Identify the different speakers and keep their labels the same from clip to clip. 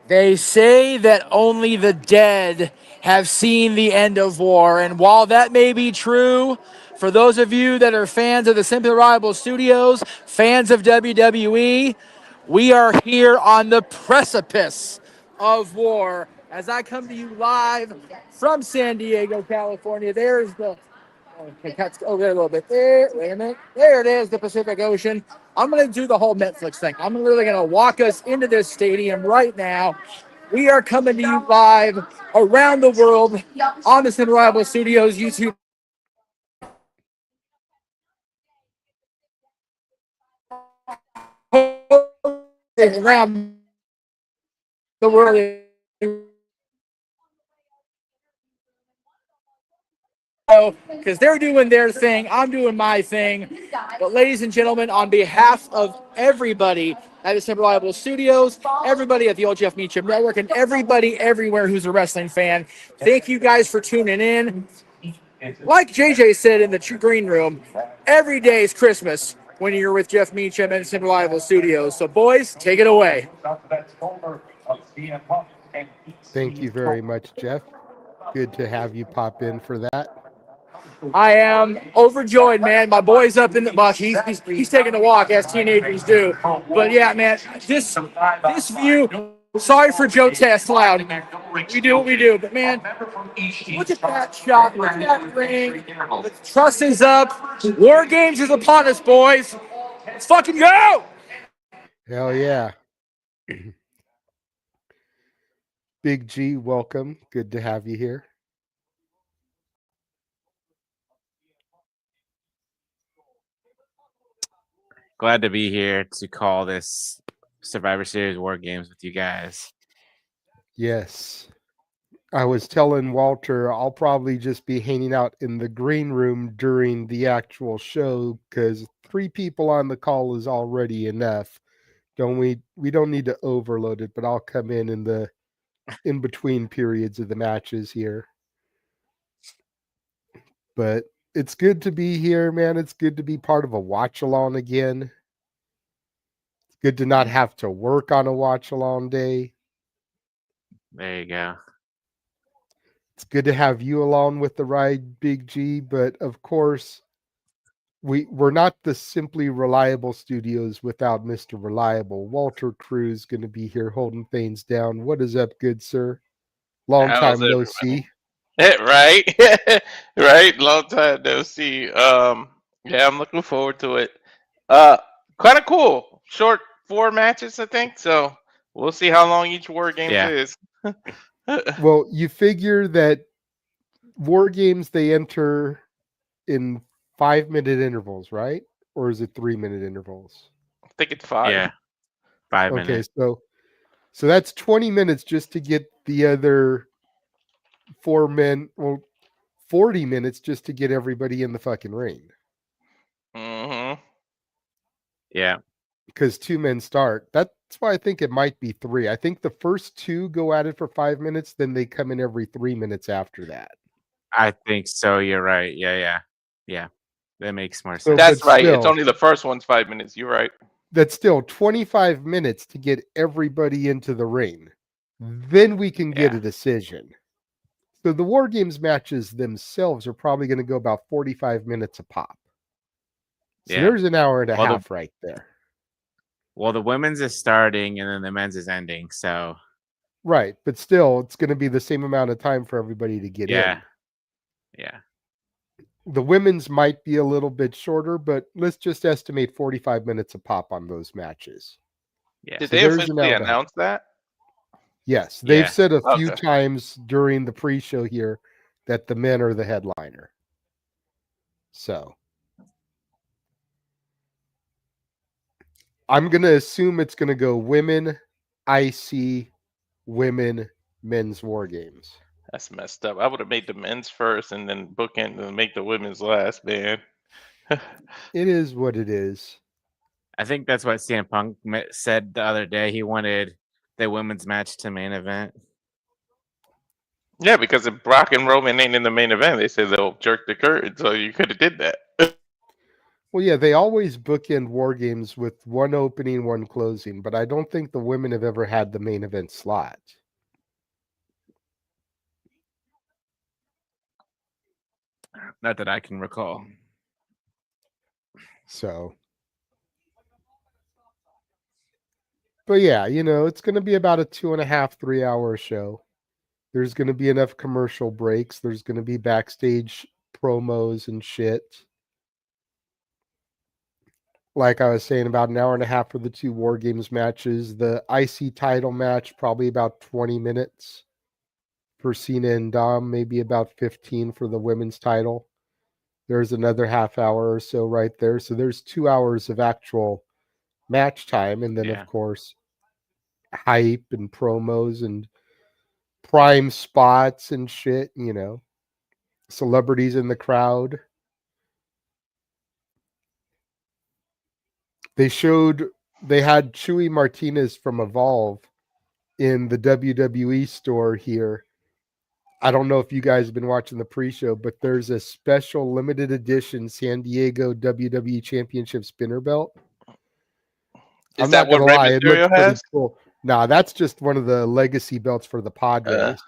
Speaker 1: They say that only the dead have seen the end of war. And while that may be true, for those of you that are fans of the Simply Reliable Studios, fans of WWE, we are here on the precipice of war. As I come to you live from San Diego, California, there's the okay, cuts over there a little bit. There, wait a minute. There it is, the Pacific Ocean. I'm going to do the whole Netflix thing. I'm really going to walk us into this stadium right now. We are coming to you live around the world on the Sin Reliable Studios YouTube. Around the world. Because they're doing their thing, I'm doing my thing. But ladies and gentlemen, on behalf of everybody at the Simple Reliable Studios, everybody at the Old Jeff Meacham Network, and everybody everywhere who's a wrestling fan, thank you guys for tuning in. Like JJ said in the green room, every day is Christmas when you're with Jeff Meacham and Simple Reliable Studios. So boys, take it away.
Speaker 2: Thank you very much, Jeff. Good to have you pop in for that.
Speaker 1: I am overjoyed, man. My boy's up in the buck. He's taking a walk as teenagers do. But yeah, man, this view. Sorry for Joe Test loud. We do what we do, but man, look at that shot. Look at that ring. The truss is up. War Games is upon us, boys. Let's fucking go.
Speaker 2: Hell yeah. Big G, welcome. Good to have you here.
Speaker 3: Glad to be here to call this Survivor Series War Games with you guys.
Speaker 2: Yes. I was telling Walter I'll probably just be hanging out in the green room during the actual show because 3 people on the call is already enough. We don't need to overload it, but I'll come in the in between periods of the matches here. But it's good to be here, man. It's good to be part of a watch along again. It's good to not have to work on a watch along day.
Speaker 3: There you go.
Speaker 2: It's good to have you along with the ride, Big G. But of course, we're not the Simply Reliable Studios without Mr. Reliable. Walter Cruz going to be here holding things down. What is up, good sir? Long time no see.
Speaker 4: Right. Right. Long time no see. Yeah, I'm looking forward to it. Kind of cool. Short 4 matches, I think. So we'll see how long each War Games is.
Speaker 2: Well, you figure that War Games they enter in 5-minute intervals, right? Or is it 3-minute intervals?
Speaker 4: I think it's 5.
Speaker 3: Yeah. 5 minutes.
Speaker 2: Okay, so that's 20 minutes just to get the other 4 men. Well, 40 minutes just to get everybody in the fucking ring.
Speaker 4: Mm-hmm.
Speaker 3: Yeah.
Speaker 2: Because 2 men start. That's why I think it might be 3. I think the first 2 go at it for 5 minutes, then they come in every 3 minutes after that.
Speaker 3: I think so. You're right. Yeah. That makes more
Speaker 2: So,
Speaker 3: sense.
Speaker 4: That's right.
Speaker 2: still,
Speaker 4: It's only the first one's 5 minutes. You're right.
Speaker 2: That's still 25 minutes to get everybody into the ring. Then we can get a decision. So the War Games matches themselves are probably going to go about 45 minutes a pop. So there's an hour and a half right there.
Speaker 3: Well, the women's is starting and then the men's is ending. So
Speaker 2: right, but still, it's going to be the same amount of time for everybody to get in.
Speaker 3: Yeah.
Speaker 2: The women's might be a little bit shorter, but let's just estimate 45 minutes a pop on those matches.
Speaker 3: Yeah.
Speaker 4: Did they officially announce that?
Speaker 2: Yes, they've said a few times during the pre-show here that the men are the headliner. So I'm going to assume it's going to go women, IC, women, men's War Games.
Speaker 4: That's messed up. I would have made the men's first and then bookend and make the women's last, man.
Speaker 2: It is what it is.
Speaker 3: I think that's what CM Punk said the other day. He wanted the women's match to main event.
Speaker 4: Yeah, because if Brock and Roman ain't in the main event, they said they'll jerk the curtain. So you could have did that.
Speaker 2: Well, yeah, they always bookend War Games with one opening, one closing, but I don't think the women have ever had the main event slot.
Speaker 3: Not that I can recall.
Speaker 2: So, but yeah, it's going to be about a 2.5, 3 hour show. There's going to be enough commercial breaks. There's going to be backstage promos and shit. Like I was saying, about an hour and a half for the 2 War Games matches. The IC title match, probably about 20 minutes for Cena and Dom, maybe about 15 for the women's title. There's another half hour or so right there. So there's 2 hours of actual match time. And then, of course, hype and promos and prime spots and shit, celebrities in the crowd. They had Chewy Martinez from Evolve in the WWE store here. I don't know if you guys have been watching the pre-show, but there's a special limited edition San Diego WWE Championship spinner belt.
Speaker 4: Is that what Rey Mysterio has?
Speaker 2: Cool. Nah, that's just one of the legacy belts for the Padres.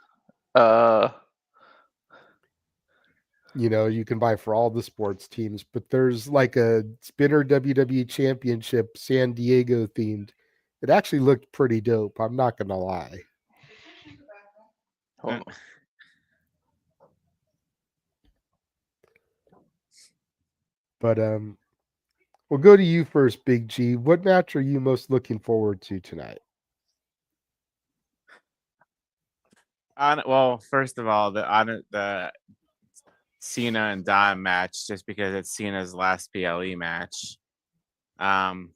Speaker 2: You can buy for all the sports teams, but there's like a spinner WWE Championship San Diego themed. It actually looked pretty dope. I'm not gonna lie. But we'll go to you first, Big G. What match are you most looking forward to tonight?
Speaker 3: Well, first of all, the Cena and Dom match, just because it's Cena's last PLE match. And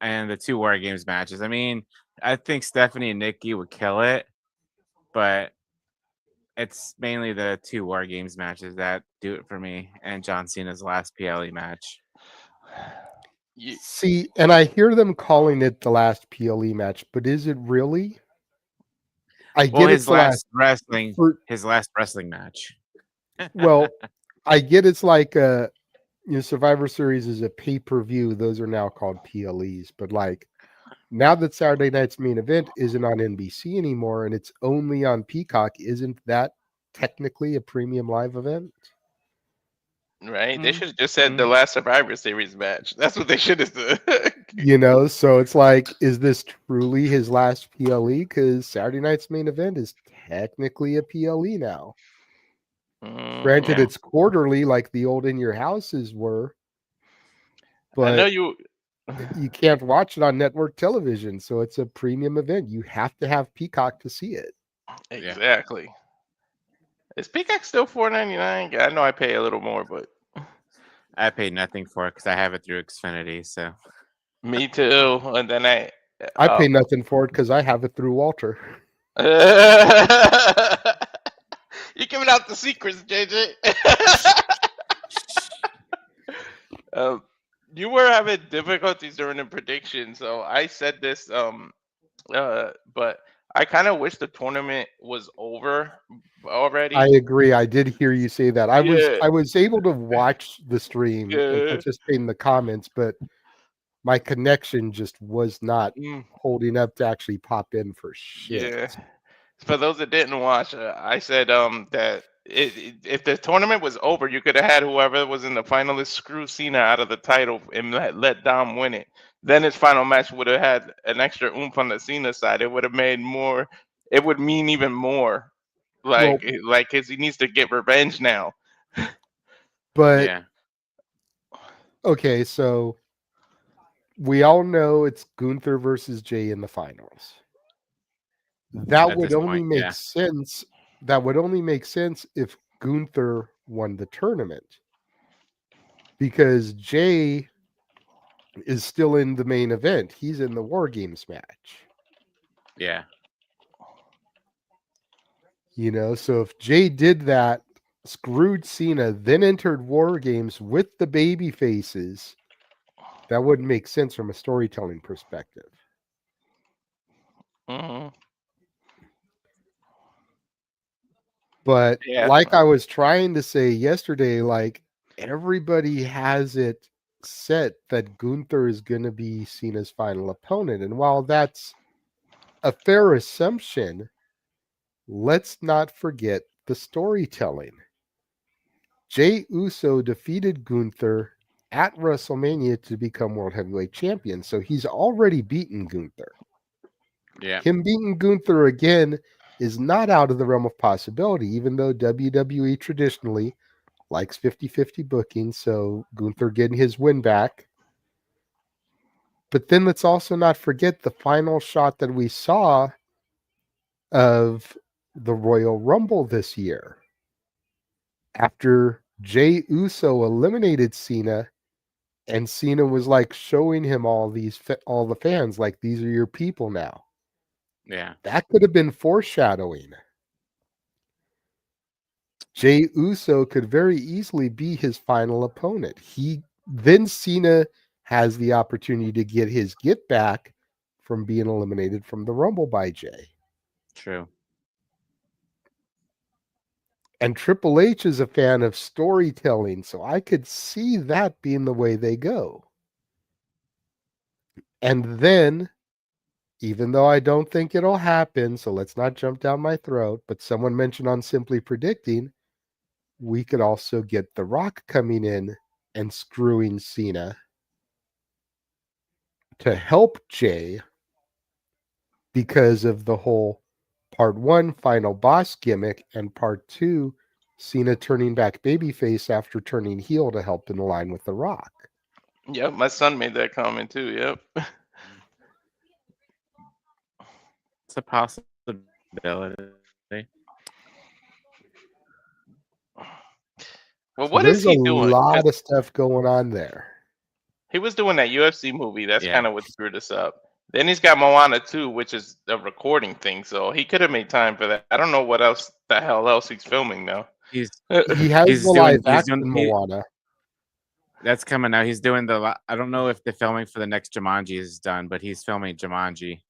Speaker 3: the 2 War Games matches. I mean, I think Stephanie and Nikki would kill it, but it's mainly the 2 War Games matches that do it for me, and John Cena's last PLE match.
Speaker 2: See, and I hear them calling it the last PLE match, but is it really?
Speaker 3: His last wrestling match.
Speaker 2: Well, I get it's like Survivor Series is a pay-per-view. Those are now called PLEs, but like now that Saturday night's main event isn't on NBC anymore and it's only on Peacock, isn't that technically a premium live event?
Speaker 4: Right? They should have just said the last Survivor Series match. That's what they should have said.
Speaker 2: So it's like, is this truly his last PLE? Because Saturday night's main event is technically a PLE now. Granted, it's quarterly like the old In Your Houses were. But
Speaker 4: I know you
Speaker 2: can't watch it on network television, so it's a premium event. You have to have Peacock to see it.
Speaker 4: Exactly. Yeah. Is Peacock still $4.99? I know I pay a little more, but
Speaker 3: I pay nothing for it because I have it through Xfinity. So
Speaker 4: me too. And then I
Speaker 2: pay nothing for it because I have it through Walter.
Speaker 4: You're giving out the secrets, JJ. You were having difficulties during the prediction, so I said this. But I kind of wish the tournament was over already.
Speaker 2: I agree. I did hear you say that. I was able to watch the stream and participate in the comments, but my connection just was not holding up to actually pop in for shit.
Speaker 4: Yeah. For those that didn't watch, I said that if the tournament was over, you could have had whoever was in the finalists screw Cena out of the title and let Dom win it. Then his final match would have had an extra oomph on the Cena side. It would have made more. It would mean even more. He needs to get revenge now.
Speaker 2: But okay, so we all know it's Gunther versus Jay in the finals. That would only make sense. That would only make sense if Gunther won the tournament, because Jay is still in the main event. He's in the War Games match.
Speaker 3: Yeah.
Speaker 2: So if Jay did that, screwed Cena, then entered War Games with the baby faces, that wouldn't make sense from a storytelling perspective. But like I was trying to say yesterday, like everybody has it set that Gunther is going to be Cena's final opponent. And while that's a fair assumption, let's not forget the storytelling. Jey Uso defeated Gunther at WrestleMania to become World Heavyweight Champion. So he's already beaten Gunther.
Speaker 3: Yeah.
Speaker 2: Him beating Gunther again is not out of the realm of possibility, even though WWE traditionally likes 50-50 booking, so Gunther getting his win back. But then let's also not forget the final shot that we saw of the Royal Rumble this year. After Jey Uso eliminated Cena, and Cena was like showing him all the fans, like, these are your people now.
Speaker 3: Yeah.
Speaker 2: That could have been foreshadowing. Jey Uso could very easily be his final opponent. Then Cena has the opportunity to get his get back from being eliminated from the Rumble by Jey.
Speaker 3: True.
Speaker 2: And Triple H is a fan of storytelling, so I could see that being the way they go. And then, even though I don't think it'll happen, so let's not jump down my throat, but someone mentioned on Simply Predicting, we could also get The Rock coming in and screwing Cena to help Jey because of the whole part 1 final boss gimmick and part 2 Cena turning back babyface after turning heel to help in line with The Rock.
Speaker 4: Yep, my son made that comment too. Yep.
Speaker 3: It's a possibility.
Speaker 4: Well,
Speaker 2: So
Speaker 4: what is
Speaker 2: there's a
Speaker 4: he doing? 'Cause
Speaker 2: lot of stuff going on there.
Speaker 4: he was doing that UFC movie. That's
Speaker 3: Yeah.
Speaker 4: kind of what screwed us up. Then he's got Moana 2, which is a recording thing. So he could have made time for that. I don't know what else the hell else he's filming now.
Speaker 3: He's
Speaker 2: He has
Speaker 3: He's
Speaker 2: the
Speaker 3: doing-
Speaker 2: live
Speaker 3: he's
Speaker 2: action
Speaker 3: doing- he-
Speaker 2: Moana.
Speaker 3: that's coming out. He's doing I don't know if the filming for the next Jumanji is done, but he's filming Jumanji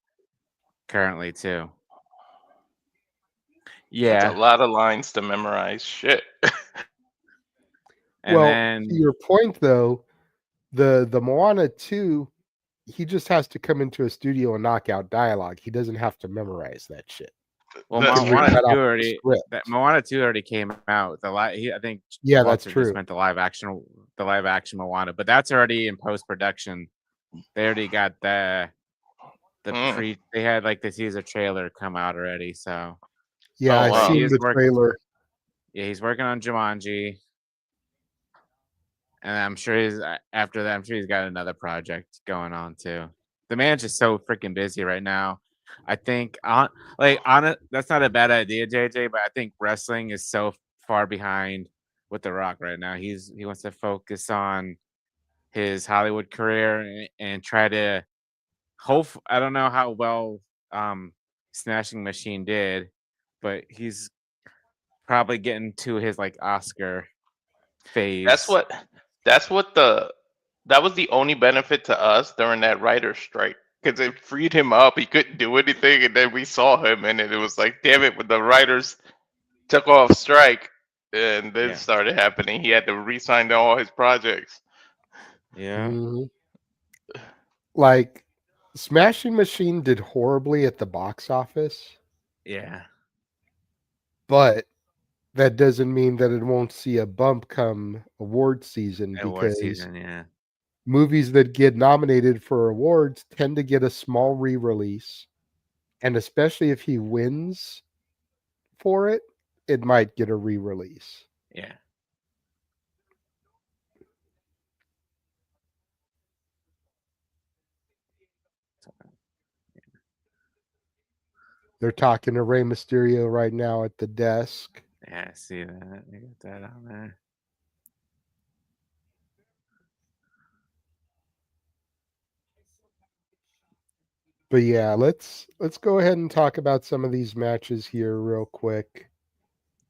Speaker 3: currently too.
Speaker 4: That's
Speaker 3: Yeah.
Speaker 4: a lot of lines to memorize. Shit.
Speaker 3: And
Speaker 2: Well,
Speaker 3: then
Speaker 2: to your point though, the Moana 2, he just has to come into a studio and knock out dialogue. He doesn't have to memorize that shit.
Speaker 3: well,
Speaker 4: That's
Speaker 2: He can read
Speaker 3: Moana
Speaker 2: that off
Speaker 3: 2
Speaker 2: the
Speaker 3: already
Speaker 2: script.
Speaker 3: Moana 2 already came out. I think
Speaker 2: Yeah, that's
Speaker 3: Walter
Speaker 2: true.
Speaker 3: just meant the live action Moana, but that's already in post production. They already got the
Speaker 4: Mm.
Speaker 3: they had like the teaser trailer come out already. So
Speaker 2: Yeah,
Speaker 4: Oh,
Speaker 2: I
Speaker 4: wow.
Speaker 3: He
Speaker 2: seen
Speaker 3: is
Speaker 2: the
Speaker 3: working-
Speaker 2: trailer.
Speaker 3: yeah, he's working on Jumanji. And I'm sure after that, I'm sure he's got another project going on too. The man's just so freaking busy right now. I think that's not a bad idea, JJ, but I think wrestling is so far behind with The Rock right now. He wants to focus on his Hollywood career and try to I don't know how well Smashing Machine did, but he's probably getting to his like Oscar phase.
Speaker 4: That was the only benefit to us during that writer's strike, because it freed him up. He couldn't do anything, and then we saw him, and it was like, damn it, when the writers took off strike, and then
Speaker 3: Yeah.
Speaker 4: started happening, he had to re-sign to all his projects.
Speaker 3: Yeah.
Speaker 2: Mhm. Like, Smashing Machine did horribly at the box office,
Speaker 3: Yeah.
Speaker 2: but that doesn't mean that it won't see a bump come award season,
Speaker 3: Award
Speaker 2: because
Speaker 3: season, yeah.
Speaker 2: movies that get nominated for awards tend to get a small re-release, and especially if he wins for it, it might get a re-release.
Speaker 3: Yeah.
Speaker 2: They're talking to Rey Mysterio right now at the desk.
Speaker 3: Yeah, I see that. They got that on there.
Speaker 2: But yeah, let's go ahead and talk about some of these matches here real quick.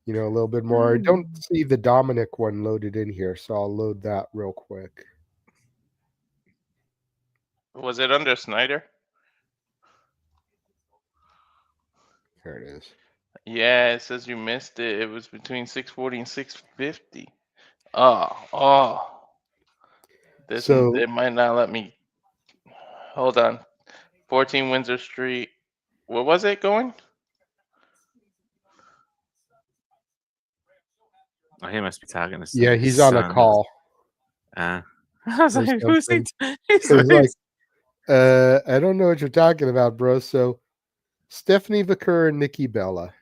Speaker 2: A little bit more. I don't see the Dominik one loaded in here, so I'll load that real quick.
Speaker 4: Was it under Snyder?
Speaker 2: There it is.
Speaker 4: Yeah, it says you missed it. It was between 640 and 650. Oh. It might not let me. Hold on. 14 Windsor Street. What was it going?
Speaker 3: Oh, he must be talking to some
Speaker 2: Yeah, he's on a call.
Speaker 3: I was
Speaker 2: or
Speaker 3: like, who's he?
Speaker 2: something.
Speaker 3: He's
Speaker 2: It's
Speaker 3: like,
Speaker 2: I don't know what you're talking about, bro. So Stephanie Vaquer and Nikki Bella.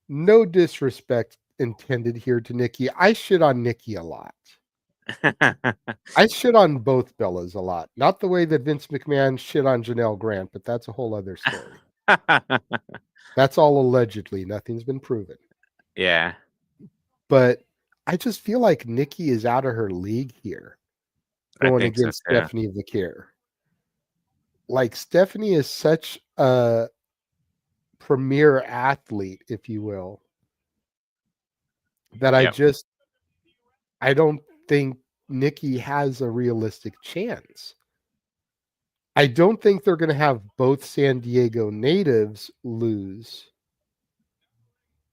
Speaker 2: No disrespect intended here to Nikki. I shit on Nikki a lot. I shit on both Bellas a lot. Not the way that Vince McMahon shit on Janelle Grant, but that's a whole other story. That's all allegedly. Nothing's been proven.
Speaker 3: yeah.
Speaker 2: But I just feel like Nikki is out of her league here
Speaker 3: I
Speaker 2: going
Speaker 3: think so
Speaker 2: against
Speaker 3: too.
Speaker 2: Stephanie Vaquer. Like, Stephanie is such a premier athlete, if you will, that
Speaker 3: Yep.
Speaker 2: I don't think Nikki has a realistic chance. I don't think they're going to have both San Diego natives lose,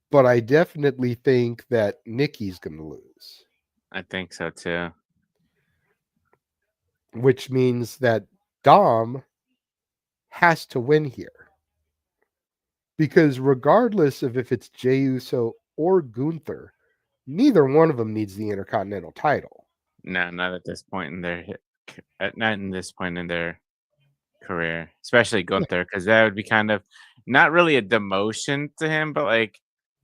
Speaker 2: but I definitely think that Nikki's going to lose,
Speaker 3: I think so too.
Speaker 2: which means that Dom has to win here. Because regardless of if it's Jey Uso or Gunther, neither one of them needs the Intercontinental title.
Speaker 3: No, not at this point in their not in this point in their career, especially Gunther, because that would be kind of not really a demotion to him, but like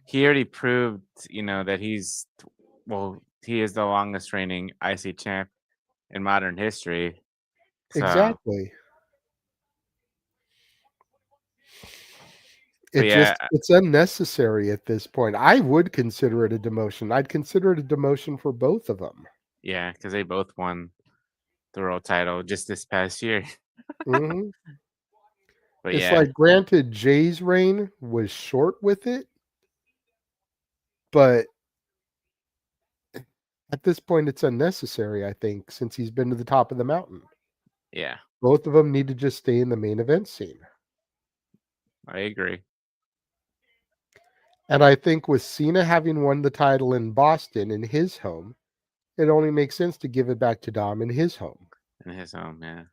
Speaker 3: he already proved, that he is the longest reigning IC champ in modern history. So
Speaker 2: Exactly.
Speaker 3: but yeah,
Speaker 2: It's unnecessary at this point. I would consider it a demotion. I'd consider it a demotion for both of them.
Speaker 3: yeah, because they both won the world title just this past year.
Speaker 2: Mhm.
Speaker 3: But
Speaker 2: It's
Speaker 3: yeah,
Speaker 2: like, granted, Jay's reign was short with it, but at this point, it's unnecessary, I think, since he's been to the top of the mountain.
Speaker 3: yeah,
Speaker 2: Both of them need to just stay in the main event scene.
Speaker 3: I agree.
Speaker 2: And I think with Cena having won the title in Boston, in his home, it only makes sense to give it back to Dom in his home.
Speaker 3: In his home, yeah.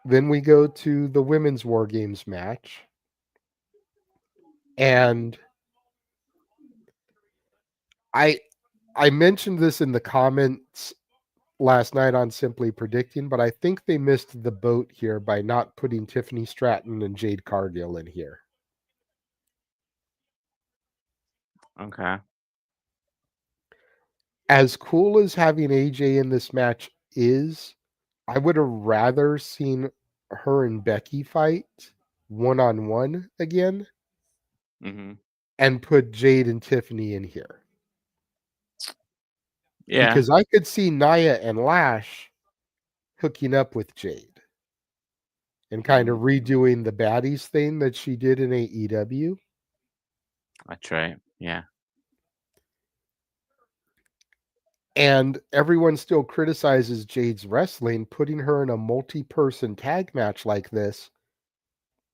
Speaker 2: Then we go to the Women's War Games match. And I mentioned this in the comments last night on Simply Predicting, but I think they missed the boat here by not putting Tiffany Stratton and Jade Cargill in here.
Speaker 3: Okay.
Speaker 2: As cool as having AJ in this match is, I would have rather seen her and Becky fight one-on-one again
Speaker 3: Mm-hmm.
Speaker 2: and put Jade and Tiffany in here.
Speaker 3: Yeah.
Speaker 2: Because I could see Nia and Lash hooking up with Jade and kind of redoing the baddies thing that she did in AEW.
Speaker 3: That's right. Yeah.
Speaker 2: And everyone still criticizes Jade's wrestling. Putting her in a multi-person tag match like this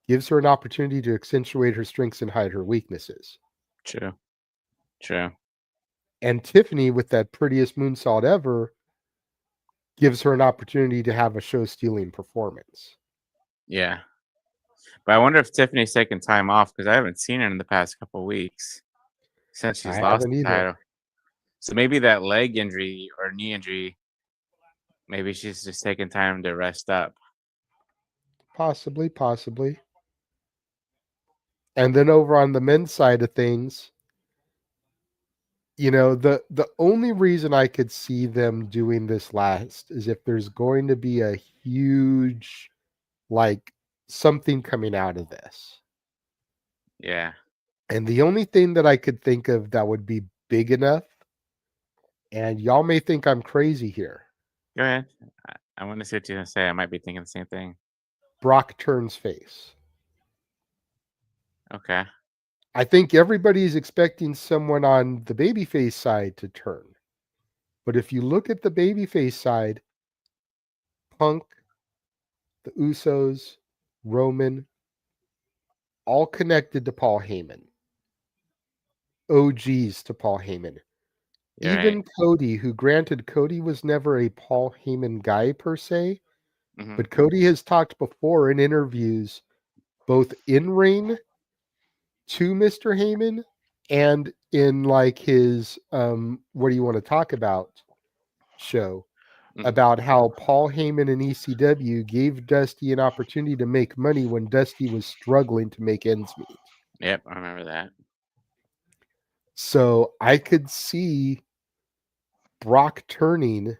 Speaker 2: gives her an opportunity to accentuate her strengths and hide her weaknesses.
Speaker 3: True. True.
Speaker 2: And Tiffany, with that prettiest moonsault ever, gives her an opportunity to have a show-stealing performance.
Speaker 3: Yeah. But I wonder if Tiffany's taking time off because I haven't seen her in the past couple of weeks since she's
Speaker 2: I
Speaker 3: lost
Speaker 2: haven't
Speaker 3: the
Speaker 2: either.
Speaker 3: title. So maybe that leg injury or knee injury, maybe she's just taking time to rest up.
Speaker 2: Possibly. And then over on the men's side of things, the only reason I could see them doing this last is if there's going to be a huge, like, something coming out of this.
Speaker 3: Yeah.
Speaker 2: And the only thing that I could think of that would be big enough, and y'all may think I'm crazy here,
Speaker 3: Go ahead. I want to see what you're going to say. I might be thinking the same thing.
Speaker 2: Brock turns face.
Speaker 3: Okay.
Speaker 2: I think everybody's expecting someone on the babyface side to turn. But if you look at the babyface side, Punk, the Usos, Roman, all connected to Paul Heyman. OGs to Paul Heyman.
Speaker 3: You're
Speaker 2: Even
Speaker 3: right.
Speaker 2: Cody, who granted Cody was never a Paul Heyman guy per se,
Speaker 3: Mhm.
Speaker 2: but Cody has talked before in interviews, both in ring to Mr. Heyman and in like his what do you want to talk about show
Speaker 3: Mhm.
Speaker 2: about how Paul Heyman and ECW gave Dusty an opportunity to make money when Dusty was struggling to make ends meet.
Speaker 3: Yep, I remember that.
Speaker 2: So I could see Brock turning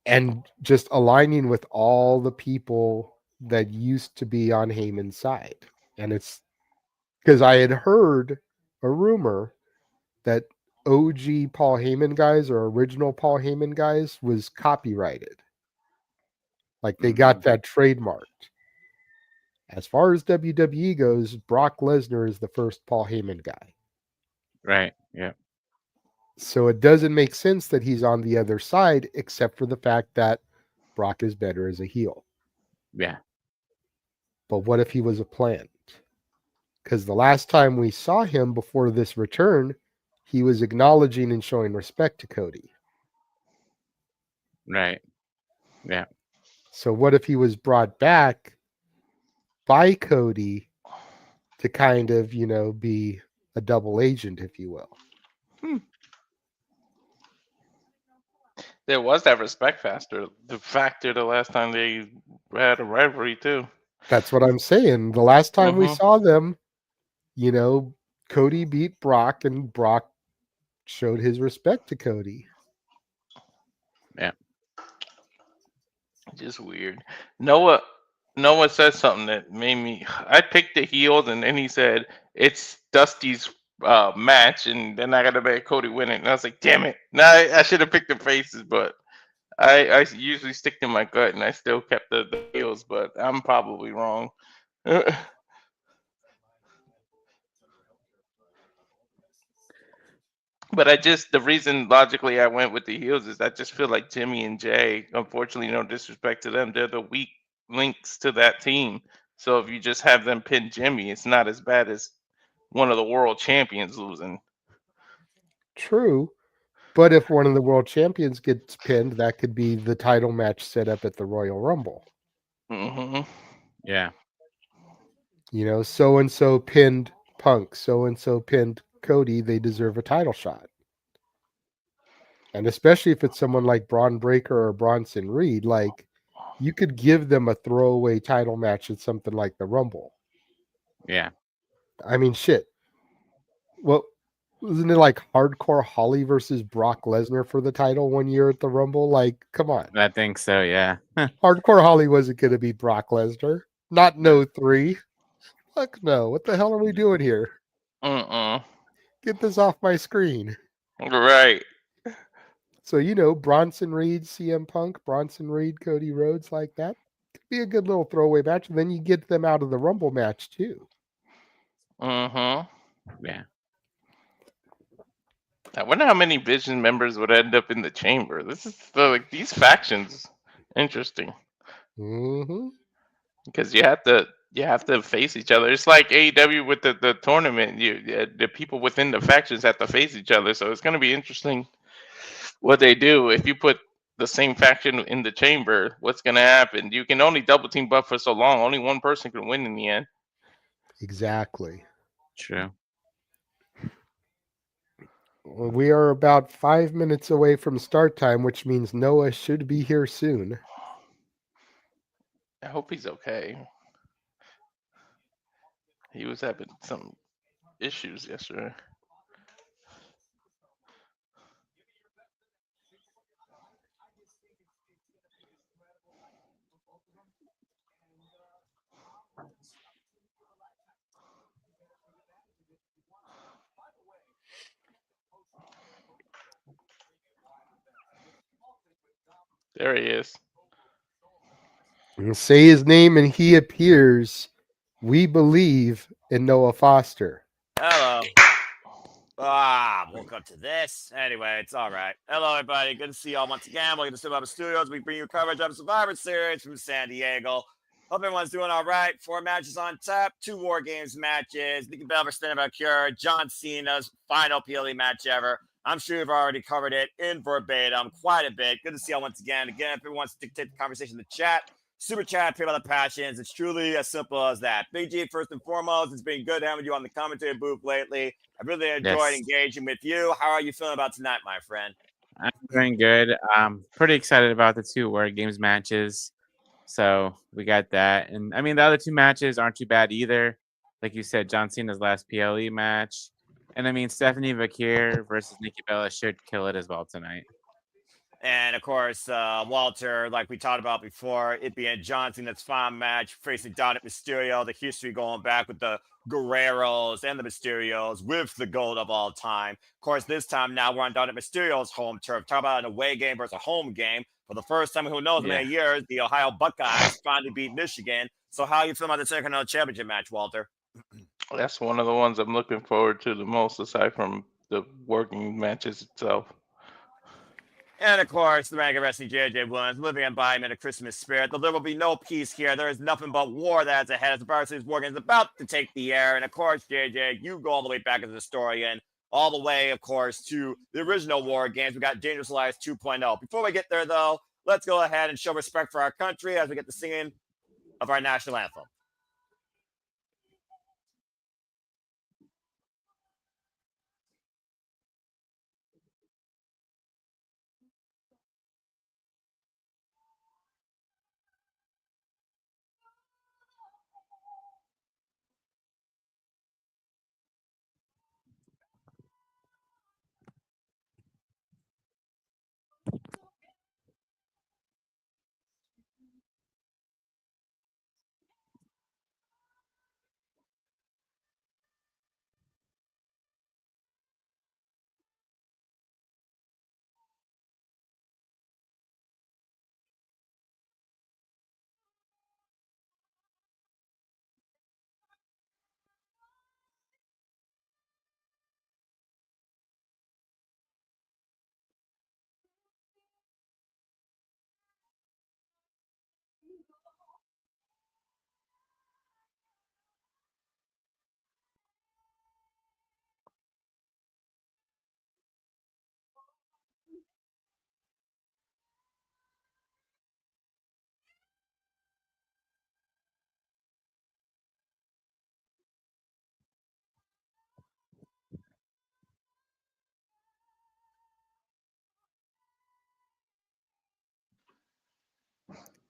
Speaker 2: and just aligning with all the people that used to be on Heyman's side. And it's because I had heard a rumor that OG Paul Heyman guys or original Paul Heyman guys was copyrighted. Like they got that trademarked. As far as WWE goes, Brock Lesnar is the first Paul Heyman guy.
Speaker 3: Right. Yep.
Speaker 2: So it doesn't make sense that he's on the other side, except for the fact that Brock is better as a heel.
Speaker 3: Yeah.
Speaker 2: But what if he was a plant? Because the last time we saw him before this return, he was acknowledging and showing respect to Cody.
Speaker 3: Right. Yeah.
Speaker 2: So what if he was brought back by Cody to kind of, be a double agent, if you will?
Speaker 4: There was that respect factor. The last time they had a rivalry too.
Speaker 2: That's what I'm saying. The last time we
Speaker 4: Mhm.
Speaker 2: saw them, Cody beat Brock and Brock showed his respect to Cody.
Speaker 3: Yeah.
Speaker 4: Just weird. Noah said something that made me. I picked the heels, and then he said it's Dusty's match, and then I got to bet Cody win it. And I was like, damn it! No, I should have picked the faces, but I usually stick to my gut, and I still kept the heels, but I'm probably wrong. But the reason logically I went with the heels is I just feel like Jimmy and Jay, unfortunately, no disrespect to them, they're the weak links to that team. So if you just have them pin Jimmy, it's not as bad as one of the world champions losing.
Speaker 2: True. But if one of the world champions gets pinned, that could be the title match set up at the Royal Rumble.
Speaker 4: Hmm.
Speaker 3: Yeah.
Speaker 2: So and so pinned Punk, so and so pinned Cody, they deserve a title shot. And especially if it's someone like Braun Breaker or Bronson Reed, like you could give them a throwaway title match at something like the Rumble.
Speaker 3: Yeah.
Speaker 2: I mean, shit. Well, wasn't it like Hardcore Holly versus Brock Lesnar for the title one year at the Rumble? Like, come on.
Speaker 3: I think so. Yeah.
Speaker 2: Hardcore Holly wasn't going to be Brock Lesnar. Not no 3. Fuck no. What the hell are we doing here? Get this off my screen.
Speaker 4: Right.
Speaker 2: So, Bronson Reed, CM Punk, Bronson Reed, Cody Rhodes, like that. Could be a good little throwaway match. And then you get them out of the Rumble match, too.
Speaker 4: Yeah. I wonder how many Vision members would end up in the chamber. This is these factions. Interesting.
Speaker 2: Mm-hmm.
Speaker 4: Because you have to face each other. It's like AEW with the tournament. The people within the factions have to face each other. So it's going to be interesting what they do. If you put the same faction in the chamber, what's going to happen? You can only double team buff for so long. Only one person can win in the end.
Speaker 2: Exactly.
Speaker 3: True.
Speaker 2: Well, we are about 5 minutes away from start time, which means Noah should be here soon.
Speaker 4: I hope he's okay. He was having some issues yesterday. There he is.
Speaker 2: And say his name and he appears. We believe in Noah Foster.
Speaker 5: Hello. Woke up to this. Anyway, it's all right. Hello, everybody. Good to see y'all once again. Welcome to Cinema Studios. We bring you coverage of Survivor Series from San Diego. Hope everyone's doing all right. 4 matches on tap, 2 War Games matches. Nikki Bella versus Vaquer, John Cena's final PLE match ever. I'm sure you've already covered it in verbatim quite a bit. Good to see you once again. Again, if everyone wants to dictate the conversation in the chat, super chat, pay by the passions. It's truly as simple as that. Big G, first and foremost, it's been good having you on the commentary booth lately. I really enjoyed engaging with you. How are you feeling about tonight, my friend?
Speaker 3: I'm doing good. Pretty excited about the 2 War Games matches. So we got that. And I mean, the other 2 matches aren't too bad either. Like you said, John Cena's last PLE match. And I mean, Stephanie Vaquer versus Nikki Bella should kill it as well tonight.
Speaker 5: And of course, Walter, like we talked about before, it being John Cena's final match facing Dominik Mysterio, the history going back with the Guerreros and the Mysterios with the GOAT of all time. Of course, this time now we're on Dominik Mysterio's home turf. Talk about an away game versus a home game. For the first time in who knows how many years, the Ohio Buckeyes finally beat Michigan. So how are you feeling about the Intercontinental Championship match, Walter?
Speaker 4: That's one of the ones I'm looking forward to the most, aside from the working matches itself.
Speaker 5: And of course, the rank of wrestling JJ Williams, living embodiment of Christmas spirit. There will be no peace here. There is nothing but war that's ahead as the Varsity War Games is about to take the air. And of course, JJ, you go all the way back as a historian, all the way, of course, to the original War Games. We got Dangerous Alliance 2.0. Before we get there, though, let's go ahead and show respect for our country as we get the singing of our national anthem.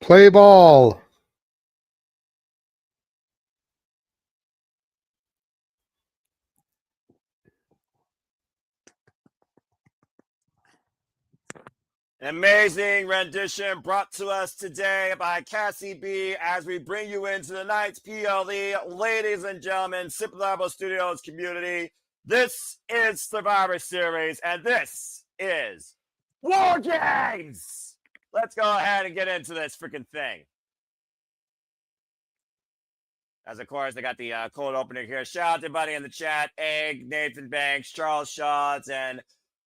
Speaker 2: Play ball.
Speaker 5: An amazing rendition brought to us today by Cassie B as we bring you into tonight's PLE. Ladies and gentlemen, Simple Marble Studios community, this is Survivor Series, and this is War Games! Let's go ahead and get into this freaking thing. As, of course, I got the cold opener here. Shout out to everybody in the chat. Egg, Nathan Banks, Charles Shaws, and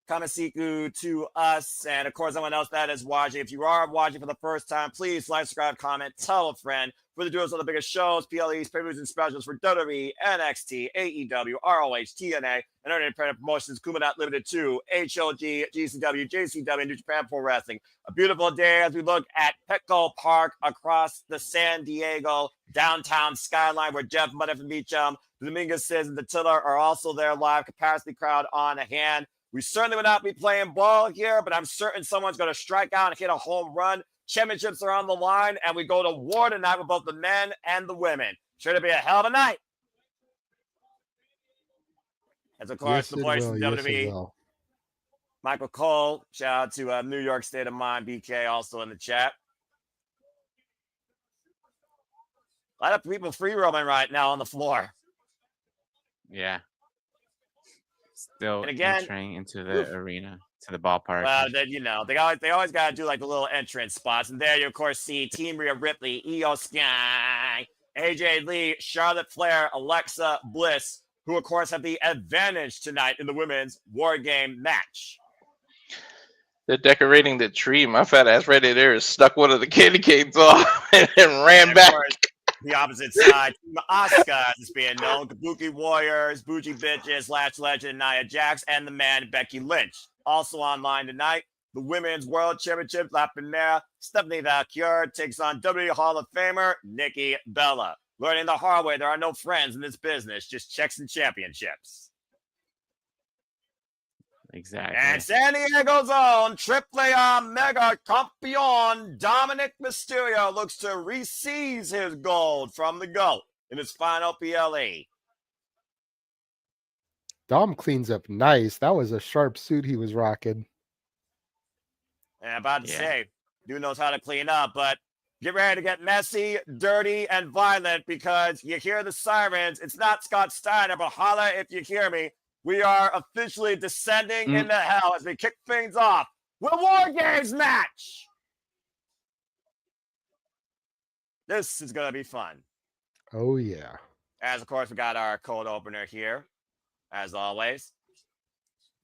Speaker 5: Kamasiku to us, and of course, everyone else that is watching. If you are watching for the first time, please like, subscribe, comment, tell a friend. For the duels of the biggest shows, PLEs, pay-per-views, and specials for WWE, NXT, AEW, ROH, TNA, and other independent promotions, Kuma Not Limited to HLG, GCW, JCW, New Japan Pro Wrestling. A beautiful day as we look at Petco Park across the San Diego downtown skyline, where Jeff Muddy from Beachum, Dominguez and the Tiller are also there live. Capacity crowd on hand. We certainly will not be playing ball here, but I'm certain someone's going to strike out and hit a home run. Championships are on the line, and we go to war tonight with both the men and the women. Sure to be a hell of a night. As, of course, the voice of WWE, Michael Cole. Shout out to New York State of Mind, BK, also in the chat. A lot of people free roaming right now on the floor.
Speaker 3: Yeah. Still
Speaker 5: and again,
Speaker 3: entering into the arena, to the ballpark.
Speaker 5: Well, then, you know, they always got to do like the little entrance spots. And there you, of course, see Team Rhea Ripley, Io Sky, AJ Lee, Charlotte Flair, Alexa Bliss, who, of course, have the advantage tonight in the women's War Game match.
Speaker 4: They're decorating the tree. My fat ass right there stuck one of the candy canes off and ran back.
Speaker 5: the opposite side, Team Auska, as it's being known, Kabuki Warriors, Bougie Bitches, Lash Legend, Nia Jax, and the man Becky Lynch. Also online tonight, the Women's World Championship, La Primera, Stephanie Vaquer takes on WWE Hall of Famer Nikki Bella. Learning the hard way, there are no friends in this business, just checks and championships.
Speaker 3: Exactly.
Speaker 5: And San Diego's own Triple A Mega Campeon Dominik Mysterio looks to re-seize his gold from the GOAT in his final PLE.
Speaker 2: Dom cleans up nice. That was a sharp suit he was rocking.
Speaker 5: And I'm about to say, dude knows how to clean up, but get ready to get messy, dirty, and violent because you hear the sirens. It's not Scott Steiner, but holla if you hear me. We are officially descending into hell as we kick things off with a War Games match. This is going to be fun.
Speaker 2: Oh, yeah.
Speaker 5: As, of course, we got our cold opener here, as always.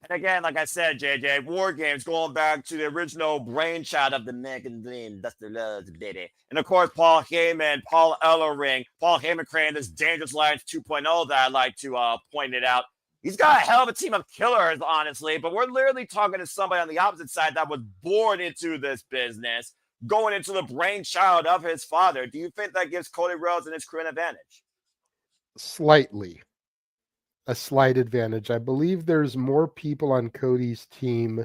Speaker 5: And again, like I said, JJ, War Games going back to the original brainchild of the American Dream, Dusty Rhodes, baby. And, of course, Paul Heyman, Paul Ellering, Paul Heyman creating this Dangerous Alliance 2.0 that I'd like to point it out. He's got a hell of a team of killers, honestly, but we're literally talking to somebody on the opposite side that was born into this business, going into the brainchild of his father. Do you think that gives Cody Rhodes and his crew an advantage?
Speaker 2: Slightly. A slight advantage. I believe there's more people on Cody's team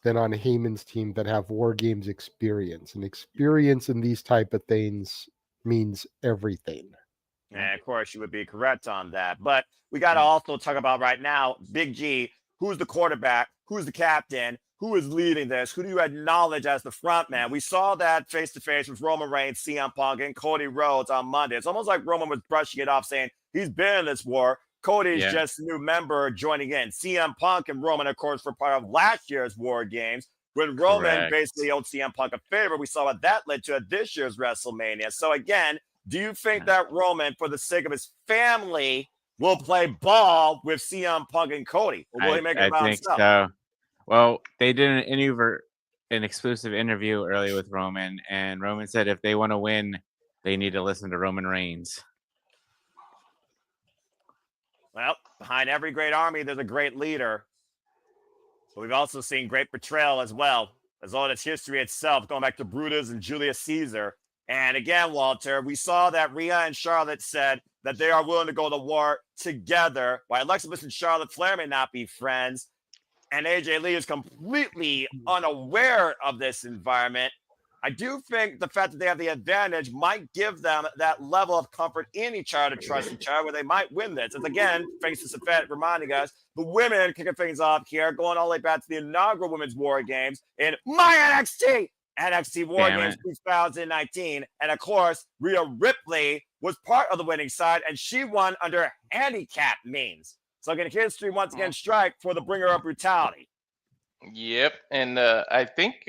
Speaker 2: than on Heyman's team that have War Games experience. And experience in these type of things means everything.
Speaker 5: And, of course, you would be correct on that. But we got to also talk about right now, Big G, who's the quarterback, who's the captain, who is leading this, who do you acknowledge as the front man? We saw that face-to-face with Roman Reigns, CM Punk, and Cody Rhodes on Monday. It's almost like Roman was brushing it off, saying he's been in this war. Cody's just a new member joining in. CM Punk and Roman, of course, were part of last year's War Games. When Roman basically owed CM Punk a favor, we saw what that led to at this year's WrestleMania. So, again, do you think that Roman, for the sake of his family, will play ball with CM Punk and Cody? Or will he make it about himself?
Speaker 3: So. Well, they did an exclusive interview earlier with Roman, and Roman said if they want to win, they need to listen to Roman Reigns.
Speaker 5: Well, behind every great army, there's a great leader. But we've also seen great betrayal as well, as well as history itself, going back to Brutus and Julius Caesar. And again, Walter, we saw that Rhea and Charlotte said that they are willing to go to war together. While Alexa Bliss and Charlotte Flair may not be friends, and AJ Lee is completely unaware of this environment, I do think the fact that they have the advantage might give them that level of comfort in each other to trust each other where they might win this. And again, thanks to Safet reminding us, the women kicking things off here, going all the way back to the inaugural Women's War Games in my NXT War Games 2019. And of course, Rhea Ripley was part of the winning side, and she won under handicap means. So again, history once again strike for the bringer of brutality.
Speaker 4: Yep, and I think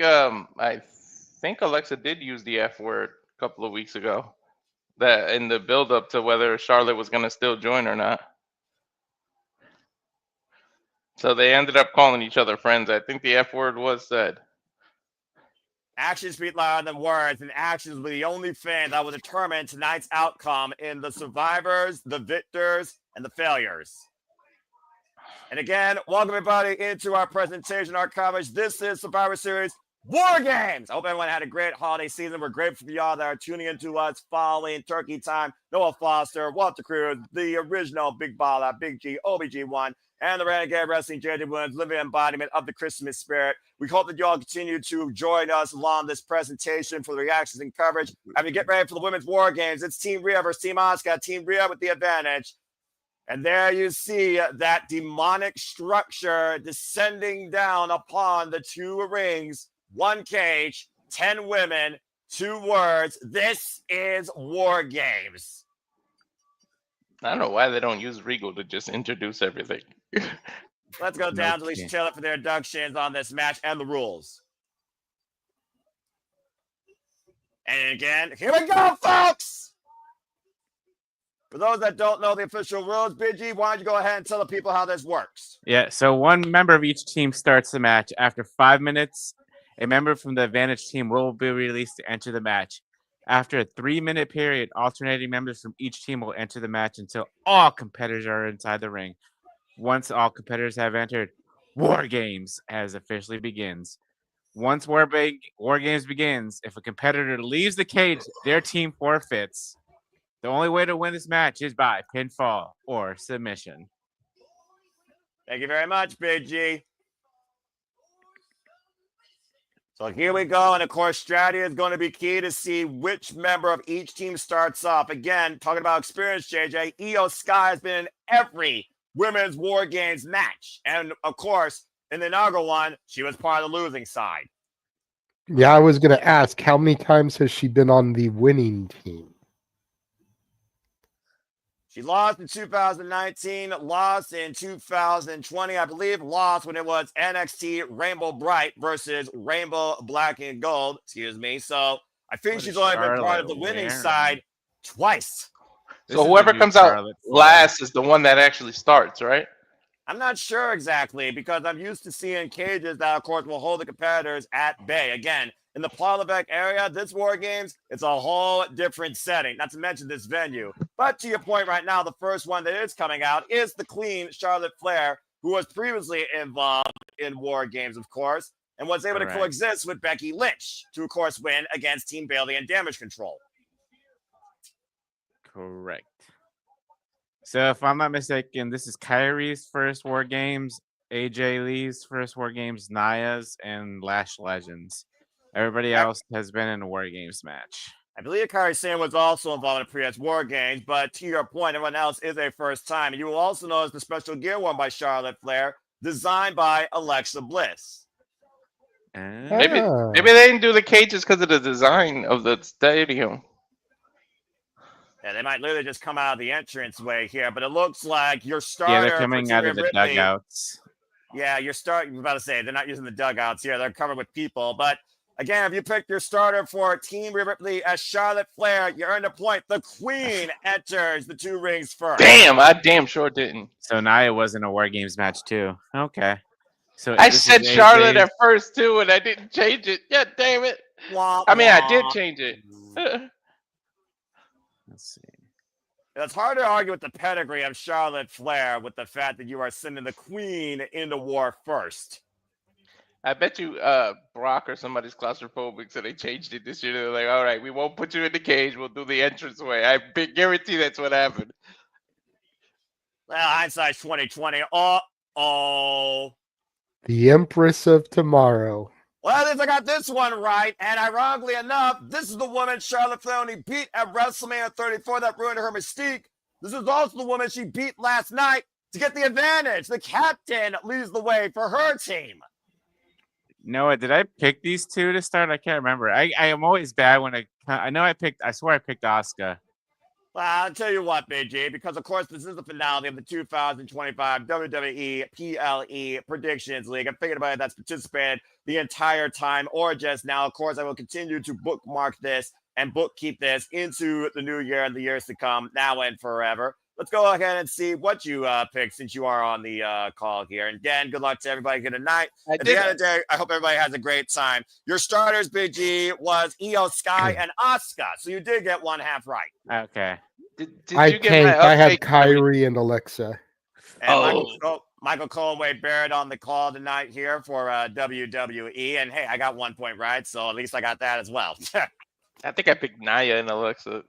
Speaker 4: Alexa did use the F word a couple of weeks ago, that in the build up to whether Charlotte was going to still join or not. So they ended up calling each other friends. I think the F word was said.
Speaker 5: Actions speak louder than words, and actions will be the only thing that will determine tonight's outcome in the survivors, the victors, and the failures. And again, welcome everybody into our presentation, our coverage. This is Survivor Series War Games. I hope everyone had a great holiday season. We're grateful for y'all that are tuning into us following Turkey Time, Noah Foster, Walter Cruz, the original Big Baller, Big G, OBG1, and the Renegade Wrestling JJ Williams, living embodiment of the Christmas spirit. We hope that you all continue to join us along this presentation for the reactions and coverage. As we get ready for the Women's War Games, it's Team Rhea versus Team Auska. Team Rhea with the advantage. And there you see that demonic structure descending down upon the two rings, one cage, 10 women, 2 words. This is War Games.
Speaker 4: I don't know why they don't use Regal to just introduce everything.
Speaker 5: Let's go down to Lisa Taylor for their inductions on this match and the rules. And again, here we go, folks! For those that don't know the official rules, Big G, why don't you go ahead and tell the people how this works?
Speaker 3: Yeah, so one member of each team starts the match. After 5 minutes, a member from the advantage team will be released to enter the match. After a 3-minute period, alternating members from each team will enter the match until all competitors are inside the ring. Once all competitors have entered, War Games has officially begins. Once War Games begins, if a competitor leaves the cage, their team forfeits. The only way to win this match is by pinfall or submission.
Speaker 5: Thank you very much, Big G. So here we go. And of course, strategy is going to be key to see which member of each team starts off. Again, talking about experience, JJ, Auska has been in every women's War Games match. And of course, in the inaugural one, she was part of the losing side.
Speaker 2: Yeah, I was going to ask, how many times has she been on the winning team?
Speaker 5: She lost in 2019, lost in 2020, I believe, lost when it was NXT Rainbow Bright versus Rainbow Black and Gold. Excuse me. So I think she's only been part of the winning side twice.
Speaker 4: So whoever comes out last is the one that actually starts, right?
Speaker 5: I'm not sure exactly because I'm used to seeing cages that, of course, will hold the competitors at bay. Again, in the Paulabeck area, this War Games, it's a whole different setting, not to mention this venue. But to your point right now, the first one that is coming out is the Queen, Charlotte Flair, who was previously involved in War Games, of course, and was able to coexist with Becky Lynch to, of course, win against Team Bayley and Damage Control.
Speaker 3: Correct. So if I'm not mistaken, this is Kairi's first War Games, AJ Lee's first War Games, Nia's, and Lash Legends. Everybody else has been in a War Games match.
Speaker 5: I believe Kairi Sane was also involved in previous War Games, but to your point, everyone else is a first time. And you will also notice the special gear worn by Charlotte Flair, designed by Alexa Bliss.
Speaker 4: Maybe they didn't do the cages because of the design of the stadium.
Speaker 5: Yeah, they might literally just come out of the entranceway here, but it looks like your starter.
Speaker 3: Yeah, they're coming out of the dugouts.
Speaker 5: Yeah, your start. I was about to say they're not using the dugouts here; they're covered with people. But again, if you pick your starter for Team Ripley as Charlotte Flair, you earned a point. The Queen enters the two rings first.
Speaker 4: Damn, I damn sure didn't.
Speaker 3: So Nia was in a War Games match too. Okay. So
Speaker 4: I said Charlotte at first too, and I didn't change it. Yeah, damn it. I mean, I did change it.
Speaker 3: Let's see.
Speaker 5: It's hard to argue with the pedigree of Charlotte Flair with the fact that you are sending the Queen into war first.
Speaker 4: I bet you Brock or somebody's claustrophobic, so they changed it this year. They're like, all right, we won't put you in the cage. We'll do the entranceway. I guarantee that's what happened.
Speaker 5: Well, hindsight's 2020. Uh-oh.
Speaker 2: The Empress of Tomorrow.
Speaker 5: Well, at least I got this one right. And ironically enough, this is the woman Charlotte Flair only beat at WrestleMania 34 that ruined her mystique. This is also the woman she beat last night to get the advantage. The captain leads the way for her team.
Speaker 3: Noah, did I pick these two to start? I can't remember. I am always bad when I know I swear I picked Auska.
Speaker 5: Well, I'll tell you what, Big G, because of course this is the finale of the 2025 WWE PLE Predictions League. I'm thinking about it that's participated the entire time or just now. Of course, I will continue to bookmark this and bookkeep this into the new year and the years to come, now and forever. Let's go ahead and see what you picked since you are on the call here. And Dan, good luck to everybody here tonight. At the end of the day, I hope everybody has a great time. Your starters, Big G, was Auska and Auska. So you did get one half right.
Speaker 3: Okay.
Speaker 4: Did
Speaker 2: I
Speaker 4: you get my
Speaker 2: I had
Speaker 4: update?
Speaker 2: Kairi and Alexa.
Speaker 5: And Michael Conway Barrett on the call tonight here for WWE. And hey, I got 1 point right, so at least I got that as well.
Speaker 4: I think I picked Nia and Alexa.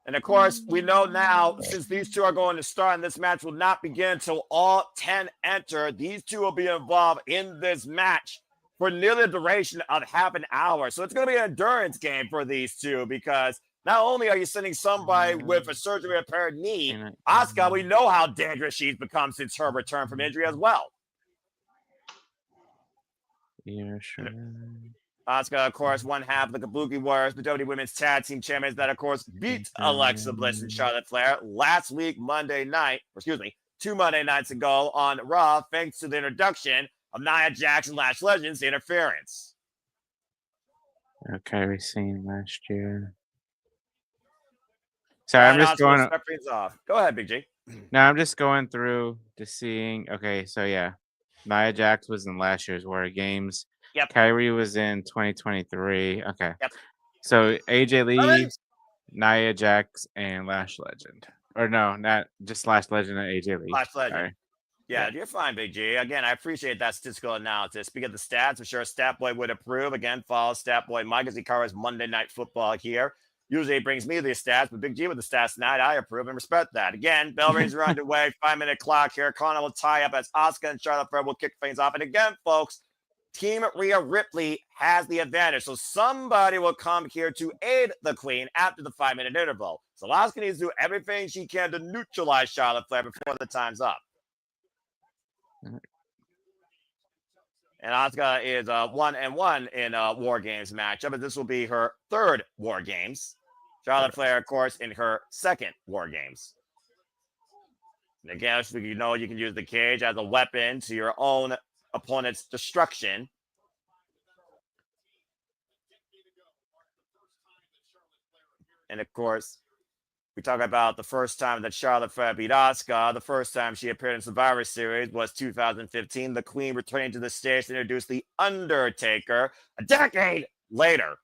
Speaker 5: And of course, we know now, since these two are going to start, and this match will not begin until all 10 enter, these two will be involved in this match for nearly the duration of half an hour. So it's going to be an endurance game for these two, because not only are you sending somebody with a surgery repaired knee, Auska, we know how dangerous she's become since her return from injury as well.
Speaker 3: Yeah, sure.
Speaker 5: Auska, of course, one half of the Kabuki Warriors, the WWE Women's Tag Team Champions that, of course, beat Alexa Bliss and Charlotte Flair last week, Monday night, 2 Monday nights ago on Raw, thanks to the introduction of Nia Jax and Lash Legends interference.
Speaker 3: Okay, we've seen last year. Sorry, I'm just going.
Speaker 5: Off. Go ahead, Big G.
Speaker 3: No, I'm just going through to seeing. Okay, so yeah, Nia Jax was in last year's War Games.
Speaker 5: Yep.
Speaker 3: Kairi was in 2023. Okay.
Speaker 5: Yep.
Speaker 3: So AJ Lee,
Speaker 5: Really?
Speaker 3: Nia Jax, and Lash Legend. Or no, not just Lash Legend and AJ Lee.
Speaker 5: Lash Legend.
Speaker 3: Sorry.
Speaker 5: Yeah, you're fine, Big G. Again, I appreciate that statistical analysis. Speaking of the stats, I'm sure Statboy would approve. Again, follow Statboy Mike as he covers Monday Night Football here. Usually it brings me the stats, but Big G with the stats tonight, I approve and respect that. Again, bell rings are underway. 5-minute clock here. Connor will tie up as Auska and Charlotte Flair will kick things off. And again, folks, Team Rhea Ripley has the advantage. So somebody will come here to aid the Queen after the 5-minute interval. So Auska needs to do everything she can to neutralize Charlotte Flair before the time's up. And Auska is 1-1 in War Games matchup, but this will be her third War Games. Charlotte Flair, of course, in her second War Games. And again, you know you can use the cage as a weapon to your own opponent's destruction. And of course, we talk about the first time that Charlotte Flair beat Auska. The first time she appeared in Survivor Series was 2015. The Queen returning to the stage to introduce The Undertaker a decade later.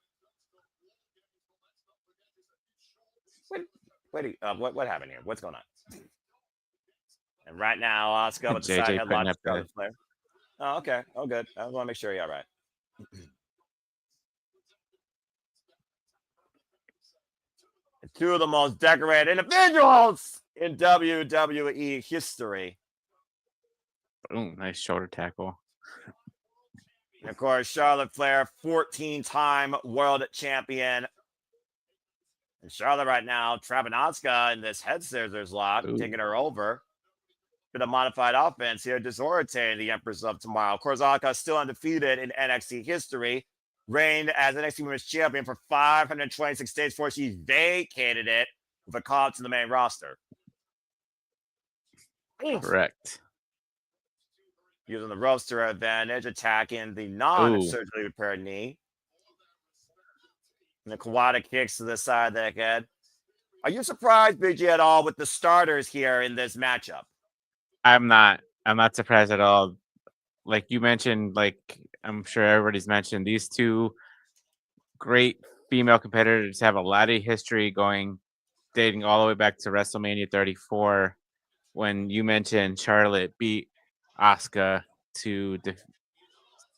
Speaker 5: What happened here? What's going on? And right now, Auska with the side headlock to Charlotte Flair. Oh, okay. Oh, good. I want to make sure you're all right. Two of the most decorated individuals in WWE history.
Speaker 3: Boom, nice shoulder tackle.
Speaker 5: And of course, Charlotte Flair, 14-time world champion. And Charlotte right now trapping Auska in this head scissors lock, taking her over. Bit of modified offense here, disorientating the Empress of Tomorrow. Of course, Auska still undefeated in NXT history. Reigned as NXT Women's Champion for 526 days before she vacated it with a call up to the main roster.
Speaker 3: Correct.
Speaker 5: Using the roster advantage, attacking the non-surgically repaired knee. And the Kawada kicks to the side of the head. Are you surprised, Big G, at all with the starters here in this matchup?
Speaker 3: I'm not surprised at all. Like you mentioned, like I'm sure everybody's mentioned, these two great female competitors have a lot of history dating all the way back to WrestleMania 34 when you mentioned Charlotte beat Auska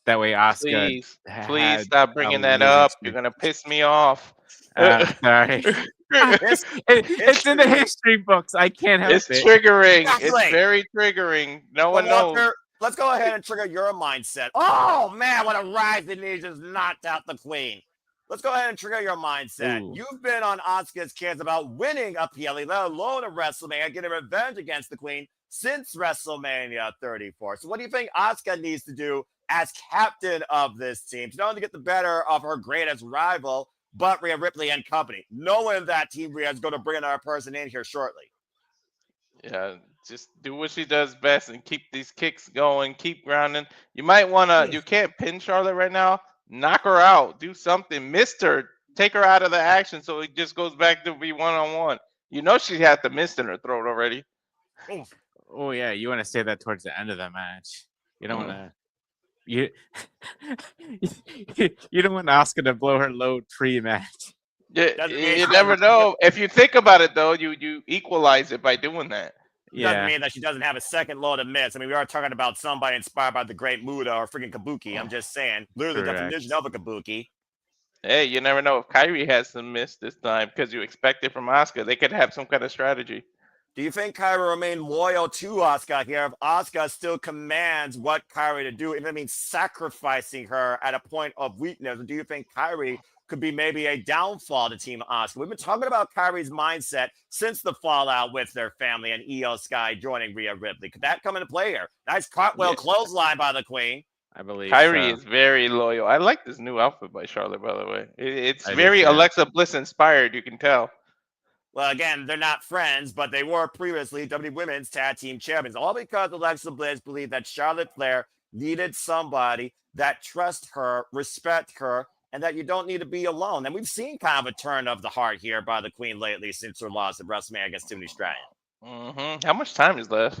Speaker 3: that way Auska
Speaker 4: please stop bringing that up. You're going to piss me off.
Speaker 3: Sorry. It's in the history books. I can't help it.
Speaker 4: It's triggering. Exactly. It's very triggering. No one knows.
Speaker 5: Let's go ahead and trigger your mindset. Oh, man, what a rise the knee just knocked out the Queen. Let's go ahead and trigger your mindset. Ooh. You've been on Asuka's case about winning a PLE, let alone a WrestleMania, getting revenge against the Queen since WrestleMania 34. So what do you think Auska needs to do as captain of this team to not only get the better of her greatest rival, but Rhea Ripley and company, knowing that Team Rhea is going to bring another person in here shortly?
Speaker 4: Yeah, just do what she does best and keep these kicks going, keep grounding. You might want to, you can't pin Charlotte right now. Knock her out. Do something. Mist her. Take her out of the action so it just goes back to be one-on-one. You know she had the mist in her throat already.
Speaker 3: Oh, yeah. You want to say that towards the end of the match. You don't want to... You don't want Auska to blow her load pre-match.
Speaker 4: You never know. If you think about it, though, you equalize it by doing that.
Speaker 5: Doesn't mean that she doesn't have a second load of miss. I mean, we are talking about somebody inspired by the Great Muda or freaking Kabuki. I'm just saying, literally the definition of a Kabuki.
Speaker 4: Hey, you never know if Kairi has some miss this time because you expect it from Auska. They could have some kind of strategy.
Speaker 5: Do you think Kairi will remain loyal to Auska here if Auska still commands what Kairi to do, even means sacrificing her at a point of weakness? Or do you think Kairi could be maybe a downfall to Team Auska? We've been talking about Kairi's mindset since the fallout with their family and Io Sky joining Rhea Ripley. Could that come into play here? Nice cartwheel clothesline by the Queen.
Speaker 3: I believe
Speaker 4: Kairi is very loyal. I like this new outfit by Charlotte, by the way. It's very Alexa Bliss inspired, you can tell.
Speaker 5: Well, again, they're not friends, but they were previously WWE Women's Tag Team Champions. All because Alexa Bliss believed that Charlotte Flair needed somebody that trusts her, respect her, and that you don't need to be alone. And we've seen kind of a turn of the heart here by the Queen lately since her loss at WrestleMania against Tiffany Stratton.
Speaker 4: How much time is left?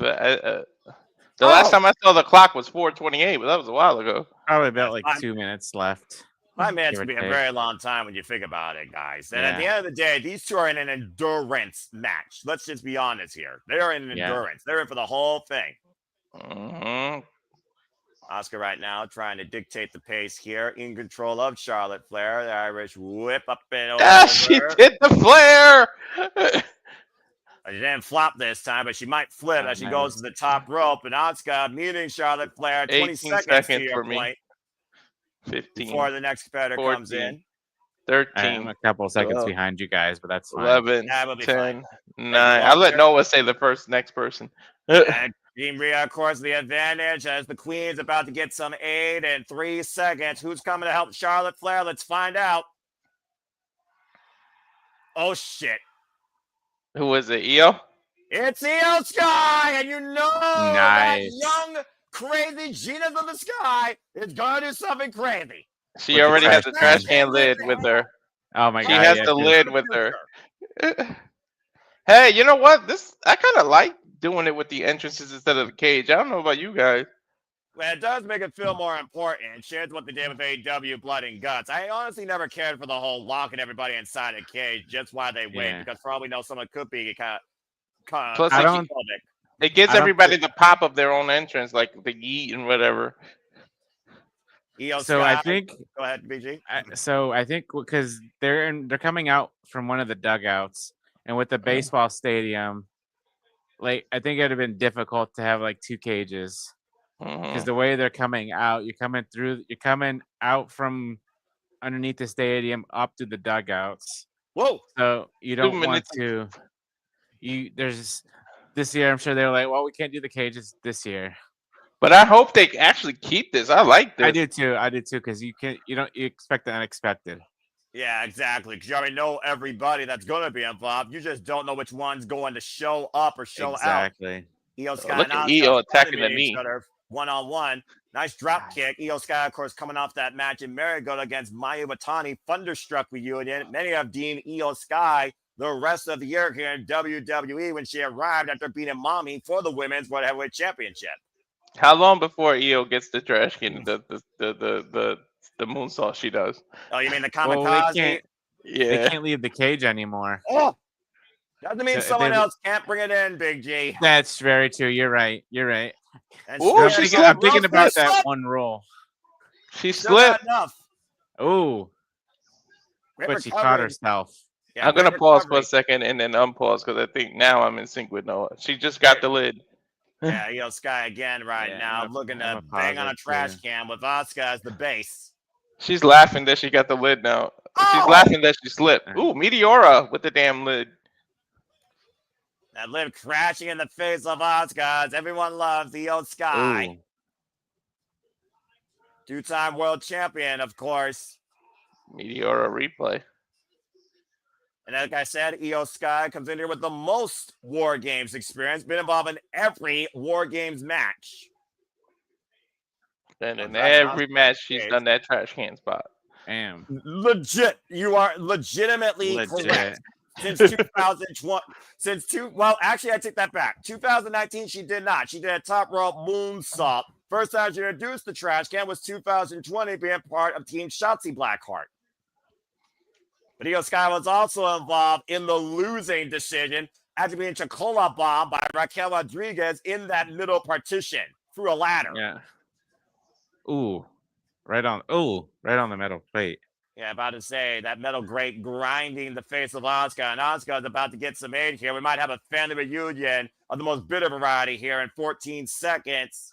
Speaker 4: The last time I saw the clock was 4:28, but that was a while ago.
Speaker 3: Probably about like
Speaker 5: That's
Speaker 3: 2 minutes left.
Speaker 5: 5 minutes
Speaker 3: Give or
Speaker 5: would be a
Speaker 3: take.
Speaker 5: very long time when you think about it, guys. And at
Speaker 3: Yeah.
Speaker 5: the end of the day, these two are in an endurance match. Let's just be honest here. They are in an
Speaker 3: Yeah.
Speaker 5: endurance. They're in for the whole thing.
Speaker 4: Mhm.
Speaker 5: Auska right now trying to dictate the pace here, in control of Charlotte Flair. The Irish whip up and over.
Speaker 4: Ah, she did the flare.
Speaker 5: She didn't flop this time, but she might flip
Speaker 3: Oh,
Speaker 5: as she
Speaker 3: nice.
Speaker 5: goes to the top rope. And Auska meeting Charlotte Flair. 20
Speaker 4: 18
Speaker 5: seconds to
Speaker 4: seconds
Speaker 5: your
Speaker 4: for me.
Speaker 5: point
Speaker 4: 15,
Speaker 5: before the next competitor comes
Speaker 4: 14,
Speaker 5: in.
Speaker 4: 13,
Speaker 3: I'm a couple seconds
Speaker 4: 12,
Speaker 3: behind you guys, but that's fine.
Speaker 4: 11,
Speaker 5: Yeah, we'll be
Speaker 4: 10,
Speaker 5: fine.
Speaker 4: 9. I'll let Noah say the next person.
Speaker 5: And Team Rhea, of course, the advantage as the Queen's about to get some aid in 3 seconds. Who's coming to help Charlotte Flair? Let's find out. Oh, shit.
Speaker 4: Who is it, Io?
Speaker 5: It's Io Sky, and you know that
Speaker 3: Nice.
Speaker 5: young, crazy genius of the sky is going to do something crazy.
Speaker 4: She
Speaker 3: With the
Speaker 4: already has the
Speaker 3: trash
Speaker 4: trash can lid with her.
Speaker 3: Oh my
Speaker 4: She
Speaker 3: god.
Speaker 4: has
Speaker 3: yeah,
Speaker 4: the
Speaker 3: dude.
Speaker 4: lid with her. Hey, you know what? I kind of like doing it with the entrances instead of the cage. I don't know about you guys.
Speaker 5: Well, it does make it feel more important. It shares what they did with AEW Blood and Guts. I honestly never cared for the whole locking everybody inside a cage, just why they wait,
Speaker 3: Yeah.
Speaker 5: because for all we know, someone could be kind of
Speaker 4: Plus,
Speaker 3: I don't-
Speaker 4: it gives
Speaker 3: I don't
Speaker 4: everybody the pop of their own entrance, like the yeet and whatever.
Speaker 5: Io
Speaker 3: So
Speaker 5: Sky,
Speaker 3: I think
Speaker 5: go ahead, BG.
Speaker 3: I think because they're coming out from one of the dugouts, and with the baseball stadium, like I think it'd have been difficult to have like 2 cages because the way they're coming out, you're coming out from underneath the stadium up to the dugouts.
Speaker 5: Whoa!
Speaker 3: So you don't want
Speaker 4: minutes.
Speaker 3: to. There's this year. I'm sure they're like, well, we can't do the cages this year.
Speaker 4: But I hope they actually keep this. I like this.
Speaker 3: I do too, because you expect the unexpected.
Speaker 5: Yeah, exactly. Because you already know everybody that's going to be involved. You just don't know which one's going to show up or show out.
Speaker 3: Exactly.
Speaker 5: Io Sky
Speaker 4: Look
Speaker 5: and
Speaker 4: at
Speaker 5: Asuka
Speaker 4: Io attacking the
Speaker 5: fighting
Speaker 4: knee.
Speaker 5: each other one-on-one. Nice drop kick. Io Sky, of course, coming off that match in Marigold against Maya Watani. Thunderstruck reunion. Many have deemed Io Sky the rest of the year here in WWE when she arrived after beating Mommy for the Women's World Heavyweight Championship.
Speaker 4: How long before Io gets the trash can, the moonsault she does?
Speaker 5: Oh, you mean the
Speaker 3: Well,
Speaker 5: kamikaze?
Speaker 3: they
Speaker 4: Yeah.
Speaker 3: can't leave the cage anymore.
Speaker 5: Oh! Doesn't mean
Speaker 3: So
Speaker 5: someone
Speaker 3: they-
Speaker 5: else can't bring it in, Big G.
Speaker 3: That's very true. You're right.
Speaker 5: And
Speaker 4: Ooh,
Speaker 3: I'm
Speaker 4: she
Speaker 3: thinking,
Speaker 4: slipped.
Speaker 3: I'm thinking about that
Speaker 5: slipped.
Speaker 3: one roll.
Speaker 4: She
Speaker 5: Still not
Speaker 4: slipped.
Speaker 5: enough.
Speaker 3: Oh,
Speaker 5: Great
Speaker 3: but she
Speaker 5: recovery.
Speaker 3: caught herself.
Speaker 5: Yeah,
Speaker 4: I'm gonna
Speaker 5: great
Speaker 4: pause for
Speaker 5: recovery.
Speaker 4: a second and then unpause because I think now I'm in sync with Noah. She just got the lid.
Speaker 5: Yeah, Io Sky again right
Speaker 3: Yeah,
Speaker 5: now,
Speaker 3: I'm a-
Speaker 5: looking
Speaker 3: I'm
Speaker 5: to
Speaker 3: a
Speaker 5: bang on a
Speaker 3: positive,
Speaker 5: trash
Speaker 3: too.
Speaker 5: can with Auska as the base.
Speaker 4: She's laughing that she got the lid now. She's
Speaker 5: Oh!
Speaker 4: laughing that she slipped. Ooh, Meteora with the damn lid.
Speaker 5: That lid crashing in the face of Auska as everyone loves Io Sky.
Speaker 3: Ooh.
Speaker 5: Two-time world champion, of course.
Speaker 4: Meteora replay.
Speaker 5: And like I said, Io Sky comes in here with the most War Games experience, been involved in every War Games match.
Speaker 4: And in
Speaker 5: Well, that's
Speaker 4: every
Speaker 5: awesome.
Speaker 4: match, she's done that trash can spot.
Speaker 3: Damn.
Speaker 5: Legit. You are legitimately correct.
Speaker 3: Legit.
Speaker 5: Since 2020, well, actually, I take that back. 2019, she did not. She did a top rope moonsault. First time she introduced the trash can was 2020, being part of Team Shotzi Blackheart. But Io Sky was also involved in the losing decision after being Chocola bombed by Raquel Rodriguez in that middle partition through a ladder.
Speaker 3: Yeah. Ooh. Right on the metal plate.
Speaker 5: Yeah, about to say that metal grate grinding the face of Auska, and Auska is about to get some aid here. We might have a family reunion of the most bitter variety here in 14 seconds.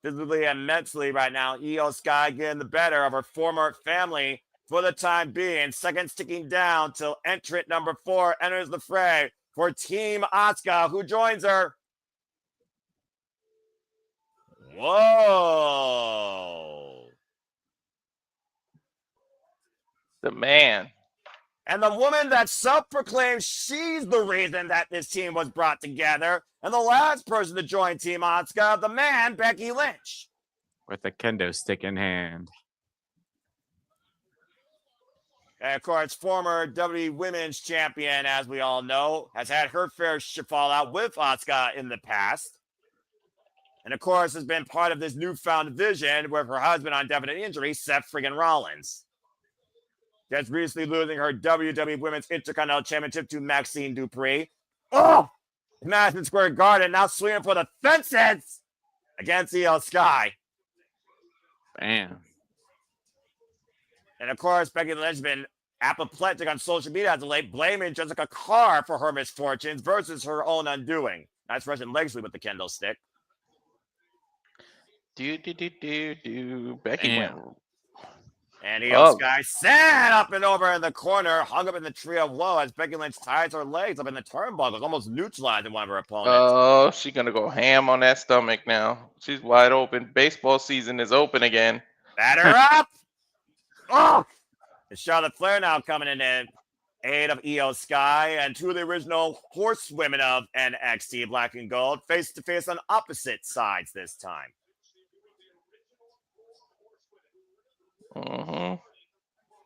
Speaker 5: Physically and mentally right now, Io Sky getting the better of her former family for the time being. Seconds ticking down till entrant number 4 enters the fray for Team Auska, who joins her. Whoa.
Speaker 4: The man.
Speaker 5: And the woman that self-proclaims she's the reason that this team was brought together. And the last person to join Team Auska, the man, Becky Lynch.
Speaker 3: With a kendo stick in hand.
Speaker 5: And of course, former WWE Women's Champion, as we all know, has had her fair fallout with Auska in the past. And of course, has been part of this newfound vision with her husband on definite injury, Seth friggin' Rollins. Just recently losing her WWE Women's Intercontinental Championship to Maxine Dupree. Oh! Madison Square Garden now swinging for the fences against Io Sky.
Speaker 3: Bam.
Speaker 5: And of course, Becky Lynch has been apoplectic on social media as of late, blaming Jessica Carr for her misfortunes versus her own undoing. Nice Russian Legsley with the kendo stick.
Speaker 4: Becky went.
Speaker 5: And Io Sky sat up and over in the corner, hung up in the tree of woe as Becky Lynch ties her legs up in the turnbuckle, almost neutralizing one of her opponents.
Speaker 4: Oh, she's gonna go ham on that stomach now. She's wide open. Baseball season is open again.
Speaker 5: Batter up! Oh! And Charlotte Flair now coming in aid of Io Sky and two of the original horsewomen of NXT Black and Gold face to face on opposite sides this time.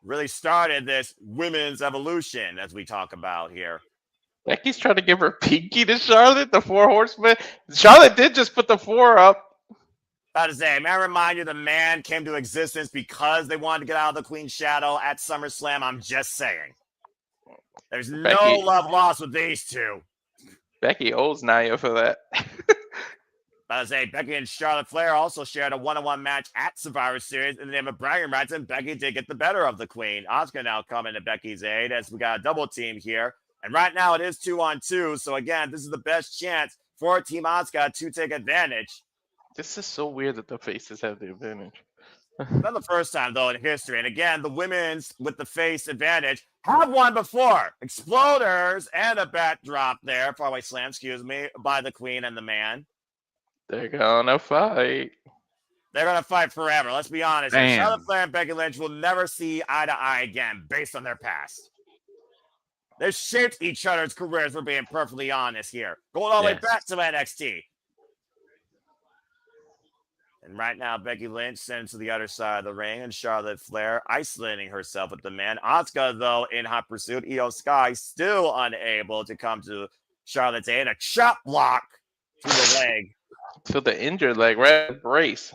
Speaker 5: Really started this women's evolution as we talk about here.
Speaker 4: Becky's trying to give her pinky to Charlotte, the 4 horsemen. Charlotte did just put the 4 up.
Speaker 5: About to say, may I remind you, the man came to existence because they wanted to get out of the Queen's shadow at SummerSlam. I'm just saying. There's no love lost with these two.
Speaker 4: Becky owes Nia for that.
Speaker 5: About to say, Becky and Charlotte Flair also shared a one-on-one match at Survivor Series in the name of bragging rights, and Becky did get the better of the Queen. Auska now coming to Becky's aid as we got a double team here. And right now it is 2-on-2. So again, this is the best chance for Team Auska to take advantage.
Speaker 4: This is so weird that the faces have the advantage.
Speaker 5: Not the first time, though, in history. And again, the women's with the face advantage have won before. Exploders and a bat drop there. Faraway slam, excuse me, by the Queen and the man.
Speaker 4: They're gonna fight.
Speaker 5: They're going to fight forever. Let's be honest.
Speaker 3: Damn.
Speaker 5: Charlotte Flair and Becky Lynch will never see eye to eye again based on their past. They've shaped each other's careers, we're being perfectly honest here. Going all the way back to NXT. And right now, Becky Lynch sends to the other side of the ring, and Charlotte Flair isolating herself with the man. Auska, though, in hot pursuit. Io Sky still unable to come to Charlotte's aid. A chop block to the leg.
Speaker 4: To the injured leg, right? Brace.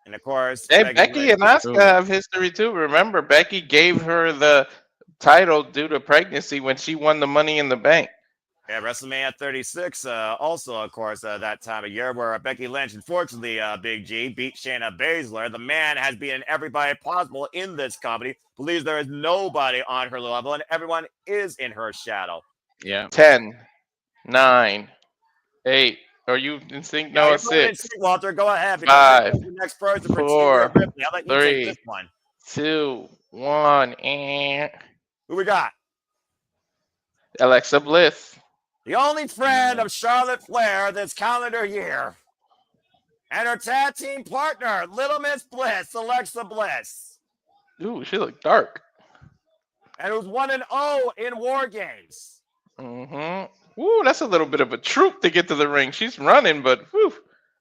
Speaker 5: And of course,
Speaker 4: Hey, Becky and Auska have history too. Remember, Becky gave her the title due to pregnancy when she won the Money in the Bank.
Speaker 5: Yeah, WrestleMania 36, also, of course, that time of year where Becky Lynch, unfortunately, Big G, beat Shayna Baszler. The man has beaten everybody possible in this company, believes there is nobody on her level, and everyone is in her shadow.
Speaker 3: Yeah.
Speaker 4: 10, 9, 8. Are you in sync? No,
Speaker 5: Yeah,
Speaker 4: it's 6.
Speaker 5: Walter, go ahead.
Speaker 4: 5,
Speaker 5: the next person for
Speaker 4: 4,
Speaker 5: Ripley. I'll let you
Speaker 4: 3,
Speaker 5: take this one.
Speaker 4: 2, 1, and
Speaker 5: Who we got?
Speaker 4: Alexa Bliss.
Speaker 5: The only friend of Charlotte Flair this calendar year. And her tag team partner, Little Miss Bliss, Alexa Bliss.
Speaker 4: Ooh, she looked dark.
Speaker 5: And it was 1-0 in War Games.
Speaker 4: Ooh, that's a little bit of a troop to get to the ring. She's running, but whew.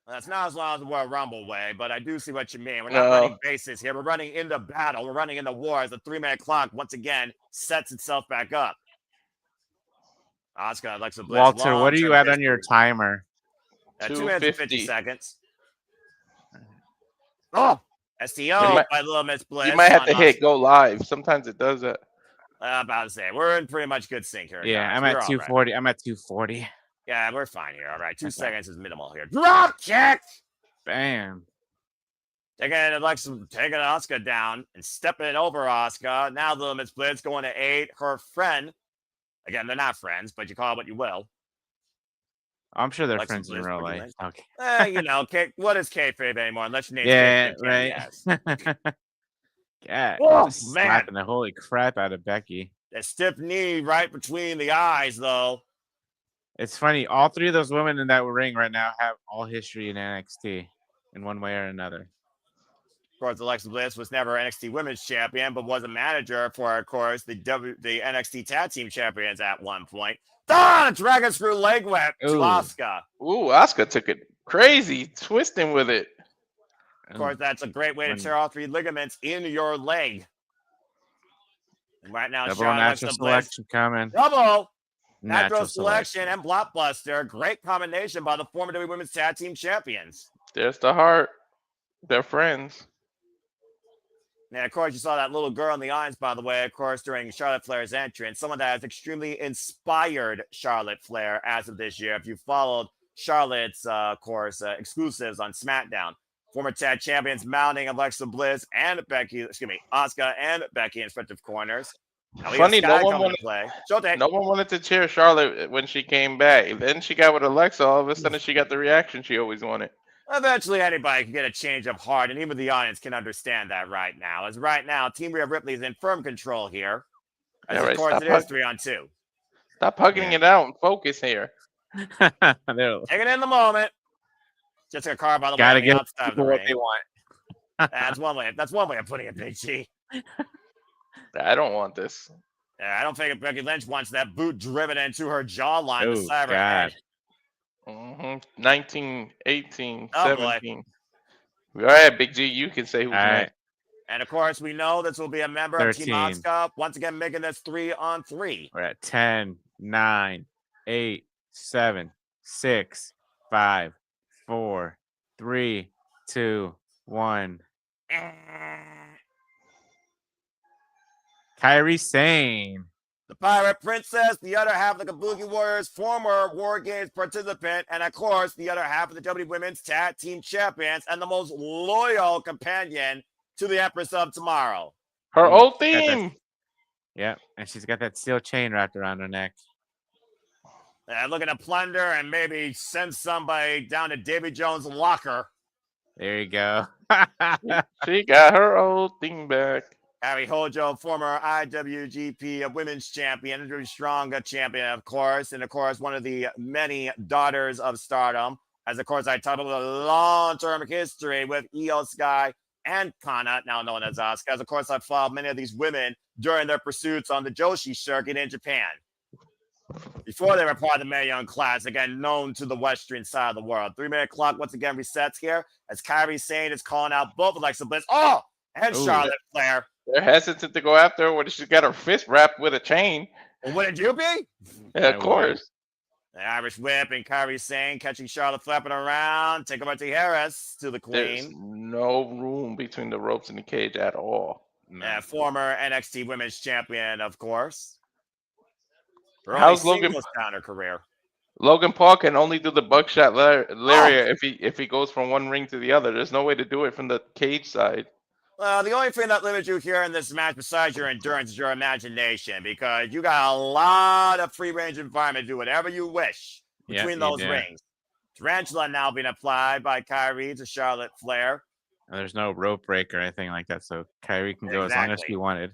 Speaker 5: That's not as long as the Royal Rumble way, but I do see what you mean. We're not running bases here. We're running into battle. We're running into war as the 3-minute clock once again sets itself back up. Auska, Alexa Bliss.
Speaker 3: Walter, what are you at on your timer?
Speaker 5: 2 minutes and 50 seconds. Oh, STO by Little Miss Bliss.
Speaker 4: You might have to hit go live. Sometimes it does that.
Speaker 5: I'm about to say, we're in pretty much good sync here.
Speaker 3: Yeah,
Speaker 5: guys.
Speaker 3: I'm at 240. Right. I'm at 240.
Speaker 5: Yeah, we're fine here. All right, 2 seconds is minimal here. Drop kick!
Speaker 3: Bam.
Speaker 5: Taking Auska down and stepping it over Auska. Now Little Miss Bliss going to aid her friend. Again, they're not friends, but you call it what you will.
Speaker 3: I'm sure they're
Speaker 5: Alexa
Speaker 3: friends in
Speaker 5: Bliss,
Speaker 3: real life. Okay.
Speaker 5: You know, what is kayfabe anymore? Unless your name's
Speaker 3: yeah, right.
Speaker 5: Yes.
Speaker 3: Yeah,
Speaker 5: oh, man.
Speaker 3: Slapping the holy crap out of Becky.
Speaker 5: That stiff knee right between the eyes, though.
Speaker 3: It's funny. All 3 of those women in that ring right now have all history in NXT in one way or another.
Speaker 5: Of course, Alexa Bliss was never NXT Women's Champion, but was a manager for, of course, the NXT Tag Team Champions at one point. Dragon Screw leg whip to Auska.
Speaker 4: Ooh, Auska took it crazy, twisting with it.
Speaker 5: Of course, that's a great way to tear all 3 ligaments in your leg. And right now,
Speaker 3: double natural selection coming.
Speaker 5: Double. Natural selection and blockbuster. Great combination by the former WWE Women's Tag Team Champions.
Speaker 4: There's the heart. They're friends.
Speaker 5: And of course, you saw that little girl in the audience, by the way, of course, during Charlotte Flair's entrance. Someone that has extremely inspired Charlotte Flair as of this year. If you followed Charlotte's, exclusives on SmackDown, former tag champions mounting Alexa Bliss and Auska and Becky in respective corners.
Speaker 4: Funny, no one wanted to cheer Charlotte when she came back. Then she got with Alexa. All of a sudden, she got the reaction she always wanted.
Speaker 5: Eventually, anybody can get a change of heart, and even the audience can understand that right now. As right now, Team Rhea Ripley is in firm control here. As of course, it is 3-on-2.
Speaker 4: Stop hugging it out and focus here.
Speaker 5: Taking in the moment. Just a car, by the way, on the outside of the ring.
Speaker 3: They want.
Speaker 5: That's one way. That's one way of putting it, Big G.
Speaker 4: I don't want this.
Speaker 5: Yeah, I don't think Becky Lynch wants that boot driven into her jawline. The side of her head.
Speaker 4: 19, 18,
Speaker 5: Oh,
Speaker 4: 17. All right, Big G, you can say who's next.
Speaker 5: And of course, we know this will be a member
Speaker 3: 13.
Speaker 5: of Team Auska. Once again, making this 3-on-3.
Speaker 3: We're at 10, 9, 8, 7, 6, 5, 4, 3, 2, 1. Kairi Sane.
Speaker 5: The Pirate Princess, the other half of the Kabuki Warriors, former War Games participant, and of course, the other half of the WWE Women's Tag Team Champions, and the most loyal companion to the Empress of Tomorrow.
Speaker 4: Her old theme.
Speaker 3: Yep, and she's got that steel chain wrapped around her neck.
Speaker 5: Looking to plunder and maybe send somebody down to Davy Jones' locker.
Speaker 3: There you go.
Speaker 4: She got her old thing back.
Speaker 5: Harry Hojo, former IWGP Women's Champion, very strong champion, of course, and of course, one of the many daughters of Stardom. As of course, I talked about the long-term history with Io Sky and Kana, now known as Auska. As of course, I've followed many of these women during their pursuits on the Joshi circuit in Japan. Before they were part of the Mae Young Classic and known to the western side of the world. 3-minute clock once again resets here as Kairi Sane is calling out both Alexa Bliss. And Charlotte Flair.
Speaker 4: They're hesitant to go after her when she's got her fist wrapped with a chain.
Speaker 5: Well, wouldn't you be?
Speaker 4: Yeah, of course.
Speaker 5: The Irish Whip and Kairi Sane catching Charlotte flapping around. Take her to Harris to the Queen.
Speaker 4: There's no room between the ropes and the cage at all.
Speaker 5: Former NXT Women's Champion, of course.
Speaker 4: How's Logan
Speaker 5: down her career?
Speaker 4: Logan Paul can only do the buckshot lariat if he goes from one ring to the other. There's no way to do it from the cage side.
Speaker 5: The only thing that limits you here in this match, besides your endurance, is your imagination, because you got a lot of free range environment to do whatever you wish between those rings. Tarantula now being applied by Kairi to Charlotte Flair.
Speaker 3: And there's no rope break or anything like that, so Kairi can go as long as she wanted.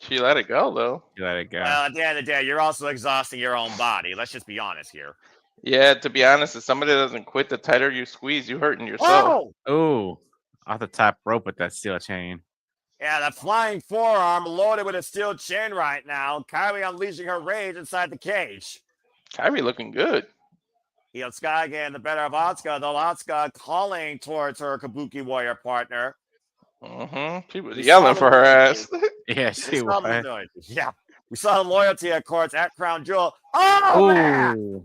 Speaker 4: She let it go, though.
Speaker 3: She let it go.
Speaker 5: Well, at the end of the day, you're also exhausting your own body. Let's just be honest here.
Speaker 4: Yeah, to be honest, if somebody doesn't quit, the tighter you squeeze, you're hurting yourself.
Speaker 3: Oh, off the top rope with that steel chain.
Speaker 5: Yeah, that flying forearm loaded with a steel chain right now. Kairi unleashing her rage inside the cage.
Speaker 4: Kairi looking good.
Speaker 5: Io Sky getting the better of Auska, though Auska calling towards her Kabuki Warrior partner.
Speaker 4: She was yelling for her ass.
Speaker 3: Yeah, she was.
Speaker 5: Yeah, we saw the loyalty, of course, at Crown Jewel. Oh, man!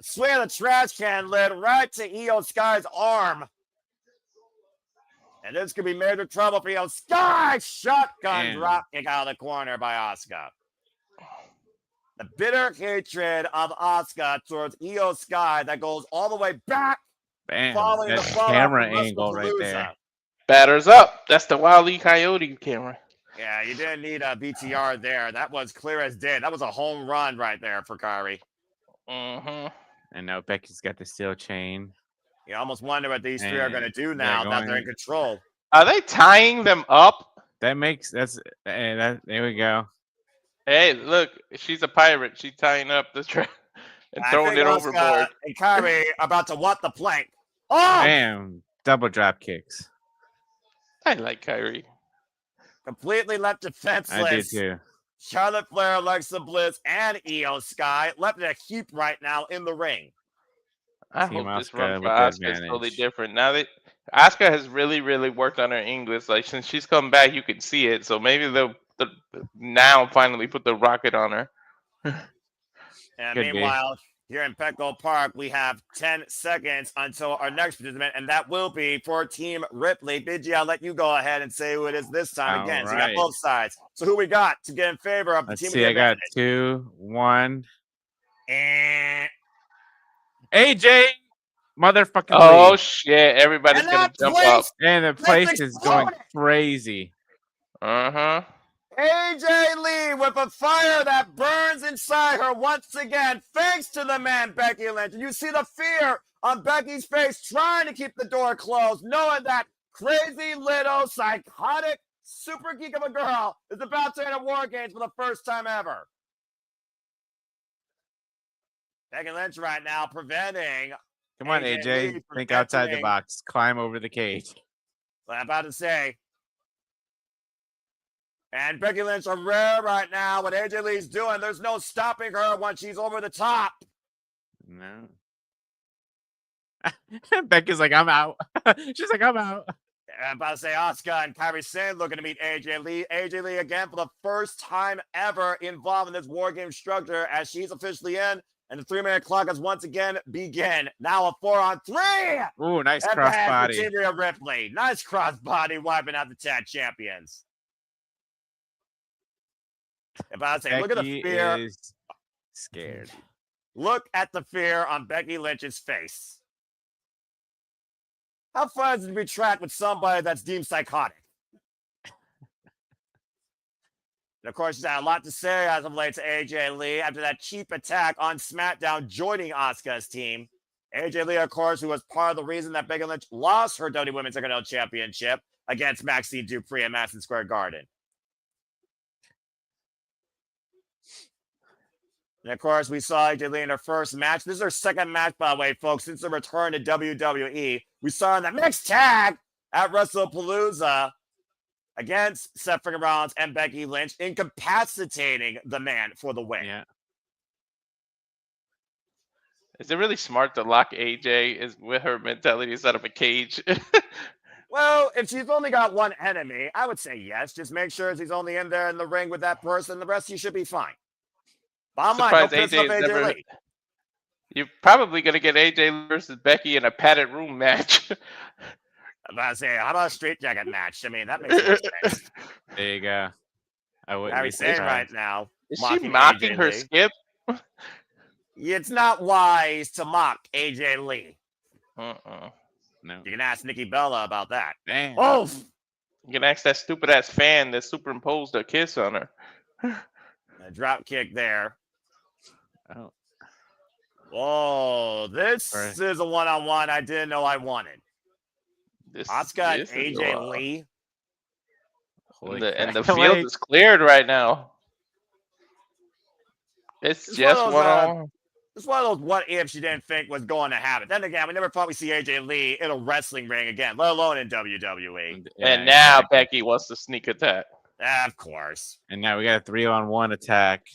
Speaker 5: Swing of the trash can lid right to Io Sky's arm. And this could be major trouble for Io Sky. Shotgun drop kick out of the corner by Auska. The bitter hatred of Auska towards Io Sky that goes all the way back.
Speaker 3: Bam, that camera angle right there.
Speaker 4: Batters up. That's the Wile E. Coyote camera.
Speaker 5: Yeah, you didn't need a BTR there. That was clear as day. That was a home run right there for Kairi.
Speaker 3: And now Becky's got the steel chain.
Speaker 5: You almost wonder what these three are going to do now that they're in control.
Speaker 4: Are they tying them up?
Speaker 3: There we go.
Speaker 4: Hey, look, she's a pirate. She's tying up the trap and throwing it overboard.
Speaker 5: And Kairi about to what the plank.
Speaker 3: Bam! Double drop kicks.
Speaker 4: I like Kairi.
Speaker 5: Completely left defenseless.
Speaker 3: I did too.
Speaker 5: Charlotte Flair, Alexa Bliss, and Io Sky left in a heap right now in the ring.
Speaker 4: I hope this run for Auska is totally different. Now that Auska has really, really worked on her English, like since she's come back, you can see it. So maybe they'll now finally put the rocket on her.
Speaker 5: And
Speaker 3: Could be.
Speaker 5: meanwhile, here in Petco Park, we have 10 seconds until our next participant, and that will be for Team Ripley. Big G, I'll let you go ahead and say who it is this time.
Speaker 3: All
Speaker 5: Again, so you got
Speaker 3: right.
Speaker 5: both sides. So who we got to get in favor of the
Speaker 3: Let's
Speaker 5: team?
Speaker 3: see. I got 2, 1.
Speaker 5: And
Speaker 3: AJ, motherfucking
Speaker 4: Oh
Speaker 3: Lee.
Speaker 4: shit! Everybody's
Speaker 5: And
Speaker 4: gonna
Speaker 5: that
Speaker 4: jump up.
Speaker 5: place-
Speaker 3: And the place is going
Speaker 5: exploded.
Speaker 3: crazy.
Speaker 5: AJ Lee with a fire that burns inside her once again, thanks to the man Becky Lynch. And you see the fear on Becky's face, trying to keep the door closed, knowing that crazy little psychotic super geek of a girl is about to enter War Games for the first time ever. Becky Lynch right now preventing.
Speaker 3: Come on,
Speaker 5: AJ
Speaker 3: AJ.
Speaker 5: Lee from
Speaker 3: Think outside the
Speaker 5: entering.
Speaker 3: box. Climb over the cage.
Speaker 5: What I'm about to say. And Becky Lynch are rare right now. What AJ Lee's doing, there's no stopping her once she's over the top.
Speaker 3: No. Becky's like, I'm out. She's like, I'm out.
Speaker 5: I'm about to say Auska and Kairi Sane looking to meet AJ Lee. AJ Lee again for the first time ever involved in this War Game structure as she's officially in. And the 3-minute clock has once again begun. Now a 4-on-3.
Speaker 3: Ooh, nice
Speaker 5: And back
Speaker 3: crossbody.
Speaker 5: for Rhea Ripley. Nice crossbody wiping out the tag champions. I'm about to say, look at the fear.
Speaker 3: Is scared.
Speaker 5: Look at the fear on Becky Lynch's face. How fun is it to be trapped with somebody that's deemed psychotic? And of course, she's had a lot to say as of late to AJ Lee after that cheap attack on SmackDown joining Asuka's team. AJ Lee, of course, who was part of the reason that Becky Lynch lost her WWE Women's Intercontinental Championship against Maxine Dupree at Madison Square Garden. And of course, we saw AJ Lee in her first match. This is her second match, by the way, folks, since her return to WWE. We saw her in the mixed tag at WrestlePalooza against Seth freaking Rollins and Becky Lynch, incapacitating the man for the win.
Speaker 3: Yeah.
Speaker 4: Is it really smart to lock AJ is with her mentality instead of a cage?
Speaker 5: Well, if she's only got one enemy, I would say yes. Just make sure she's only in there in the ring with that person. The rest of you should be fine. Bottom line, don't piss off AJ Lee.
Speaker 4: You're probably going to get AJ versus Becky in a padded room match.
Speaker 5: I'm about to say, how about a straight jacket match? I mean, that makes more sense.
Speaker 3: There you go. I wouldn't be
Speaker 5: Kairi Sane
Speaker 3: surprised.
Speaker 5: right now.
Speaker 4: Is she mocking
Speaker 5: AJ
Speaker 4: her
Speaker 5: Lee.
Speaker 4: skip?
Speaker 5: It's not wise to mock AJ Lee.
Speaker 3: No.
Speaker 5: You can ask Nikki Bella about that.
Speaker 3: Damn.
Speaker 5: Oh,
Speaker 4: You can ask that stupid ass fan that superimposed a kiss on her.
Speaker 5: a drop kick there.
Speaker 3: Oh.
Speaker 5: Oh, this
Speaker 3: Right.
Speaker 5: is a one-on-one I didn't know I wanted. Asuka and
Speaker 4: this is
Speaker 5: AJ
Speaker 4: wild.
Speaker 5: Lee.
Speaker 3: Holy
Speaker 4: And the
Speaker 3: crap.
Speaker 4: field
Speaker 3: Like,
Speaker 4: is cleared right now. It's
Speaker 5: It's
Speaker 4: just
Speaker 5: one of
Speaker 4: one
Speaker 5: those,
Speaker 4: on.
Speaker 5: It's one of those what ifs you didn't think was going to happen. Then again, we never thought we'd see AJ Lee in a wrestling ring again, let alone in WWE.
Speaker 3: yeah,
Speaker 4: And now
Speaker 3: exactly.
Speaker 4: Becky wants to sneak attack.
Speaker 5: Of course.
Speaker 3: And now we got a 3-on-1 attack.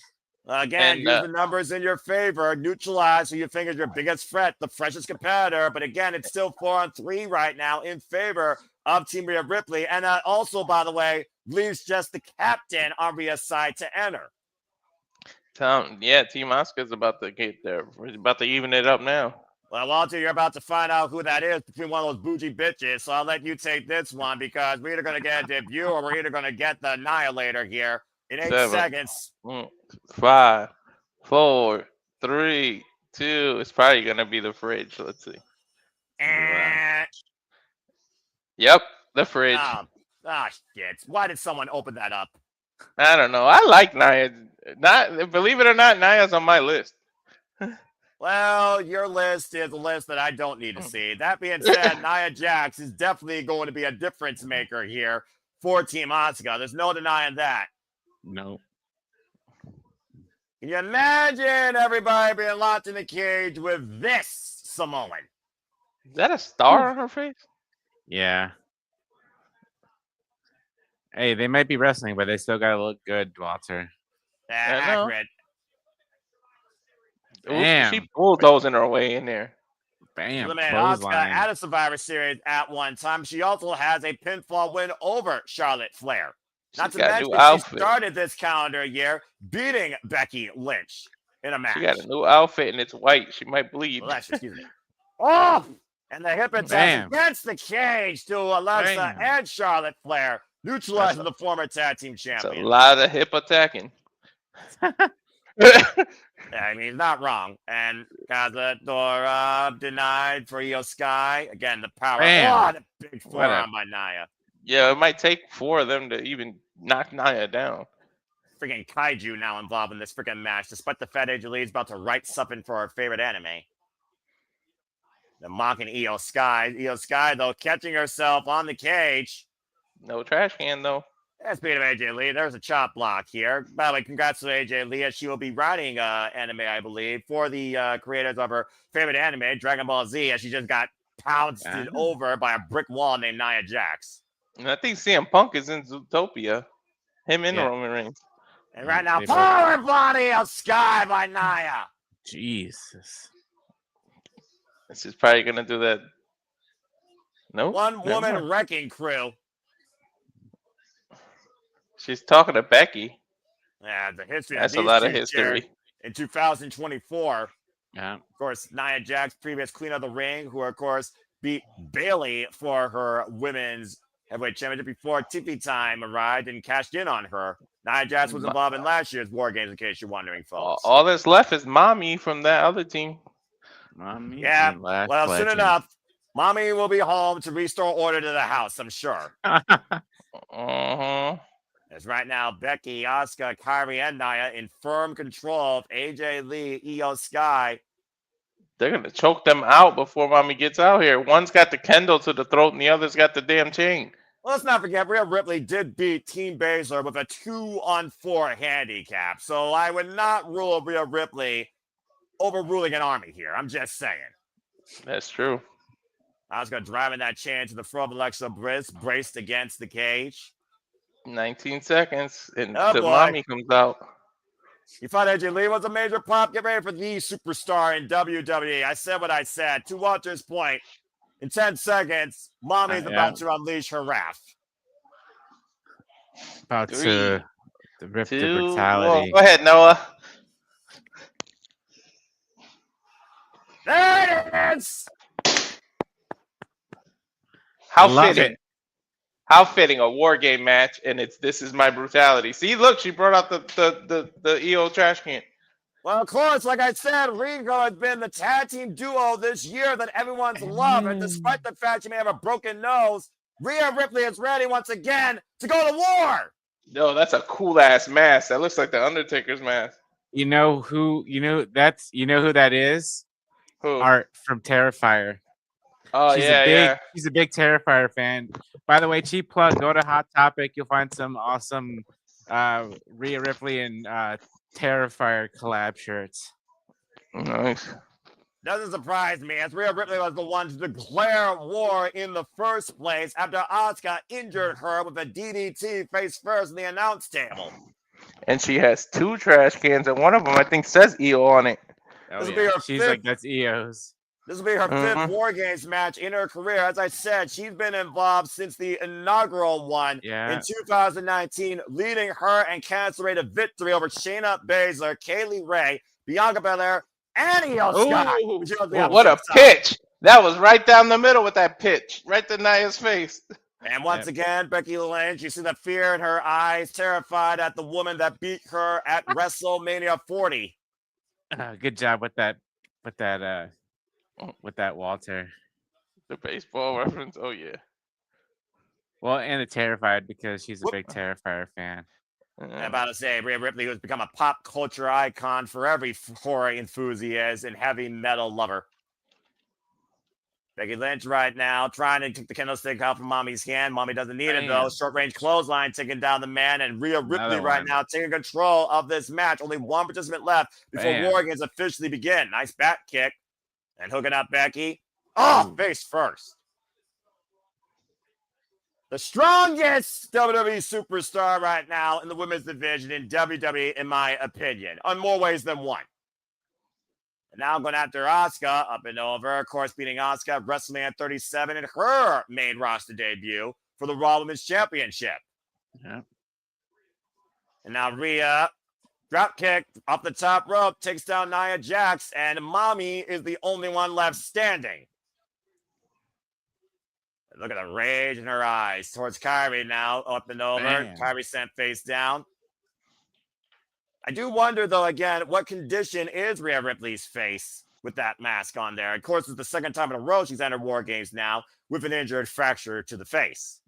Speaker 5: Again,
Speaker 4: And,
Speaker 5: use the numbers in your favor. Neutralize who you think is your biggest threat, the freshest competitor. But again, it's still 4-on-3 right now in favor of Team Rhea Ripley. And that also, by the way, leaves just the captain on Rhea's side to enter.
Speaker 4: Yeah, Team Auska's about to get there. We're about to even it up now.
Speaker 5: Well, Walter, you're about to find out who that is between one of those bougie bitches. So I'll let you take this one because we're either going to get a debut or we're either going to get the Annihilator here in 8
Speaker 4: 7.
Speaker 5: seconds.
Speaker 4: 5, 4, 3, 2. It's probably gonna be the fridge. Let's see.
Speaker 5: And
Speaker 4: Yep, the fridge.
Speaker 5: shit. Why did someone open that up?
Speaker 4: I don't know. I like Nia. Not believe it or not, Nia's on my list.
Speaker 5: Well, your list is a list that I don't need to see. That being said, Nia Jax is definitely going to be a difference maker here for Team Auska. There's no denying that.
Speaker 3: No.
Speaker 5: Can you imagine everybody being locked in a cage with this Samoan?
Speaker 4: Is that a star on her face?
Speaker 3: Yeah. Hey, they might be wrestling, but they still gotta look good, Walter.
Speaker 5: Accurate.
Speaker 3: Damn.
Speaker 4: She bulldozing her way in there.
Speaker 3: Bam.
Speaker 5: The man Auska
Speaker 3: Clothesline.
Speaker 5: at a Survivor Series at one time. She also has a pinfall win over Charlotte Flair. Not
Speaker 4: She's
Speaker 5: to
Speaker 4: got a
Speaker 5: mention
Speaker 4: new
Speaker 5: that she
Speaker 4: outfit.
Speaker 5: started this calendar year beating Becky Lynch. in a match.
Speaker 4: She got a new outfit and it's white. She might bleed.
Speaker 5: Lash, excuse me. Oh, and the hip attack
Speaker 3: Bam.
Speaker 5: against the cage to Alexa
Speaker 3: Bam.
Speaker 5: and Charlotte Flair, neutralizing the former tag team
Speaker 4: It's a
Speaker 5: champion.
Speaker 4: lot of hip attacking.
Speaker 5: Yeah, I mean, he's not wrong. And Cazadora denied for Io Sky. Again, the power.
Speaker 3: Bam.
Speaker 5: Oh, the big
Speaker 3: What a-
Speaker 5: forearm by Nia.
Speaker 4: Yeah, it might take 4 of them to even knock Nia down.
Speaker 5: Freaking kaiju now involved in this freaking match, despite the fact AJ Lee is about to write something for her favorite anime. The mocking Io Sky. Io Sky, though, catching herself on the cage.
Speaker 4: No trash can though.
Speaker 5: Yeah, speaking of AJ Lee, there's a chop block here. By the way, congrats to AJ Lee, as she will be writing anime, I believe, for the creators of her favorite anime, Dragon Ball Z, as she just got pounced over by a brick wall named Nia Jax.
Speaker 4: And I think CM Punk is in Zootopia. Him and
Speaker 3: Yeah.
Speaker 4: Roman Reigns.
Speaker 5: And right now,
Speaker 3: They both-
Speaker 5: power body of Sky by Nia.
Speaker 3: Jesus.
Speaker 4: This is probably gonna do that. No,
Speaker 5: One
Speaker 4: never
Speaker 5: woman
Speaker 4: mind.
Speaker 5: wrecking crew.
Speaker 4: She's talking to Becky.
Speaker 5: Yeah, the history.
Speaker 4: That's
Speaker 5: of
Speaker 4: a
Speaker 5: these
Speaker 4: lot of
Speaker 5: two
Speaker 4: history.
Speaker 5: shared in 2024.
Speaker 3: Yeah.
Speaker 5: Of course, Nia Jax, previous Queen of the Ring, who of course beat Bailey for her women's heavyweight championship before Tippy Time arrived and cashed in on her. Nia Jax was involved in last year's War Games, in case you're wondering, folks.
Speaker 4: All that's left is Mommy from that other team.
Speaker 3: Mommy
Speaker 5: Yeah,
Speaker 3: and Lash
Speaker 5: well, soon
Speaker 3: Legend.
Speaker 5: enough, Mommy will be home to restore order to the house, I'm sure.
Speaker 4: Uh-huh.
Speaker 5: As right now, Becky, Auska, Kairi, and Nia in firm control of AJ Lee, Io Sky.
Speaker 4: They're gonna choke them out before Mommy gets out here. One's got the Kendall to the throat, and the other's got the damn chain.
Speaker 5: Well, let's not forget, Rhea Ripley did beat Team Baszler with a 2-on-4 handicap. So I would not rule Rhea Ripley overruling an army here. I'm just saying.
Speaker 4: That's true.
Speaker 5: Auska driving that chain to the front of Alexa Bliss, braced against the cage.
Speaker 4: 19 seconds, and
Speaker 5: Oh,
Speaker 4: the
Speaker 5: boy.
Speaker 4: Mommy comes out.
Speaker 5: You thought AJ Lee was a major pop? Get ready for the superstar in WWE. I said what I said. To Walter's point, in 10 seconds, Mommy's
Speaker 3: Yeah.
Speaker 5: about to unleash her wrath.
Speaker 3: About
Speaker 4: 3,
Speaker 3: to rip the
Speaker 4: 2,
Speaker 3: brutality.
Speaker 4: Go ahead, Noah.
Speaker 5: There it is!
Speaker 4: How
Speaker 3: Love
Speaker 4: fitting.
Speaker 3: it.
Speaker 4: How fitting, a War Game match, and it's This Is My Brutality. See, look, she brought out the EO trash can.
Speaker 5: Well, of course, like I said, Rico has been the tag team duo this year that everyone's loved. And despite the fact she may have a broken nose, Rhea Ripley is ready once again to go to war.
Speaker 4: Yo, that's a cool ass mask. That looks like the Undertaker's mask.
Speaker 3: You know who who that is?
Speaker 4: Who?
Speaker 3: Art from Terrifier.
Speaker 4: Oh yeah.
Speaker 3: She's a big Terrifier fan. By the way, cheap plug, go to Hot Topic. You'll find some awesome Rhea Ripley and Terrifier collab shirts.
Speaker 4: Nice.
Speaker 5: Doesn't surprise me, as Rhea Ripley was the one to declare war in the first place after Auska injured her with a DDT face first in the announce table.
Speaker 4: And she has 2 trash cans, and one of them I think says EO on it.
Speaker 3: Oh,
Speaker 5: This will be
Speaker 3: yeah.
Speaker 5: her
Speaker 3: She's
Speaker 5: fifth-
Speaker 3: like, that's EO's.
Speaker 5: This will be her fifth
Speaker 4: Mhm.
Speaker 5: War Games match in her career. As I said, she's been involved since the inaugural one
Speaker 3: Yeah.
Speaker 5: in 2019, leading her and Candice LeRae to victory over Shayna Baszler, Kaylee Ray, Bianca Belair, and Io Sky.
Speaker 3: Ooh.
Speaker 5: which was the
Speaker 4: What a
Speaker 5: opposite side.
Speaker 4: pitch! That was right down the middle with that pitch, right to Nia's face.
Speaker 5: And once again, Becky Lynch, you see the fear in her eyes, terrified at the woman that beat her at WrestleMania 40.
Speaker 3: Good job with that Walter.
Speaker 4: The baseball reference. Oh yeah.
Speaker 3: Well, and the Terrified because she's a big Terrifier fan.
Speaker 5: I'm about to say, Rhea Ripley, who's become a pop culture icon for every horror enthusiast and heavy metal lover. Becky Lynch right now trying to kick the candlestick out from Mommy's hand. Mommy doesn't need it, though.
Speaker 3: Bam.
Speaker 5: Short range clothesline taking down the man. And Rhea Ripley
Speaker 3: Another
Speaker 5: right
Speaker 3: one.
Speaker 5: now taking control of this match. Only one participant left before
Speaker 3: Bam.
Speaker 5: War Games officially begin. Nice back kick. And hooking up Becky. Oh, face first. The strongest WWE superstar right now in the women's division in WWE, in my opinion, on more ways than one. And now going after Auska, up and over, of course, beating Auska at WrestleMania 37 in her main roster debut for the Raw Women's Championship.
Speaker 3: Yeah.
Speaker 5: And now Rhea Drop kick off the top rope, takes down Nia Jax, and Mommy is the only one left standing. Look at the rage in her eyes towards Kairi now, up and over.
Speaker 3: Man.
Speaker 5: Kairi sent face down. I do wonder, though, again, what condition is Rhea Ripley's face with that mask on there? Of course, it's the second time in a row she's entered War Games now with an injured fracture to the face.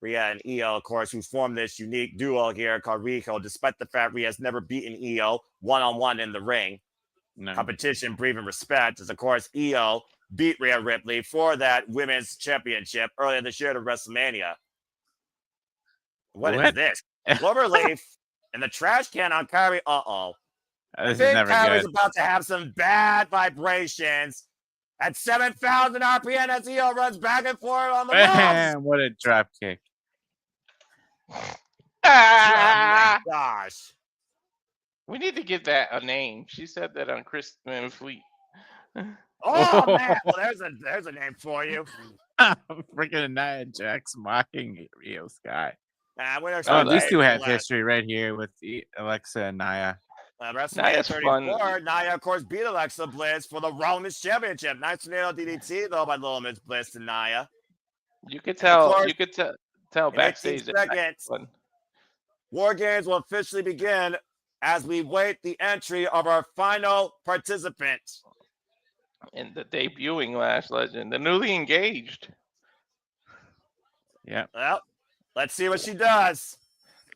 Speaker 5: Rhea and Io, of course, who formed this unique duo here called Rico, despite the fact Rhea's never beaten Io one-on-one in the ring.
Speaker 3: No.
Speaker 5: Competition, breathing respect, as, of course, Io beat Rhea Ripley for that women's championship earlier this year at WrestleMania. What is this? Cloverleaf and the trash can on Kairi. Uh-oh.
Speaker 3: This
Speaker 5: I
Speaker 3: is
Speaker 5: think
Speaker 3: never
Speaker 5: Kairi's
Speaker 3: good.
Speaker 5: about to have some bad vibrations at 7,000 RPM as Io runs back and forth on the ropes.
Speaker 3: Man, what a drop kick.
Speaker 4: Ah!
Speaker 5: Oh my gosh.
Speaker 4: We need to give that a name. She said that on Chris Van Fleet.
Speaker 5: Oh man. Well, there's a name for you.
Speaker 3: Freaking Nia Jax mocking Rio Sky.
Speaker 5: Winner
Speaker 3: Oh, these two have
Speaker 5: last.
Speaker 3: history right here with Alexa and Nia.
Speaker 5: WrestleMania
Speaker 4: Nia's
Speaker 5: 34,
Speaker 4: fun.
Speaker 5: Nia, of course, beat Alexa Bliss for the Women's Championship. Nice tornado DDT, though, by Little Miss Bliss to Nia.
Speaker 4: You could tell.
Speaker 5: course,
Speaker 4: You could tell
Speaker 5: in
Speaker 4: backstage
Speaker 5: 18
Speaker 4: that Nia's
Speaker 5: seconds,
Speaker 4: fun.
Speaker 5: War Games will officially begin as we wait the entry of our final participant.
Speaker 4: And the debuting Lash legend, the newly engaged.
Speaker 3: Yeah.
Speaker 5: Well, let's see what she does.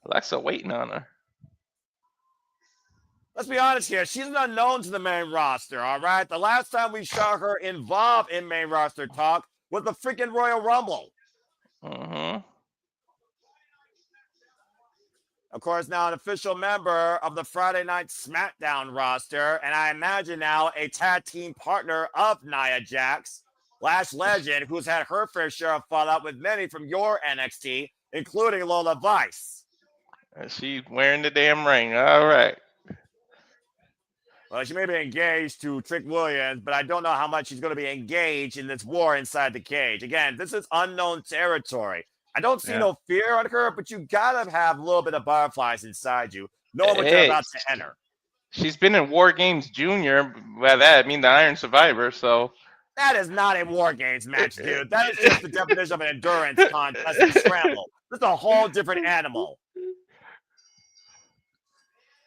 Speaker 4: Alexa waiting on her.
Speaker 5: Let's be honest here. She's an unknown to the main roster, all right? The last time we saw her involved in main roster talk was the freaking Royal Rumble.
Speaker 4: Mm-hmm.
Speaker 5: Of course, now an official member of the Friday Night SmackDown roster, and I imagine now a tag team partner of Nia Jax, Lash Legend, who's had her fair share of fallout with many from your NXT, including Lola Vice.
Speaker 4: She's wearing the damn ring. All right.
Speaker 5: Well, she may be engaged to Trick Williams, but I don't know how much she's going to be engaged in this war inside the cage. Again, this is unknown territory. I don't see no fear on her, but you gotta have a little bit of butterflies inside you, knowing what you're about to enter.
Speaker 4: She's been in War Games Junior. By that, I mean the Iron Survivor. So
Speaker 5: that is not a War Games match, dude. That is just the definition of an endurance contest and scramble. This is a whole different animal.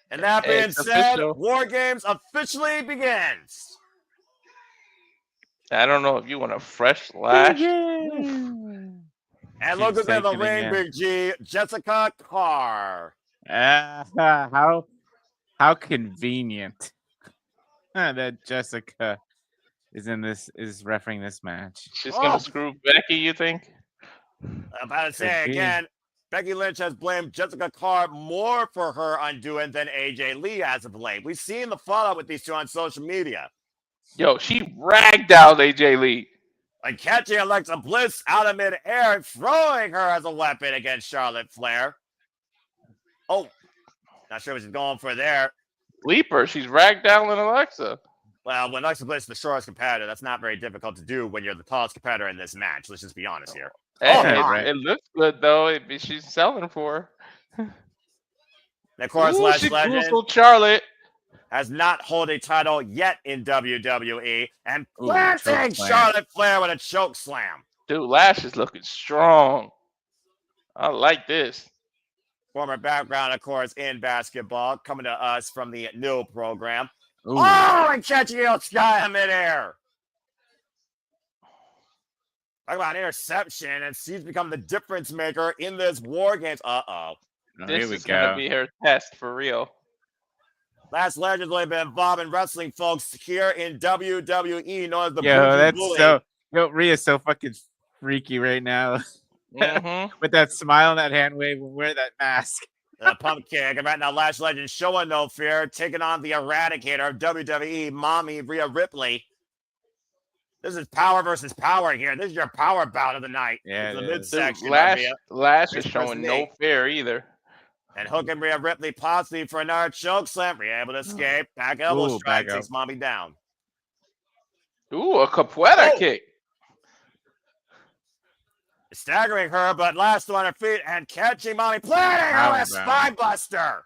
Speaker 5: And that being said,
Speaker 4: official.
Speaker 5: War Games officially begins.
Speaker 4: I don't know if you want a fresh Lash.
Speaker 5: And look who's in the ring,
Speaker 3: again.
Speaker 5: Big G, Jessica Carr.
Speaker 3: How convenient that Jessica is refereeing this match.
Speaker 4: She's gonna screw Becky, you think?
Speaker 5: I'm about to say
Speaker 3: Could be.
Speaker 5: again, Becky Lynch has blamed Jessica Carr more for her undoing than AJ Lee as of late. We've seen the fallout with these two on social media.
Speaker 4: Yo, she ragged out AJ Lee.
Speaker 5: Like catching Alexa Bliss out of midair and throwing her as a weapon against Charlotte Flair. Oh, not sure what she's going for there.
Speaker 4: Leaper, she's ragged down with Alexa.
Speaker 5: Well, when Alexa Bliss is the shortest competitor, that's not very difficult to do when you're the tallest competitor in this match. Let's just be honest here.
Speaker 4: Hey,
Speaker 5: Oh,
Speaker 4: it looks good though. She's selling for her.
Speaker 5: And of course,
Speaker 4: Ooh,
Speaker 5: Lash
Speaker 4: she
Speaker 5: Legend
Speaker 4: boozled Charlotte.
Speaker 5: has not held a title yet in WWE and
Speaker 3: Ooh,
Speaker 5: planting
Speaker 3: choke slam.
Speaker 5: Charlotte Flair with a choke slam.
Speaker 4: Dude, Lash is looking strong. I like this.
Speaker 5: Former background, of course, in basketball, coming to us from the new program.
Speaker 3: Ooh.
Speaker 5: Oh, and catching El Sky in midair. Talk about interception, and she's become the difference maker in this War Games. Uh-oh.
Speaker 4: This
Speaker 3: Here we
Speaker 4: is gonna
Speaker 3: go.
Speaker 4: be her test for real.
Speaker 5: Last Legend's only been involved in wrestling, folks, here in WWE, known as the
Speaker 3: Yo,
Speaker 5: Bougie
Speaker 3: that's
Speaker 5: Bully.
Speaker 3: Rhea's so fucking freaky right now.
Speaker 4: Mm-hmm.
Speaker 3: With that smile and that hand wave and wear that mask.
Speaker 5: The pump kick. And right now, Lash Legend showing no fear, taking on the Eradicator of WWE, Mommy Rhea Ripley. This is power versus power here. This is your power bout of the night.
Speaker 3: Yeah,
Speaker 5: the
Speaker 3: it is.
Speaker 5: midsection.
Speaker 4: Lash is
Speaker 5: Chris
Speaker 4: showing no
Speaker 5: Nate.
Speaker 4: fear either.
Speaker 5: And hooking Rhea Ripley possibly for another choke slam. Rhea able to escape. Back elbow
Speaker 3: Ooh,
Speaker 5: strike
Speaker 3: back
Speaker 5: takes Mommy down.
Speaker 4: Ooh, a capoeira
Speaker 5: Oh.
Speaker 4: kick.
Speaker 5: Staggering her, but last on her feet and catching Mommy, planting her with a
Speaker 3: Power
Speaker 5: spine buster.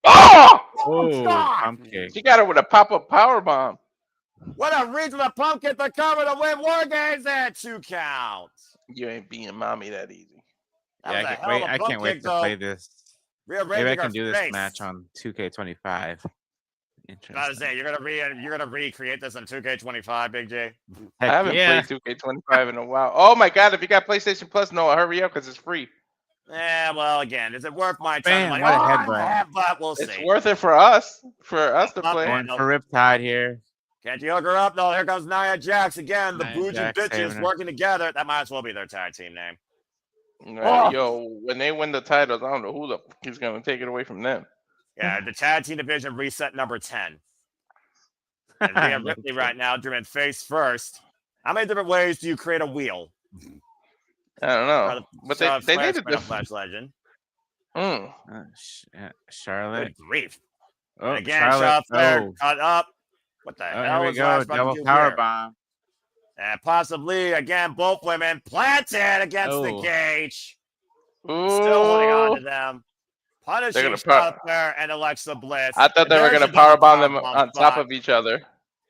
Speaker 4: Oh!
Speaker 3: Oh,
Speaker 5: God!
Speaker 3: pump kick.
Speaker 4: She got her with a pop-up power bomb.
Speaker 5: What a reach with a pumpkin to cover to win War Games and 2 counts.
Speaker 4: You ain't being mommy that easy.
Speaker 5: That
Speaker 3: Yeah,
Speaker 5: was a hell of a
Speaker 3: I
Speaker 5: pump
Speaker 3: can't wait
Speaker 5: kick,
Speaker 3: to
Speaker 5: though.
Speaker 3: play this.
Speaker 5: Rhea
Speaker 3: Maybe I
Speaker 5: raising
Speaker 3: can
Speaker 5: her
Speaker 3: do this
Speaker 5: face.
Speaker 3: match on 2K25.
Speaker 5: I was
Speaker 3: Interesting.
Speaker 5: say you're gonna recreate this on 2K25, Big J.
Speaker 4: I
Speaker 3: Heck
Speaker 4: haven't
Speaker 3: yeah.
Speaker 4: played 2K25 in a while. Oh my god, if you got PlayStation Plus, no, hurry up because it's free.
Speaker 5: Yeah, well, again, is it worth my
Speaker 3: Bam,
Speaker 5: time?
Speaker 3: what a
Speaker 5: headbutt. We'll
Speaker 4: It's
Speaker 5: see.
Speaker 4: worth it for us to
Speaker 5: Up
Speaker 4: play.
Speaker 5: and
Speaker 3: Going for Riptide here.
Speaker 5: Can't you hook her up? No, here comes Nia Jax again. The
Speaker 3: Nia
Speaker 5: bougie
Speaker 3: Jax saving
Speaker 5: bitches
Speaker 3: her.
Speaker 5: working together. That might as well be their tag team name.
Speaker 4: Right, Yo, when they win the titles, I don't know who the fuck is gonna take it away from them.
Speaker 5: Yeah, the tag team division reset number 10. And Rhea Ripley right now doing face first. How many different ways do you create a wheel?
Speaker 4: I don't know, but they needed
Speaker 5: the
Speaker 4: the
Speaker 5: Flash legend.
Speaker 3: Charlotte.
Speaker 5: Good grief.
Speaker 3: Oh,
Speaker 5: And again, Charlotte Flair
Speaker 3: Oh,
Speaker 5: cut up. What the hell
Speaker 3: here we
Speaker 5: is
Speaker 3: go.
Speaker 5: Lash about
Speaker 3: Double
Speaker 5: to do
Speaker 3: power
Speaker 5: here?
Speaker 3: bomb.
Speaker 5: And possibly, again, both women planted against the
Speaker 3: Oh.
Speaker 5: cage.
Speaker 4: Ooh.
Speaker 5: Still holding on to them. Punishing
Speaker 4: gonna
Speaker 5: Charlotte Flair and Alexa Bliss.
Speaker 4: I thought they were
Speaker 5: There's
Speaker 4: gonna
Speaker 5: a double
Speaker 4: powerbomb them
Speaker 5: powerbomb
Speaker 4: on
Speaker 5: spot.
Speaker 4: top of each other.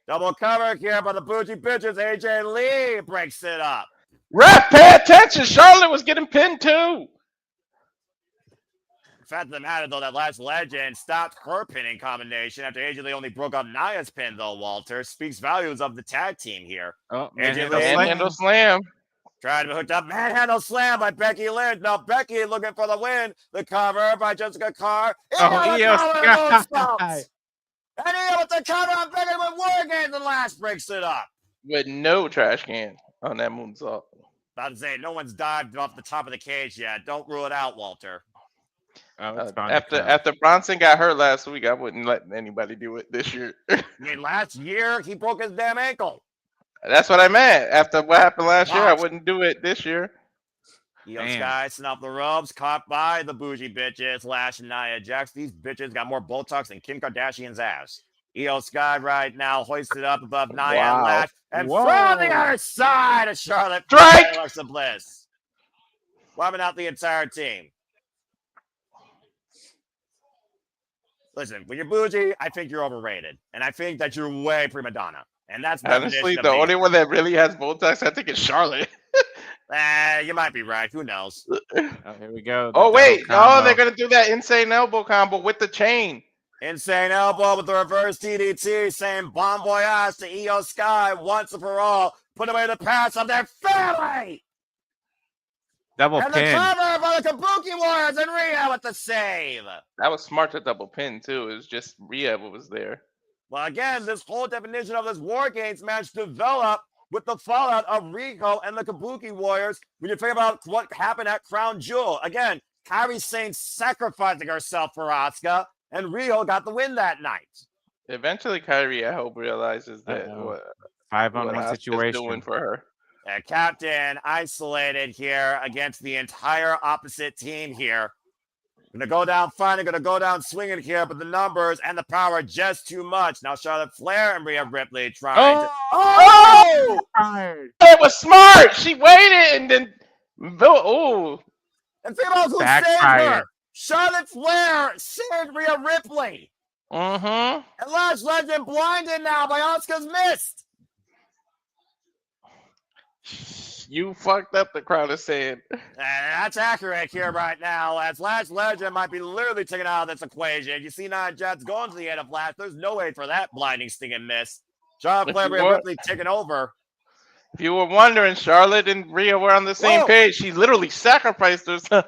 Speaker 5: Double cover here by the bougie bitches. AJ Lee breaks it up.
Speaker 4: Ref, pay attention. Charlotte was getting pinned too.
Speaker 5: The fact of the matter, though, that Lash legend stopped her pinning combination after AJ Lee only broke up Nia's pin, though, Walter. Speaks volumes of the tag team here.
Speaker 3: Oh,
Speaker 5: AJ
Speaker 3: manhandle
Speaker 5: Lee
Speaker 3: slam.
Speaker 4: Manhandle slam.
Speaker 5: Trying to be hooked up. Manhandle slam by Becky Lynch. Now Becky looking for the win. The cover by Jessica Carr.
Speaker 3: Io
Speaker 5: Sky. And Io with the cover on Becky with War Games, and Lash breaks it up.
Speaker 4: With no trash can on that moonsault.
Speaker 5: About to say, no one's dived off the top of the cage yet. Don't rule it out, Walter.
Speaker 3: Oh, it's bound to come.
Speaker 4: After Bronson got hurt last week, I wouldn't let anybody do it this year.
Speaker 5: I mean, last year, he broke his damn ankle.
Speaker 4: That's what I meant. After what happened last year, I wouldn't do it this year.
Speaker 5: Io Sky snuff the ropes, caught by the bougie bitches, Lash and Nia Jax. These bitches got more Botox than Kim Kardashian's ass. Io Sky right now hoisted up above Nia and Lash. And from the other side of Charlotte,
Speaker 4: Strike!
Speaker 5: Alexa Bliss. Wiping out the entire team. Listen, when you're bougie, I think you're overrated. And I think that you're way prima donna. And that's
Speaker 4: Honestly, the only one that really has Botox, I think, is Charlotte.
Speaker 5: You might be right. Who knows?
Speaker 3: Oh, here we go.
Speaker 4: Oh, wait. Oh, they're going to do that insane elbow combo with the chain.
Speaker 5: Insane elbow with the reverse DDT, saying bon voyage to Io Sky once and for all. Put away the past of their family.
Speaker 3: Double
Speaker 5: And
Speaker 3: pin.
Speaker 5: the cover by the Kabuki Warriors and Rhea with the save.
Speaker 4: That was smart to double pin, too. It was just Rhea who was there.
Speaker 5: Well, again, this whole definition of this War Games match developed with the fallout of Rico and the Kabuki Warriors. When you think about what happened at Crown Jewel, again, Kairi Sane sacrificing herself for Auska, and Rio got the win that night.
Speaker 4: Eventually, Kairi, I hope, realizes that what
Speaker 3: 5-on-1 situation
Speaker 4: doing for her.
Speaker 5: Captain isolated here against the entire opposite team here. Gonna go down fighting, gonna go down swinging here, but the numbers and the power are just too much. Now Charlotte Flair and Rhea Ripley trying to...
Speaker 4: Oh! It was smart! She waited and then... Oh!
Speaker 5: And think about who saved her. Charlotte Flair saved Rhea Ripley.
Speaker 4: Mm-hmm.
Speaker 5: And Lash Legend blinded now by Auska's mist.
Speaker 4: You fucked up, the crowd is saying.
Speaker 5: That's accurate here right now, as Lash Legend might be literally taken out of this equation. You see Nia Jax going to the end of Lash. There's no way for that blinding stinging miss. Charlotte Flair and Ripley taking over.
Speaker 4: If you were wondering, Charlotte and Rhea were on the same page. She literally sacrificed herself.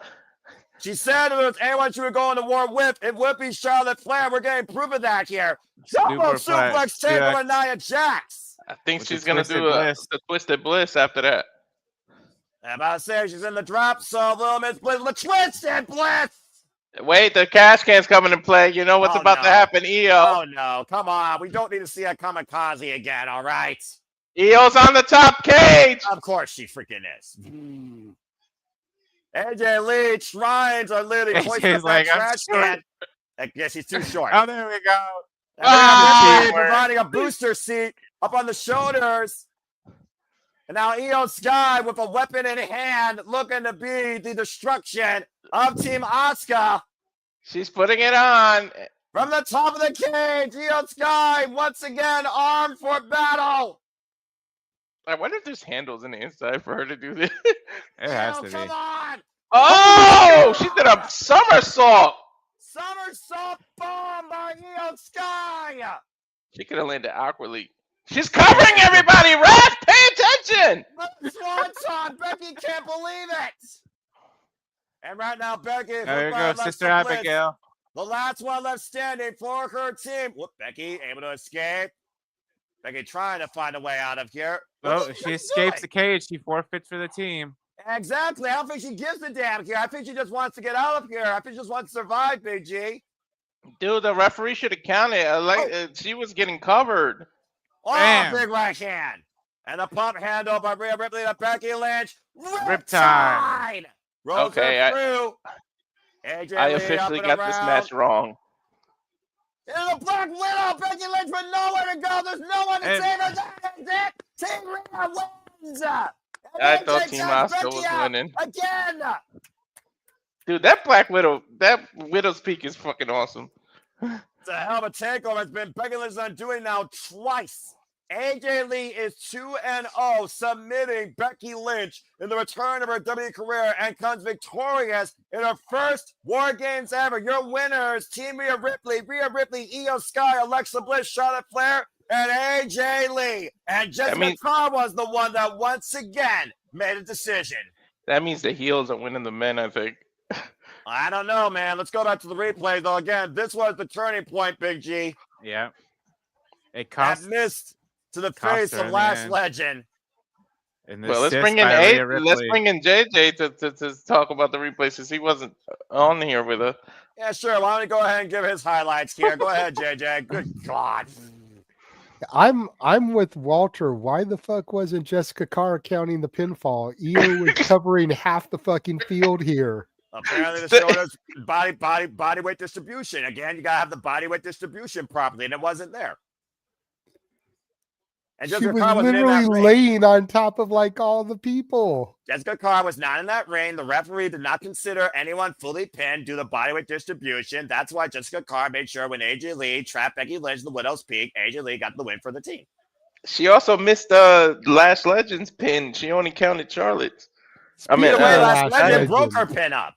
Speaker 5: She said if it was anyone she would go into war with, it would be Charlotte Flair. We're getting proof of that here. Jumbo suplex table to Nia Jax.
Speaker 4: I think she's going to do a Twisted Bliss after that.
Speaker 5: I'm about to say she's in the drop, so little Miss Bliss, the Twisted Bliss.
Speaker 4: Wait, the cash can's coming to play. You know what's about to happen, Io.
Speaker 5: Oh, no. Come on. We don't need to see a kamikaze again, all right?
Speaker 4: Io's on the top cage.
Speaker 5: Of course she freaking is. AJ Lee trying to literally hoist up that trash can. I guess he's too short.
Speaker 3: Oh, there we go.
Speaker 5: Providing a booster seat up on the shoulders. And now Io Sky with a weapon in hand looking to be the destruction of Team Auska.
Speaker 4: She's putting it on.
Speaker 5: From the top of the cage, Io Sky once again armed for battle.
Speaker 4: I wonder if there's handles in the inside for her to do this.
Speaker 3: It has to
Speaker 5: Come
Speaker 3: be.
Speaker 5: on!
Speaker 4: Oh, she did a somersault.
Speaker 5: Somersault bomb by Io Sky.
Speaker 4: She could have landed awkwardly. She's covering everybody. Ref, pay attention.
Speaker 5: Swanson, Becky can't believe it. And right now, Becky,
Speaker 3: There you go, Sister Abigail.
Speaker 5: the last one left standing for her team. Whoop, Becky able to escape. Becky trying to find a way out of here.
Speaker 3: Oh, she escapes the cage. She forfeits for the team.
Speaker 5: Exactly. I don't think she gives a damn here. I think she just wants to get out of here. I think she just wants to survive, Big G.
Speaker 4: Dude, the referee should have counted. She was getting covered.
Speaker 5: Oh,
Speaker 3: Bam.
Speaker 5: big right hand. And a pump handle by Rhea Ripley to Becky Lynch.
Speaker 3: Riptide.
Speaker 5: Rhodes
Speaker 4: Okay,
Speaker 5: through. AJ
Speaker 4: I
Speaker 5: Lee
Speaker 4: officially
Speaker 5: up and
Speaker 4: got this
Speaker 5: around.
Speaker 4: match wrong.
Speaker 5: And the Black Widow, Becky Lynch with nowhere to go. There's no one to
Speaker 3: And-
Speaker 5: save her. That is it. Team Rhea wins. And
Speaker 4: I
Speaker 5: AJ
Speaker 4: thought Team
Speaker 5: takes
Speaker 4: Auska
Speaker 5: Becky
Speaker 4: was
Speaker 5: out
Speaker 4: winning.
Speaker 5: again.
Speaker 4: Dude, that Black Widow, that Widow's Peak is fucking awesome.
Speaker 5: It's a hell of a takeover. It's been Becky Lynch's undoing now twice. AJ Lee is 2-0, submitting Becky Lynch in the return of her WWE career and comes victorious in her first War Games ever. Your winners, Team Rhea Ripley, Io Sky, Alexa Bliss, Charlotte Flair, and AJ Lee. And Jessica Carr was the one that once again made a decision.
Speaker 4: That means the heels are winning the men, I think.
Speaker 5: I don't know, man. Let's go back to the replay, though. Again, this was the turning point, Big G.
Speaker 3: Yeah. It
Speaker 5: That
Speaker 3: cost.
Speaker 5: missed to the
Speaker 3: cost
Speaker 5: face
Speaker 3: her
Speaker 5: of
Speaker 3: in
Speaker 5: Lash
Speaker 3: the end.
Speaker 5: Legend.
Speaker 4: Well, let's bring in JJ to talk about the replay since he wasn't on here with us.
Speaker 5: Yeah, sure. Why don't we go ahead and give his highlights here? Go ahead, JJ. Good God.
Speaker 2: I'm with Walter. Why the fuck wasn't Jessica Carr counting the pinfall? Io was covering half the fucking field here.
Speaker 5: Apparently, the show does body weight distribution. Again, you gotta have the body weight distribution properly, and it wasn't there. And
Speaker 2: She
Speaker 5: Jessica
Speaker 2: was
Speaker 5: Carr wasn't in
Speaker 2: literally
Speaker 5: that ring.
Speaker 2: laying on top of like all the people.
Speaker 5: Jessica Carr was not in that ring. The referee did not consider anyone fully pinned due to bodyweight distribution. That's why Jessica Carr made sure when AJ Lee trapped Becky Lynch in the Widow's Peak, AJ Lee got the win for the team.
Speaker 4: She also missed Lash Legend's pin. She only counted Charlotte's.
Speaker 5: Either way, Lash
Speaker 2: Lash
Speaker 5: Legend broke
Speaker 2: Legend.
Speaker 5: her pin up.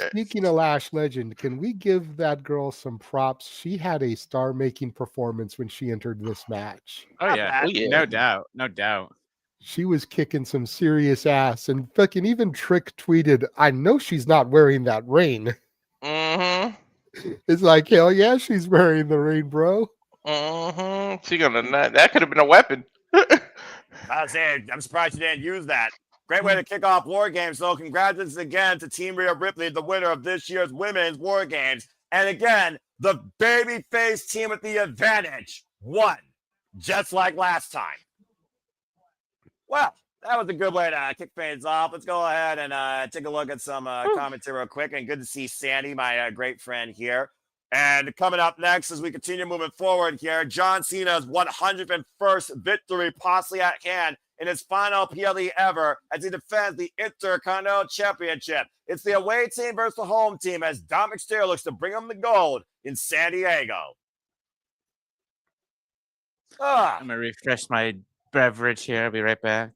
Speaker 2: Speaking of Lash Legend, can we give that girl some props? She had a star-making performance when she entered this match.
Speaker 3: Oh
Speaker 5: Not
Speaker 3: yeah.
Speaker 5: bad.
Speaker 4: Oh, yeah.
Speaker 3: No doubt. No doubt.
Speaker 2: She was kicking some serious ass, and fucking even Trick tweeted, "I know she's not wearing that ring."
Speaker 4: Mm-hmm.
Speaker 2: It's like, hell yeah, she's wearing the ring, bro.
Speaker 4: Mm-hmm. She gonna not. That could have been a weapon.
Speaker 5: I was saying, I'm surprised you didn't use that. Great way to kick off War Games, though. Congratulations again to Team Rhea Ripley, the winner of this year's Women's War Games. And again, the babyface team with the advantage won, just like last time. Well, that was a good way to kick things off. Let's go ahead and take a look at some commentary real quick. And good to see Sandy, my great friend here. And coming up next, as we continue moving forward here, John Cena's 101st victory possibly at hand in his final PLE ever as he defends the Intercontinental Championship. It's the away team versus the home team as Dominik Mysterio looks to bring him the gold in San Diego.
Speaker 3: I'm gonna refresh my beverage here. I'll be right back.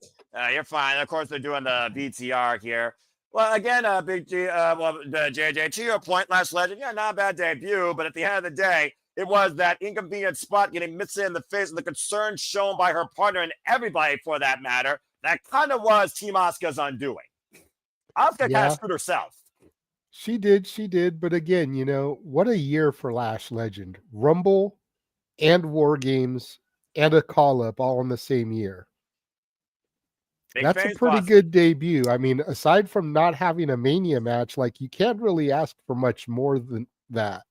Speaker 5: You're fine. Of course, they're doing the VTR here. Well, again, Big G, JJ, to your point, Lash Legend, yeah, not a bad debut, but at the end of the day, it was that inconvenient spot getting missed in the face and the concern shown by her partner and everybody for that matter. That kind of was Team Auska's undoing. Auska kind of screwed herself.
Speaker 2: She did. But again, you know, what a year for Lash Legend. Rumble and War Games and a call-up all in the same year. That's a pretty good debut. I mean, aside from not having a Mania match, like you can't really ask for much more than that.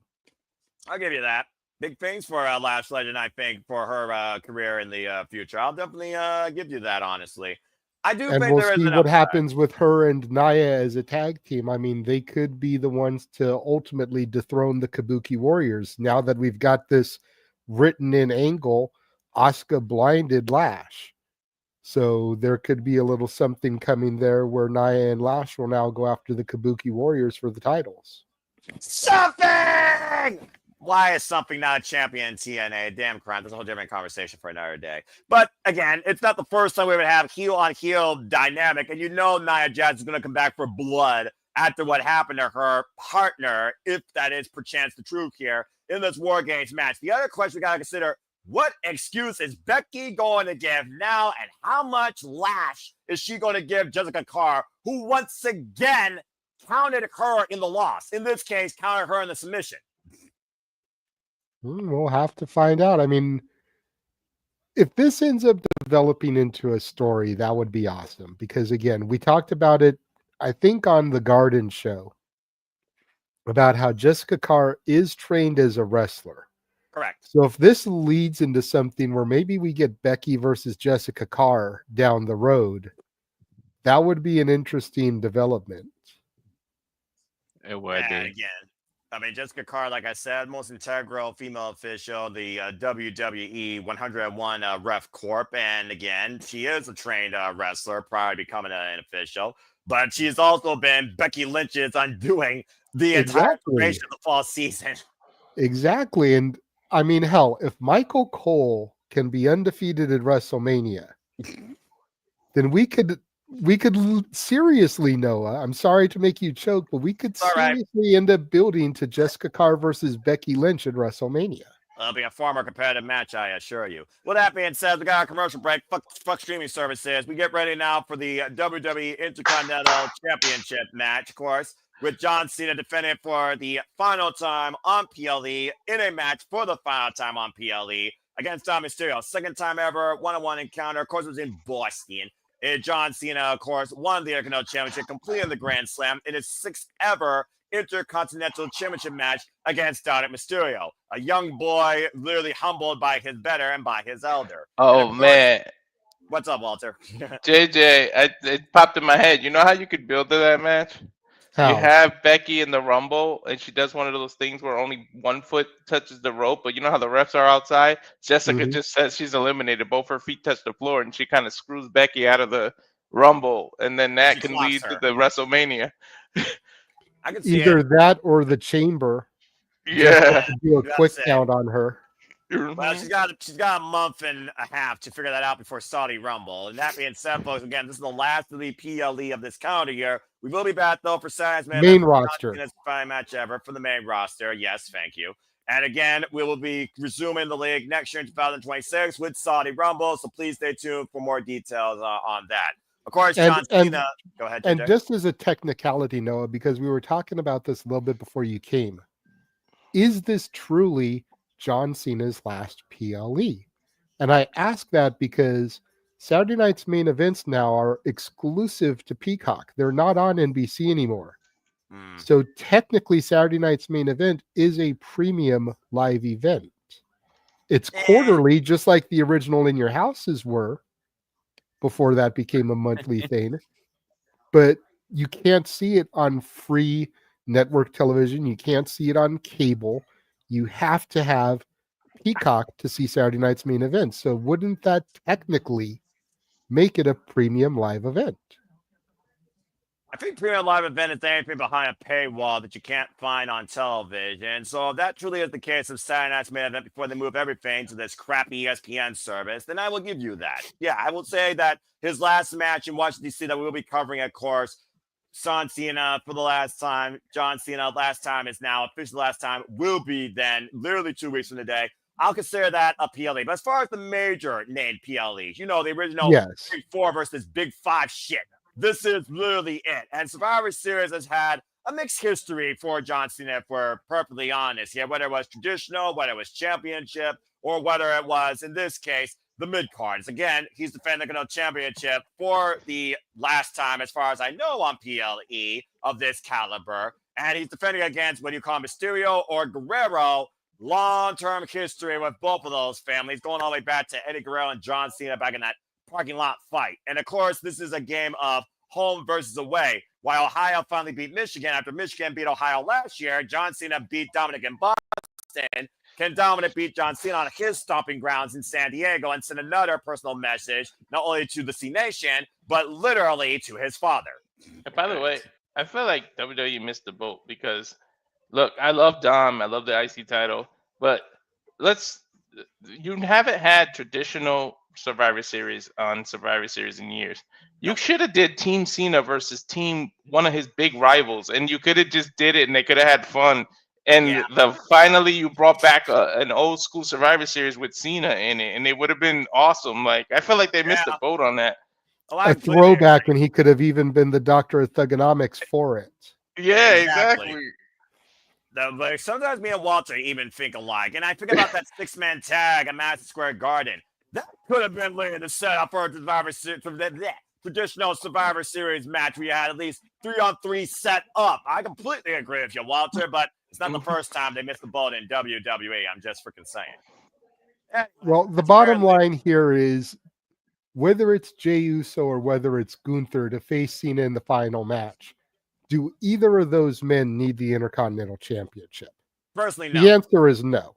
Speaker 5: I'll give you that. Big things for Lash Legend, I think, for her career in the future. I'll definitely give you that, honestly. I do think
Speaker 2: we'll
Speaker 5: there is
Speaker 2: see
Speaker 5: an
Speaker 2: what
Speaker 5: upside.
Speaker 2: happens with her and Nia as a tag team. I mean, they could be the ones to ultimately dethrone the Kabuki Warriors. Now that we've got this written in angle, Auska blinded Lash. So there could be a little something coming there where Nia and Lash will now go after the Kabuki Warriors for the titles.
Speaker 5: Something! Why is something not a champion in TNA? Damn crime. That's a whole different conversation for another day. But again, it's not the first time we would have heel on heel dynamic. And you know Nia Jax is going to come back for blood after what happened to her partner, if that is perchance the truth here in this War Games match. The other question we got to consider, what excuse is Becky going to give now? And how much lash is she going to give Jessica Carr, who once again counted her in the loss? In this case, counted her in the submission.
Speaker 2: We'll have to find out. I mean, if this ends up developing into a story, that would be awesome. Because again, we talked about it, I think, on the Garden show about how Jessica Carr is trained as a wrestler.
Speaker 5: Correct.
Speaker 2: So if this leads into something where maybe we get Becky versus Jessica Carr down the road, that would be an interesting development.
Speaker 3: It would be.
Speaker 5: Again, I mean, Jessica Carr, like I said, most integral female official, the WWE 101 Ref Corp. And again, she is a trained wrestler prior to becoming an official. But she's also been Becky Lynch's undoing the entire duration of the fall season.
Speaker 2: Exactly. And I mean, hell, if Michael Cole can be undefeated at WrestleMania, then we could seriously, Noah, I'm sorry to make you choke, but we could seriously end up building to Jessica Carr versus Becky Lynch at WrestleMania.
Speaker 5: It'll be a far more competitive match, I assure you. With that being said, we got our commercial break. Fuck streaming services. We get ready now for the WWE Intercontinental Championship match, of course, with John Cena defending for the final time on PLE in a match for the final time on PLE against Mysterio. Second time ever, one-on-one encounter. Of course, it was in Boston. John Cena, of course, won the Intercontinental Championship, completing the Grand Slam in his sixth ever Intercontinental Championship match against Dominik Mysterio. A young boy, literally humbled by his better and by his elder.
Speaker 4: Oh, man.
Speaker 5: What's up, Walter?
Speaker 4: JJ, it popped in my head. You know how you could build to that match?
Speaker 2: How?
Speaker 4: You have Becky in the Rumble, and she does one of those things where only one foot touches the rope, but you know how the refs are outside? Jessica just says she's eliminated. Both her feet touch the floor, and she kind of screws Becky out of the Rumble, and then that can lead to the WrestleMania.
Speaker 5: I can see
Speaker 2: either that or the chamber.
Speaker 4: Yeah.
Speaker 2: Do a quick count on her.
Speaker 5: Well, she's got a month and a half to figure that out before Saudi Rumble. And that being said, folks, again, this is the last of the PLE of this calendar year. We will be back, though, for Saturday's
Speaker 2: main roster.
Speaker 5: It's the final match ever for the main roster. Yes, thank you. And again, we will be resuming the league next year in 2026 with Saudi Rumble. So please stay tuned for more details on that. Of course, John Cena. Go ahead,
Speaker 2: and just as a technicality, Noah, because we were talking about this a little bit before you came, is this truly John Cena's last PLE? And I ask that because Saturday night's main events now are exclusive to Peacock. They're not on NBC anymore. So technically, Saturday night's main event is a premium live event. It's quarterly, just like the original In Your Houses were before that became a monthly thing. But you can't see it on free network television. You can't see it on cable. You have to have Peacock to see Saturday night's main event. So wouldn't that technically make it a premium live event?
Speaker 5: I think premium live event is anything behind a paywall that you can't find on television. So if that truly is the case of Saturday night's main event before they move everything to this crappy ESPN service, then I will give you that. Yeah, I will say that his last match in Washington, D.C. that we will be covering, of course, John Cena for the last time. John Cena last time is now officially last time. Will be then literally 2 weeks from today. I'll consider that a PLE. But as far as the major named PLEs, you know, the original Big Four versus Big Five shit. This is literally it. And Survivor Series has had a mixed history for John Cena, if we're perfectly honest here, whether it was traditional, whether it was championship, or whether it was, in this case, the mid-cards. Again, he's defending the championship for the last time, as far as I know, on PLE of this caliber. And he's defending against what you call Mysterio or Guerrero. Long-term history with both of those families, going all the way back to Eddie Guerrero and John Cena back in that parking lot fight. And of course, this is a game of home versus away. While Ohio finally beat Michigan after Michigan beat Ohio last year, John Cena beat Dominik in Boston. Can Dominik beat John Cena on his stomping grounds in San Diego and send another personal message, not only to the C Nation, but literally to his father?
Speaker 4: And by the way, I feel like WWE missed the boat because look, I love Dom. I love the IC title, but you haven't had traditional Survivor Series on Survivor Series in years. You should have did Team Cena versus one of his big rivals, and you could have just did it, and they could have had fun. And finally you brought back an old school Survivor Series with Cena in it, and it would have been awesome. Like, I feel like they missed the boat on that.
Speaker 2: A throwback, and he could have even been the Doctor of Thugonomics for it.
Speaker 4: Yeah, exactly.
Speaker 5: But sometimes me and Walter even think alike. And I think about that 6-man tag at Madison Square Garden. That could have been later the setup for a traditional Survivor Series match where you had at least 3-on-3 set up. I completely agree with you, Walter, but it's not the first time they missed the boat in WWE. I'm just freaking saying. Anyway,
Speaker 2: well, the bottom line here is whether it's Jey Uso or whether it's Gunther to face Cena in the final match, do either of those men need the Intercontinental Championship?
Speaker 5: Personally, no.
Speaker 2: The answer is no.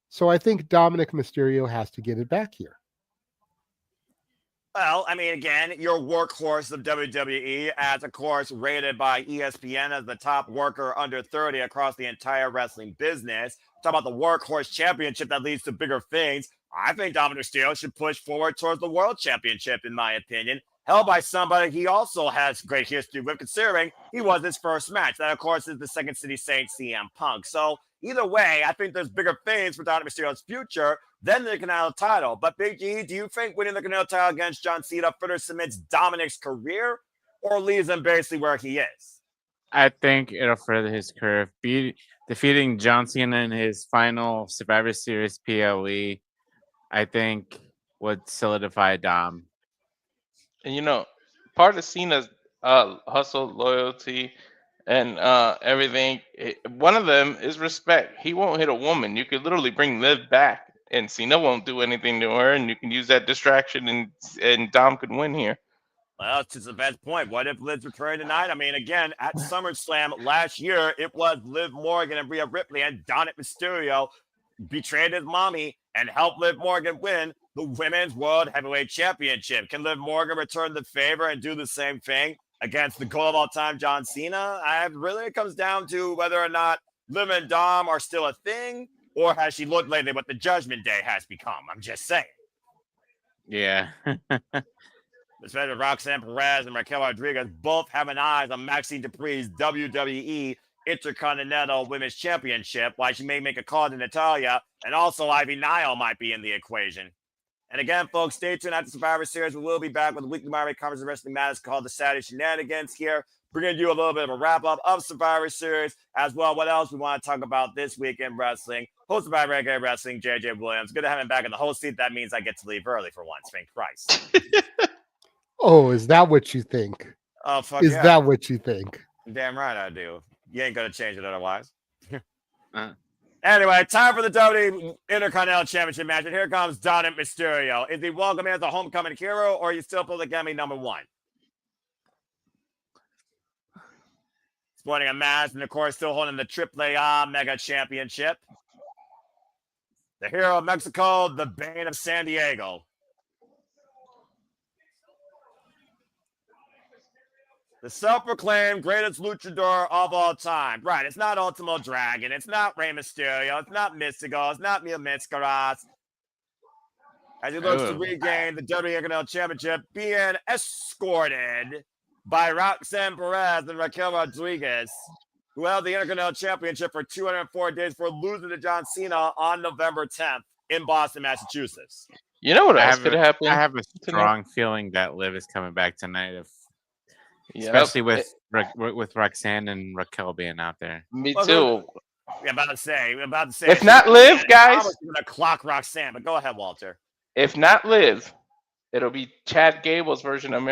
Speaker 2: So I think Dominik Mysterio has to get it back here.
Speaker 5: Well, I mean, again, your workhorse of WWE, as of course rated by ESPN as the top worker under 30 across the entire wrestling business. Talk about the workhorse championship that leads to bigger things. I think Dominik Mysterio should push forward towards the world championship, in my opinion. Held by somebody he also has great history with, considering he was his first match. That, of course, is the Second City Saint CM Punk. So either way, I think there's bigger things for Dominik Mysterio's future than the Intercontinental title. But Big G, do you think winning the Intercontinental title against John Cena further cements Dominik's career or leaves him basically where he is?
Speaker 3: I think it'll further his career. Defeating John Cena in his final Survivor Series PLE, I think, would solidify Dom.
Speaker 4: And part of Cena's hustle, loyalty, and everything, one of them is respect. He won't hit a woman. You could literally bring Liv back, and Cena won't do anything to her, and you can use that distraction, and Dom could win here.
Speaker 5: Well, it's the best point. What if Liv's returning tonight? I mean, again, at SummerSlam last year, it was Liv Morgan and Rhea Ripley and Dominik Mysterio betrayed his mommy and helped Liv Morgan win the Women's World Heavyweight Championship. Can Liv Morgan return the favor and do the same thing against the goal of all time, John Cena? It comes down to whether or not Liv and Dom are still a thing, or has she looked lately what the Judgment Day has become? I'm just saying.
Speaker 3: Yeah.
Speaker 5: Especially Roxanne Perez and Raquel Rodriguez both having eyes on Maxine Dupree's WWE Intercontinental Women's Championship, why she may make a call to Natalya, and also Ivy Nile might be in the equation. And again, folks, stay tuned after Survivor Series. We will be back with a weekly Marvel coverage of wrestling matters called the Saturday Shenanigans here, bringing you a little bit of a wrap-up of Survivor Series, as well. What else we want to talk about this week in wrestling? Hosted by Regular Wrestling, JJ Williams. Good to have him back in the host seat. That means I get to leave early for once. Thank Christ.
Speaker 2: Oh, is that what you think?
Speaker 5: Oh, fuck
Speaker 2: Is
Speaker 5: yeah.
Speaker 2: that what you think?
Speaker 5: Damn right I do. You ain't going to change it otherwise. Anyway, time for the WWE Intercontinental Championship match. And here comes Dominik Mysterio. Is he welcome as a homecoming hero, or are you still polygamy number one? Sporting a mask, and of course, still holding the AAA Mega Championship. The hero of Mexico, the Bane of San Diego. The self-proclaimed greatest luchador of all time. Right, it's not Ultimo Dragon. It's not Rey Mysterio. It's not Mystico. It's not Mil Máscaras. As he looks to regain the WWE Intercontinental Championship, being escorted by Roxanne Perez and Raquel Rodriguez, who held the Intercontinental Championship for 204 days for losing to John Cena on November 10th in Boston, Massachusetts.
Speaker 4: You know what else could happen?
Speaker 3: I have a strong feeling that Liv is coming back tonight. Especially with Roxanne and Raquel being out there.
Speaker 4: Me too.
Speaker 5: I'm about to say.
Speaker 4: If not Liv, guys.
Speaker 5: I was going to clock Roxanne, but go ahead, Walter.
Speaker 4: If not Liv, it'll be Chad Gable's version of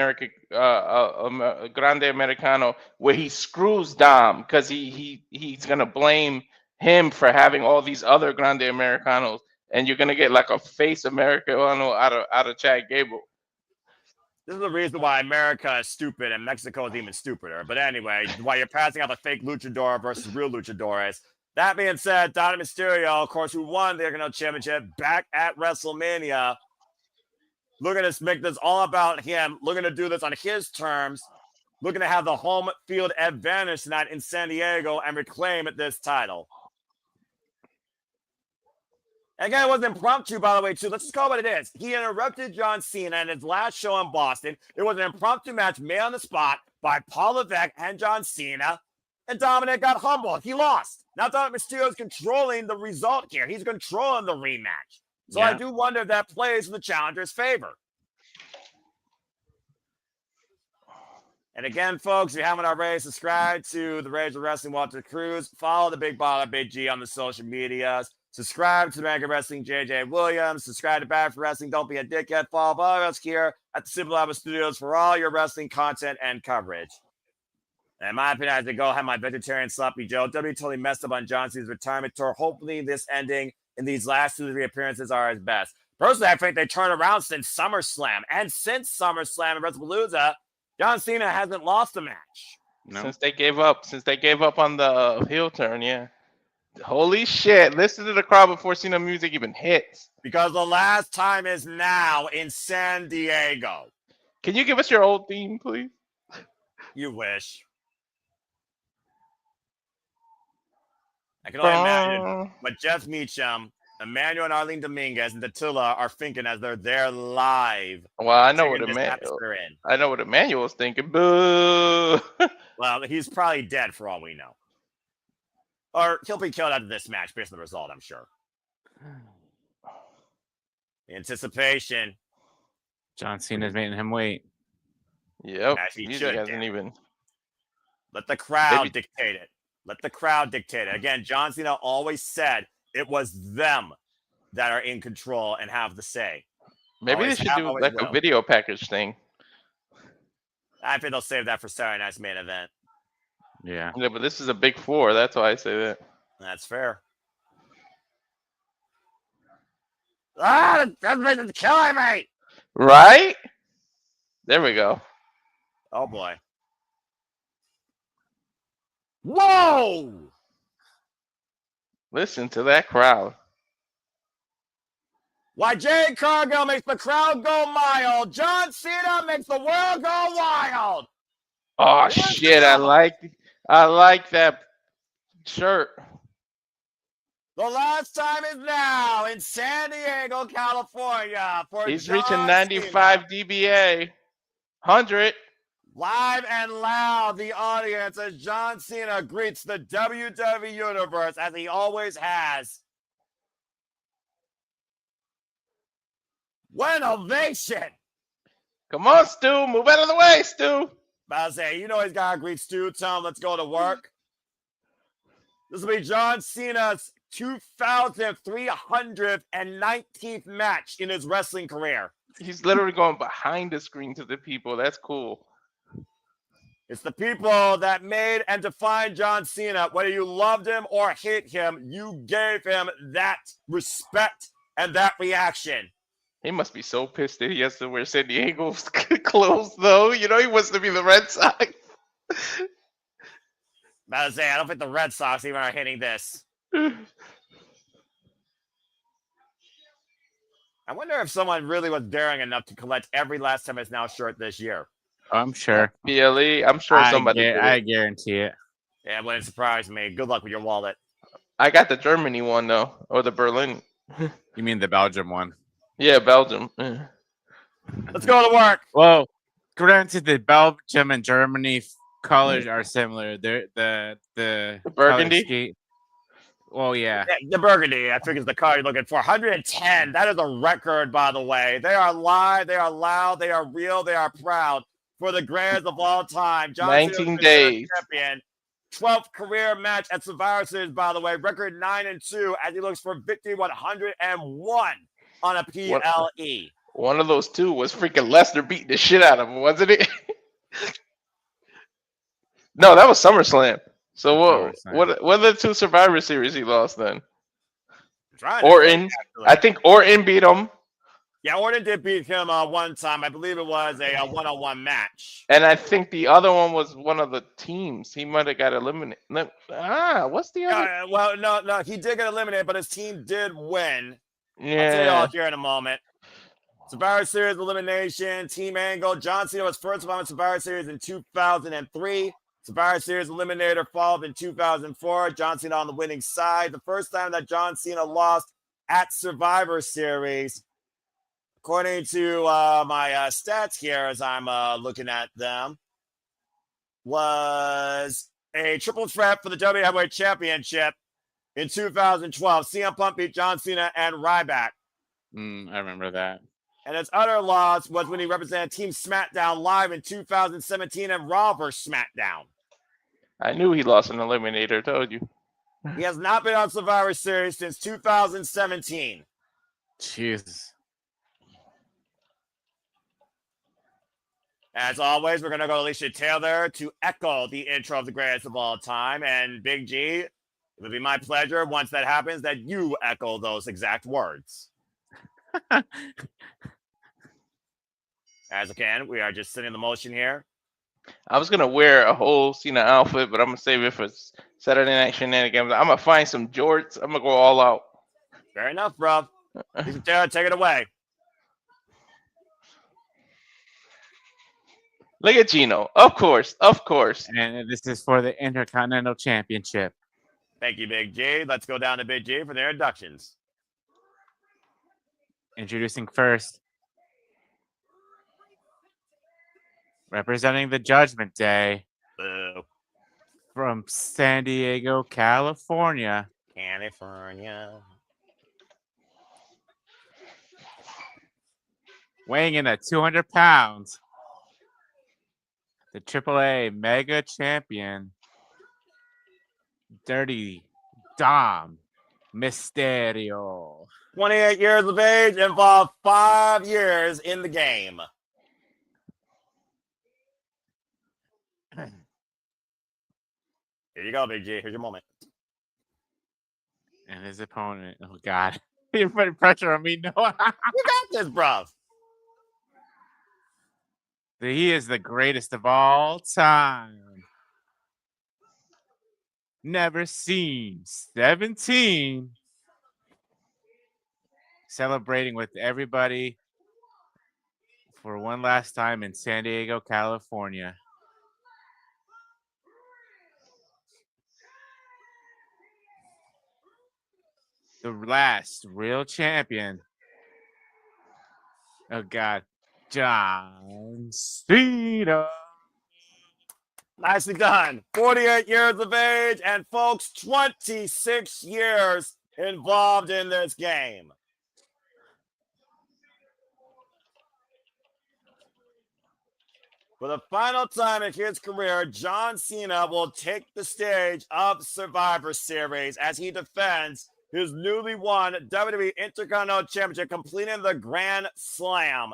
Speaker 4: Grande Americano, where he screws Dom because he's going to blame him for having all these other Grande Americanos, and you're going to get like a face Americano out of Chad Gable.
Speaker 5: This is the reason why America is stupid and Mexico is even stupider. But anyway, why you're passing off a fake luchador versus real luchadores. That being said, Dominik Mysterio, of course, who won the Intercontinental Championship back at WrestleMania. Looking to make this all about him. Looking to do this on his terms. looking to have the home field advantage tonight in San Diego and reclaim this title. And again, it wasn't impromptu, by the way, too. Let's just call it what it is. He interrupted John Cena in his last show in Boston. It was an impromptu match made on the spot by Paul Levesque and John Cena. And Dominik got humbled. He lost. Now Dominik Mysterio is controlling the result here. He's controlling the rematch. So I do wonder if that plays in the challenger's favor. And again, folks, if you haven't already, subscribe to the Rage of Wrestling Walter Cruz. Follow the Big Baller Big G on the social medias. Subscribe to Mega Wrestling JJ Williams. Subscribe to Bad for Wrestling. Don't be a dickhead. Follow all of us here at the Simple Lava Studios for all your wrestling content and coverage. And in my opinion, I have to go have my vegetarian sloppy Joe. WWE totally messed up on John Cena's retirement tour. Hopefully this ending in these last 2 or 3 appearances are his best. Personally, I think they turned around since SummerSlam. And since SummerSlam and WrestlePalooza, John Cena hasn't lost a match.
Speaker 4: No. Since they gave up on the heel turn, yeah. Holy shit. Listen to the crowd before Cena music even hits.
Speaker 5: Because the last time is now in San Diego.
Speaker 4: Can you give us your old theme, please?
Speaker 5: You wish. I can only imagine what Jeff Meacham, Emmanuel and Arlene Dominguez, and Dattila are thinking as they're there live.
Speaker 4: Well, I know what Emmanuel's thinking. Boo!
Speaker 5: Well, he's probably dead for all we know. Or he'll be killed after this match based on the result, I'm sure. The anticipation.
Speaker 3: John Cena's making him wait.
Speaker 4: Yep. He hasn't even.
Speaker 5: Let the crowd dictate it. Let the crowd dictate it. Again, John Cena always said it was them that are in control and have the say.
Speaker 4: Maybe they should do like a video package thing.
Speaker 5: I think they'll save that for Saturday night's main event.
Speaker 3: Yeah,
Speaker 4: but this is a big 4. That's why I say that.
Speaker 5: That's fair. That's killing me.
Speaker 4: Right? There we go.
Speaker 5: Oh, boy. Whoa!
Speaker 4: Listen to that crowd.
Speaker 5: Why Jade Cargill makes the crowd go mild. John Cena makes the world go wild.
Speaker 4: Oh, shit. I like that shirt.
Speaker 5: The last time is now in San Diego, California.
Speaker 4: He's reaching 95 DBA. 100.
Speaker 5: Live and loud, the audience as John Cena greets the WWE Universe as he always has. What an ovation!
Speaker 4: Come on, Stu. Move out of the way, Stu.
Speaker 5: I say, you know he's got to greet Stu. Tell him, let's go to work. This will be John Cena's 2,319th match in his wrestling career.
Speaker 4: He's literally going behind the screen to the people. That's cool.
Speaker 5: It's the people that made and defined John Cena. Whether you loved him or hate him, you gave him that respect and that reaction.
Speaker 4: He must be so pissed that he has to wear San Diego's clothes, though. You know, he wants to be the Red Sox.
Speaker 5: I don't think the Red Sox even are hitting this. I wonder if someone really was daring enough to collect every last time it's now shirt this year.
Speaker 3: I'm sure.
Speaker 4: BLE, I'm sure somebody did.
Speaker 3: I guarantee it.
Speaker 5: Yeah, it wouldn't surprise me. Good luck with your wallet.
Speaker 4: I got the Germany one, though, or the Berlin.
Speaker 3: You mean the Belgium one?
Speaker 4: Yeah, Belgium.
Speaker 5: Let's go to work.
Speaker 3: Well, granted, the Belgium and Germany colors are similar. They're the
Speaker 4: burgundy.
Speaker 3: Well, yeah.
Speaker 5: The burgundy, I think, is the color you're looking for. 110. That is a record, by the way. They are live. They are loud. They are real. They are proud for the greatest of all time. John
Speaker 4: 19 days.
Speaker 5: Champion. 12th career match at Survivor Series, by the way. Record 9-2 as he looks for victory 101 on a PLE.
Speaker 4: One of those two was freaking Lesnar beating the shit out of him, wasn't it? No, that was SummerSlam. So what are the 2 Survivor Series he lost then? Orton. I think Orton beat him.
Speaker 5: Yeah, Orton did beat him one time. I believe it was a one-on-one match.
Speaker 4: And I think the other one was one of the teams. He might have got eliminated. What's the other?
Speaker 5: Well, no, he did get eliminated, but his team did win.
Speaker 4: Yeah.
Speaker 5: I'll tell you all here in a moment. Survivor Series elimination, Team Angle. John Cena was first time on Survivor Series in 2003. Survivor Series eliminator followed in 2004. John Cena on the winning side. The first time that John Cena lost at Survivor Series, according to my stats here as I'm looking at them, was a triple threat for the WWE Heavyweight Championship in 2012. CM Punk beat John Cena and Ryback.
Speaker 3: I remember that.
Speaker 5: And his other loss was when he represented Team SmackDown Live in 2017 and Raw vs. SmackDown.
Speaker 4: I knew he lost an eliminator, told you.
Speaker 5: He has not been on Survivor Series since 2017.
Speaker 3: Jesus.
Speaker 5: As always, we're going to go to Alicia Taylor to echo the intro of the greatest of all time. And Big G, it would be my pleasure once that happens that you echo those exact words. As again, we are just sitting in the motion here.
Speaker 4: I was gonna wear a whole Cena outfit, but I'm gonna save it for Saturday Night Shenanigans. I'm gonna find some jorts. I'm gonna go all out.
Speaker 5: Fair enough, bro. Alicia Taylor, take it away.
Speaker 4: Look at Gino. Of course.
Speaker 3: And this is for the Intercontinental Championship.
Speaker 5: Thank you, Big G. Let's go down to Big G for the introductions.
Speaker 3: Introducing first, representing the Judgment Day
Speaker 5: Boo.
Speaker 3: from San Diego, California. Weighing in at 200 pounds, the AAA Mega Champion, Dirty Dom Mysterio.
Speaker 5: 28 years of age, involved 5 years in the game. Here you go, Big G. Here's your moment.
Speaker 3: And his opponent, oh God, you're putting pressure on me. No,
Speaker 5: You got this, bro.
Speaker 3: he is the greatest of all time. Never seen 17. Celebrating with everybody for one last time in San Diego, California. The last real champion. Oh God, John Cena.
Speaker 5: Nicely done. 48 years of age, and folks, 26 years involved in this game. For the final time in his career, John Cena will take the stage of Survivor Series as he defends his newly won WWE Intercontinental Championship, completing the Grand Slam.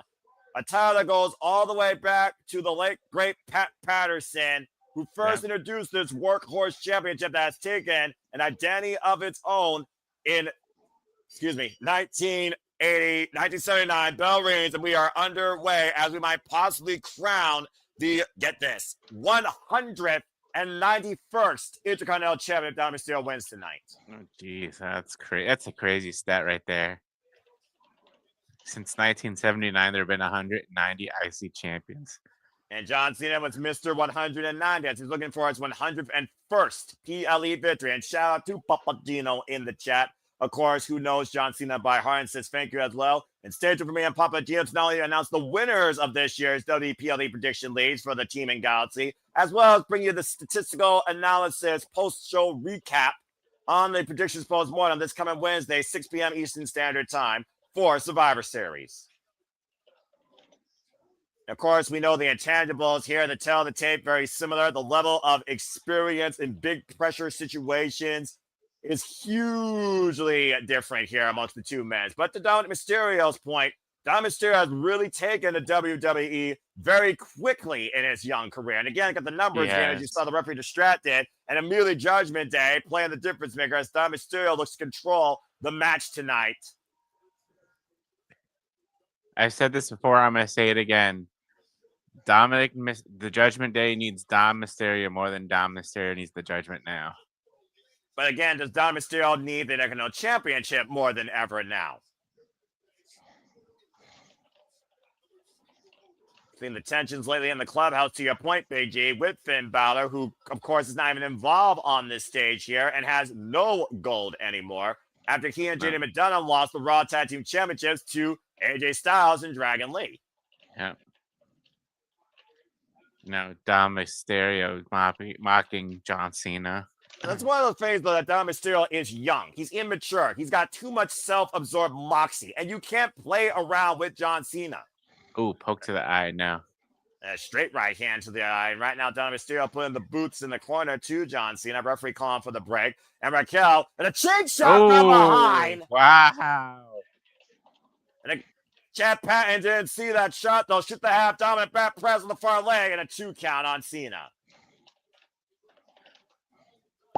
Speaker 5: A title that goes all the way back to the late, great Pat Patterson, who first introduced this workhorse championship that has taken an identity of its own in, 1979, bell rings, and we are underway as we might possibly crown the, get this, 191st Intercontinental Champion. Dominik Mysterio wins tonight.
Speaker 3: Oh, geez, that's crazy. That's a crazy stat right there. Since 1979, there have been 190 IC champions.
Speaker 5: And John Cena was Mr. 190 as he's looking for his 101st PLE victory. And shout out to Papa Gino in the chat, of course, who knows John Cena by heart and says thank you as well. And stay tuned for me and Papa Gino to not only announce the winners of this year's WPLE prediction leagues for the team in Galaxy, as well as bring you the statistical analysis post-show recap on the predictions post-mortem this coming Wednesday, 6 p.m. Eastern Standard Time for Survivor Series. Of course, we know the intangibles here, the tail of the tape, very similar. The level of experience in big pressure situations is hugely different here amongst the two men. But to Dominik Mysterio's point, Dominik Mysterio has really taken the WWE very quickly in his young career. And again, got the numbers here, as you saw the referee distracted, and immediately Judgment Day playing the difference maker as Dominik Mysterio looks to control the match tonight.
Speaker 3: I've said this before, I'm going to say it again. The Judgment Day needs Dom Mysterio more than Dom Mysterio needs the Judgment now.
Speaker 5: But again, does Dominik Mysterio need the Intercontinental Championship more than ever now? Seeing the tensions lately in the clubhouse, to your point, Big G, with Finn Balor, who, of course, is not even involved on this stage here and has no gold anymore after he and JD McDonough lost the Raw Tag Team Championships to AJ Styles and Dragon Lee.
Speaker 3: Yeah. No, Dom Mysterio mocking John Cena.
Speaker 5: That's one of those things, though, that Dominik Mysterio is young. He's immature. He's got too much self-absorbed moxie, and you can't play around with John Cena.
Speaker 3: Ooh, poke to the eye now.
Speaker 5: A straight right hand to the eye. And right now, Dominik Mysterio putting the boots in the corner to John Cena. Referee calling for the break. And Raquel, and a chain shot from behind.
Speaker 3: Wow.
Speaker 5: And a Chad Patton didn't see that shot, though. Shoot the half dominant back press on the far leg and a 2 count on Cena.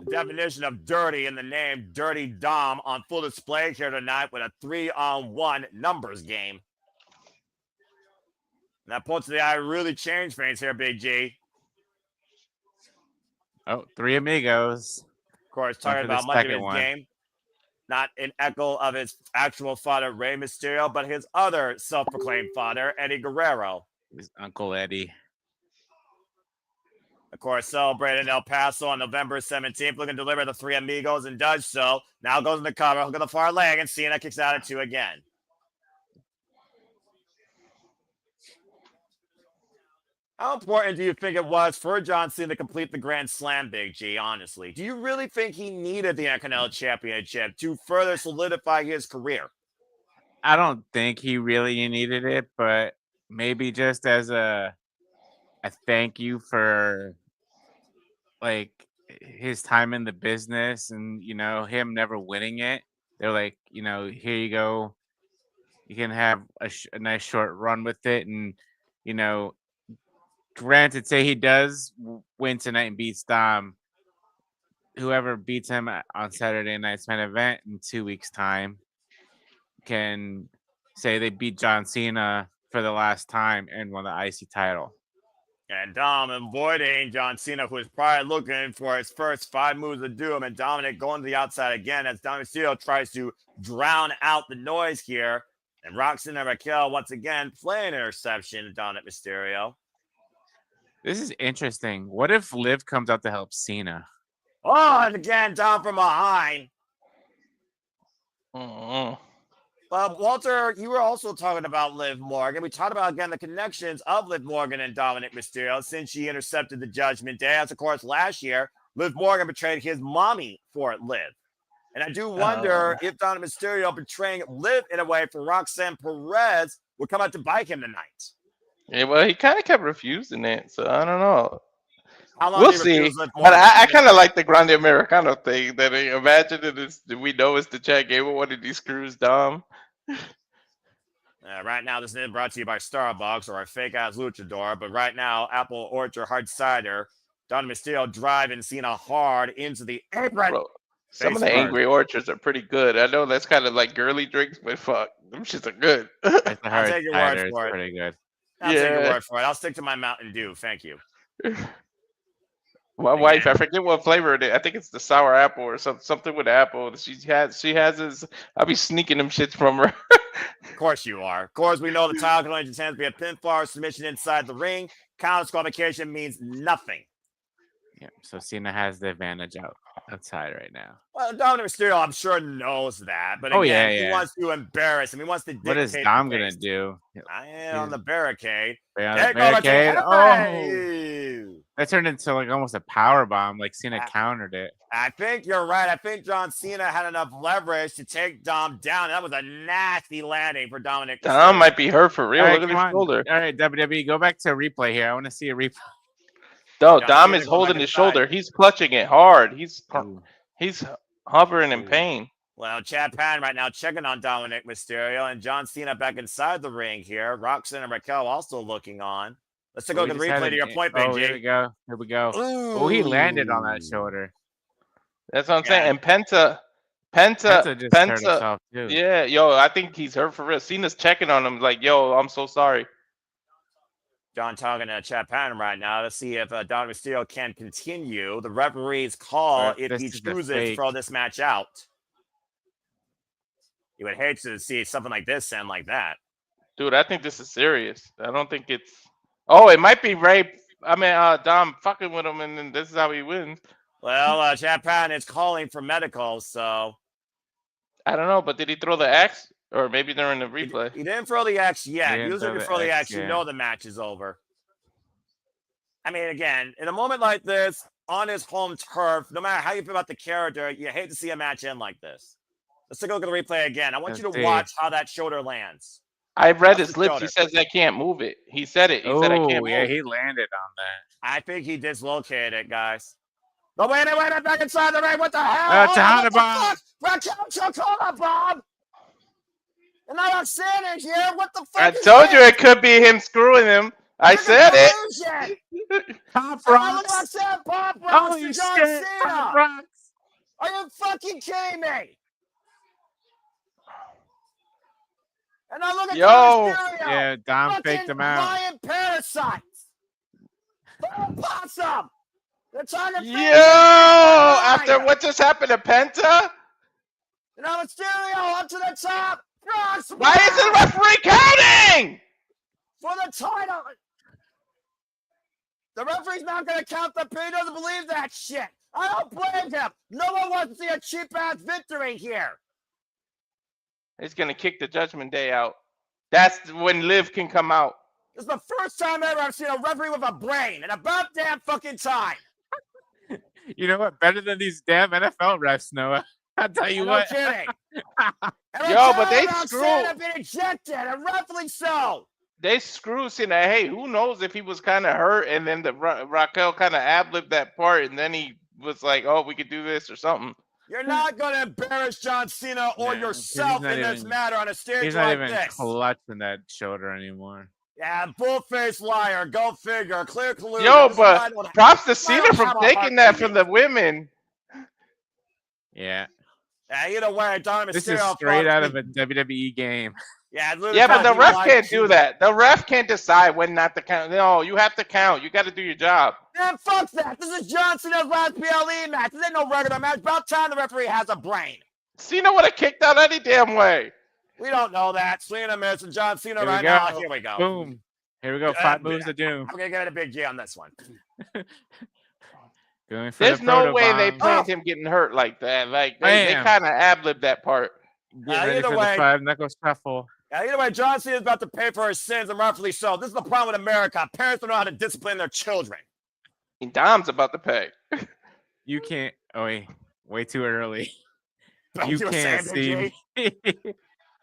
Speaker 5: The definition of dirty in the name Dirty Dom on full display here tonight with a 3-on-1 numbers game. And that poke to the eye really changed things here, Big G.
Speaker 3: Oh, 3 amigos.
Speaker 5: Of course, talking about much of his game. Not an echo of his actual father, Rey Mysterio, but his other self-proclaimed father, Eddie Guerrero.
Speaker 3: His Uncle Eddie.
Speaker 5: Of course, celebrated in El Paso on November 17th, looking to deliver the 3 amigos and does so. Now goes in the cover, hook on the far leg, and Cena kicks out at 2 again. How important do you think it was for John Cena to complete the Grand Slam, Big G, honestly? Do you really think he needed the Intercontinental Championship to further solidify his career?
Speaker 3: I don't think he really needed it, but maybe just as a thank you for like his time in the business and, you know, him never winning it. They're like, you know, here you go. You can have a nice short run with it. And, you know, granted, say he does win tonight and beats Dom, whoever beats him on Saturday night's main event in 2 weeks' time can say they beat John Cena for the last time and won the IC title.
Speaker 5: And Dom avoiding John Cena, who is probably looking for his first 5 moves of doom, and Dominik going to the outside again as Dominik Mysterio tries to drown out the noise here. And Roxanne and Raquel once again playing interception to Dominik Mysterio.
Speaker 3: This is interesting. What if Liv comes out to help Cena?
Speaker 5: Oh, and again, down from behind. Walter, you were also talking about Liv Morgan. We talked about, again, the connections of Liv Morgan and Dominik Mysterio since she intercepted the Judgment Day. As, of course, last year, Liv Morgan betrayed his mommy for Liv. And I do wonder if Dominik Mysterio betraying Liv in a way for Roxanne Perez would come out to bite him tonight.
Speaker 4: Yeah, well, he kind of kept refusing it, so I don't know.
Speaker 5: How long
Speaker 4: We'll see. But I kind of like the Grande Americano thing. That imagine it is, we know it's the Chad Gable one of these Cruz Dom.
Speaker 5: Right now, this is brought to you by Starbucks or our fake-ass luchador. But right now, Apple Orchard Hard Cider, Dominik Mysterio driving Cena hard into the apron.
Speaker 4: Bro, some of the Angry Orchards are pretty good. I know that's kind of like girly drinks, but fuck, them shits are good.
Speaker 3: It's the
Speaker 5: I'll
Speaker 3: hard
Speaker 5: take your
Speaker 3: cider.
Speaker 5: word
Speaker 3: It's
Speaker 5: for it.
Speaker 3: pretty good.
Speaker 5: I'll take your word for it. I'll stick to my Mountain Dew. Thank you.
Speaker 4: My wife, I forget what flavor it is. I think it's the sour apple or something with apple. She has this. I'll be sneaking them shits from her.
Speaker 5: Of course you are. Of course, we know the title can only chance to be a pinfall or submission inside the ring. Counter disqualification means nothing.
Speaker 3: Yeah, so Cena has the advantage outside right now.
Speaker 5: Well, Dominik Mysterio, I'm sure, knows that. But again, he wants to embarrass him. He wants to dictate.
Speaker 3: What is Dom going to do?
Speaker 5: I am on the barricade.
Speaker 3: On the barricade. Oh! That turned into like almost a power bomb. Like Cena countered it.
Speaker 5: I think you're right. I think John Cena had enough leverage to take Dom down. That was a nasty landing for Dominik.
Speaker 4: Dom might be hurt for real. Look at his shoulder.
Speaker 3: All right, WWE, go back to a replay here. I want to see a replay.
Speaker 4: No, Dom is holding his shoulder. He's clutching it hard. He's hovering in pain.
Speaker 5: Well, Chad Patton right now checking on Dominik Mysterio and John Cena back inside the ring here. Roxanne and Raquel also looking on. Let's take a look at the replay to your point, Benji.
Speaker 3: Here we go. Here we go. Oh, he landed on that shoulder.
Speaker 4: That's what I'm saying. And Penta
Speaker 3: just hurt himself too.
Speaker 4: Yeah, yo, I think he's hurt for real. Cena's checking on him like, yo, I'm so sorry.
Speaker 5: John talking to Chad Patton right now to see if Dominik Mysterio can continue. The referee's call if he chooses to throw this match out. You would hate to see something like this end like that.
Speaker 4: Dude, I think this is serious. I don't think it's Oh, it might be Ray. I mean, Dom fucking with him, and then this is how he wins.
Speaker 5: Well, Japan is calling for medical, so
Speaker 4: I don't know, but did he throw the X? Or maybe they're in the replay.
Speaker 5: he didn't throw the X yet.
Speaker 3: He didn't
Speaker 5: Usually,
Speaker 3: throw
Speaker 5: if you
Speaker 3: the
Speaker 5: throw the
Speaker 3: X
Speaker 5: X, you
Speaker 3: yet.
Speaker 5: know the match is over. I mean, again, in a moment like this, on his home turf, no matter how you feel about the character, you hate to see a match end like this. Let's take a look at the replay again. I want you to watch how that shoulder lands.
Speaker 4: I read
Speaker 5: Watch
Speaker 4: his
Speaker 5: the
Speaker 4: lips.
Speaker 5: shoulder.
Speaker 4: He says I can't move it. He said it. He said I can't
Speaker 3: Oh, yeah,
Speaker 4: move.
Speaker 3: he landed on that.
Speaker 5: I think he dislocated it, guys. No, wait a minute, back inside the ring. What the hell?
Speaker 3: Tahana bomb.
Speaker 5: Raquel Chocona bomb. And now I'm standing here. What the fuck?
Speaker 4: I
Speaker 5: is
Speaker 4: told
Speaker 5: this?
Speaker 4: you it could be him screwing him. I said it.
Speaker 5: Illusion.
Speaker 3: Pop
Speaker 5: Oh, look
Speaker 3: rocks.
Speaker 5: what's that pop rocks
Speaker 3: Holy
Speaker 5: to John
Speaker 3: shit.
Speaker 5: Cena.
Speaker 3: Pop rocks.
Speaker 5: Are you fucking kidding me? And now look at
Speaker 4: Yo.
Speaker 5: Mysterio.
Speaker 3: Yeah, Dom
Speaker 5: Fucking
Speaker 3: faked him out.
Speaker 5: lion parasites. Possum. They're trying to
Speaker 4: Yo, after what just happened to Penta?
Speaker 5: And now Mysterio up to the top. Cross
Speaker 4: Why is the referee counting?
Speaker 5: for the title? The referee's not going to count the pin. He doesn't believe that shit. I don't blame him. No one wants to see a cheap-ass victory here.
Speaker 4: He's going to kick the Judgment Day out. That's when Liv can come out.
Speaker 5: This is the first time ever I've seen a referee with a brain in about damn fucking time.
Speaker 3: You know what? Better than these damn NFL refs, Noah. I'll tell you
Speaker 5: No
Speaker 3: what.
Speaker 5: kidding.
Speaker 4: Yo, but they screw.
Speaker 5: Have been ejected, and rightfully so.
Speaker 4: They screw Cena. Hey, who knows if he was kind of hurt and then the Raquel kind of ad-libbed that part and then he was like, oh, we could do this or something.
Speaker 5: You're not going to embarrass John Cena or
Speaker 3: No,
Speaker 5: yourself
Speaker 3: he's not
Speaker 5: in this
Speaker 3: even-
Speaker 5: matter on a stage
Speaker 3: He's not
Speaker 5: like
Speaker 3: even
Speaker 5: this.
Speaker 3: clutching that shoulder anymore.
Speaker 5: Yeah, bull-faced liar. Go figure. Clear collusion.
Speaker 4: Yo,
Speaker 5: This is
Speaker 4: but
Speaker 5: why I don't-
Speaker 4: props to
Speaker 5: why I
Speaker 4: Cena
Speaker 5: don't
Speaker 4: from
Speaker 5: have a
Speaker 4: taking
Speaker 5: heart
Speaker 4: that
Speaker 5: for
Speaker 4: from
Speaker 5: you.
Speaker 4: the women.
Speaker 3: Yeah.
Speaker 5: Yeah, either way, Dominik
Speaker 3: This is
Speaker 5: Mysterio
Speaker 3: straight out of
Speaker 5: fucking-
Speaker 3: a WWE game.
Speaker 5: Yeah, literally
Speaker 4: Yeah, but the
Speaker 5: fucking
Speaker 4: ref
Speaker 5: lied
Speaker 4: can't
Speaker 5: to
Speaker 4: do
Speaker 5: you.
Speaker 4: that. The ref can't decide when not to count. No, you have to count. You got to do your job.
Speaker 5: Man, fuck that. This is John Cena's last PLE match. This ain't no regular match. About time the referee has a brain.
Speaker 4: Cena would have kicked out any damn way.
Speaker 5: We don't know that. Cena missing John Cena
Speaker 3: Here we
Speaker 5: right
Speaker 3: go.
Speaker 5: now. Here we go.
Speaker 3: Boom. Here we go. 5 moves of doom.
Speaker 5: I'm going to give it a big G on this one.
Speaker 3: Going for
Speaker 4: There's
Speaker 3: the
Speaker 4: no way they
Speaker 3: photobomb.
Speaker 4: planned him getting hurt like that. Like they
Speaker 3: Bam.
Speaker 4: kind of ad-libbed that part.
Speaker 3: Get ready
Speaker 5: either
Speaker 3: for
Speaker 5: way-
Speaker 3: the 5-knuckle shuffle.
Speaker 5: Yeah, either way, John Cena's about to pay for his sins, and rightfully so. This is the problem with America. Parents don't know how to discipline their children.
Speaker 4: And Dom's about to pay.
Speaker 3: You can't. Oh, wait. Way too early.
Speaker 5: Don't
Speaker 3: You
Speaker 5: do a
Speaker 3: can't
Speaker 5: Sam,
Speaker 3: see
Speaker 5: Big
Speaker 3: me.
Speaker 5: G.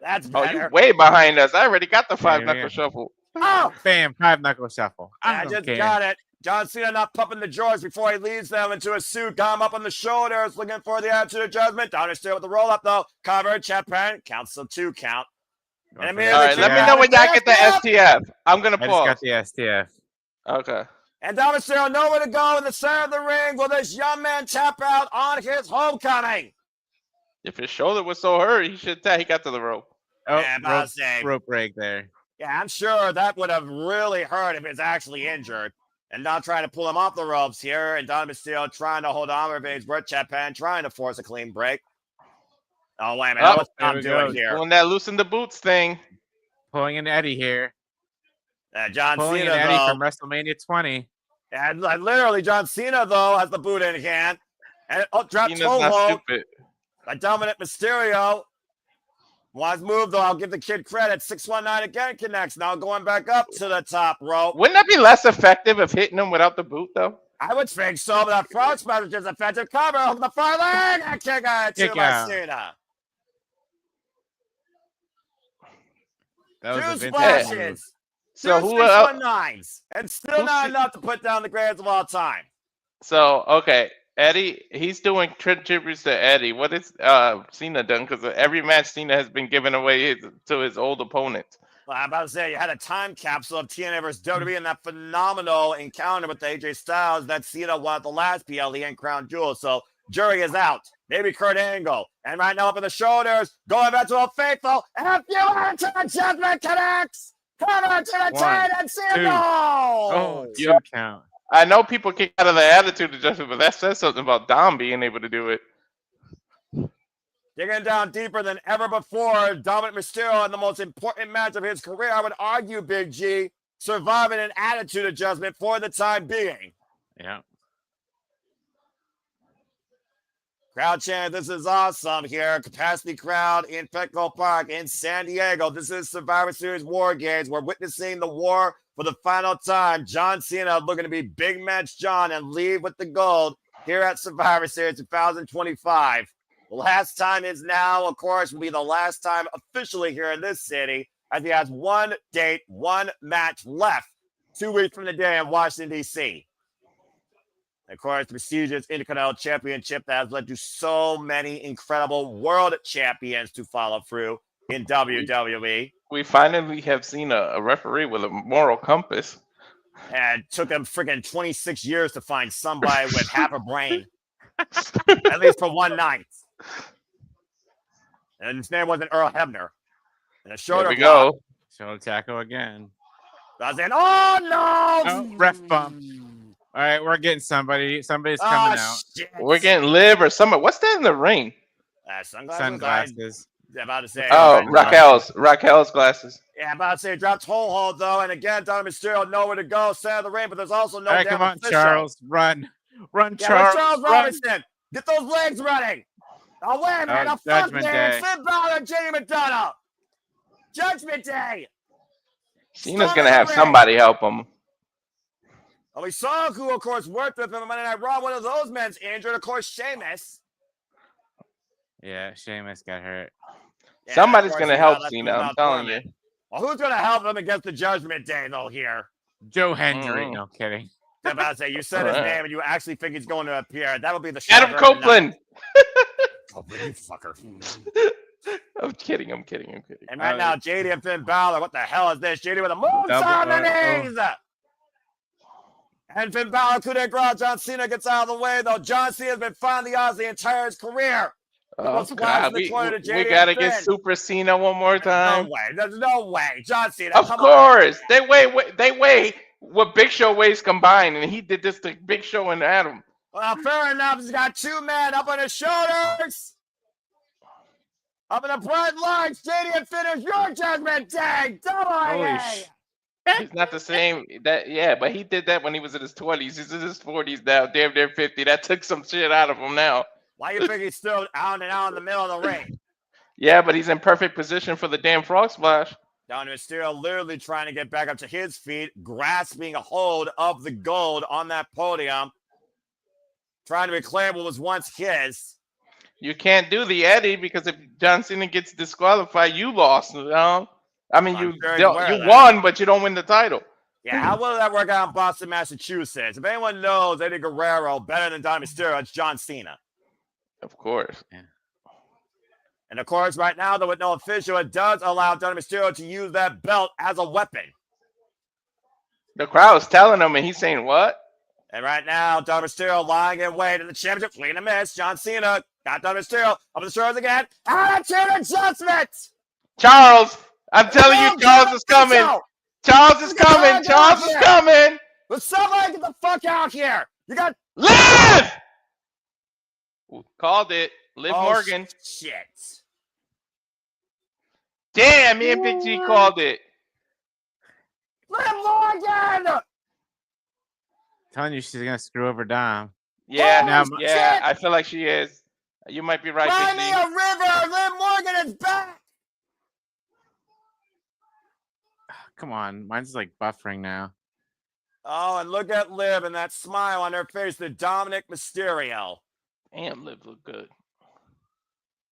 Speaker 5: That's
Speaker 4: Oh,
Speaker 5: better.
Speaker 4: you way behind us. I already got the
Speaker 3: Yeah,
Speaker 4: 5-knuckle
Speaker 3: yeah.
Speaker 4: shuffle.
Speaker 5: Oh,
Speaker 3: Bam. 5-knuckle shuffle. I
Speaker 5: I
Speaker 3: don't
Speaker 5: just
Speaker 3: care.
Speaker 5: got it. John Cena not pumping the drawers before he leads them into a suit. Got him up on the shoulders, looking for the attitude of judgment. Down still with the roll up though. Cover, Japan. Counts till 2 count.
Speaker 3: Going
Speaker 5: And
Speaker 3: for
Speaker 5: immediately
Speaker 4: All
Speaker 3: the
Speaker 4: right,
Speaker 5: the
Speaker 4: let me
Speaker 5: kick
Speaker 4: know
Speaker 5: out.
Speaker 4: when y'all get the STF. I'm going to
Speaker 3: I just got
Speaker 4: pause.
Speaker 3: the STF.
Speaker 4: Okay.
Speaker 5: And Dominik nowhere to go in the center of the ring. Will this young man tap out on his homecoming?
Speaker 4: If his shoulder was so hurt, he should he got to the rope.
Speaker 3: Oh,
Speaker 5: Yeah, but I'll say-
Speaker 3: rope break there.
Speaker 5: Yeah, I'm sure that would have really hurt if it's actually injured. And not trying to pull him off the ropes here. And Dominik trying to hold on for Vince Brett Japan, trying to force a clean break. Oh, wait a minute.
Speaker 4: Oh,
Speaker 5: What's
Speaker 3: there
Speaker 5: Dom
Speaker 3: we
Speaker 5: doing
Speaker 3: go.
Speaker 5: here?
Speaker 4: Pulling that loosen the boots thing.
Speaker 3: Pulling an Eddie here.
Speaker 5: John
Speaker 3: Pulling
Speaker 5: Cena,
Speaker 3: an Eddie
Speaker 5: though.
Speaker 3: from WrestleMania 20.
Speaker 5: And literally, John Cena, though, has the boot in hand. And drop
Speaker 4: Cena's
Speaker 5: toe
Speaker 4: not
Speaker 5: hold
Speaker 4: stupid.
Speaker 5: by Dominik Mysterio. Wise move, though. I'll give the kid credit. 619 again connects. Now going back up to the top rope.
Speaker 4: Wouldn't that be less effective if hitting him without the boot, though?
Speaker 5: I would think so, but that frog smash is just effective cover over the far leg. And kick out to
Speaker 3: Kick out.
Speaker 5: Cena.
Speaker 3: That was
Speaker 5: Two
Speaker 3: a vintage move.
Speaker 5: splashes.
Speaker 4: So
Speaker 5: Two
Speaker 4: who?
Speaker 5: 619s. And still
Speaker 4: who's
Speaker 5: not
Speaker 4: the-
Speaker 5: enough to put down the greatest of all time.
Speaker 4: So okay, Eddie. He's doing tributes to Eddie. What is Cena done? Because every match Cena has been giving away to his old opponents.
Speaker 5: Well, I'm about to say, you had a time capsule of TNA versus WWE and that phenomenal encounter with AJ Styles that Cena won at the last PLE and Crown Jewel. So, jury is out. Maybe Kurt Angle. And right now up in the shoulders, going back to a faithful. And you into the judgment connects. Cover to the
Speaker 3: 1,
Speaker 5: chain and Cena.
Speaker 3: 2. Oh,
Speaker 5: Oh,
Speaker 3: 2 count.
Speaker 4: I know people kick out of the attitude adjustment, but that says something about Dom being able to do it.
Speaker 5: digging down deeper than ever before. Dominik Mysterio in the most important match of his career. I would argue, Big G, surviving an attitude adjustment for the time being.
Speaker 3: Yeah.
Speaker 5: Crowd chant, this is awesome here. Capacity crowd in Petco Park in San Diego. This is Survivor Series War Games. We're witnessing the war for the final time. John Cena looking to be Big Match John and leave with the gold here at Survivor Series 2025. The last time is now, of course, will be the last time officially here in this city, as he has one date, one match left 2 weeks from the day in Washington, D.C. Of course, the prestigious Intercontinental Championship that has led to so many incredible world champions to follow through in WWE.
Speaker 4: We finally have seen a referee with a moral compass.
Speaker 5: And it took him freaking 26 years to find somebody with half a brain. At least for one night. And his name wasn't Earl Hebner. And a shoulder
Speaker 4: There we
Speaker 5: block.
Speaker 4: go.
Speaker 3: Shoulder tackle again.
Speaker 5: I was saying, oh no!
Speaker 3: Oh, ref bump. All right, we're getting somebody. Somebody's coming out.
Speaker 5: Shit.
Speaker 4: We're getting Liv or somebody. What's that in the ring?
Speaker 3: Sunglasses.
Speaker 5: I'm about to say.
Speaker 4: Oh, Raquel's glasses.
Speaker 5: Yeah, I'm about to say dropped whole hold though, and again, Dominik Mysterio nowhere to go, center of the ring, but there's also no.
Speaker 3: All right,
Speaker 5: damn
Speaker 3: come on,
Speaker 5: official.
Speaker 3: Charles, run,
Speaker 5: Yeah,
Speaker 3: Charles,
Speaker 5: Charles
Speaker 3: run.
Speaker 5: Robinson, get those legs running. Oh wait a minute,
Speaker 3: Oh,
Speaker 5: a fuck
Speaker 3: Judgment
Speaker 5: man,
Speaker 3: Day.
Speaker 5: Finn Balor and Jamie McDonough. Judgment Day.
Speaker 4: Cena's gonna have somebody help him.
Speaker 5: Oh, we saw who, of course, worked with him on Monday Night Raw. One of those men's injured, of course, Sheamus.
Speaker 3: Yeah, Sheamus got hurt.
Speaker 5: Yeah,
Speaker 4: Somebody's
Speaker 5: of course,
Speaker 4: gonna
Speaker 5: he
Speaker 4: help
Speaker 5: got
Speaker 4: Cena.
Speaker 5: left
Speaker 4: I'm telling you.
Speaker 5: Well, who's going to help him against the Judgment Day, though, here?
Speaker 3: Joe Hendry. No kidding.
Speaker 5: I'm about to say, you said his
Speaker 4: All right.
Speaker 5: name and you actually think he's going to appear. That would be the
Speaker 4: Adam
Speaker 5: shocker of the night.
Speaker 4: Copeland.
Speaker 5: Copeland, you fucker.
Speaker 4: I'm kidding.
Speaker 5: And right now, JD and Finn Balor, what the hell is this? JD with a moves on the knees. And Finn Balor couldn't grow. John Cena gets out of the way, though. John Cena's been finding the odds the entire his career.
Speaker 4: Oh, God. We gotta get Super Cena one more time.
Speaker 5: No way. There's no way. John Cena.
Speaker 4: Of course. They weigh what Big Show weighs combined, and he did this to Big Show and Adam.
Speaker 5: Well, fair enough. He's got two men up on his shoulders. Up in the bright lights. JD and finish your Judgment Day.
Speaker 3: Holy
Speaker 4: He's not the same. But he did that when he was in his 20s. He's in his 40s now, damn near 50. That took some shit out of him now.
Speaker 5: Why you think he's still out and out in the middle of the ring?
Speaker 4: Yeah, but he's in perfect position for the damn frog splash.
Speaker 5: Dominik Mysterio literally trying to get back up to his feet, grasping a hold of the gold on that podium, trying to reclaim what was once his.
Speaker 4: You can't do the Eddie because if John Cena gets disqualified, you lost. You know? I mean, you won, but you don't win the title.
Speaker 5: Yeah, how will that work out in Boston, Massachusetts? If anyone knows Eddie Guerrero better than Dominik Mysterio, it's John Cena.
Speaker 4: Of course.
Speaker 3: Yeah.
Speaker 5: And of course, right now, though, with no official, it does allow Dominik Mysterio to use that belt as a weapon.
Speaker 4: The crowd's telling him, and he's saying, what?
Speaker 5: And right now, Dominik Mysterio lying in wait in the championship, clean a miss. John Cena got Dominik Mysterio up the shoulders again. Attitude adjustment!
Speaker 4: Charles! I'm telling you, Charles is coming! Charles is coming! Charles is coming!
Speaker 5: But somebody get the fuck out here! You got
Speaker 4: Liv! Called it. Liv Morgan.
Speaker 5: Shit.
Speaker 4: Damn, me and Big G called it.
Speaker 5: Liv Morgan!
Speaker 3: Telling you she's gonna screw over Dom.
Speaker 4: Yeah,
Speaker 5: Holy
Speaker 4: yeah,
Speaker 5: shit!
Speaker 4: I feel like she is. You might be right,
Speaker 5: Find
Speaker 4: Big
Speaker 5: me
Speaker 4: G.
Speaker 5: a river! Liv Morgan is back!
Speaker 3: Come on, mine's like buffering now.
Speaker 5: Oh, and look at Liv and that smile on her face, the Dominik Mysterio.
Speaker 4: Damn, Liv look good.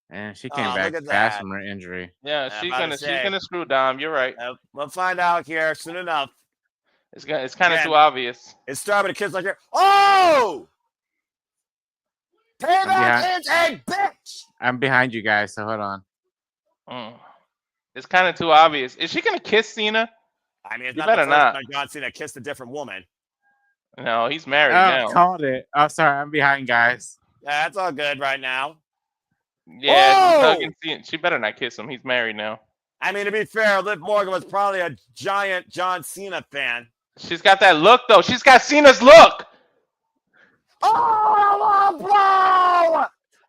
Speaker 3: And she came
Speaker 5: Oh,
Speaker 3: back
Speaker 5: look at
Speaker 3: fast
Speaker 5: that.
Speaker 3: from her injury.
Speaker 4: Yeah,
Speaker 5: I'm
Speaker 4: she's
Speaker 5: about to say.
Speaker 4: gonna screw Dom. You're right.
Speaker 5: We'll find out here soon enough.
Speaker 4: It's kind of
Speaker 5: Yeah.
Speaker 4: too obvious.
Speaker 5: It's starting with a kiss like here. Oh! Payback is a bitch!
Speaker 3: I'm behind you guys, so hold on.
Speaker 4: It's kind of too obvious. Is she gonna kiss Cena?
Speaker 5: I mean, it's
Speaker 4: You
Speaker 5: not the
Speaker 4: better
Speaker 5: first
Speaker 4: not.
Speaker 5: time John Cena kissed a different woman.
Speaker 4: No, he's married
Speaker 3: Oh,
Speaker 4: now.
Speaker 3: called it. Oh, sorry, I'm behind, guys.
Speaker 5: Yeah, that's all good right now.
Speaker 4: Yeah, she's
Speaker 5: Oh!
Speaker 4: hugging Cena. She better not kiss him. He's married now.
Speaker 5: I mean, to be fair, Liv Morgan was probably a giant John Cena fan.
Speaker 4: She's got that look though. She's got Cena's look.
Speaker 5: Oh, blow!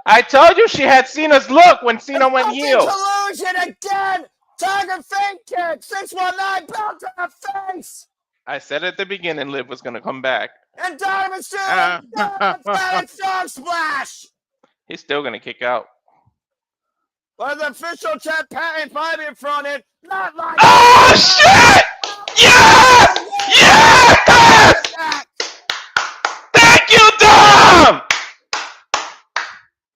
Speaker 4: I told you she had Cena's look when Cena went
Speaker 5: Fucking
Speaker 4: heel.
Speaker 5: collusion again! Tiger fake kick! 619 belt to the face!
Speaker 4: I said at the beginning, Liv was gonna come back.
Speaker 5: And Diamond Mysterio, Emphatic Frog Splash.
Speaker 4: He's still gonna kick out.
Speaker 5: But the official chat patent 5 in front in. Not like
Speaker 4: Oh shit! Yes! Yes! Thank you, Dom!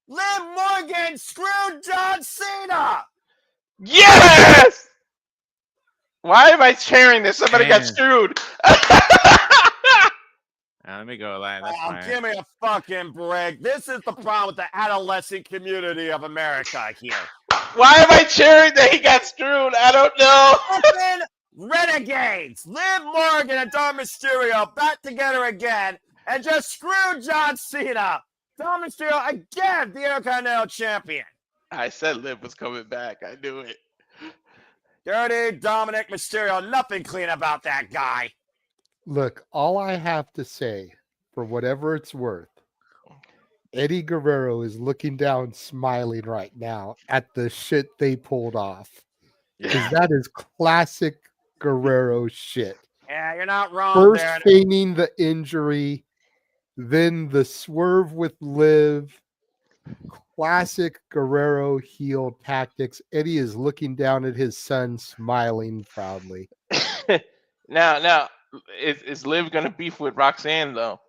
Speaker 5: Liv Morgan screwed John Cena.
Speaker 4: Yes! Why am I cheering this? Somebody got screwed.
Speaker 3: Let me go, Lion. That's fine.
Speaker 5: Give me a fucking break. This is the problem with the adolescent community of America here.
Speaker 4: Why am I cheering that he got screwed? I don't know.
Speaker 5: Fucking Renegades. Liv Morgan and Dom Mysterio back together again and just screwed John Cena. Dom Mysterio again, the Intercontinental Champion.
Speaker 4: I said Liv was coming back. I knew it.
Speaker 5: Dirty Dominik Mysterio. Nothing clean about that guy.
Speaker 2: Look, all I have to say, for whatever it's worth, Eddie Guerrero is looking down smiling right now at the shit they pulled off. Because that is classic Guerrero shit.
Speaker 5: Yeah, you're not wrong
Speaker 2: First
Speaker 5: there.
Speaker 2: feigning the injury, then the swerve with Liv. Classic Guerrero heel tactics. Eddie is looking down at his son, smiling proudly.
Speaker 4: Now, is Liv gonna beef with Roxanne though?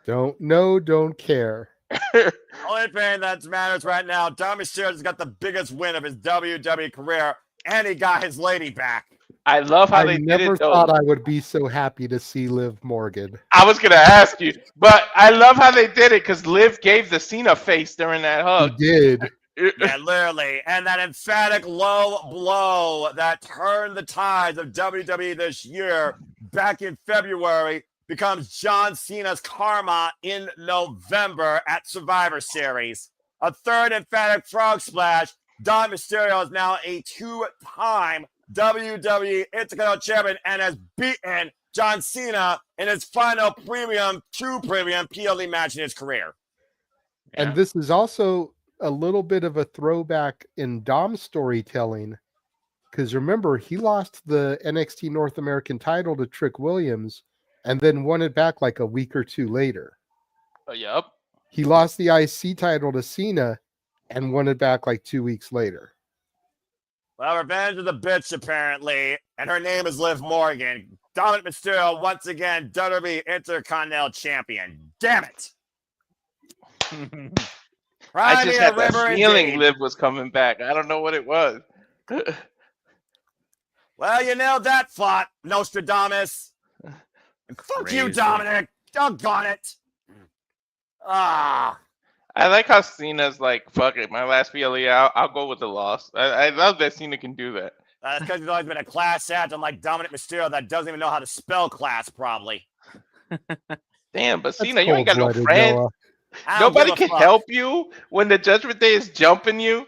Speaker 2: Don't know, don't care.
Speaker 5: Only thing that matters right now, Dom Mysterio's got the biggest win of his WWE career, and he got his lady back.
Speaker 4: I love how
Speaker 2: I
Speaker 4: they did
Speaker 2: never
Speaker 4: it though.
Speaker 2: thought I would be so happy to see Liv Morgan.
Speaker 4: I was gonna ask you, but I love how they did it because Liv gave the Cena face during that
Speaker 2: He
Speaker 4: hug.
Speaker 2: did.
Speaker 5: Yeah, literally. And that emphatic low blow that turned the tides of WWE this year back in February becomes John Cena's karma in November at Survivor Series. A third emphatic frog splash. Dom Mysterio is now a 2-time WWE Intercontinental Champion and has beaten John Cena in his final true premium PLE match in his career.
Speaker 2: And this is also a little bit of a throwback in Dom's storytelling. Because remember, he lost the NXT North American title to Trick Williams and then won it back like a week or two later.
Speaker 4: Yep.
Speaker 2: He lost the IC title to Cena and won it back like 2 weeks later.
Speaker 5: Well, revenge of the bitch, apparently, and her name is Liv Morgan. Dominik Mysterio, once again, WWE Intercontinental Champion. Damn it.
Speaker 4: I just had that feeling Liv was coming back. I don't know what it was.
Speaker 5: Well, you nailed that, Flot, Nostradamus. And fuck you, Dominik. Doggone it. Ah.
Speaker 4: I like how Cena's like, fuck it, my last PLE, I'll go with the loss. I love that Cena can do that.
Speaker 5: That's because he's always been a class act, unlike Dominik Mysterio that doesn't even know how to spell class, probably.
Speaker 4: Damn, but Cena, you ain't got no friends.
Speaker 2: Noah.
Speaker 4: Nobody can help you when the Judgment Day is jumping you.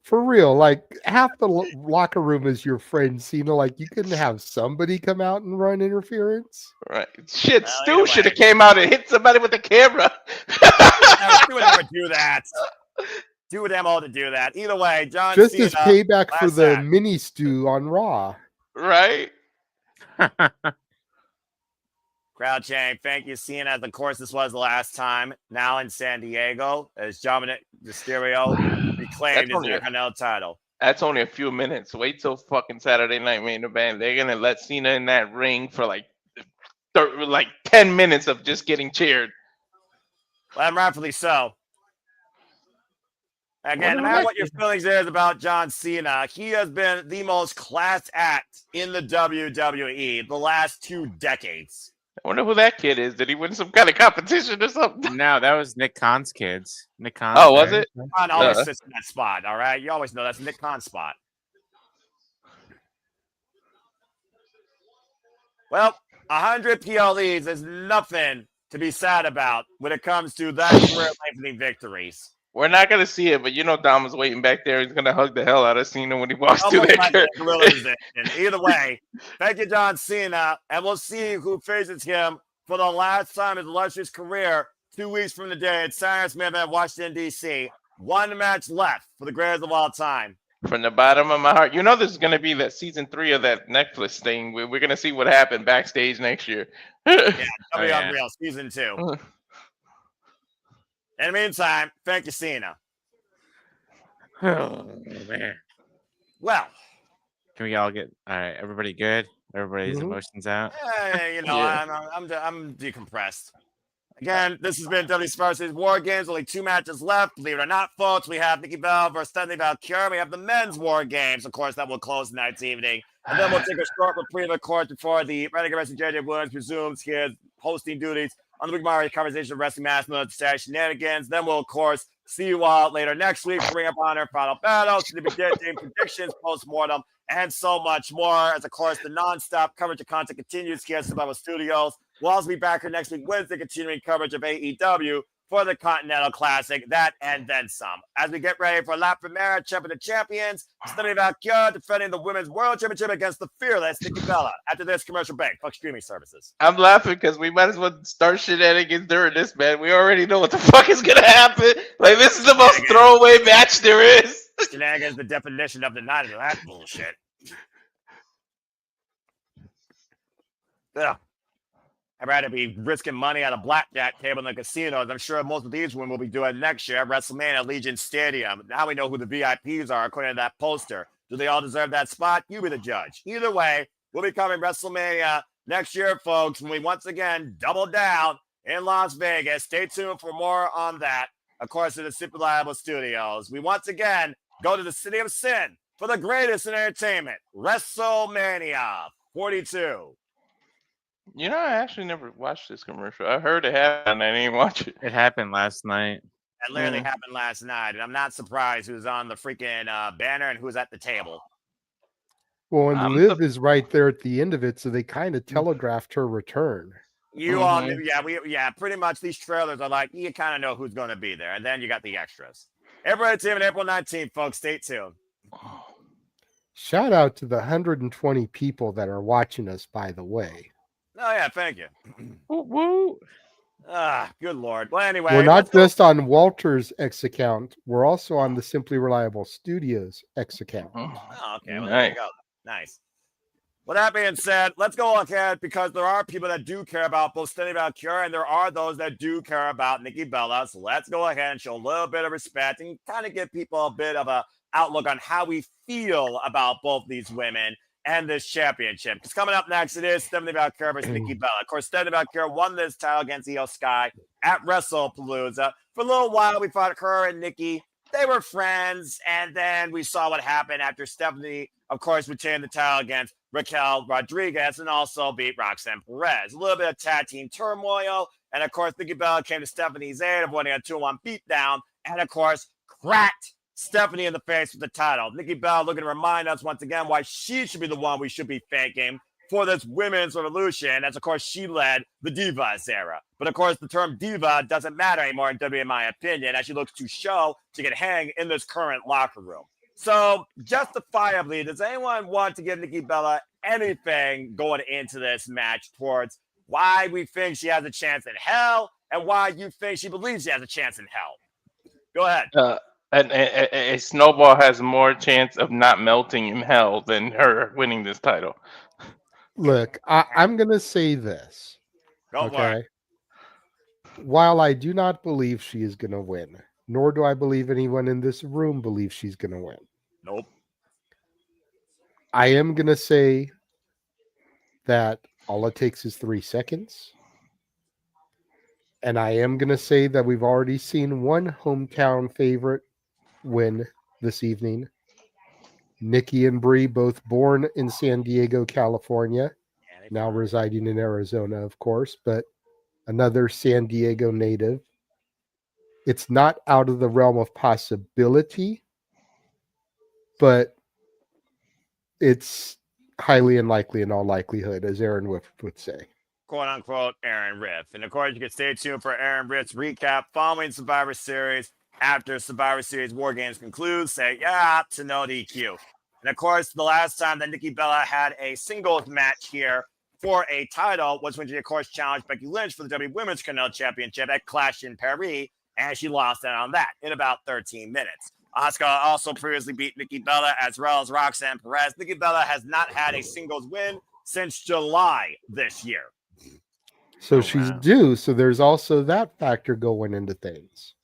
Speaker 2: For real, like half the locker room is your friend, Cena. Like you couldn't have somebody come out and run interference.
Speaker 4: Right. Shit, Stu should have came out and hit somebody with the camera.
Speaker 5: Stu would never do that. Stu would have all to do that. Either way, John
Speaker 2: Just
Speaker 5: Cena,
Speaker 2: as payback for the
Speaker 5: act.
Speaker 2: mini stew on Raw.
Speaker 4: Right.
Speaker 5: Crowd chant, thank you, Cena. As of course, this was the last time. Now in San Diego, as Dominik Mysterio reclaimed his Intercontinental title.
Speaker 4: That's only a few minutes. Wait till fucking Saturday Night Main Event. They're gonna let Cena in that ring for like 10 minutes of just getting cheered.
Speaker 5: Well, and rightfully so. Again, no matter what your feelings is about John Cena, he has been the most class act in the WWE the last 2 decades.
Speaker 4: I wonder who that kid is. Did he win some kind of competition or something?
Speaker 3: No, that was Nick Khan's kids. Nick Khan.
Speaker 4: Oh, was it?
Speaker 5: Khan always sits in that spot, all right? You always know that's Nick Khan's spot. Well, 100 PLEs is nothing to be sad about when it comes to that career-lengthening victories.
Speaker 4: We're not going to see it, but you know Dom is waiting back there. He's going to hug the hell out of Cena when he walks through that.
Speaker 5: Either way, thank you, John Cena, and we'll see who faces him for the last time in his illustrious career 2 weeks from today at Cyrus Smith at Washington, D.C. 1 match left for the greatest of all time.
Speaker 4: From the bottom of my heart. You know, there's going to be that season 3 of that Netflix thing. We're going to see what happened backstage next year.
Speaker 5: Yeah,
Speaker 3: Oh,
Speaker 5: W
Speaker 3: yeah.
Speaker 5: Unreal season 2. In the meantime, thank you, Cena.
Speaker 3: Oh man.
Speaker 5: Well,
Speaker 3: Can we all get all right? Everybody good? Everybody's
Speaker 2: Mhm.
Speaker 3: emotions out.
Speaker 5: you know,
Speaker 4: Yeah.
Speaker 5: I'm decompressed. Again, this has been WWE Survivor Series War Games. Only 2 matches left. Believe it or not, folks, we have Nikki Bella versus Stephanie Vaquer. We have the men's War Games. Of course, that will close tonight's evening. And then we'll take a short reprieve, of course, before the Renegade Wrestling JJ Williams resumes his hosting duties on the Big Mario Conversation of Wrestling Mass Military Shenanigans. Then we'll, of course, see you all later next week for Ring of Honor Final Battle, Significant Game Predictions, Post-Mortem, and so much more. As, of course, the non-stop coverage of content continues here at Survival Studios. We'll also be back here next week, Wednesday, continuing coverage of AEW for the Continental Classic, that and then some. As we get ready for La Primera Champion of Champions, Stephanie Vaquer defending the Women's World Championship against the fearless Nikki Bella. After this commercial break, fuck streaming services.
Speaker 4: I'm laughing because we might as well start shenanigans during this, man. We already know what the fuck is going to happen. Like, this is the most throwaway match there is.
Speaker 5: Shenanigans, the definition of the night of that bullshit. Ugh. I'd rather be risking money at a blackjack table in the casinos. I'm sure most of these women will be doing next year at WrestleMania at Legion Stadium. Now we know who the VIPs are according to that poster. Do they all deserve that spot? You be the judge. Either way, we'll be covering WrestleMania next year, folks, when we once again double down in Las Vegas. Stay tuned for more on that. Of course, in the Super Reliable Studios. We once again go to the City of Sin for the greatest in entertainment, WrestleMania 42.
Speaker 4: You know, I actually never watched this commercial. I heard it happen. I didn't watch it.
Speaker 3: It happened last night.
Speaker 5: That literally happened last night, and I'm not surprised who's on the freaking banner and who's at the table.
Speaker 2: Well, and
Speaker 4: I'm
Speaker 2: Liv is right there at the end of it, so they kind of telegraphed her return.
Speaker 5: You all knew, pretty much these trailers are like, you kind of know who's going to be there, and then you got the extras. Everybody team on April 19th, folks. Stay tuned.
Speaker 2: Shout out to the 120 people that are watching us, by the way.
Speaker 5: Oh, yeah, thank you.
Speaker 3: Woo!
Speaker 5: Good Lord. Well, anyway.
Speaker 2: We're not just on Walter's X account. We're also on the Simply Reliable Studios X account.
Speaker 5: Oh, okay. Well, there you go. Nice. With that being said, let's go ahead because there are people that do care about both Stephanie Vaquer and there are those that do care about Nikki Bella. So let's go ahead and show a little bit of respect and kind of give people a bit of a outlook on how we feel about both these women and this championship. Because coming up next, it is Stephanie Vaquer versus Nikki Bella. Of course, Stephanie Vaquer won this title against Io Sky at WrestlePalooza. For a little while, we thought her and Nikki, they were friends. And then we saw what happened after Stephanie, of course, retained the title against Raquel Rodriguez and also beat Roxanne Perez. A little bit of tag team turmoil. And, of course, Nikki Bella came to Stephanie's aid, avoiding a 2-1 beatdown. And, of course, cracked Stephanie in the face with the title. Nikki Bella looking to remind us once again why she should be the one we should be thanking for this women's revolution, as of course she led the Divas era. But of course the term diva doesn't matter anymore in WWE, in my opinion, as she looks to show she can hang in this current locker room. So justifiably, does anyone want to give Nikki Bella anything going into this match towards why we think she has a chance in hell and why you think she believes she has a chance in hell? Go ahead.
Speaker 4: A snowball has more chance of not melting in hell than her winning this title.
Speaker 2: Look, I'm going to say this.
Speaker 5: Go for it.
Speaker 2: While I do not believe she is going to win, nor do I believe anyone in this room believes she's going to win.
Speaker 5: Nope.
Speaker 2: I am going to say that all it takes is 3 seconds. And I am going to say that we've already seen one hometown favorite win this evening. Nikki and Brie, both born in San Diego, California, now residing in Arizona, of course, but another San Diego native. It's not out of the realm of possibility, but it's highly unlikely in all likelihood, as Aaron would say.
Speaker 5: Quote unquote Aaron Riff. And of course, you can stay tuned for Aaron Riff's recap following Survivor Series. After Survivor Series War Games concludes, say yeah to no DQ. And of course, the last time that Nikki Bella had a singles match here for a title was when she, of course, challenged Becky Lynch for the WWE Women's Continental Championship at Clash in Paris, and she lost out on that in about 13 minutes. Auska also previously beat Nikki Bella as well as Roxanne Perez. Nikki Bella has not had a singles win since July this year.
Speaker 2: So she's due. So there's also that factor going into things.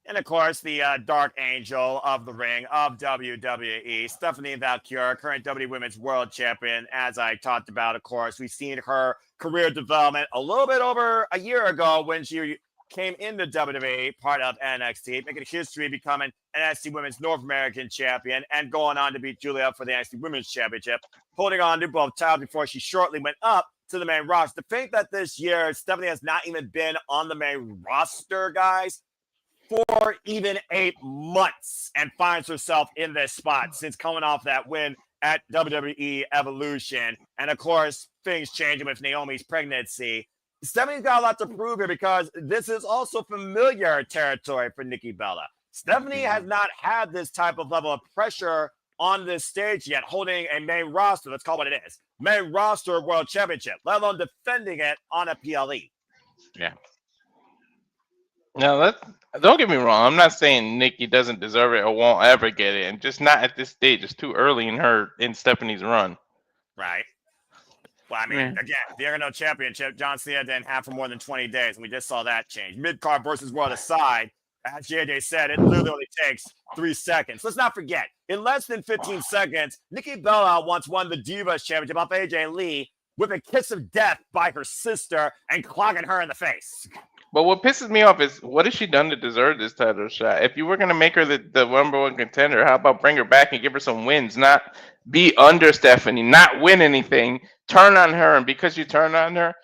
Speaker 5: And of course, the Dark Angel of the ring of WWE, Stephanie Vaquer, current WWE Women's World Champion. As I talked about, of course, we've seen her career development a little bit over a year ago when she came into WWE, part of NXT, making history, becoming NXT Women's North American Champion, and going on to beat Julia for the NXT Women's Championship, holding on to both titles before she shortly went up to the main roster. To think that this year Stephanie has not even been on the main roster, guys, for even 8 months, and finds herself in this spot since coming off that win at WWE Evolution. And of course, things changing with Naomi's pregnancy. Stephanie's got a lot to prove here because this is also familiar territory for Nikki Bella. Stephanie has not had this type of level of pressure on this stage yet, holding a main roster. Let's call it what it is. Main roster world championship, let alone defending it on a PLE.
Speaker 3: Yeah.
Speaker 4: Now, don't get me wrong. I'm not saying Nikki doesn't deserve it or won't ever get it, and just not at this stage. It's too early in Stephanie's run.
Speaker 5: Right. Well, I mean, again, the Intercontinental Championship, John Cena didn't have for more than 20 days, and we just saw that change. Mid-card versus world aside, as JJ said, it literally only takes 3 seconds. Let's not forget, in less than 15 seconds, Nikki Bella once won the Divas Championship off AJ Lee with a kiss of death by her sister and clogging her in the face.
Speaker 4: But what pisses me off is, what has she done to deserve this title shot? If you were going to make her the number one contender, how about bring her back and give her some wins? Not be under Stephanie, not win anything, turn on her, and because you turn on her,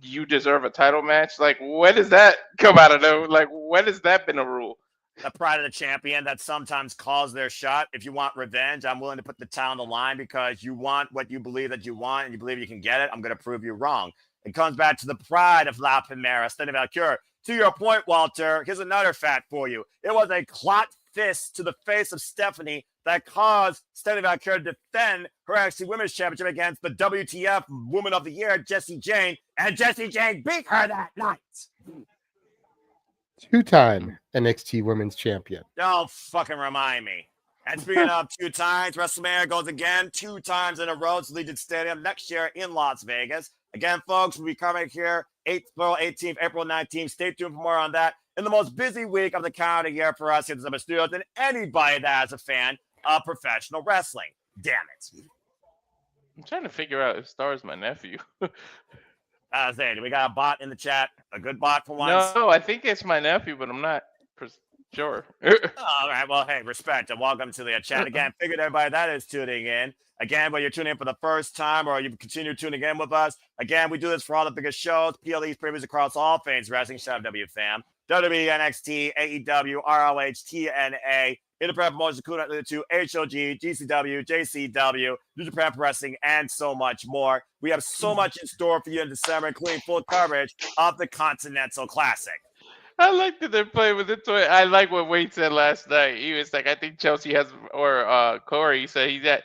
Speaker 4: you deserve a title match? Like, where does that come out of though? Like, when has that been a rule?
Speaker 5: The pride of the champion that sometimes calls their shot. If you want revenge, I'm willing to put the town on the line because you want what you believe that you want and you believe you can get it. I'm going to prove you wrong. It comes back to the pride of La Primera, Stephanie Vaquer. To your point, Walter, here's another fact for you. It was a clot fist to the face of Stephanie that caused Stephanie Vaquer to defend her NXT Women's Championship against the WTF Woman of the Year, Jessie Jane, and Jessie Jane beat her that night.
Speaker 2: 2-time NXT Women's Champion.
Speaker 5: Don't fucking remind me. And speaking of 2 times, WrestleMania goes again 2 times in a row to Legion Stadium next year in Las Vegas. Again, folks, we'll be coming here April 18th, April 19th. Stay tuned for more on that. In the most busy week of the calendar year for us here at the Studios and anybody that is a fan of professional wrestling. Damn it.
Speaker 4: I'm trying to figure out if Star's my nephew.
Speaker 5: Zane, we got a bot in the chat. A good bot for once.
Speaker 4: No, I think it's my nephew, but I'm not sure.
Speaker 5: All right. Well, hey, respect and welcome to the chat. Again, figured everybody that is tuning in. Again, whether you're tuning in for the first time or you continue tuning in with us. Again, we do this for all the biggest shows, PLEs, previews across all things wrestling. Shout out W fam. WWE, NXT, AEW, ROH, TNA, Independent Promotions, to HOG, GCW, JCW, New Japan Pro Wrestling, and so much more. We have so much in store for you in December, including full coverage of the Continental Classic.
Speaker 4: I like that they're playing with the toy. I like what Wade said last night. He was like, I think Chelsea has, or Corey said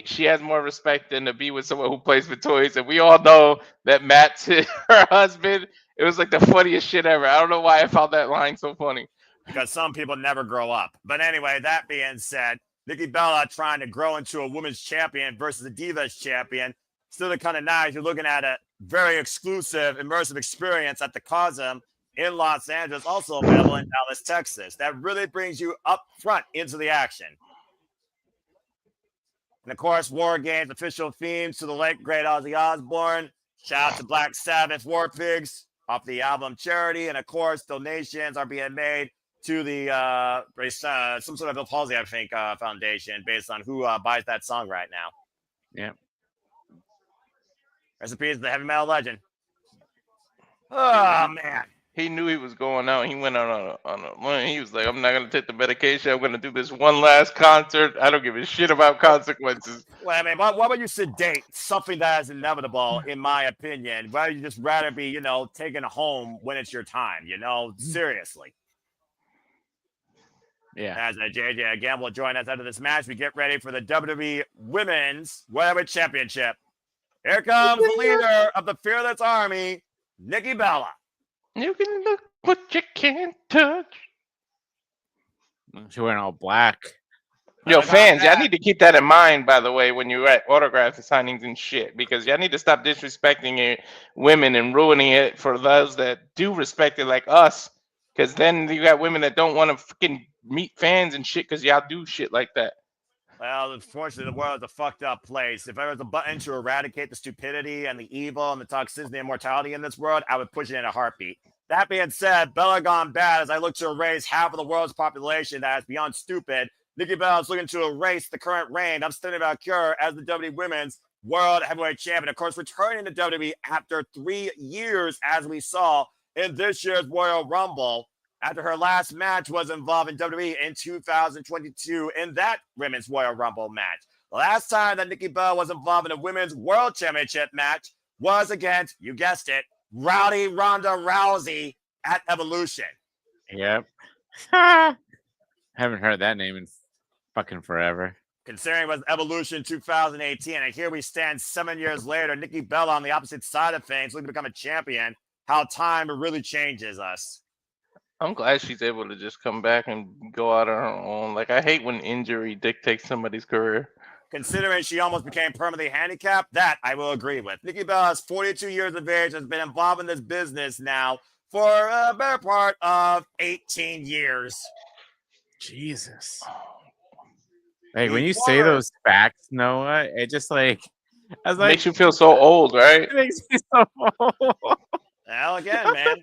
Speaker 4: she has more respect than to be with someone who plays with toys. And we all know that Matt's her husband. It was like the funniest shit ever. I don't know why I found that line so funny.
Speaker 5: Because some people never grow up. But anyway, that being said, Nikki Bella trying to grow into a women's champion versus a Divas champion. Still kind of nice. You're looking at a very exclusive, immersive experience at the Cosm in Los Angeles, also available in Dallas, Texas. That really brings you up front into the action. And of course, War Games official themes to the late great Ozzy Osbourne. Shout out to Black Sabbath War Pigs off the album Charity. And of course, donations are being made to the some sort of Bill Palsy, I think, foundation based on who buys that song right now.
Speaker 3: Yeah.
Speaker 5: Rest in peace, the heavy metal legend. Oh, man.
Speaker 4: He knew he was going out. He went out on a he was like, I'm not going to take the medication. I'm going to do this one last concert. I don't give a shit about consequences.
Speaker 5: Well, I mean, why would you sedate something that is inevitable, in my opinion? Why would you just rather be, taken home when it's your time, Seriously.
Speaker 3: Yeah.
Speaker 5: As JJ again will join us after this match, we get ready for the WWE Women's World Championship. Here comes the leader of the Fearless Army, Nikki Bella.
Speaker 4: You can look, but you can't touch.
Speaker 3: She's wearing all black.
Speaker 4: Yo,
Speaker 5: Look on
Speaker 4: fans, y'all
Speaker 5: that.
Speaker 4: need to keep that in mind, by the way, when you're at autographs and signings and shit, because y'all need to stop disrespecting it, women and ruining it for those that do respect it, like us. Because then you got women that don't want to fucking meet fans and shit because y'all do shit like that.
Speaker 5: Well, unfortunately, the world is a fucked up place. If there was a button to eradicate the stupidity and the evil and the toxicity and mortality in this world, I would push it in a heartbeat. That being said, Bella gone bad as I look to erase half of the world's population that is beyond stupid. Nikki Bella is looking to erase the current reign of Vaquer as the WWE Women's World Heavyweight Champion. Of course, returning to WWE after 3 years, as we saw in this year's Royal Rumble, after her last match was involved in WWE in 2022 in that Women's Royal Rumble match. The last time that Nikki Bella was involved in a Women's World Championship match was against, you guessed it, Rowdy Ronda Rousey at Evolution.
Speaker 3: Yep. Haven't heard that name in fucking forever.
Speaker 5: Considering it was Evolution 2018, and here we stand 7 years later, Nikki Bella on the opposite side of things, looking to become a champion. How time really changes us.
Speaker 4: I'm glad she's able to just come back and go out on her own. Like, I hate when injury dictates somebody's career.
Speaker 5: Considering she almost became permanently handicapped, that I will agree with. Nikki Bella is 42 years of age, has been involved in this business now for a better part of 18 years.
Speaker 3: Jesus. Like, when you say those facts, Noah, it just like, I was like,
Speaker 4: Makes you feel so old, right?
Speaker 3: it makes me so old.
Speaker 5: Well, again, man,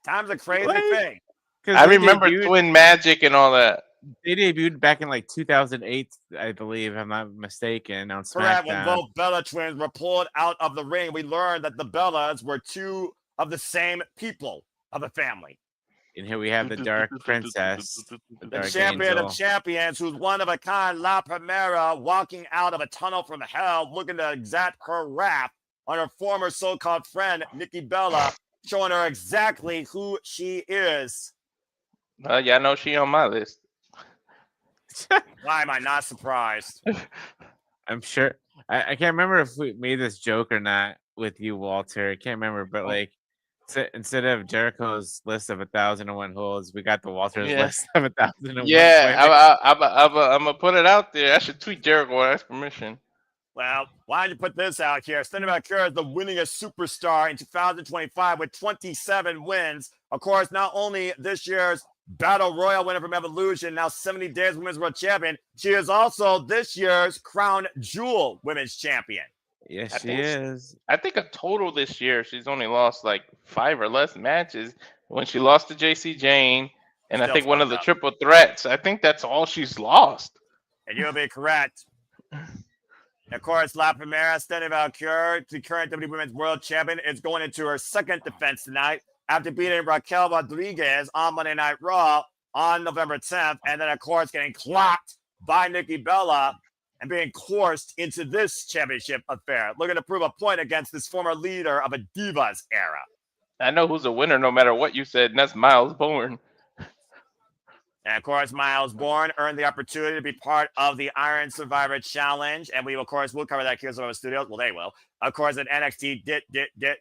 Speaker 5: time's a crazy thing.
Speaker 4: I remember Twin Magic and all that.
Speaker 3: They debuted back in like 2008, I believe, if I'm not mistaken, on
Speaker 5: Correct. When
Speaker 3: SmackDown.
Speaker 5: both Bella twins were pulled out of the ring, we learned that the Bellas were two of the same people of the family.
Speaker 3: And here we have the Dark Princess, the Dark
Speaker 5: champion
Speaker 3: Angel.
Speaker 5: of champions, who's one of a kind, La Primera, walking out of a tunnel from hell, looking to exact her wrath on her former so-called friend, Nikki Bella, showing her exactly who she is.
Speaker 4: Y'all know she on my list.
Speaker 5: Why am I not surprised?
Speaker 3: I'm sure. I can't remember if we made this joke or not with you, Walter. I can't remember, but like, instead of Jericho's list of 1,001 holds, we got the Walter's list of 1,001.
Speaker 4: Yeah, I'm gonna put it out there. I should tweet Jericho and ask permission.
Speaker 5: Well, why don't you put this out here? Vaquer is the winningest superstar in 2025 with 27 wins. Of course, not only this year's Battle Royal winner from Evolution, now 70 Days Women's World Champion, she is also this year's Crown Jewel Women's Champion.
Speaker 3: Yes, she is.
Speaker 4: I think a total this year, she's only lost like 5 or less matches. When she lost to JC Jane, and I think one of the triple threats, I think that's all she's lost.
Speaker 5: And you'll be correct. Of course, La Primera, Vaquer, the current WWE Women's World Champion, is going into her second defense tonight after beating Raquel Rodriguez on Monday Night Raw on November 10th. And then, of course, getting clocked by Nikki Bella and being coursed into this championship affair, looking to prove a point against this former leader of a Divas era.
Speaker 4: I know who's a winner no matter what you said, and that's Miles Bourne.
Speaker 5: And of course, Miles Bourne earned the opportunity to be part of the Iron Survivor Challenge. And we, of course, will cover that here at Survivor Studios. Well, they will. Of course, at NXT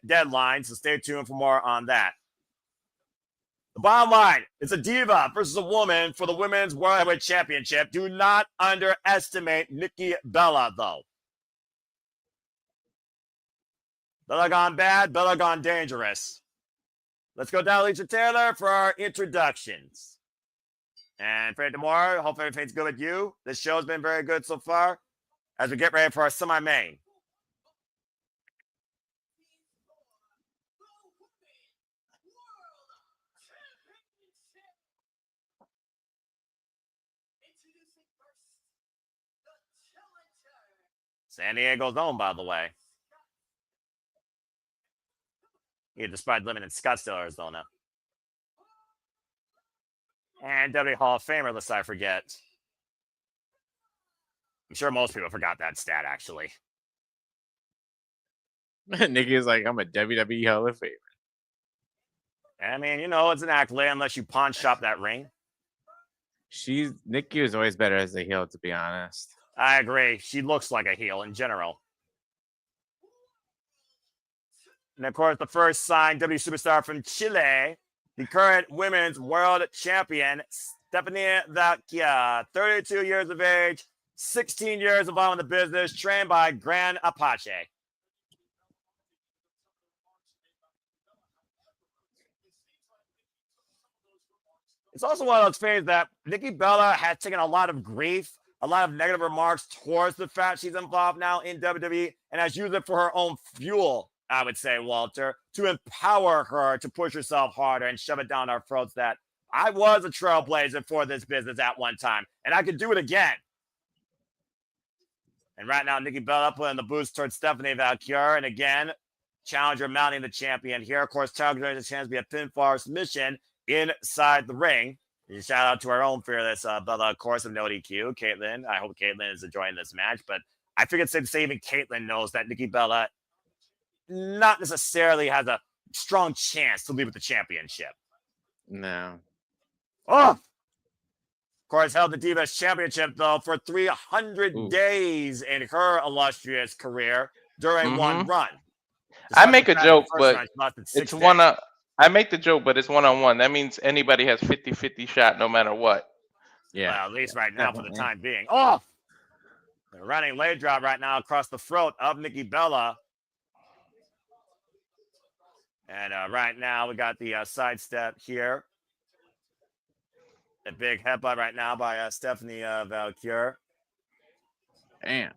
Speaker 5: Deadline. So stay tuned for more on that. The bottom line, it's a diva versus a woman for the Women's World Heavyweight Championship. Do not underestimate Nikki Bella, though. Bella gone bad, Bella gone dangerous. Let's go down to Lisa Taylor for our introductions. And Fred DeMore, hope everything's good with you. This show's been very good so far as we get ready for our semi-main. San Diego's own, by the way. Yeah, despite living in Scottsdale, Arizona. And WWE Hall of Famer, lest I forget. I'm sure most people forgot that stat, actually.
Speaker 3: Nikki's like, I'm a WWE Hall of Famer.
Speaker 5: I mean, you know, it's an accolade unless you pawn shop that ring.
Speaker 3: Nikki was always better as a heel, to be honest.
Speaker 5: I agree. She looks like a heel in general. And of course, the first signed WWE superstar from Chile, the current Women's World Champion, Stephanie Vaquer, 32 years of age, 16 years involved in the business, trained by Grand Apache. It's also one of those things that Nikki Bella has taken a lot of grief, a lot of negative remarks towards the fact she's involved now in WWE, and has used it for her own fuel, I would say, Walter, to empower her to push herself harder and shove it down our throats that I was a trailblazer for this business at one time, and I could do it again. And right now, Nikki Bella putting the boost towards Stephanie Vaquer, and again, challenger mounting the champion here. Of course, challenger has a chance to be a pinfall submission inside the ring. And shout out to our own fearless Bella, of course, of no DQ, Caitlyn. I hope Caitlyn is enjoying this match, but I think it's safe to say even Caitlyn knows that Nikki Bella not necessarily has a strong chance to leave with the championship.
Speaker 3: No.
Speaker 5: Oh! Of course, held the Divas Championship, though, for 300 days in her illustrious career during one run.
Speaker 4: I make a joke, but
Speaker 5: it's
Speaker 4: I make the joke, but it's one-on-one. That means anybody has 50-50 shot no matter what.
Speaker 3: Yeah.
Speaker 5: Well, at least right now for the time being. Oh! The running leg drop right now across the throat of Nikki Bella. And right now we got the sidestep here. A big headbutt right now by Stephanie Vaquer.
Speaker 3: Damn.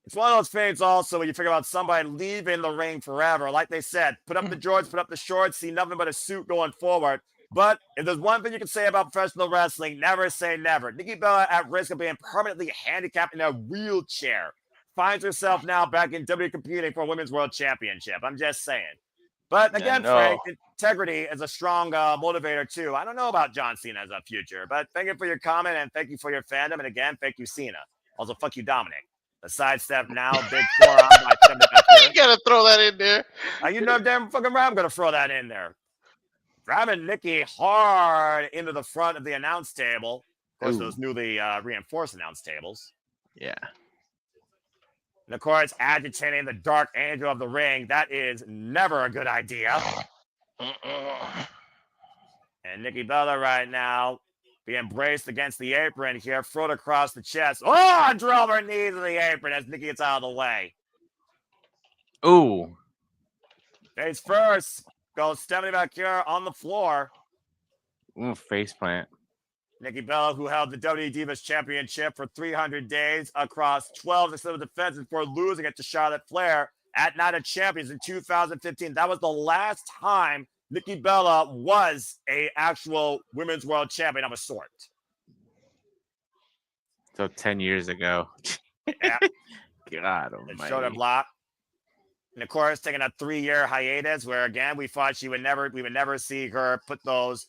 Speaker 5: It's one of those things also when you figure about somebody leaving the ring forever. Like they said, put up the jorts, put up the shorts, see nothing but a suit going forward. But if there's one thing you can say about professional wrestling, never say never. Nikki Bella, at risk of being permanently handicapped in a wheelchair, finds herself now back in WWE competing for a Women's World Championship. I'm just saying. But again, Frank, integrity is a strong motivator too. I don't know about John Cena as a future, but thank you for your comment and thank you for your fandom. And again, thank you, Cena. Also, fuck you, Dominik. The sidestep now, big forearm by Stephanie Vaquer.
Speaker 4: You gotta throw that in there.
Speaker 5: You know damn fucking right I'm gonna throw that in there. Grabbing Nikki hard into the front of the announce table. Of course, those newly reinforced announce tables.
Speaker 3: Yeah.
Speaker 5: And of course, agitating the Dark Angel of the ring. That is never a good idea. And Nikki Bella right now being braced against the apron here, thrown across the chest. Oh, drove her knee to the apron as Nikki gets out of the way.
Speaker 3: Ooh.
Speaker 5: Face first goes Stephanie Vaquer on the floor.
Speaker 3: Ooh, face plant.
Speaker 5: Nikki Bella, who held the WWE Divas Championship for 300 days across 12 successive defenses before losing it to Charlotte Flair at Night of Champions in 2015. That was the last time Nikki Bella was a actual Women's World Champion of a sort.
Speaker 3: So 10 years ago.
Speaker 5: Yeah.
Speaker 3: God almighty.
Speaker 5: Shoulder block. And of course, taking a 3-year hiatus where again we thought we would never see her put those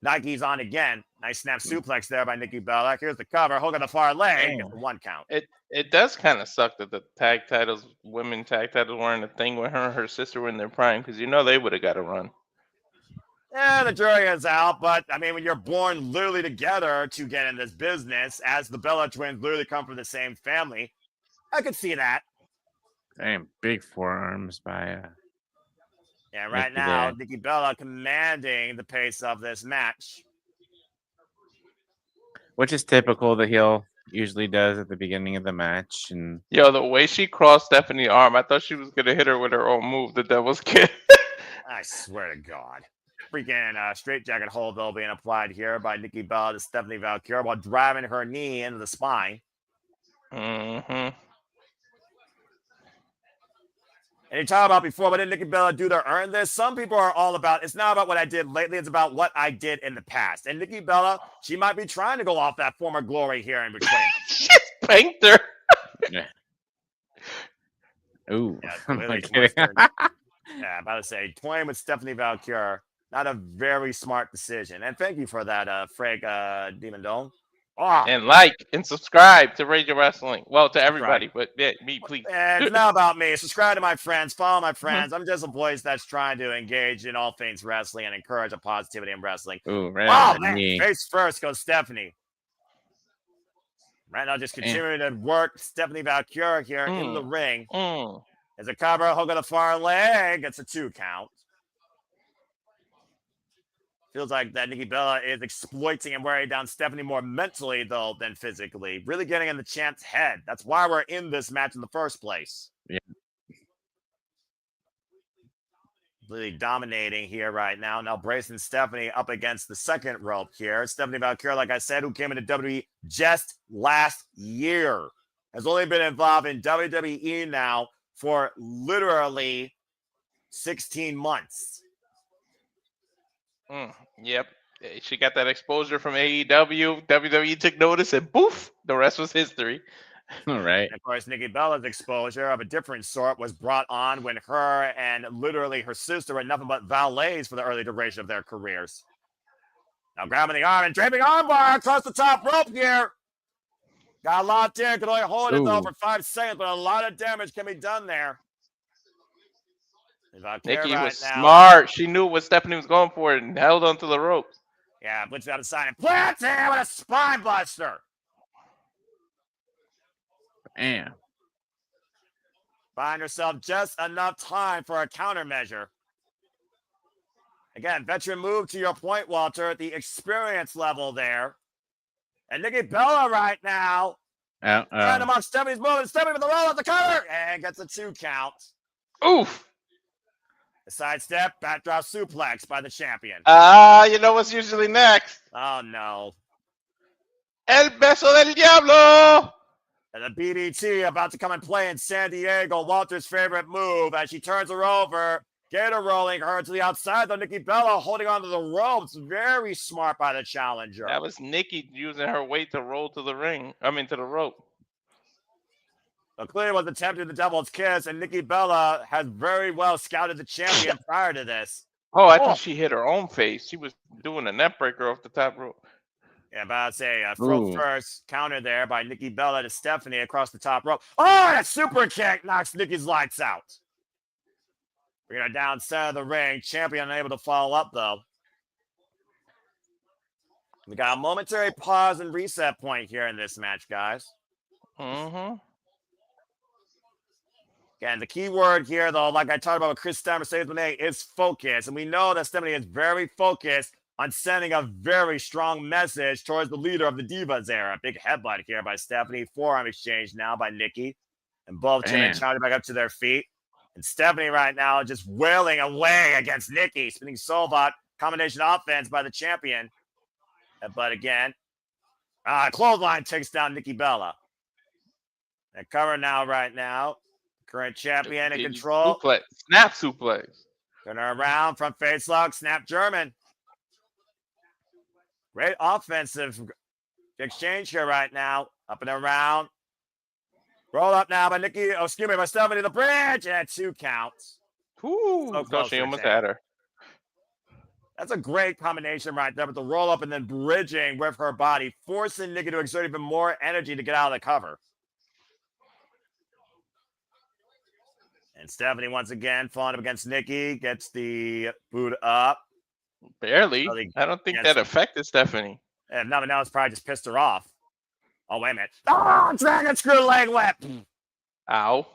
Speaker 5: Nikes on again. Nice snap suplex there by Nikki Bella. Here's the cover. Hook on the far leg. Gets the 1 count.
Speaker 4: It does kind of suck that the women tag titles weren't a thing when her and her sister were in their prime, because they would have got a run.
Speaker 5: Yeah, the jury is out, but I mean, when you're born literally together to get in this business, as the Bella twins literally come from the same family, I could see that.
Speaker 3: Damn, big forearms by
Speaker 5: Yeah, right now, Nikki Bella commanding the pace of this match.
Speaker 3: Which is typical. The heel usually does at the beginning of the match. And
Speaker 4: the way she crossed Stephanie's arm, I thought she was going to hit her with her own move, the Devil's Kick.
Speaker 5: I swear to God. Freaking straitjacket hold, though, being applied here by Nikki Bella to Stephanie Vaquer while driving her knee into the spine.
Speaker 4: Mm-hmm.
Speaker 5: And you talk about before, what did Nikki Bella do to earn this? Some people are all about, it's not about what I did lately, it's about what I did in the past. And Nikki Bella, she might be trying to go off that former glory here in between.
Speaker 4: She's spanked her.
Speaker 3: yeah. Ooh.
Speaker 5: Yeah,
Speaker 3: I'm
Speaker 5: really
Speaker 3: kidding.
Speaker 5: yeah, about to say, toying with Stephanie Vaquer, not a very smart decision. And thank you for that, Frank Demon Dome. Oh.
Speaker 4: And like and subscribe to Radio Wrestling. Well, to everybody, but me, please.
Speaker 5: And it's not about me. Subscribe to my friends. Follow my friends. I'm just a voice that's trying to engage in all things wrestling and encourage a positivity in wrestling.
Speaker 3: Ooh, right.
Speaker 5: Oh, man. Face first goes Stephanie. Right now, just continuing to work Stephanie Vaquer here in the ring. As a cover, hook on the far leg. It's a 2 count. Feels like that Nikki Bella is exploiting and wearing down Stephanie more mentally, though, than physically. Really getting in the champ's head. That's why we're in this match in the first place.
Speaker 3: Yeah.
Speaker 5: Really dominating here right now. Now bracing Stephanie up against the second rope here. Stephanie Vaquer, like I said, who came into WWE just last year, has only been involved in WWE now for literally 16 months.
Speaker 4: Yep. She got that exposure from AEW. WWE took notice and poof, the rest was history.
Speaker 3: All right.
Speaker 5: And of course, Nikki Bella's exposure of a different sort was brought on when her and literally her sister were nothing but valets for the early duration of their careers. Now grabbing the arm and draping armbar across the top rope here. Got locked in, could only hold it though
Speaker 3: Ooh.
Speaker 5: for 5 seconds, but a lot of damage can be done there.
Speaker 4: Nikki
Speaker 5: right
Speaker 4: was
Speaker 5: now,
Speaker 4: smart. She knew what Stephanie was going for and held onto the ropes.
Speaker 5: Yeah, Blitz out of sign and plants him with a spine buster.
Speaker 3: Damn.
Speaker 5: Buying herself just enough time for a countermeasure. Again, veteran move to your point, Walter, at the experience level there. And Nikki Bella right now trying to mock Stephanie's move, and Stephanie with the roll of the cover and gets a 2 count.
Speaker 4: Oof.
Speaker 5: A sidestep, backdrop suplex by the champion.
Speaker 4: You know what's usually next?
Speaker 5: Oh no.
Speaker 4: El beso del diablo.
Speaker 5: And the BDT about to come and play in San Diego, Walter's favorite move as she turns her over, Gator rolling her to the outside, though Nikki Bella holding onto the ropes. Very smart by the challenger.
Speaker 4: That was Nikki using her weight to roll to the ring. To the rope.
Speaker 5: But clearly was attempting the devil's kiss, and Nikki Bella has very well scouted the champion prior to this.
Speaker 4: Oh, I thought she hit her own face. She was doing a neck breaker off the top rope.
Speaker 5: Yeah, about to say throat first counter there by Nikki Bella to Stephanie across the top rope. Oh, and a super kick knocks Nikki's lights out. We're going to down center of the ring. Champion unable to follow up, though. We got a momentary pause and reset point here in this match, guys.
Speaker 4: Mm-hmm.
Speaker 5: Again, the key word here, though, like I talked about with Chris Stein, Mercedes Moné, is focus. And we know that Stephanie is very focused on sending a very strong message towards the leader of the Divas era. Big headbutt here by Stephanie. Forearm exchange now by Nikki. And both Tim and Charlie back up to their feet. And Stephanie right now just wailing away against Nikki. Spinning Solvat. Combination offense by the champion. But again, clothesline takes down Nikki Bella. And cover now right now. Current champion in control.
Speaker 4: Suplex. Snap suplex.
Speaker 5: Turn her around. Front face lock. Snap German. Great offensive exchange here right now. Up and around. Roll up now by Nikki. Oh, excuse me, by Stephanie to the bridge. And 2 counts.
Speaker 4: Ooh,
Speaker 5: So close
Speaker 4: she
Speaker 5: for
Speaker 4: almost
Speaker 5: Sane.
Speaker 4: had her.
Speaker 5: That's a great combination right there with the roll up and then bridging with her body, forcing Nikki to exert even more energy to get out of the cover. And Stephanie once again falling up against Nikki, gets the boot up.
Speaker 4: Barely. I don't think that affected Stephanie.
Speaker 5: And nothing else probably just pissed her off. Oh, wait a minute. Oh, dragon screw leg whip.
Speaker 4: Ow.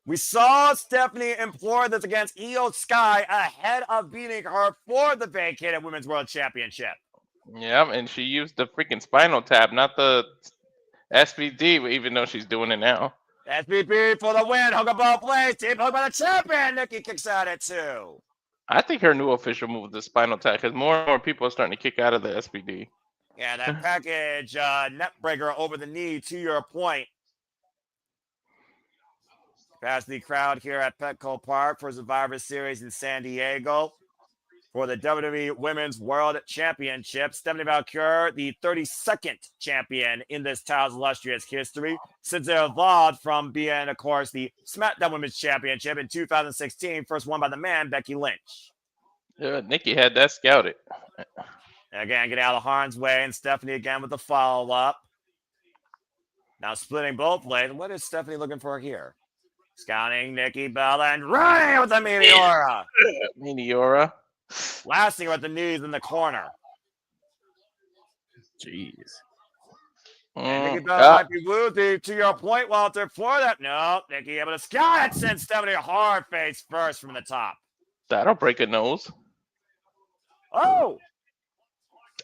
Speaker 5: We saw Stephanie implore this against Io Sky ahead of beating her for the vacated Women's World Championship.
Speaker 4: Yeah, and she used the freaking spinal tap, not the SVD, even though she's doing it now.
Speaker 5: SVP for the win. Hook up all plays. Deep hook by the champion. Nikki kicks out at 2.
Speaker 4: I think her new official move is the spinal tap because more and more people are starting to kick out of the SVD.
Speaker 5: Yeah, that package net breaker over the knee, to your point. Past the crowd here at Petco Park for Survivor Series in San Diego for the WWE Women's World Championship. Stephanie Vaquer, the 32nd champion in this title's illustrious history, since it evolved from being, of course, the SmackDown Women's Championship in 2016, first won by the man, Becky Lynch.
Speaker 4: Yeah, Nikki had that scouted.
Speaker 5: And again, getting out of harm's way, and Stephanie again with the follow-up. Now splitting both legs. What is Stephanie looking for here? Scouting Nikki Bella and running with the Meteora.
Speaker 4: Meteora.
Speaker 5: Lasting with the knees in the corner.
Speaker 3: Jeez.
Speaker 5: And Nikki Bella might be woozy, to your point, Walter, for that. No, Nikki able to scout it, sends Stephanie hard face first from the top.
Speaker 4: That'll break a nose.
Speaker 5: Oh,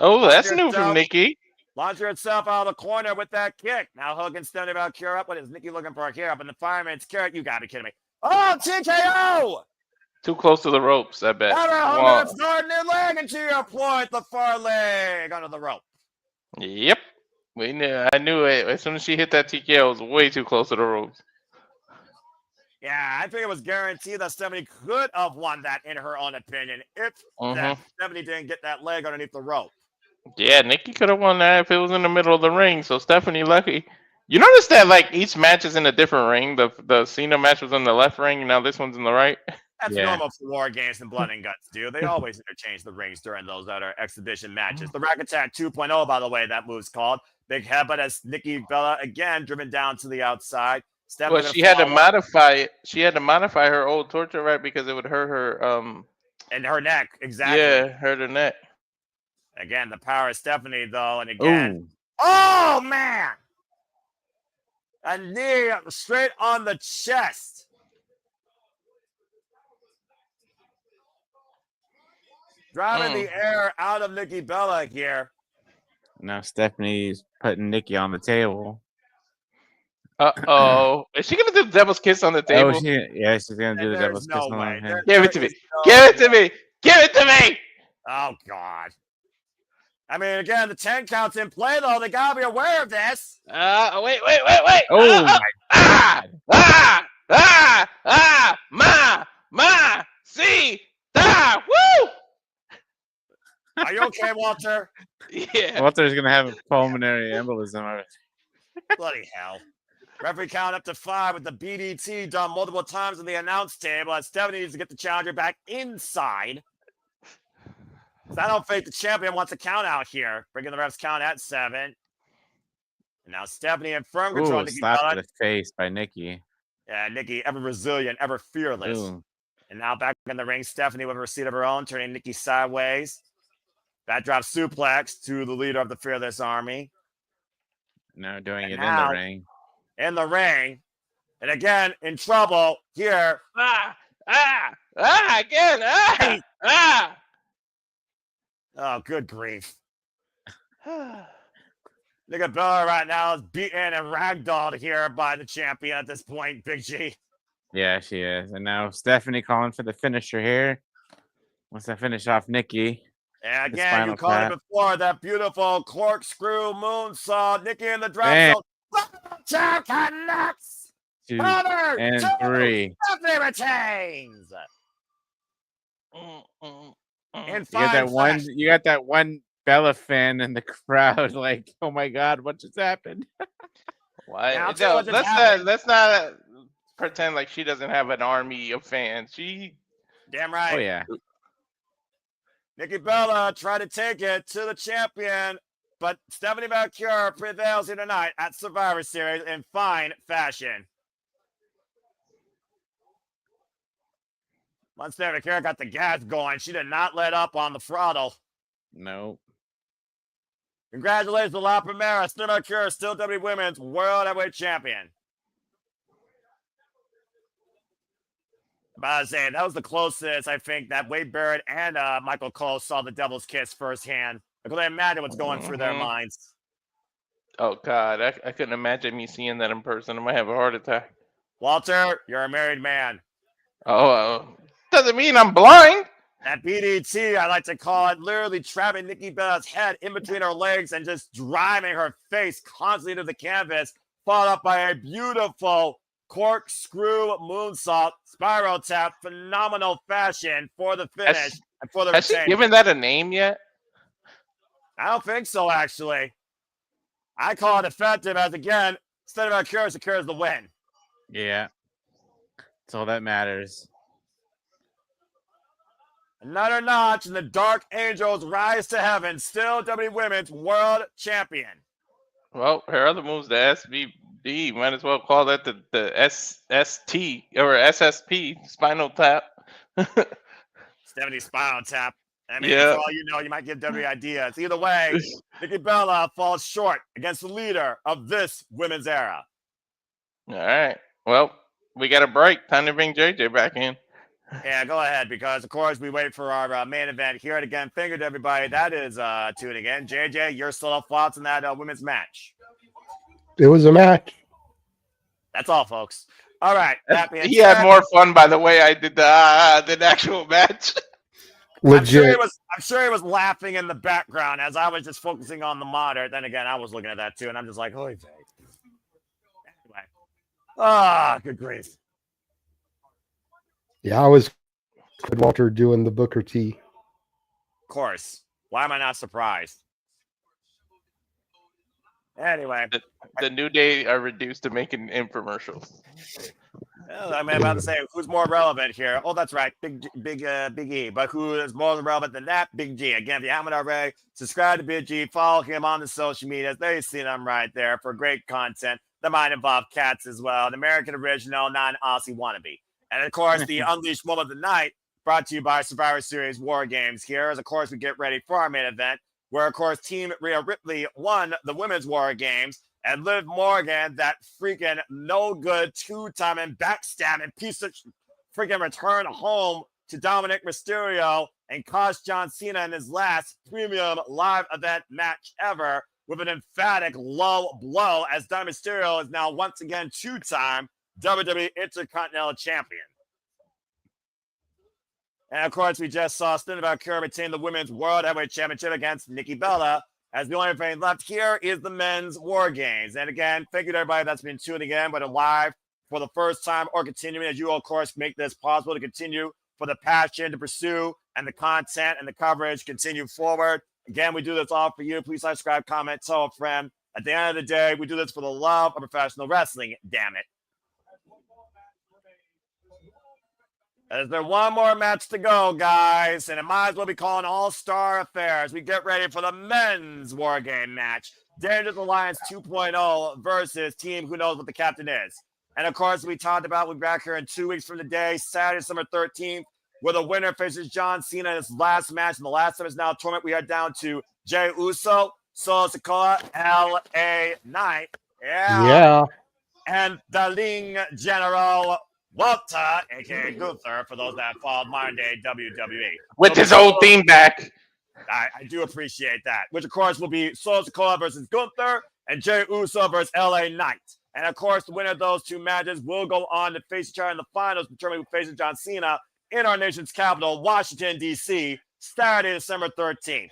Speaker 4: Oh, that's
Speaker 5: Launcher
Speaker 4: new from
Speaker 5: itself-
Speaker 4: Nikki.
Speaker 5: Launcher itself out of the corner with that kick. Now hooking Stephanie Vaquer up. What is Nikki looking for a kick up in the fireman's carrot? You gotta be kidding me. Oh, TKO!
Speaker 4: Too close to the ropes, I bet.
Speaker 5: Ever
Speaker 4: Wow.
Speaker 5: hooking starting their leg into your point. The far leg under the rope.
Speaker 4: Yep. We knew. I knew it. As soon as she hit that TKO, it was way too close to the ropes.
Speaker 5: Yeah, I think it was guaranteed that Stephanie could have won that in her own opinion if that Stephanie didn't get that leg underneath the rope.
Speaker 4: Yeah, Nikki could have won that if it was in the middle of the ring. So Stephanie lucky. You notice that like each match is in a different ring. The Cena match was in the left ring, and now this one's in the right.
Speaker 5: That's
Speaker 3: Yeah.
Speaker 5: normal for War Games and Blood and Guts, dude. They always interchange the rings during those other exhibition matches. The Rack Attack 2.0, by the way, that move's called. Big headbutt as Nikki Bella again driven down to the outside.
Speaker 4: Well, she had to modify it. She had to modify her old torture rack because it would hurt her.
Speaker 5: And her neck, exactly.
Speaker 4: Yeah, hurt her neck.
Speaker 5: Again, the power of Stephanie, though, and again.
Speaker 3: Ooh.
Speaker 5: Oh, man! A knee straight on the chest. Driving the air out of Nikki Bella here.
Speaker 3: Now Stephanie's putting Nikki on the table.
Speaker 4: Uh-oh. Is she going to do the devil's kiss on the table?
Speaker 3: Oh, she's gonna do the devil's kiss on him.
Speaker 4: Give it to me. Give it to me. Give it to me.
Speaker 5: Oh, God. I mean, again, the 10 count's in play, though. They got to be aware of this.
Speaker 4: Wait.
Speaker 3: Oh,
Speaker 4: See, woo!
Speaker 5: Are you okay, Walter?
Speaker 4: Yeah.
Speaker 3: Walter's gonna have a pulmonary embolism.
Speaker 5: Bloody hell. Referee count up to 5 with the BDT done multiple times on the announce table as Stephanie needs to get the challenger back inside. So I don't think the champion wants a count out here. Bringing the refs count at 7. And now Stephanie in firm control.
Speaker 3: Ooh,
Speaker 5: Nikki
Speaker 3: slap
Speaker 5: Bella.
Speaker 3: to the face by Nikki.
Speaker 5: Yeah, Nikki, ever resilient, ever fearless.
Speaker 3: Ooh.
Speaker 5: And now back in the ring, Stephanie with a receipt of her own, turning Nikki sideways. Backdrop suplex to the leader of the Fearless Army.
Speaker 3: Now doing it
Speaker 5: now,
Speaker 3: in the ring.
Speaker 5: In the ring. And again, in trouble here.
Speaker 4: Again.
Speaker 5: Oh, good grief. Look at Bella right now is beaten and ragdolled here by the champion at this point, Big G.
Speaker 3: Yeah, she is. And now Stephanie calling for the finisher here. Wants to finish off Nikki.
Speaker 5: And again, you called it before, that beautiful corkscrew moonsault. Nikki in the drop zone. Connects.
Speaker 3: 2 and 3.
Speaker 5: Stephanie retains.
Speaker 3: You got that one Bella fan in the crowd, like, oh my God, what just happened?
Speaker 4: Why? No, let's not pretend like she doesn't have an army of fans.
Speaker 5: Damn right.
Speaker 3: Oh yeah.
Speaker 5: Nikki Bella tried to take it to the champion, but Stephanie Vaquer prevails here tonight at Survivor Series in fine fashion. Once Stephanie Vaquer got the gas going, she did not let up on the throttle.
Speaker 3: No.
Speaker 5: Congratulations to La Primera. Stephanie Vaquer is still WWE Women's World Heavyweight Champion. But I was saying, that was the closest, I think, that Wade Barrett and Michael Cole saw the Devil's Kiss firsthand. I couldn't imagine what's going through their minds.
Speaker 4: Oh, God. I couldn't imagine me seeing that in person. I might have a heart attack.
Speaker 5: Walter, you're a married man.
Speaker 4: Oh, doesn't mean I'm blind.
Speaker 5: That BDT, I like to call it, literally trapping Nikki Bella's head in between her legs and just driving her face constantly to the canvas, followed up by a beautiful corkscrew moonsault, spiral tap, phenomenal fashion for the finish and for the
Speaker 4: Has she given that a name yet?
Speaker 5: I don't think so, actually. I call it effective as, again, instead of Vaquer secures the win.
Speaker 3: Yeah. That's all that matters.
Speaker 5: Another notch, and the Dark Angels rise to heaven. Still WWE Women's World Champion.
Speaker 4: Well, her other move's the SVB. Might as well call that the SST or SSP, spinal tap.
Speaker 5: Stephanie spinal tap. I mean,
Speaker 4: yeah.
Speaker 5: For all you know, you might give WWE ideas. Either way, Nikki Bella falls short against the leader of this women's era.
Speaker 4: All right. Well, we got a break. Time to bring JJ back in.
Speaker 5: Yeah, go ahead, because of course we wait for our main event here. And again, thank you to everybody that is tuning in. JJ, your solo thoughts on that women's match?
Speaker 2: It was a match.
Speaker 5: That's all, folks. All right. That being
Speaker 4: He had
Speaker 5: said,
Speaker 4: more fun by the way I did the actual match.
Speaker 5: I'm sure
Speaker 2: Legit.
Speaker 5: he was laughing in the background as I was just focusing on the monitor. Then again, I was looking at that too, and I'm just like, holy faith. Anyway. Ah, good grief.
Speaker 2: Yeah, I was with Walter doing the Booker T.
Speaker 5: Of course. Why am I not surprised? Anyway.
Speaker 4: The New Day are reduced to making infomercials.
Speaker 5: I'm about to say, who's more relevant here? Oh, that's right, Big E. But who is more relevant than that? Big G. Again, if you haven't already, subscribe to Big G. Follow him on the social medias. There you see them right there for great content. That might involve cats as well. An American original, non-Aussie wannabe. And, of course, the Unleashed Moment of the Night brought to you by Survivor Series War Games here. As, of course, we get ready for our main event, where, of course, Team Rhea Ripley won the Women's War Games. And Liv Morgan, that freaking no-good two-time and backstabbing piece of freaking return home to Dominik Mysterio and cost John Cena in his last premium live event match ever with an emphatic low blow, as Dominik Mysterio is now once again two-time WWE Intercontinental Champion. And, of course, we just saw Vaquer retain the Women's World Heavyweight Championship against Nikki Bella, as the only thing left here is the men's War Games. And again, thank you to everybody that's been tuning in, whether live for the first time or continuing, as you, of course, make this possible to continue for the passion to pursue and the content and the coverage continue forward. Again, we do this all for you. Please subscribe, comment, tell a friend. At the end of the day, we do this for the love of professional wrestling, damn it. Is there one more match to go, guys? And it might as well be called an all-star affair as we get ready for the men's War Game match. Dangerous Alliance 2.0 versus Team Who Knows What the Captain Is. And, of course, we talked about, we'll be back here in 2 weeks from today, Saturday, December 13th, where the winner faces John Cena in his last match. And the last time is now tournament. We are down to Jey Uso, Solo Sikoa, L.A. Knight.
Speaker 2: Yeah.
Speaker 5: And the Ling General Walter, a.k.a. Gunther, for those that followed modern-day WWE.
Speaker 4: With his old theme back.
Speaker 5: I do appreciate that. Which, of course, will be Solo Sikoa versus Gunther and Jey Uso versus L.A. Knight. And, of course, the winner of those two matches will go on to face each other in the finals, determining who faces John Cena in our nation's capital, Washington, D.C., Saturday, December 13th.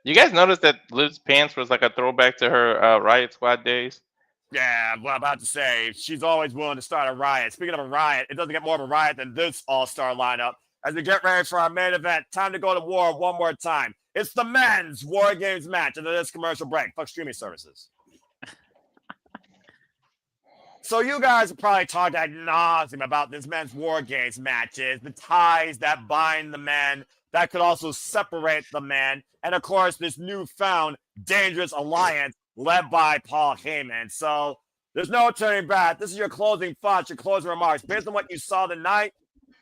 Speaker 4: You guys noticed that Liv's pants was like a throwback to her Riot Squad days?
Speaker 5: Yeah, well, I'm about to say, she's always willing to start a riot. Speaking of a riot, it doesn't get more of a riot than this all-star lineup. As we get ready for our main event, time to go to war one more time. It's the men's War Games match after this commercial break. Fuck streaming services. So you guys have probably talked ad nauseum about this men's War Games matches, the ties that bind the men, that could also separate the men, and of course this newfound dangerous alliance led by Paul Heyman. So there's no turning back. This is your closing thoughts, your closing remarks. Based on what you saw tonight,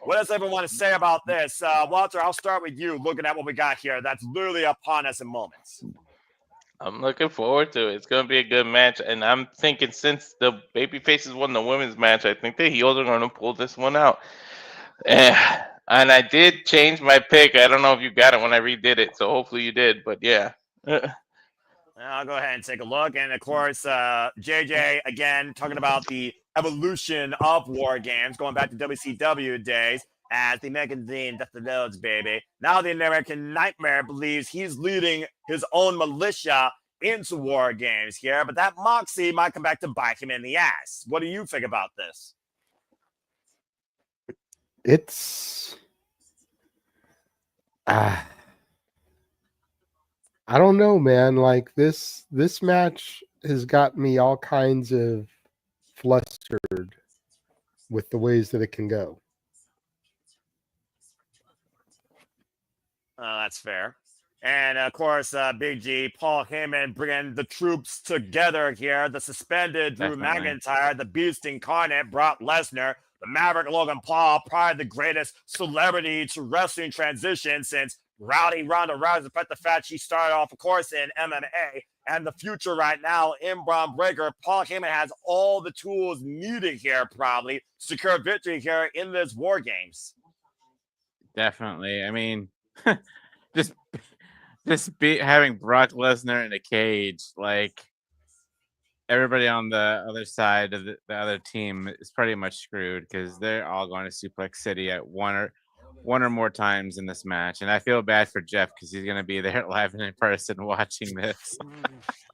Speaker 5: what does everyone want to say about this? Walter, I'll start with you looking at what we got here. That's literally upon us in moments.
Speaker 4: I'm looking forward to it. It's going to be a good match. And I'm thinking since the babyfaces won the women's match, I think the heels are going to pull this one out. And I did change my pick. I don't know if you got it when I redid it. So hopefully you did. But yeah.
Speaker 5: I'll go ahead and take a look. And, of course, JJ, again, talking about the evolution of War Games, going back to WCW days, as the American Dream, that's the Rhodes, baby. Now the American Nightmare believes he's leading his own militia into War Games here, but that moxie might come back to bite him in the ass. What do you think about this?
Speaker 2: It's... I don't know, man. Like this match has got me all kinds of flustered with the ways that it can go.
Speaker 5: That's fair. And, of course, Big G, Paul Heyman bringing the troops together here. The suspended Drew McIntyre, the Beast Incarnate, Brock Lesnar, the Maverick Logan Paul, probably the greatest celebrity to wrestling transition since Rowdy Ronda Rousey, despite the fact she started off, of course, in MMA and the future right now in Braun Breaker, Paul Heyman has all the tools needed here probably to secure victory here in this War Games.
Speaker 3: Definitely. I mean, just having Brock Lesnar in a cage, like everybody on the other side of the other team is pretty much screwed because they're all going to Suplex City at one or more times in this match. And I feel bad for Jeff because he's going to be there live and in person watching this.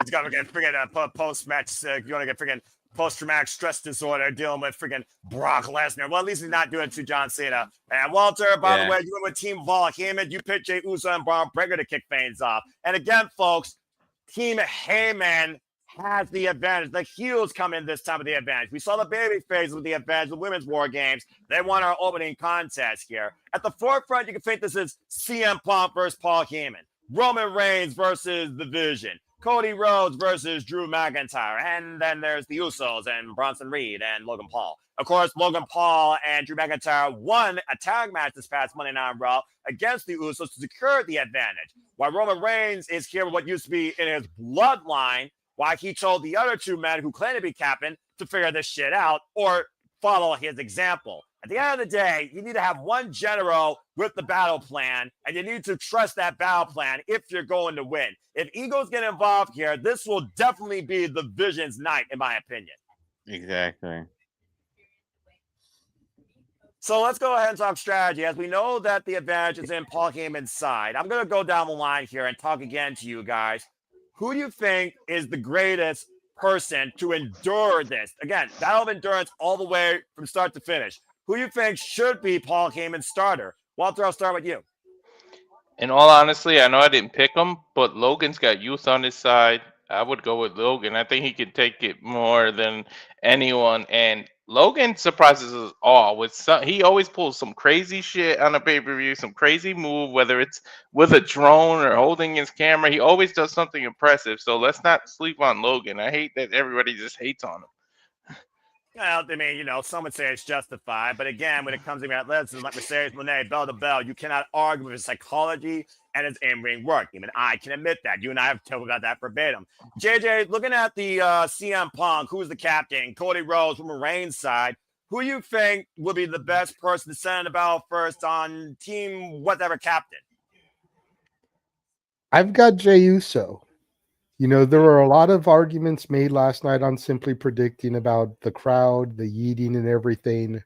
Speaker 5: He's got to get freaking post-match, you're going to get freaking post-traumatic stress disorder dealing with freaking Brock Lesnar. Well, at least he's not doing it to John Cena. And Walter, by the way, you went with Team Paul Heyman. You picked Jey Uso and Braun Breaker to kick things off. And again, folks, Team Heyman has the advantage. The heels come in this time with the advantage. We saw the baby phase with the advantage, the women's War Games. They won our opening contest here. At the forefront, you can think this is CM Punk versus Paul Heyman. Roman Reigns versus The Vision. Cody Rhodes versus Drew McIntyre. And then there's the Usos and Bronson Reed and Logan Paul. Of course, Logan Paul and Drew McIntyre won a tag match this past Monday Night Raw against the Usos to secure the advantage. While Roman Reigns is here with what used to be in his bloodline, why he told the other two men who claim to be captain to figure this shit out or follow his example. At the end of the day, you need to have one general with the battle plan, and you need to trust that battle plan if you're going to win. If egos get involved here, this will definitely be the Vision's night, in my opinion.
Speaker 3: Exactly.
Speaker 5: So let's go ahead and talk strategy. As we know that the advantage is in Paul Heyman's side, I'm going to go down the line here and talk again to you guys. Who do you think is the greatest person to endure this? Again, battle of endurance all the way from start to finish. Who do you think should be Paul Heyman's starter? Walter, I'll start with you.
Speaker 4: In all honesty, I know I didn't pick him, but Logan's got youth on his side. I would go with Logan. I think he could take it more than anyone. And Logan surprises us all with he always pulls some crazy shit on a pay-per-view, some crazy move, whether it's with a drone or holding his camera. He always does something impressive. So let's not sleep on Logan. I hate that everybody just hates on him.
Speaker 5: Well, I mean, some would say it's justified, but again, when it comes to athleticism, like Mercedes Monet, bell to bell, you cannot argue with his psychology and his in-ring work. Even I can admit that. You and I have talked about that verbatim. JJ, looking at the CM Punk, who's the captain, Cody Rhodes from Reigns' side, who you think would be the best person to send the battle first on team whatever captain?
Speaker 2: I've got Jey Uso. There were a lot of arguments made last night on simply predicting about the crowd, the yeeting and everything.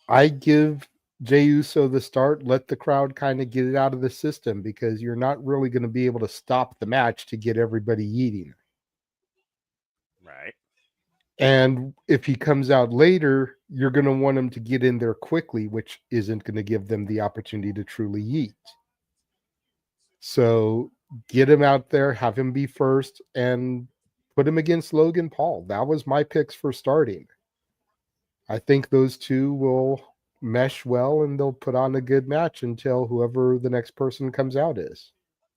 Speaker 2: I give Jey Uso the start, let the crowd kind of get it out of the system because you're not really going to be able to stop the match to get everybody yeeting.
Speaker 5: Right.
Speaker 2: And if he comes out later, you're going to want him to get in there quickly, which isn't going to give them the opportunity to truly yeet. So get him out there, have him be first, and put him against Logan Paul. That was my picks for starting. I think those two will mesh well, and they'll put on a good match until whoever the next person comes out is.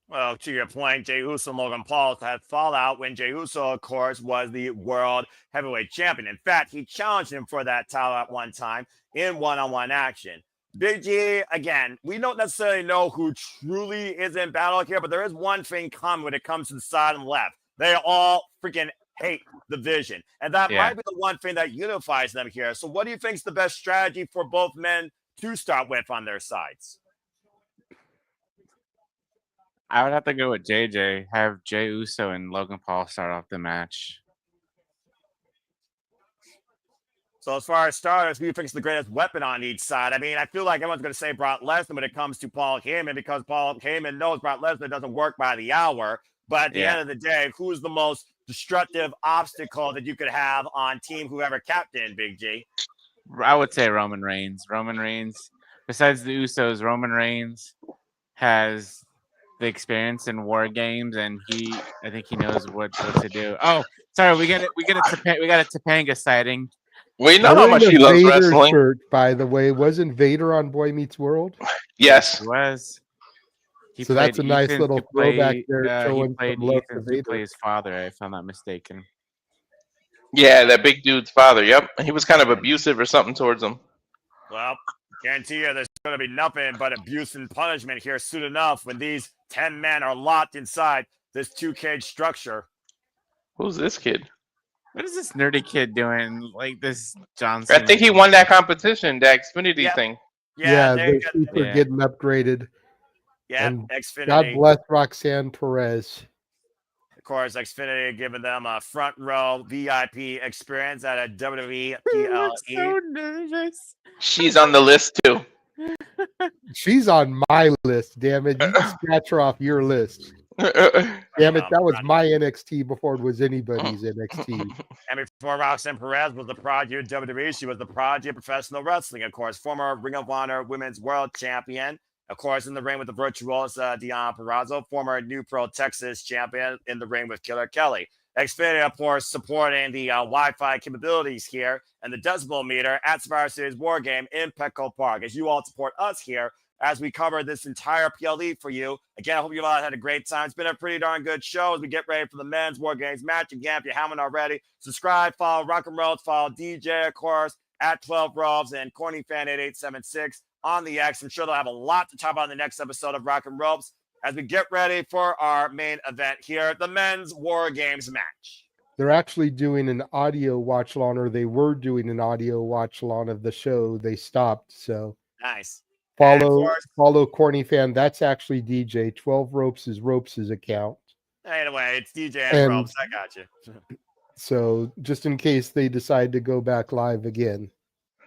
Speaker 5: Well, to your point, Jey Uso and Logan Paul had fallout when Jey Uso, of course, was the world heavyweight champion. In fact, he challenged him for that title at one time in one-on-one action. Big G, again, we don't necessarily know who truly is in battle here, but there is one thing common when it comes to the side and left. They all freaking hate the Vision. And that might be the one thing that unifies them here. So what do you think is the best strategy for both men to start with on their sides?
Speaker 3: I would have to go with JJ, have Jey Uso and Logan Paul start off the match.
Speaker 5: So as far as starters, who do you think is the greatest weapon on each side? I mean, I feel like everyone's going to say Brock Lesnar when it comes to Paul Heyman because Paul Heyman knows Brock Lesnar doesn't work by the hour. But at the end of the day, who's the most destructive obstacle that you could have on team whoever captain, Big G?
Speaker 3: I would say Roman Reigns. Roman Reigns, besides the Usos, Roman Reigns has the experience in war games, and I think he knows what to do. Oh, sorry, we got a Topanga sighting.
Speaker 4: We know how much he loves
Speaker 2: Vader
Speaker 4: wrestling.
Speaker 2: Shirt, by the way, wasn't Vader on Boy Meets World?
Speaker 4: Yes,
Speaker 3: he was.
Speaker 2: So that's a nice little throwback there.
Speaker 3: He played Ethan to play his father, if I'm not mistaken.
Speaker 4: Yeah, that big dude's father. Yep, he was kind of abusive or something towards him.
Speaker 5: Well, guarantee you there's going to be nothing but abuse and punishment here soon enough when these 10 men are locked inside this 2-cage structure.
Speaker 4: Who's this kid?
Speaker 3: What is this nerdy kid doing? Like this John
Speaker 4: I
Speaker 3: Cena?
Speaker 4: think he won that competition, the Xfinity
Speaker 5: Yep.
Speaker 4: thing.
Speaker 5: Yeah,
Speaker 2: the sheep are
Speaker 3: Yeah.
Speaker 2: getting upgraded.
Speaker 5: and
Speaker 2: God
Speaker 5: Xfinity.
Speaker 2: bless Roxanne Perez.
Speaker 5: Of course, Xfinity giving them a front row VIP experience at a WWE PLE.
Speaker 3: So nervous.
Speaker 4: She's on the list too.
Speaker 2: She's on my list, damn it. You can scratch her off your list. Damn it, that was my NXT before it was anybody's NXT.
Speaker 5: And before Roxanne Perez was the prodigy of WWE, she was the prodigy of professional wrestling. Of course, former Ring of Honor Women's World Champion. Of course, in the ring with the virtuosa Deonna Purrazzo, former New Pro Texas champion in the ring with Killer Kelly. Xfinity, of course, supporting the Wi-Fi capabilities here and the decibel meter at Survivor Series War Game in Petco Park. As you all support us here as we cover this entire PLE for you. Again, I hope you all had a great time. It's been a pretty darn good show as we get ready for the men's War Games match. Again, if you haven't already, subscribe, follow Rock and Rhodes, follow DJ, of course, at 12 Robes and CornyFan8876 on the X. I'm sure they'll have a lot to talk about in the next episode of Rock and Ropes as we get ready for our main event here, the men's War Games match.
Speaker 2: They're actually doing an audio watch along, or they were doing an audio watch along of the show. They stopped, so
Speaker 5: Nice.
Speaker 2: follow Corny Fan. That's actually DJ. 12 Ropes is Ropes' account.
Speaker 5: Anyway, it's DJ and Ropes. I got you.
Speaker 2: So just in case they decide to go back live again.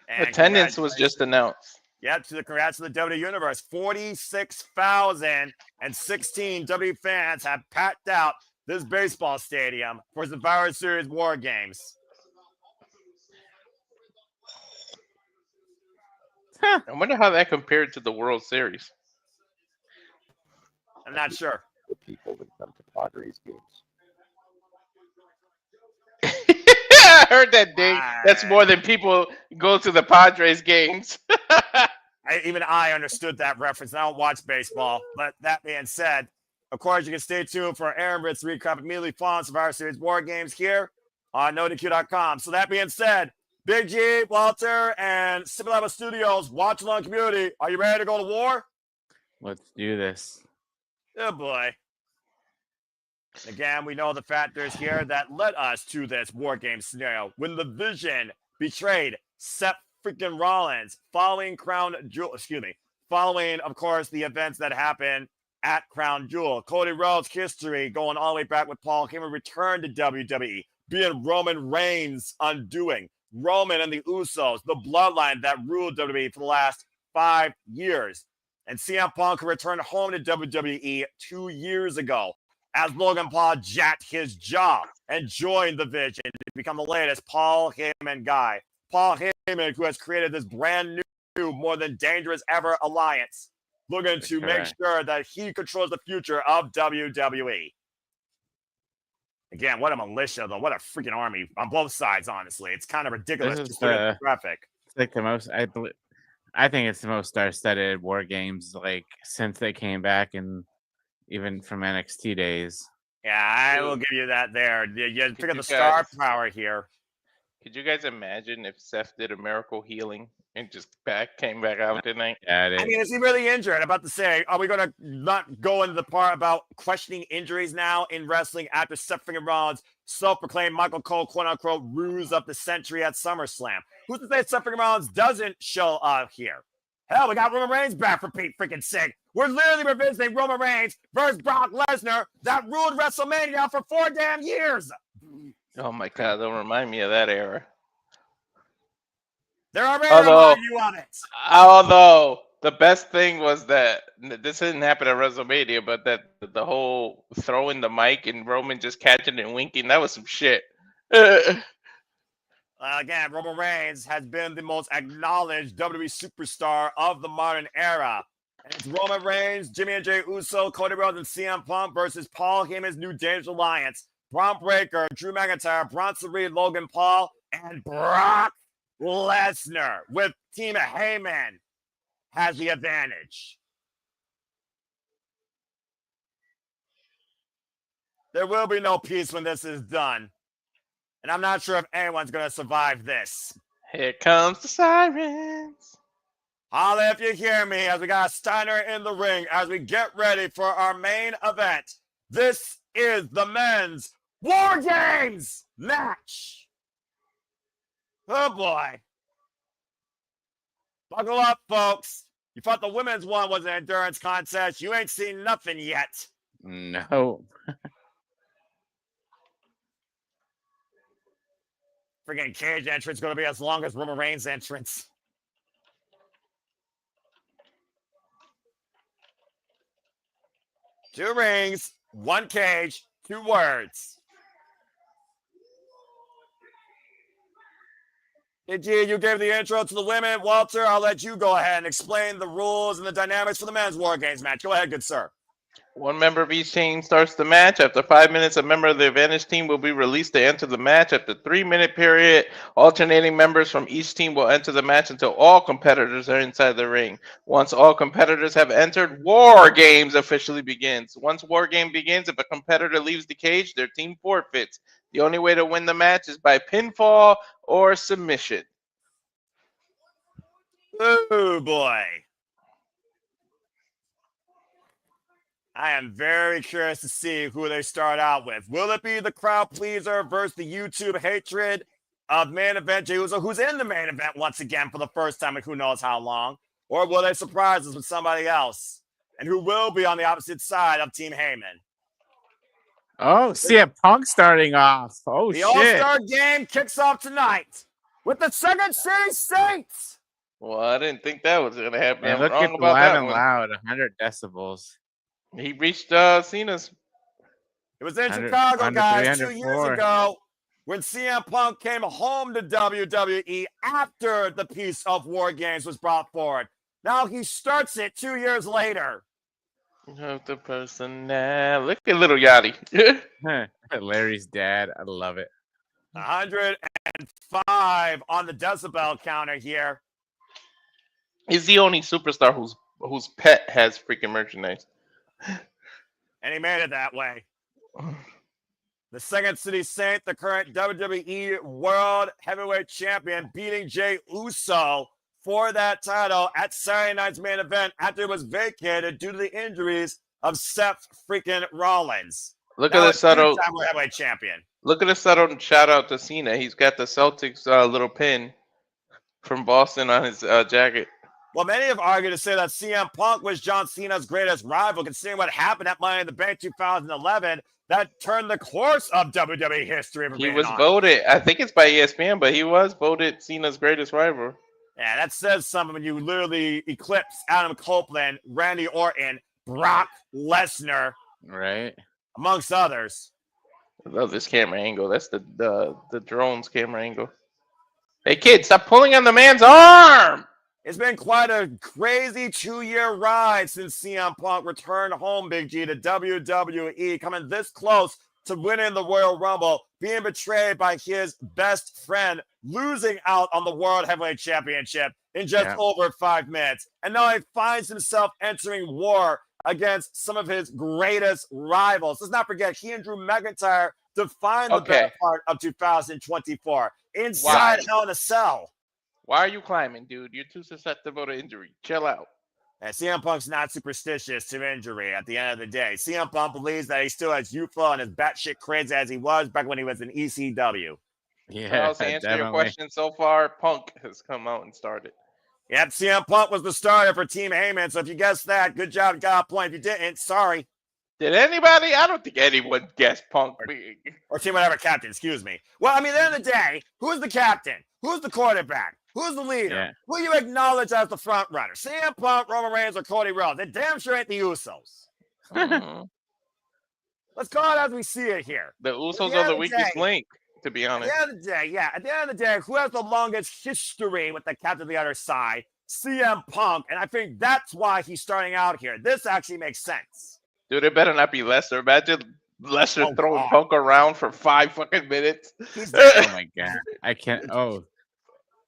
Speaker 5: And
Speaker 4: Attendance was just announced.
Speaker 5: Yep, congrats to the WWE Universe. 46,016 W fans have packed out this baseball stadium for Survivor Series War Games.
Speaker 4: I wonder how that compared to the World Series.
Speaker 5: I'm not sure.
Speaker 2: The people that come to Padres games.
Speaker 4: I heard that ding. That's more than people go to the Padres games.
Speaker 5: Even I understood that reference. I don't watch baseball. But that being said, of course, you can stay tuned for Aaron Britt's recap immediately following Survivor Series War Games here on NoDQ.com. So that being said, Big G, Walter, and Simple Studios, Watch Along Community, are you ready to go to war?
Speaker 3: Let's do this.
Speaker 5: Oh, boy. Again, we know the factors here that led us to this War Game scenario. When the Vision betrayed Seth freaking Rollins following, of course, the events that happened at Crown Jewel. Cody Rhodes' history going all the way back with Paul Heyman returned to WWE, being Roman Reigns' undoing. Roman and the Usos, the bloodline that ruled WWE for the last 5 years. And CM Punk returned home to WWE 2 years ago as Logan Paul jacked his jaw and joined the Vision to become the latest Paul Heyman guy. Paul Heyman, who has created this brand new, more than dangerous ever alliance, looking to make sure that he controls the future of WWE. Again, what a militia, though. What a freaking army on both sides, honestly. It's kind of ridiculous.
Speaker 3: This is
Speaker 5: the graphic.
Speaker 3: It's like the most, I think it's the most star-studded War Games, like, since they came back and even from NXT days.
Speaker 5: Yeah, I will give you that there. You figure the star power here.
Speaker 4: Could you guys imagine if Seth did a miracle healing and just came back out tonight?
Speaker 5: I mean, is he really injured? I'm about to say, are we going to not go into the part about questioning injuries now in wrestling after Seth freaking Rollins self-proclaimed Michael Cole, quote-unquote, ruse of the century at SummerSlam? Who's to say Seth freaking Rollins doesn't show up here? Hell, we got Roman Reigns back for Pete freaking sake. We're literally revisiting Roman Reigns versus Brock Lesnar that ruled WrestleMania for 4 damn years.
Speaker 4: Oh my God! Don't remind me of that era.
Speaker 5: They're already reminding you of it.
Speaker 4: Although the best thing was that this didn't happen at WrestleMania, but that the whole throwing the mic and Roman just catching and winking—that was some shit.
Speaker 5: Again, Roman Reigns has been the most acknowledged WWE superstar of the modern era. And it's Roman Reigns, Jimmy and Jey Uso, Cody Rhodes, and CM Punk versus Paul Heyman's New Dangerous Alliance. Bron Breakker, Drew McIntyre, Bronson Reed, Logan Paul, and Brock Lesnar with Team Heyman has the advantage. There will be no peace when this is done. And I'm not sure if anyone's going to survive this.
Speaker 4: Here comes the sirens.
Speaker 5: Holla if you hear me as we got Steiner in the ring as we get ready for our main event. This is the men's War Games match. Oh boy. Buckle up, folks. You thought the women's one was an endurance contest. You ain't seen nothing yet.
Speaker 3: No.
Speaker 5: Freaking cage entrance going to be as long as Roman Reigns' entrance. Two rings, one cage, 2 words. Indeed, you gave the intro to the women. Walter, I'll let you go ahead and explain the rules and the dynamics for the men's War Games match. Go ahead, good sir.
Speaker 4: One member of each team starts the match. After 5 minutes, a member of the advantage team will be released to enter the match. After 3-minute period, alternating members from each team will enter the match until all competitors are inside the ring. Once all competitors have entered, War Games officially begins. Once War Game begins, if a competitor leaves the cage, their team forfeits. The only way to win the match is by pinfall or submission.
Speaker 5: Oh boy. I am very curious to see who they start out with. Will it be the crowd pleaser versus the YouTube hatred of main event Jey Uso, who's in the main event once again for the first time in who knows how long? Or will they surprise us with somebody else? And who will be on the opposite side of Team Heyman?
Speaker 3: Oh, CM Punk starting off. Oh,
Speaker 5: The
Speaker 3: shit.
Speaker 5: All-Star Game kicks off tonight with the Second City Saints.
Speaker 4: Well, I didn't think that was going to happen.
Speaker 3: And
Speaker 4: I'm
Speaker 3: look
Speaker 4: wrong
Speaker 3: at
Speaker 4: about
Speaker 3: Loud
Speaker 4: that
Speaker 3: and
Speaker 4: one.
Speaker 3: Loud, 100 decibels.
Speaker 4: He reached Cena's.
Speaker 5: It was in
Speaker 3: 100,
Speaker 5: Chicago, guys, 2 years
Speaker 3: 104.
Speaker 5: ago when CM Punk came home to WWE after the piece of War Games was brought forward. Now he starts it 2 years later.
Speaker 4: Of the person now. Look at little Yachty.
Speaker 3: Larry's dad. I love it.
Speaker 5: 105 on the decibel counter here.
Speaker 4: He's the only superstar whose pet has freaking merchandise.
Speaker 5: And he made it that way. The Second City Saint, the current WWE World Heavyweight Champion, beating Jey Uso for that title at Saturday night's main event after it was vacated due to the injuries of Seth freaking Rollins.
Speaker 4: Look
Speaker 5: Now
Speaker 4: at the
Speaker 5: it's
Speaker 4: subtle.
Speaker 5: two-time World Heavyweight Champion.
Speaker 4: Look at the subtle shout out to Cena. He's got the Celtics little pin from Boston on his jacket.
Speaker 5: Well, many have argued to say that CM Punk was John Cena's greatest rival, considering what happened at Money in the Bank 2011 that turned the course of WWE history.
Speaker 4: He was voted, I think it's by ESPN, but he was voted Cena's greatest rival.
Speaker 5: Yeah, that says something when you literally eclipse Adam Copeland, Randy Orton, Brock Lesnar,
Speaker 3: Right?
Speaker 5: amongst others.
Speaker 4: I love this camera angle. That's the drone's camera angle. Hey, kid, stop pulling on the man's arm!
Speaker 5: It's been quite a crazy 2-year ride since CM Punk returned home, Big G, to WWE, coming this close to winning the Royal Rumble, being betrayed by his best friend, losing out on the World Heavyweight Championship in just over 5 minutes. And now he finds himself entering war against some of his greatest rivals. Let's not forget, he and Drew McIntyre defined the better part of 2024 inside Hell in a Cell.
Speaker 4: Why are you climbing, dude? You're too susceptible to injury. Chill out.
Speaker 5: And CM Punk's not superstitious to injury at the end of the day. CM Punk believes that he still as youthful and as batshit crazy as he was back when he was in ECW.
Speaker 3: Yeah,
Speaker 4: To answer your question so far, Punk has come out and started.
Speaker 5: Yep, CM Punk was the starter for Team Heyman. So if you guessed that, good job, got a point. If you didn't, sorry.
Speaker 4: Did anybody? I don't think anyone guessed Punk.
Speaker 5: Or Team whatever captain, excuse me. Well, I mean, at the end of the day, who's the captain? Who's the quarterback? Who's the leader?
Speaker 3: Yeah.
Speaker 5: Who you acknowledge as the front runner? CM Punk, Roman Reigns, or Cody Rhodes? They damn sure ain't the Usos. Let's call it as we see it here.
Speaker 4: The Usos are the weakest link, to be honest.
Speaker 5: At the end of the day, at the end of the day, who has the longest history with the captain of the other side? CM Punk. And I think that's why he's starting out here. This actually makes sense.
Speaker 4: Dude, it better not be Lesnar. Imagine Lesnar throwing Punk around for 5 fucking minutes.
Speaker 3: Oh my god. I can't. Oh.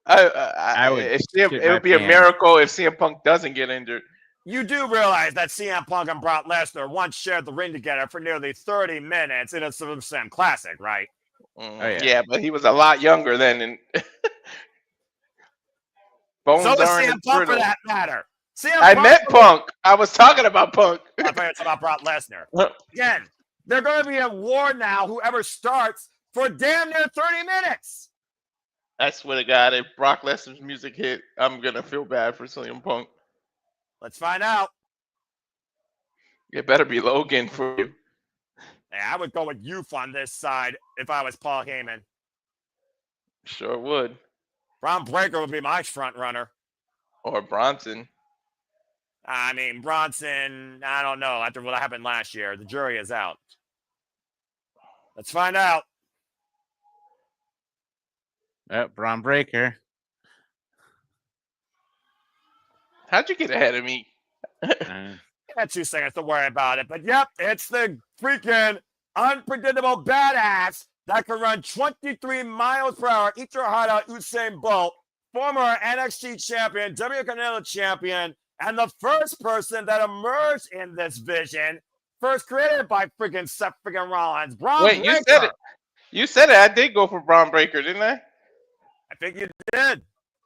Speaker 4: I would. It would be a miracle if CM Punk doesn't get injured.
Speaker 5: You do realize that CM Punk and Brock Lesnar once shared the ring together for nearly 30 minutes in a SummerSlam Classic, right?
Speaker 4: Yeah, but he was a lot younger then. And bones
Speaker 5: so was
Speaker 4: aren't
Speaker 5: CM Punk
Speaker 4: brittle.
Speaker 5: for that matter.
Speaker 4: I met Punk. I was talking about Punk.
Speaker 5: I thought you were talking about Brock Lesnar. Again, they're going to be at war now, whoever starts, for damn near 30 minutes.
Speaker 4: I swear to God, if Brock Lesnar's music hit, I'm gonna feel bad for CM Punk.
Speaker 5: Let's find out.
Speaker 4: It better be Logan for you.
Speaker 5: Hey, I would go with youth on this side if I was Paul Heyman.
Speaker 4: Sure would.
Speaker 5: Bron Breakker would be my front runner.
Speaker 4: Or Bronson.
Speaker 5: I mean, Bronson, I don't know. After what happened last year, the jury is out. Let's find out.
Speaker 3: Bron Breakker.
Speaker 4: How'd you get ahead of me?
Speaker 5: Got 2 seconds to worry about it. But yep, it's the freaking unpredictable badass that can run 23 miles per hour, eat your heart out, Usain Bolt, former NXT champion, WWE champion, and the first person that emerged in this vision, first created by freaking Seth freaking Rollins. Bron
Speaker 4: Wait,
Speaker 5: Breakker.
Speaker 4: you said it. You said it. I did go for Bron Breakker, didn't I?
Speaker 5: I think you did.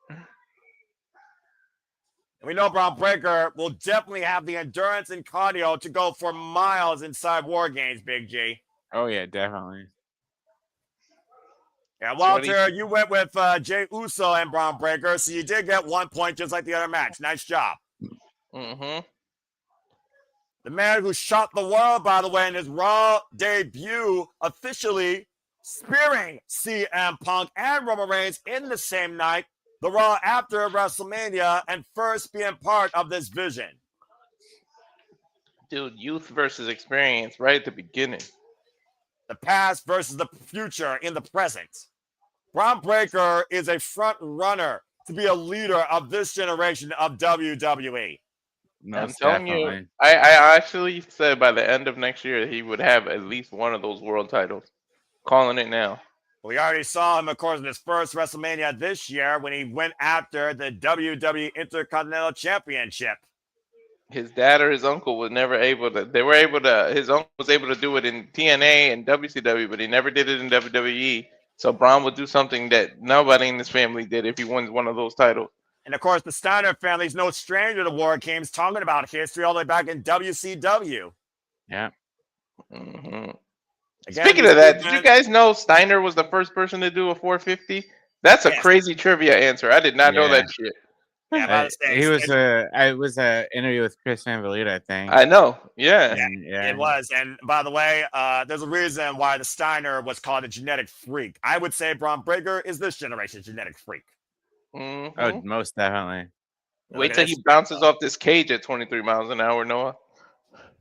Speaker 5: And we know Bron Breakker will definitely have the endurance and cardio to go for miles inside War Games, Big G.
Speaker 3: Oh yeah, definitely.
Speaker 5: Yeah, Walter, you went with Jey Uso and Bron Breakker, so you did get 1 point just like the other match. Nice job.
Speaker 4: Mm-hmm.
Speaker 5: The man who shocked the world, by the way, in his Raw debut, officially spearing CM Punk and Roman Reigns in the same night, the Raw after WrestleMania, and first being part of this vision.
Speaker 4: Dude, youth versus experience right at the beginning.
Speaker 5: The past versus the future in the present. Bron Breakker is a front runner to be a leader of this generation of WWE.
Speaker 4: I'm telling you, I actually said by the end of next year he would have at least one of those world titles. Calling it now.
Speaker 5: We already saw him, of course, in his first WrestleMania this year when he went after the WWE Intercontinental Championship.
Speaker 4: His dad or his uncle was never able to. They were able to. His uncle was able to do it in TNA and WCW, but he never did it in WWE. So Bron would do something that nobody in his family did if he wins one of those titles.
Speaker 5: And of course, the Steiner family is no stranger to War Games, talking about history all the way back in WCW.
Speaker 3: Yeah.
Speaker 4: Mm-hmm.
Speaker 5: Again,
Speaker 4: Speaking of that, did you guys know Steiner was the first person to do a 450? That's a crazy trivia answer. I did not know that shit.
Speaker 5: Yeah,
Speaker 3: it was a interview with Chris Van Vliet, I think.
Speaker 4: I know. Yeah.
Speaker 5: It was. And by the way, there's a reason why the Steiner was called a genetic freak. I would say Bron Breakker is this generation's genetic freak.
Speaker 4: Mm-hmm.
Speaker 3: Oh, most definitely.
Speaker 4: Wait till he bounces off this cage at 23 miles an hour, Noah.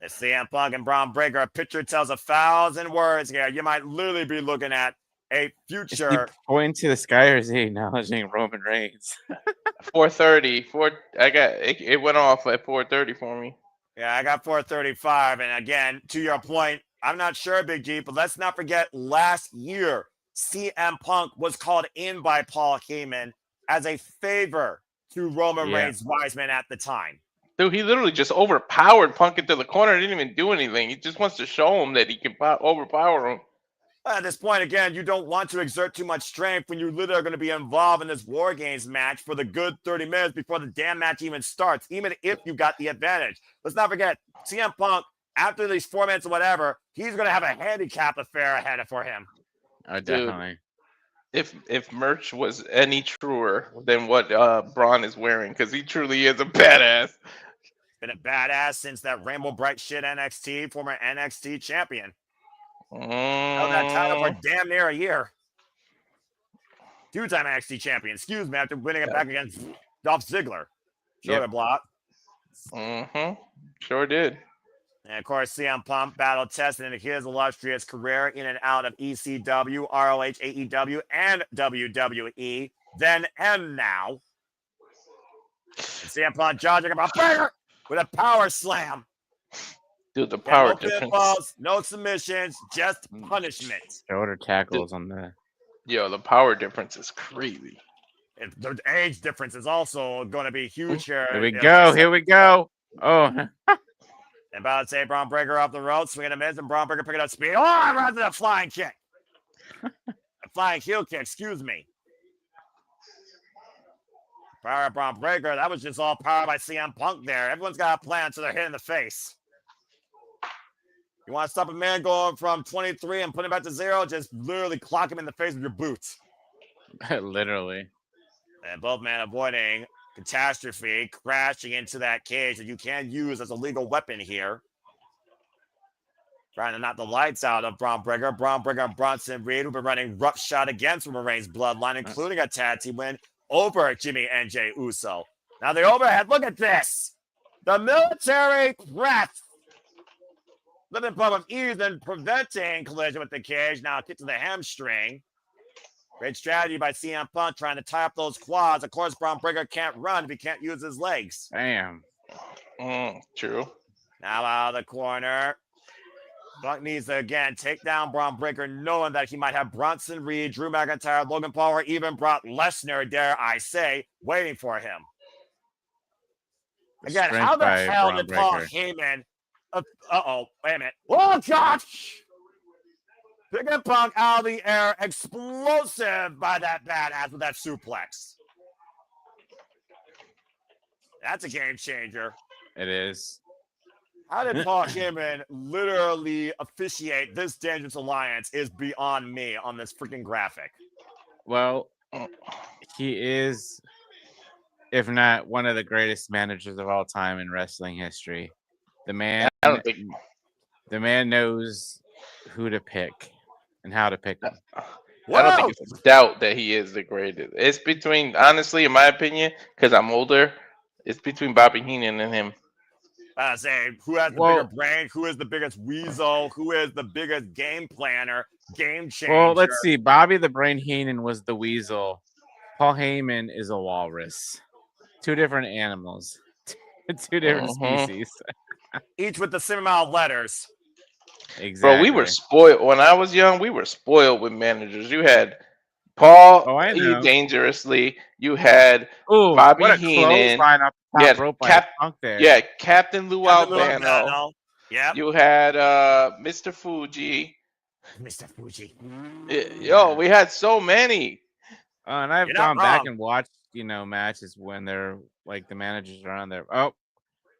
Speaker 5: The CM Punk and Bron Breakker, a picture tells 1,000 words here. You might literally be looking at a future.
Speaker 3: Pointing to the sky, or is he acknowledging Roman Reigns?
Speaker 4: 4:30. It went off at 4:30 for me.
Speaker 5: Yeah, I got 4:35. And again, to your point, I'm not sure, Big G, but let's not forget last year, CM Punk was called in by Paul Heyman as a favor to Roman Reigns' Wiseman at the time.
Speaker 4: Dude, he literally just overpowered Punk into the corner. Didn't even do anything. He just wants to show him that he can overpower him.
Speaker 5: At this point, again, you don't want to exert too much strength when you literally are going to be involved in this War Games match for the good 30 minutes before the damn match even starts, even if you got the advantage. Let's not forget, CM Punk, after these 4 minutes or whatever, he's going to have a handicap affair ahead for him.
Speaker 3: Oh, definitely.
Speaker 4: Dude, if merch was any truer than what Bron is wearing, because he truly is a badass.
Speaker 5: Been a badass since that Rainbow Bright shit NXT, former NXT champion. Held that title for damn near a year. 2-time NXT champion, excuse me, after winning it back against Dolph Ziggler. Shoulder block.
Speaker 4: Mm-hmm. Sure did.
Speaker 5: And of course, CM Punk battle tested in his illustrious career in and out of ECW, ROH, AEW, and WWE, then and now. And CM Punk charging about Breakker with a power slam.
Speaker 4: Dude, the power
Speaker 5: no
Speaker 4: difference.
Speaker 5: Pinfalls, no submissions, just punishment.
Speaker 3: Shoulder tackles on the.
Speaker 4: Yo, the power difference is crazy.
Speaker 5: And the age difference is also going to be huge here.
Speaker 3: Here we go. Here we go. Oh.
Speaker 5: And about to say Bron Breakker off the road, swinging a miss, and Bron Breakker picking up speed. Oh, I ran to the flying kick. A flying heel kick, excuse me. Power of Bron Breakker. That was just all power by CM Punk there. Everyone's got a plan, so they're hit in the face. You want to stop a man going from 23 and put him back to 0? Just literally clock him in the face with your boot.
Speaker 3: Literally.
Speaker 5: And both men avoiding catastrophe, crashing into that cage that you can use as a legal weapon here. Trying to knock the lights out of Bron Breakker. Bron Breakker and Bronson Reed will be running roughshod against Roman Reigns' bloodline, including a tag team win over Jimmy and Jey Uso. Now the overhead, look at this. The military press. Living above of ease and preventing collision with the cage. Now kick to the hamstring. Great strategy by CM Punk trying to tie up those quads. Of course, Bron Breakker can't run if he can't use his legs.
Speaker 3: Damn.
Speaker 4: True.
Speaker 5: Now out of the corner. Punk needs to, again, take down Bron Breakker, knowing that he might have Bronson Reed, Drew McIntyre, Logan Paul, or even Brock Lesnar, dare I say, waiting for him. Again, how the hell did Paul Heyman... Uh-oh, wait a minute. Oh, gosh! Picking Punk out of the air, explosive by that badass with that suplex. That's a game changer.
Speaker 3: It is.
Speaker 5: How did Paul Heyman literally officiate this dangerous alliance is beyond me on this freaking graphic.
Speaker 3: Well, he is, if not one of the greatest managers of all time in wrestling history. The man knows who to pick and how to pick them.
Speaker 4: I don't think it's a doubt that he is the greatest. It's between, honestly, in my opinion, because I'm older, it's between Bobby Heenan and him.
Speaker 5: I say, who has the bigger brain? Who is the biggest weasel? Who is the biggest game planner? Game changer?
Speaker 3: Well, let's see. Bobby the Brain Heenan was the weasel. Paul Heyman is a walrus. Two different animals. Two different species.
Speaker 5: Each with the same amount of letters.
Speaker 3: Exactly.
Speaker 4: Bro, we were spoiled. When I was young, we were spoiled with managers. You had Paul E. Dangerously. You had Bobby Heenan. You had Captain Lou Albano.
Speaker 5: Yeah.
Speaker 4: You had Mr. Fuji.
Speaker 5: Mr. Fuji.
Speaker 4: Yo, we had so many.
Speaker 3: And I've gone back and watched, matches when they're like the managers are on there. Oh,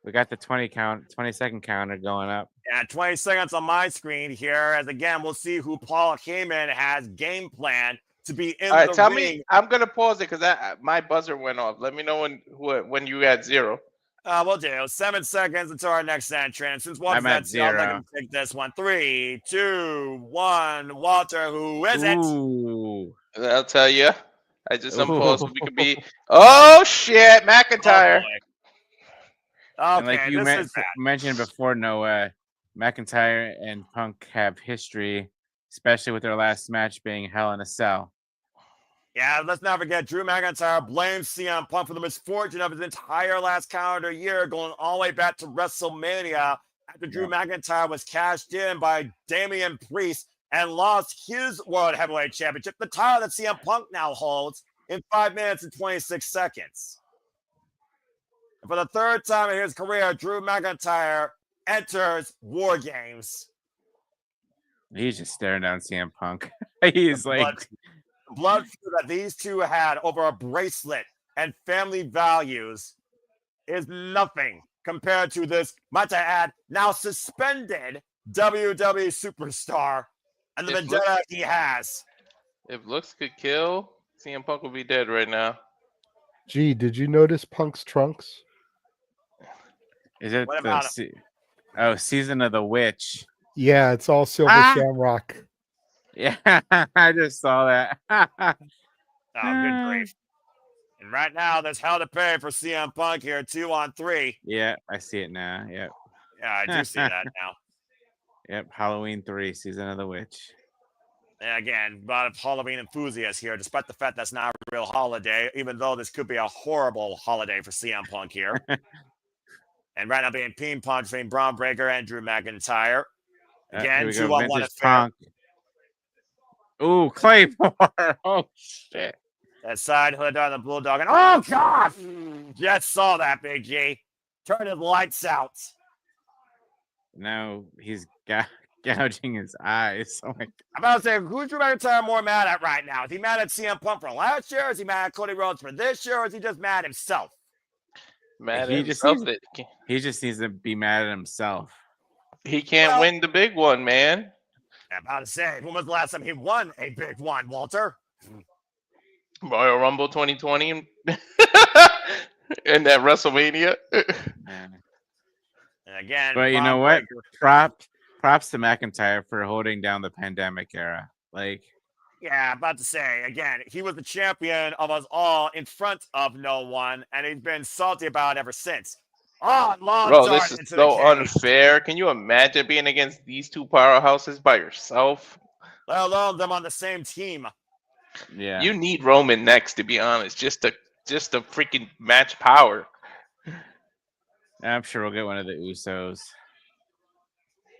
Speaker 3: we got the 20-second counter going up.
Speaker 5: Yeah, 20 seconds on my screen here. As again, we'll see who Paul Heyman has game plan to be in the
Speaker 4: tell
Speaker 5: ring.
Speaker 4: Me, I'm gonna pause it because my buzzer went off. Let me know when you had 0.
Speaker 5: We'll do 7 seconds until our next entrance. Since Walter's
Speaker 3: at 0,
Speaker 5: I can take this one. 3, 2, 1. Walter, who is it?
Speaker 4: I'll tell you. I just unpaused. We could be. Oh shit, McIntyre.
Speaker 5: Okay,
Speaker 3: and like you mentioned before, Noah, McIntyre and Punk have history, especially with their last match being Hell in a Cell.
Speaker 5: Yeah, let's not forget, Drew McIntyre blames CM Punk for the misfortune of his entire last calendar year, going all the way back to WrestleMania after Drew McIntyre was cashed in by Damian Priest and lost his World Heavyweight Championship, the title that CM Punk now holds, in 5 minutes and 26 seconds. And for the third time in his career, Drew McIntyre enters War Games.
Speaker 3: He's just staring down CM Punk. He's like...
Speaker 5: Blood that these two had over a bracelet and family values is nothing compared to this, might I add, now suspended WWE superstar and the vendetta he has.
Speaker 4: If looks could kill, CM Punk will be dead right now.
Speaker 2: Gee, did you notice Punk's trunks?
Speaker 3: Is it Season of the Witch?
Speaker 2: Yeah, it's all silver shamrock.
Speaker 3: Yeah, I just saw that.
Speaker 5: Good grief. And right now, there's hell to pay for CM Punk here, 2-on-3.
Speaker 3: Yeah, I see it now. Yep.
Speaker 5: Yeah, I do see that now.
Speaker 3: Yep, Halloween 3, Season of the Witch.
Speaker 5: And again, a lot of Halloween enthusiasts here, despite the fact that's not a real holiday, even though this could be a horrible holiday for CM Punk here. And right now being ping pong between Bron Breakker and Drew McIntyre. Again, 2-on-1 affair.
Speaker 3: Ooh, Claymore. Oh, shit.
Speaker 5: That side hood on the Bulldog. And oh, God. Just saw that, Big G. Turn his lights out.
Speaker 3: Now he's gouging his eyes. Oh, my God.
Speaker 5: I'm about to say, who's Drew McIntyre more mad at right now? Is he mad at CM Punk for last year? Is he mad at Cody Rhodes for this year? Or is he just mad at himself?
Speaker 3: He just needs to be mad at himself.
Speaker 4: He can't
Speaker 5: Well-
Speaker 4: win the big one, man.
Speaker 5: I'm about to say, when was the last time he won a big one, Walter?
Speaker 4: Royal Rumble 2020 and that WrestleMania.
Speaker 5: And again,
Speaker 3: But you
Speaker 5: Bron
Speaker 3: know what?
Speaker 5: Breakker.
Speaker 3: Props to McIntyre for holding down the pandemic era. Like,
Speaker 5: Yeah, about to say, again, he was the champion of us all in front of no one, and he's been salty about it ever since. Oh, long
Speaker 4: Bro,
Speaker 5: dart
Speaker 4: this is
Speaker 5: into
Speaker 4: so
Speaker 5: the cage,
Speaker 4: unfair. Can you imagine being against these two powerhouses by yourself?
Speaker 5: let alone them on the same team.
Speaker 3: yeah.
Speaker 4: You need Roman next, to be honest, just to freaking match power.
Speaker 3: I'm sure we'll get one of the Usos.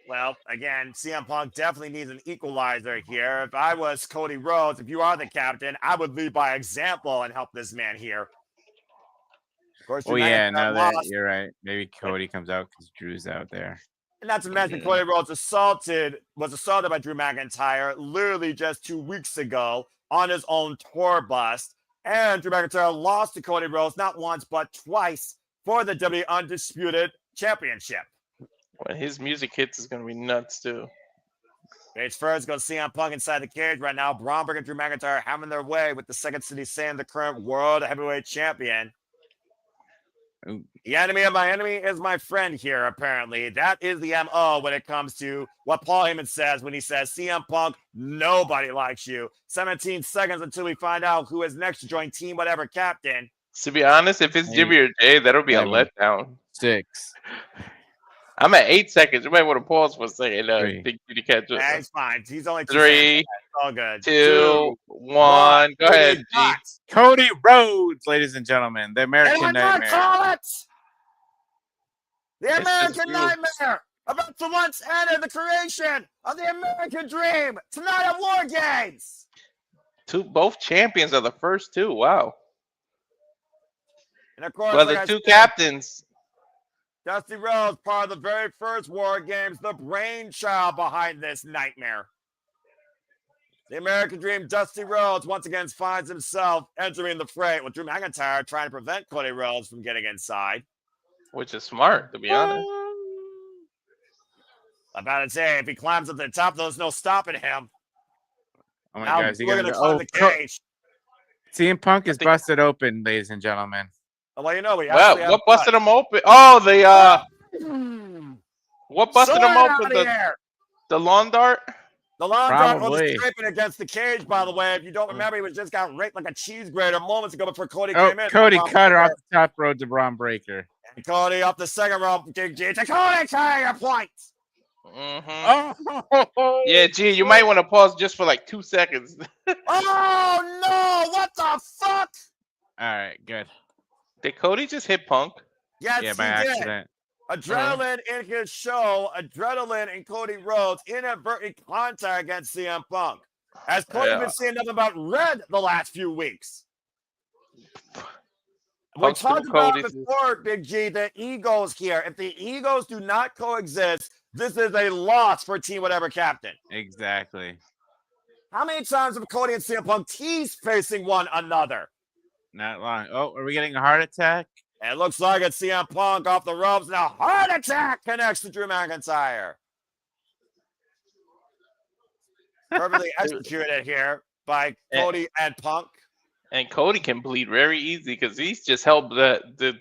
Speaker 5: Well, again, CM Punk definitely needs an equalizer here. If I was Cody Rhodes, if you are the captain, I would lead by example and help this man here. Of course,
Speaker 3: Oh
Speaker 5: Drew
Speaker 3: yeah,
Speaker 5: McIntyre
Speaker 3: now that
Speaker 5: lost.
Speaker 3: you're right. Maybe Cody comes out because Drew's out there.
Speaker 5: And not to mention, Cody Rhodes was assaulted by Drew McIntyre literally just 2 weeks ago on his own tour bus. And Drew McIntyre lost to Cody Rhodes not once but twice for the WWE Undisputed Championship.
Speaker 4: When his music hits, it's gonna be nuts too.
Speaker 5: Page first goes CM Punk inside the cage right now. Bron Breakker and Drew McIntyre having their way with the Second City Sane, the current World Heavyweight Champion.
Speaker 3: Ooh.
Speaker 5: The enemy of my enemy is my friend here, apparently. That is the MO when it comes to what Paul Heyman says when he says, CM Punk, nobody likes you. 17 seconds until we find out who is next to join Team Whatever Captain.
Speaker 4: To be honest, if it's Jimmy or Jay, that'll be a
Speaker 3: 7,
Speaker 4: letdown.
Speaker 3: 6.
Speaker 4: I'm at 8 seconds. You might want to pause for a second.
Speaker 3: 3.
Speaker 4: Big Beauty catch
Speaker 5: Yeah,
Speaker 4: up.
Speaker 5: it's fine. He's only 2
Speaker 4: 3,
Speaker 5: seconds. It's all good.
Speaker 4: 2, 1. Go ahead, G.
Speaker 3: Cody Rhodes, ladies and gentlemen, the American
Speaker 5: Anyone want to
Speaker 3: Nightmare.
Speaker 5: call it? The
Speaker 4: It's
Speaker 5: American
Speaker 4: just you.
Speaker 5: Nightmare, about to once enter the creation of the American Dream tonight at War Games.
Speaker 4: Both champions are the first two. Wow.
Speaker 5: And of course,
Speaker 4: Well,
Speaker 5: like
Speaker 4: the
Speaker 5: I
Speaker 4: two
Speaker 5: said,
Speaker 4: captains.
Speaker 5: Dusty Rhodes, part of the very first War Games, the brainchild behind this nightmare. The American Dream, Dusty Rhodes, once again finds himself entering the fray with Drew McIntyre trying to prevent Cody Rhodes from getting inside.
Speaker 4: Which is smart, to be honest.
Speaker 5: I'm about to say, if he climbs up to the top, there's no stopping him.
Speaker 3: Oh my
Speaker 5: Now
Speaker 3: God, is he
Speaker 5: we're
Speaker 3: gonna
Speaker 5: going to
Speaker 3: go?
Speaker 5: climb the cage.
Speaker 3: CM Punk is
Speaker 4: think-
Speaker 3: busted open, ladies and gentlemen.
Speaker 5: Well, you know, we
Speaker 4: Well,
Speaker 5: actually have
Speaker 4: what busted him open? Oh, the
Speaker 5: Hmm.
Speaker 4: what busted him
Speaker 5: Sword out
Speaker 4: open?
Speaker 5: of the air.
Speaker 4: The lawn dart.
Speaker 5: The long dart was
Speaker 3: Probably.
Speaker 5: scraping against the cage, by the way. If you don't remember, he was just got raped like a cheese grater moments ago before Cody
Speaker 3: Oh,
Speaker 5: came in.
Speaker 3: Cody
Speaker 5: Bron
Speaker 3: cut her
Speaker 5: Breakker.
Speaker 3: off the top road to Bron Breakker.
Speaker 5: And Cody up the second rope. Big G to Cody, carry your point.
Speaker 4: Mm-hmm.
Speaker 3: Oh,
Speaker 4: Yeah, G, you might want to pause just for like 2 seconds.
Speaker 5: Oh, no. What the fuck?
Speaker 3: All right, good.
Speaker 4: Did Cody just hit Punk?
Speaker 5: Yes,
Speaker 3: Yeah, by
Speaker 5: he did.
Speaker 3: accident.
Speaker 5: Adrenaline in his show. Adrenaline in Cody Rhodes. Inadvertent contact against CM Punk. As Cody's
Speaker 4: Yeah.
Speaker 5: been seeing nothing but red the last few weeks. We
Speaker 4: Punk's
Speaker 5: talked
Speaker 4: still
Speaker 5: about
Speaker 4: Cody's.
Speaker 5: before, Big G, the egos here. If the egos do not coexist, this is a loss for Team Whatever Captain.
Speaker 3: Exactly.
Speaker 5: How many times have Cody and CM Punk teased facing one another?
Speaker 3: Not long. Oh, are we getting a heart attack?
Speaker 5: It looks like it's CM Punk off the ropes. Now, heart attack connects to Drew McIntyre. Perfectly executed here by Cody and Punk.
Speaker 4: And Cody can bleed very easy because he's just held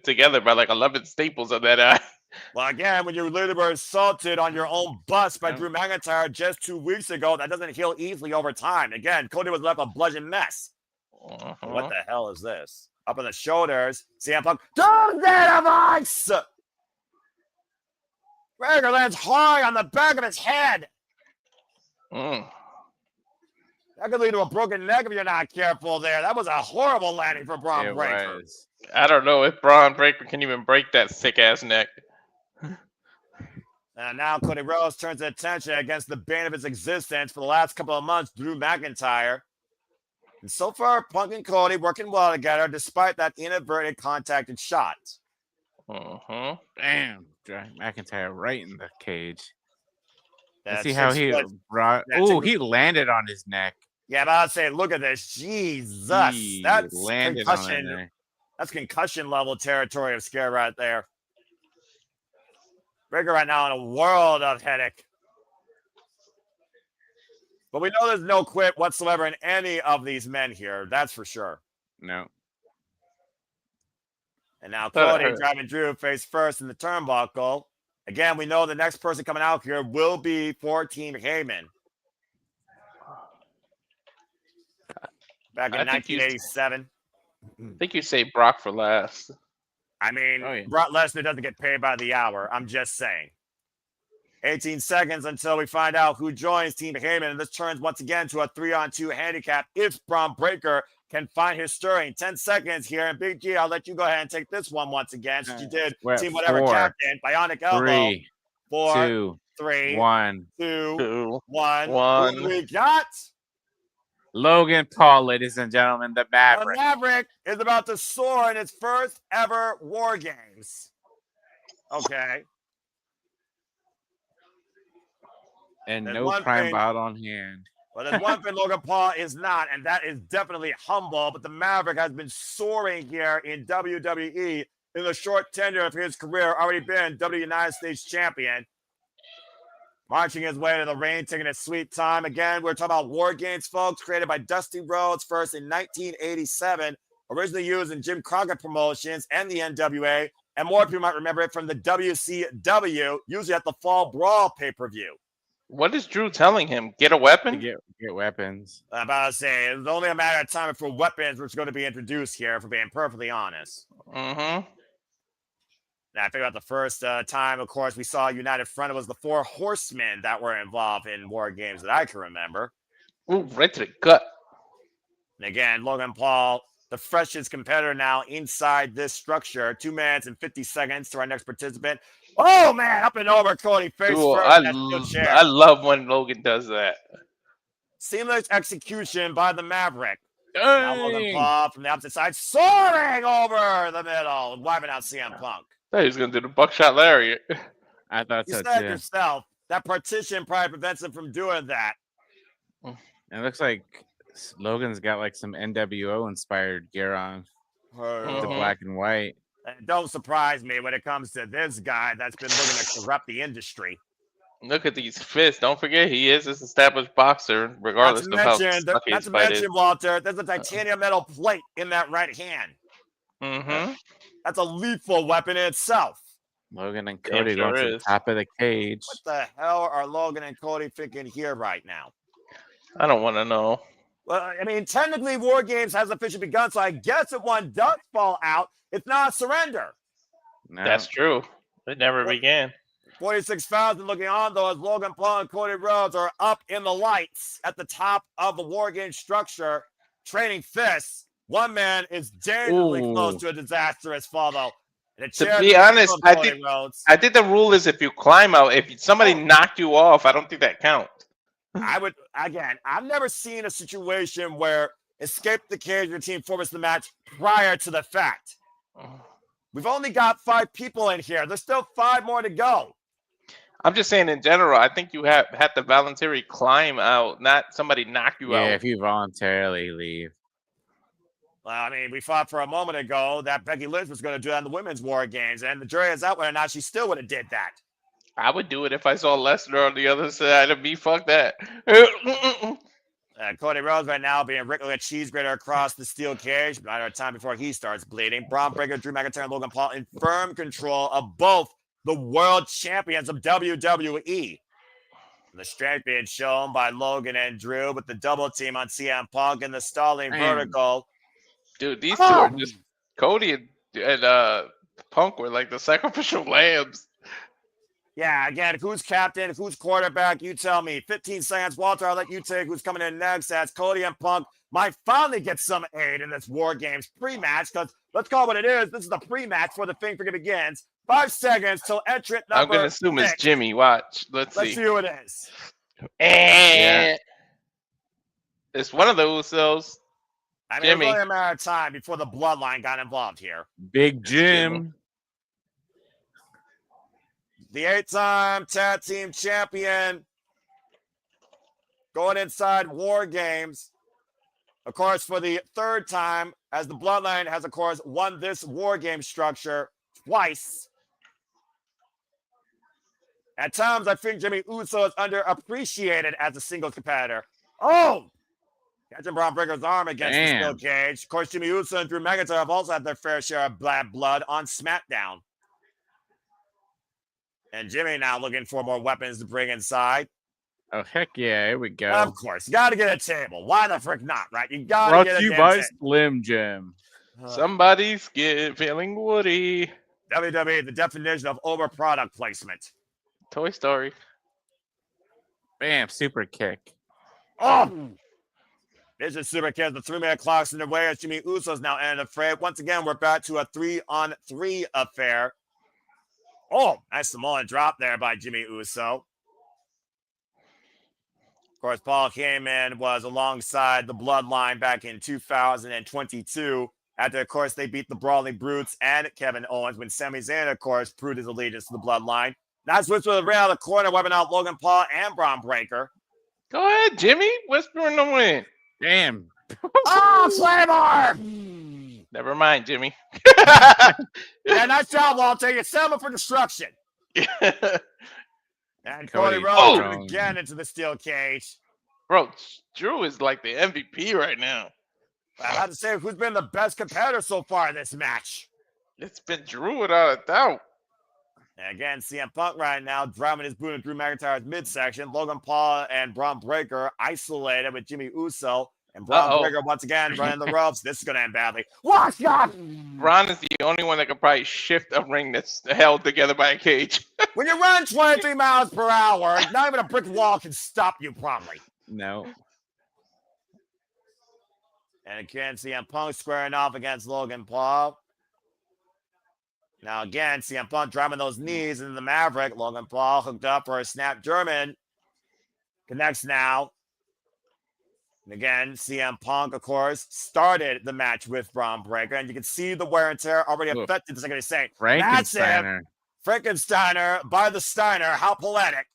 Speaker 4: together by like 11 staples on that eye.
Speaker 5: Well, again, when you literally were assaulted on your own bus by Drew McIntyre just 2 weeks ago, that doesn't heal easily over time. Again, Cody was left a bludgeon mess. What the hell is this? Up on the shoulders, CM Punk. Don't get of ice! Breakker lands hard on the back of his head.
Speaker 4: Mm.
Speaker 5: That could lead to a broken neck if you're not careful there. That was a horrible landing for Bron
Speaker 3: It
Speaker 5: Breakker.
Speaker 3: was.
Speaker 4: I don't know if Bron Breakker can even break that thick ass neck.
Speaker 5: And now Cody Rhodes turns his attention against the bane of his existence for the last couple of months, Drew McIntyre. And so far, Punk and Cody working well together despite that inadvertent contact and shot.
Speaker 4: Mm-hmm.
Speaker 3: Damn. McIntyre right in the cage. Let's
Speaker 5: That's
Speaker 3: see how he brought.
Speaker 5: That's
Speaker 3: Oh,
Speaker 5: a-
Speaker 3: he landed on his neck.
Speaker 5: Yeah, but I'd say, look at this. Jesus.
Speaker 3: He
Speaker 5: That's
Speaker 3: landed on it
Speaker 5: concussion.
Speaker 3: there.
Speaker 5: That's concussion level territory of scare right there. Breaker right now in a world of headache. But we know there's no quit whatsoever in any of these men here. That's for sure.
Speaker 3: No.
Speaker 5: And now
Speaker 4: Thought it
Speaker 5: Cody
Speaker 4: hurt.
Speaker 5: driving Drew face first in the turnbuckle. Again, we know the next person coming out here will be for Team Heyman. Back in
Speaker 4: I think you-
Speaker 5: 1987.
Speaker 4: I think you say Brock for last.
Speaker 5: I mean,
Speaker 3: Oh, yeah.
Speaker 5: Brock Lesnar doesn't get paid by the hour. I'm just saying. 18 seconds until we find out who joins Team Heyman. And this turns once again to a 3-on-2 handicap if Braun Breaker can find his stirring. 10 seconds here. And Big G, I'll let you go ahead and take this one once again. Since you did
Speaker 3: We're at
Speaker 5: Team Whatever
Speaker 3: 4,
Speaker 5: Captain, Bionic Elbow.
Speaker 3: 3,
Speaker 5: 4,
Speaker 3: 2,
Speaker 5: 3,
Speaker 3: 1.
Speaker 5: 2,
Speaker 4: 2,
Speaker 5: 1.
Speaker 4: 1.
Speaker 5: Who do we got?
Speaker 3: Logan Paul, ladies and gentlemen, the
Speaker 5: The
Speaker 3: Maverick.
Speaker 5: Maverick is about to soar in its first ever War Games. Okay.
Speaker 3: And
Speaker 5: There's
Speaker 3: no
Speaker 5: one
Speaker 3: crime
Speaker 5: thing-
Speaker 3: bout on hand.
Speaker 5: Well, there's one thing Logan Paul is not, and that is definitely humble. But the Maverick has been soaring here in WWE in the short tenure of his career, already been United States champion. Marching his way to the ring, taking his sweet time. Again, we're talking about War Games, folks, created by Dusty Rhodes first in 1987, originally used in Jim Crockett Promotions and the NWA, and more people might remember it from the WCW, usually at the Fall Brawl pay-per-view.
Speaker 4: What is Drew telling him? Get a
Speaker 3: To
Speaker 4: weapon?
Speaker 3: get weapons.
Speaker 5: I'm about to say, it's only a matter of time before weapons which are going to be introduced here, for being perfectly honest.
Speaker 4: Mm-hmm.
Speaker 5: Now, I figure out the first time, of course, we saw United Front, it was the 4 Horsemen that were involved in War Games that I can remember.
Speaker 4: Ooh, right to the gut.
Speaker 5: And again, Logan Paul, the freshest competitor now inside this structure. 2 minutes and 50 seconds to our next participant. Oh, man, up and over Cody, face
Speaker 4: Ooh,
Speaker 5: first.
Speaker 4: I,
Speaker 5: in that steel chair.
Speaker 4: I love when Logan does that.
Speaker 5: Seamless execution by the Maverick. Now Logan
Speaker 3: Dang.
Speaker 5: Paul from the opposite side, soaring over the middle, wiping out CM Punk.
Speaker 4: I thought he was going to do the buckshot lariat.
Speaker 3: I thought
Speaker 5: You
Speaker 3: so
Speaker 5: said
Speaker 3: too.
Speaker 5: yourself, that partition probably prevents him from doing that.
Speaker 3: It looks like Logan's got like some NWO inspired gear on. The
Speaker 4: Mhm.
Speaker 3: black and white.
Speaker 5: And don't surprise me when it comes to this guy that's been looking to corrupt the industry.
Speaker 4: Look at these fists. Don't forget, he is this established boxer, regardless of how sucky his fight is.
Speaker 5: Walter, there's a titanium metal plate in that right hand.
Speaker 4: Mm-hmm.
Speaker 5: That's a lethal weapon in itself.
Speaker 3: Logan and
Speaker 4: Damn
Speaker 3: Cody
Speaker 4: sure
Speaker 3: going to the
Speaker 4: is.
Speaker 3: top of the cage.
Speaker 5: What the hell are Logan and Cody thinking here right now?
Speaker 4: I don't want to know.
Speaker 5: Well, I mean, technically, War Games has officially begun, so I guess if one does fall out, it's not a surrender.
Speaker 3: No.
Speaker 4: That's true. It never
Speaker 5: What?
Speaker 4: began.
Speaker 5: 46,000 looking on, though, as Logan Paul and Cody Rhodes are up in the lights at the top of the War Games structure, trading fists. One man is dangerously
Speaker 3: Ooh.
Speaker 5: close to a disastrous fall, though. And a
Speaker 4: To
Speaker 5: chair
Speaker 4: be
Speaker 5: to
Speaker 4: honest,
Speaker 5: from
Speaker 4: I
Speaker 5: Cody
Speaker 4: think-
Speaker 5: Rhodes.
Speaker 4: I think the rule is if you climb out, if somebody knocked you off, I don't think that counts.
Speaker 5: I would, again, I've never seen a situation where escape the cage your team forfeits the match prior to the fact. We've only got 5 people in here. There's still 5 more to go.
Speaker 4: I'm just saying in general, I think you have to voluntarily climb out, not somebody knock you
Speaker 3: Yeah,
Speaker 4: out.
Speaker 3: if you voluntarily leave.
Speaker 5: Well, I mean, we thought for a moment ago that Becky Lynch was going to do that in the women's War Games, and the jury is out whether or not she still would have did that.
Speaker 4: I would do it if I saw Lesnar on the other side of me. Fuck that.
Speaker 5: Cody Rhodes right now being wriggled a cheese grater across the steel cage. Matter of time before he starts bleeding. Braun Breaker, Drew McIntyre, and Logan Paul in firm control of both the world champions of WWE. The strength being shown by Logan and Drew with the double team on CM Punk and the stalling
Speaker 3: Man.
Speaker 5: vertical.
Speaker 4: Dude, these two are just Cody and Punk were like the sacrificial lambs.
Speaker 5: Yeah, again, who's captain, who's quarterback, you tell me. 15 seconds, Walter, I'll let you take who's coming in next as Cody and Punk might finally get some aid in this War Games pre-match, because let's call it what it is. This is the pre-match before the thing freaking begins. 5 seconds till entrant number
Speaker 4: I'm going to assume
Speaker 5: 6.
Speaker 4: it's Jimmy. Watch. Let's
Speaker 5: Let's
Speaker 4: see.
Speaker 5: see who it is.
Speaker 4: Yeah. It's one of those.
Speaker 5: I mean,
Speaker 4: Jimmy.
Speaker 5: it was only a matter of time before the bloodline got involved here.
Speaker 3: Big Jim.
Speaker 5: The 8-time tag team champion going inside War Games. Of course, for the 3rd time, as the bloodline has, of course, won this War Game structure twice. At times, I think Jimmy Uso is underappreciated as a singles competitor. Oh! Catching Bron Breaker's arm against the steel cage. Of course, Jimmy Uso and Drew McIntyre have also had their fair share of bad blood on SmackDown. And Jimmy now looking for more weapons to bring inside.
Speaker 3: Oh, heck yeah. Here we go.
Speaker 5: Of course, you got to get a table. Why the frick not, right? You got to
Speaker 3: Brought
Speaker 5: get
Speaker 3: to
Speaker 5: a
Speaker 3: you
Speaker 5: damn
Speaker 3: by
Speaker 5: table.
Speaker 3: Slim Jim.
Speaker 4: Somebody's feeling woody.
Speaker 5: WWE, the definition of over product placement.
Speaker 4: Toy Story.
Speaker 3: Bam, super kick.
Speaker 5: Oh! This is super kids. The 3-minute clock's in the way as Jimmy Uso's now ended the fray. Once again, we're back to a 3-on-3 affair. Oh, nice Samoan drop there by Jimmy Uso. Of course, Paul Heyman was alongside the Bloodline back in 2022. After, of course, they beat the Brawling Brutes and Kevin Owens when Sami Zayn, of course, proved his allegiance to the Bloodline. Now switch with Rhea out of the corner, wiping out Logan Paul and Bron Breaker.
Speaker 4: Go ahead, Jimmy. Whispering the win.
Speaker 3: Damn.
Speaker 5: Oh, Claymore!
Speaker 4: Never mind, Jimmy.
Speaker 5: Yeah, nice job, Walter. You set him for destruction. And Cody
Speaker 3: Cody.
Speaker 5: Rhodes again into the steel cage.
Speaker 4: Bro, Drew is like the MVP right now.
Speaker 5: I have to say, who's been the best competitor so far in this match?
Speaker 4: It's been Drew without a doubt.
Speaker 5: And again, CM Punk right now driving his boot in Drew McIntyre's midsection. Logan Paul and Bron Breaker isolated with Jimmy Uso. And Bron Breaker once again running the ropes. This is going to end badly. Watch out!
Speaker 4: Bron is the only one that could probably shift a ring that's held together by a cage.
Speaker 5: When you run 23 miles per hour, not even a brick wall can stop you probably.
Speaker 3: No.
Speaker 5: And again, CM Punk squaring off against Logan Paul. Now again, CM Punk driving those knees into the Maverick. Logan Paul hooked up for a snap German. Connects now. And again, CM Punk, of course, started the match with Bron Breaker. And you can see the wear and tear already affected the second he's saying. That's it. Frankensteiner by the Steiner. How poetic.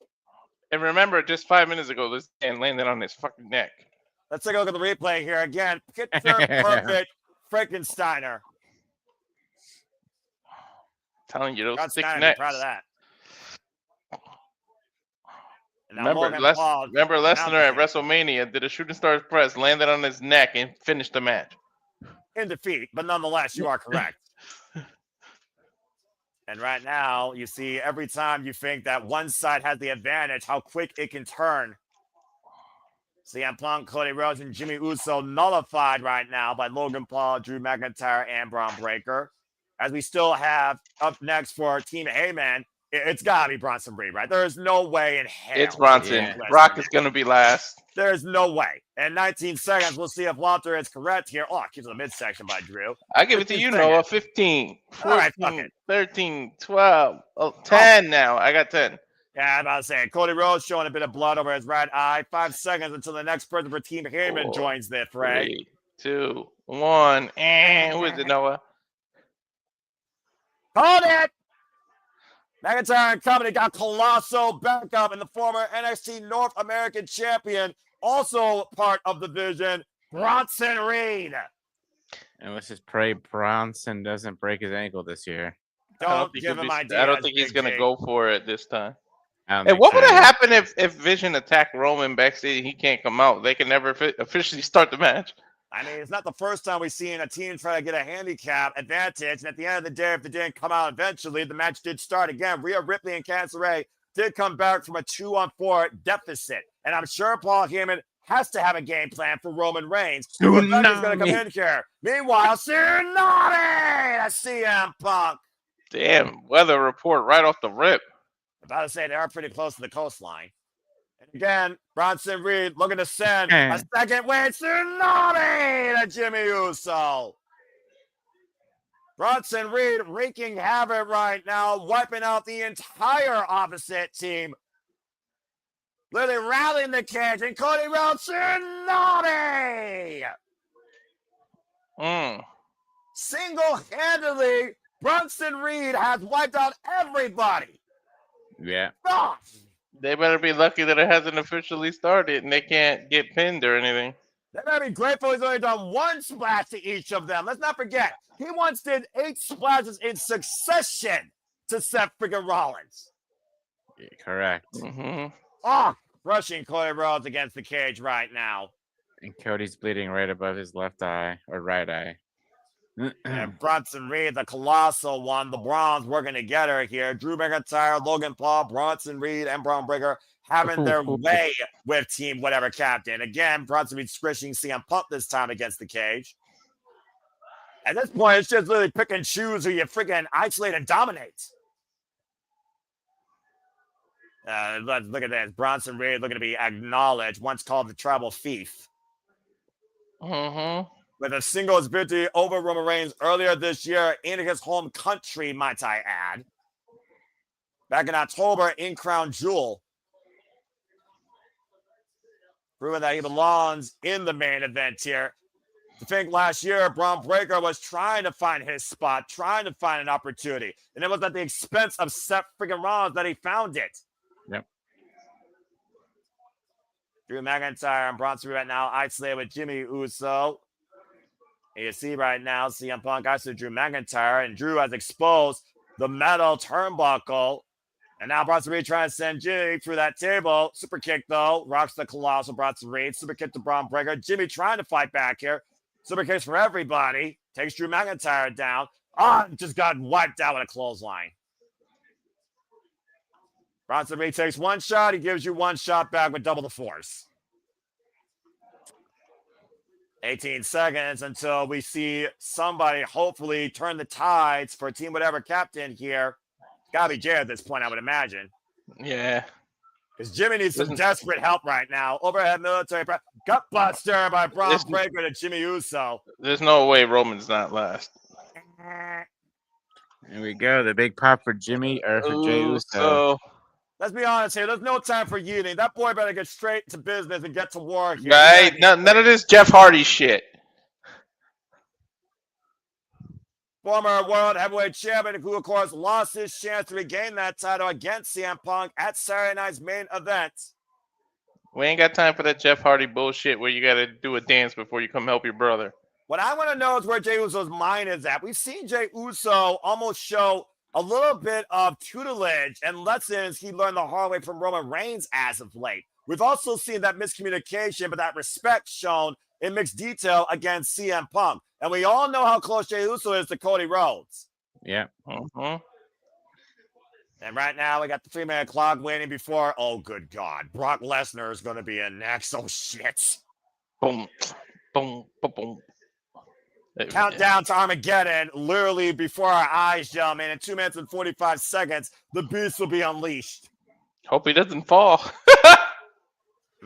Speaker 4: And remember, just 5 minutes ago, this man landed on his fucking neck.
Speaker 5: Let's take a look at the replay here again. Picture perfect Frankensteiner.
Speaker 4: Telling you, those
Speaker 5: God's
Speaker 4: thick
Speaker 5: Steiner,
Speaker 4: necks.
Speaker 5: proud of that.
Speaker 4: Remember Lesnar at WrestleMania did a shooting stars press, landed on his neck, and finished the match.
Speaker 5: In defeat, but nonetheless, you are correct. And right now, you see every time you think that one side has the advantage, how quick it can turn. CM Punk, Cody Rhodes, and Jimmy Uso nullified right now by Logan Paul, Drew McIntyre, and Bron Breaker. As we still have up next for Team Heyman, it's got to be Bronson Reed, right? There is no way in hell.
Speaker 4: It's Bronson. Yeah. Brock is going to be last.
Speaker 5: There's no way. In 19 seconds, we'll see if Walter is correct here. Oh, keeps the midsection by Drew.
Speaker 4: I give it to you, Noah. 15, 14, 13, 12, 10 now. I got 10.
Speaker 5: Yeah, I'm about to say, Cody Rhodes showing a bit of blood over his right eye. 5 seconds until the next person for Team Heyman joins the fray.
Speaker 4: 3, 2, 1. And who is it, Noah?
Speaker 5: Called it! McIntyre and company got colossal backup in the former NXT North American champion, also part of the division, Bronson Reed.
Speaker 3: And let's just pray Bronson doesn't break his ankle this year.
Speaker 5: Don't give him ideas.
Speaker 4: I don't think he's going to go for it this time.
Speaker 3: And
Speaker 4: what would have happened if Vision attacked Roman backstage and he can't come out? They can never officially start the match.
Speaker 5: I mean, it's not the first time we've seen a team try to get a handicap advantage. And at the end of the day, if they didn't come out eventually, the match did start again. Rhea Ripley and Candice LeRae did come back from a 2-on-4 deficit. And I'm sure Paul Heyman has to have a game plan for Roman Reigns. Who's going to come in here? Meanwhile, Tsunami! That's CM Punk.
Speaker 4: Damn, weather report right off the rip.
Speaker 5: About to say they are pretty close to the coastline. And again, Bronson Reed looking to send a second win Tsunami to Jimmy Uso. Bronson Reed wreaking havoc right now, wiping out the entire opposite team. Literally rallying the cage, and Cody Rhodes Tsunami! Single-handedly, Bronson Reed has wiped out everybody.
Speaker 3: Yeah.
Speaker 5: Gosh.
Speaker 4: They better be lucky that it hasn't officially started and they can't get pinned or anything.
Speaker 5: They better be grateful he's only done one splash to each of them. Let's not forget, he once did 8 splashes in succession to Seth freaking Rollins.
Speaker 3: Correct.
Speaker 5: Oh, rushing Cody Rhodes against the cage right now.
Speaker 3: And Cody's bleeding right above his left eye or right eye.
Speaker 5: And Bronson Reed, the colossal one, the Brons working together here. Drew McIntyre, Logan Paul, Bronson Reed, and Braun Breaker having their way with Team Whatever Captain. Again, Bronson Reed squishing CM Punk this time against the cage. At this point, it's just literally pick and choose who you freaking isolate and dominate. Let's look at this. Bronson Reed looking to be acknowledged, once called the tribal thief. With a singles victory over Roman Reigns earlier this year in his home country, might I add. Back in October in Crown Jewel. Proving that he belongs in the main event here. I think last year, Braun Breaker was trying to find his spot, trying to find an opportunity. And it was at the expense of Seth freaking Rollins that he found it.
Speaker 3: Yep.
Speaker 5: Drew McIntyre and Bronson Reed right now isolated with Jimmy Uso. And you see right now, CM Punk isolated Drew McIntyre, and Drew has exposed the metal turnbuckle. And now Bronson Reed trying to send Jimmy through that table. Super kick, though. Rocks the colossal Bronson Reed. Super kick to Braun Breaker. Jimmy trying to fight back here. Super kicks for everybody. Takes Drew McIntyre down. Just got wiped out with a clothesline. Bronson Reed takes one shot. He gives you one shot back with double the force. 18 seconds until we see somebody hopefully turn the tides for Team Whatever Captain here. Gotta be Jay at this point, I would imagine.
Speaker 4: Yeah.
Speaker 5: Because Jimmy needs some desperate help right now. Overhead military press. Gut buster by Braun Breaker to Jimmy Uso.
Speaker 4: There's no way Roman's not last.
Speaker 3: There we go. The big pop for Jimmy or for Jey Uso.
Speaker 5: Let's be honest here. There's no time for yeeting. That boy better get straight to business and get to work here.
Speaker 4: Right? None of this Jeff Hardy shit.
Speaker 5: Former World Heavyweight Champion, who, of course, lost his chance to regain that title against CM Punk at Saturday night's main event.
Speaker 4: We ain't got time for that Jeff Hardy bullshit where you got to do a dance before you come help your brother.
Speaker 5: What I want to know is where Jey Uso's mind is at. We've seen Jey Uso almost show a little bit of tutelage and lessons he learned the hard way from Roman Reigns as of late. We've also seen that miscommunication, but that respect shown in mixed detail against CM Punk. And we all know how close Jey Uso is to Cody Rhodes.
Speaker 3: Yeah.
Speaker 5: And right now, we got the 3-minute clock waiting before. Oh, good God. Brock Lesnar is going to be in next. Oh, shit.
Speaker 4: Boom, boom, boom, boom.
Speaker 5: Countdown to Armageddon, literally before our eyes, gentlemen. In 2 minutes and 45 seconds, the beast will be unleashed.
Speaker 4: Hope he doesn't fall.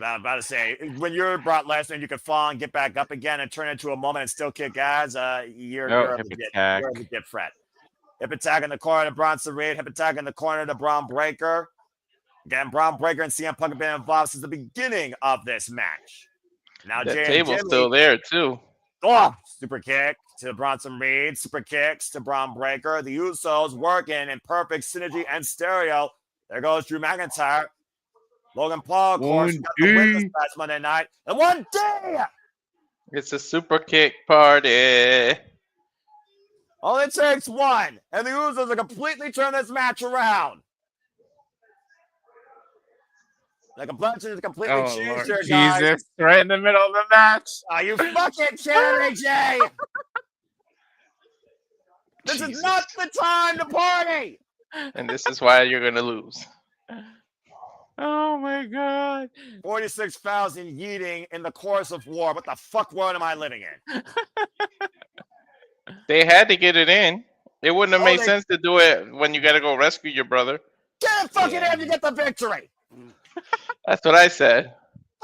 Speaker 5: I'm about to say, when you're Brock Lesnar, you can fall and get back up again and turn into a moment and still kick ass. You're a legit threat. Hip attack in the corner to Bronson Reed. Hip attack in the corner to Braun Breaker. Again, Braun Breaker and CM Punk have been involved since the beginning of this match. Now
Speaker 4: that
Speaker 5: Jay
Speaker 4: table's still there, too.
Speaker 5: Oh, super kick to Bronson Reed. Super kicks to Braun Breaker. The Usos working in perfect synergy and stereo. There goes Drew McIntyre. Logan Paul, of course, got the win this past Monday night. And one day!
Speaker 4: It's a super kick party.
Speaker 5: Only takes one. And the Usos have completely turned this match around. The complexion is completely changed here, guys.
Speaker 3: Jesus, right in the middle of the match.
Speaker 5: Are you fucking kidding me, Jay? This is not the time to party.
Speaker 4: And this is why you're going to lose.
Speaker 3: Oh, my God.
Speaker 5: 46,000 yeeting in the course of war. What the fuck world am I living in?
Speaker 4: They had to get it in. It wouldn't have made sense to do it when you got to go rescue your brother.
Speaker 5: Get it fucking in to get the victory.
Speaker 4: That's what I said.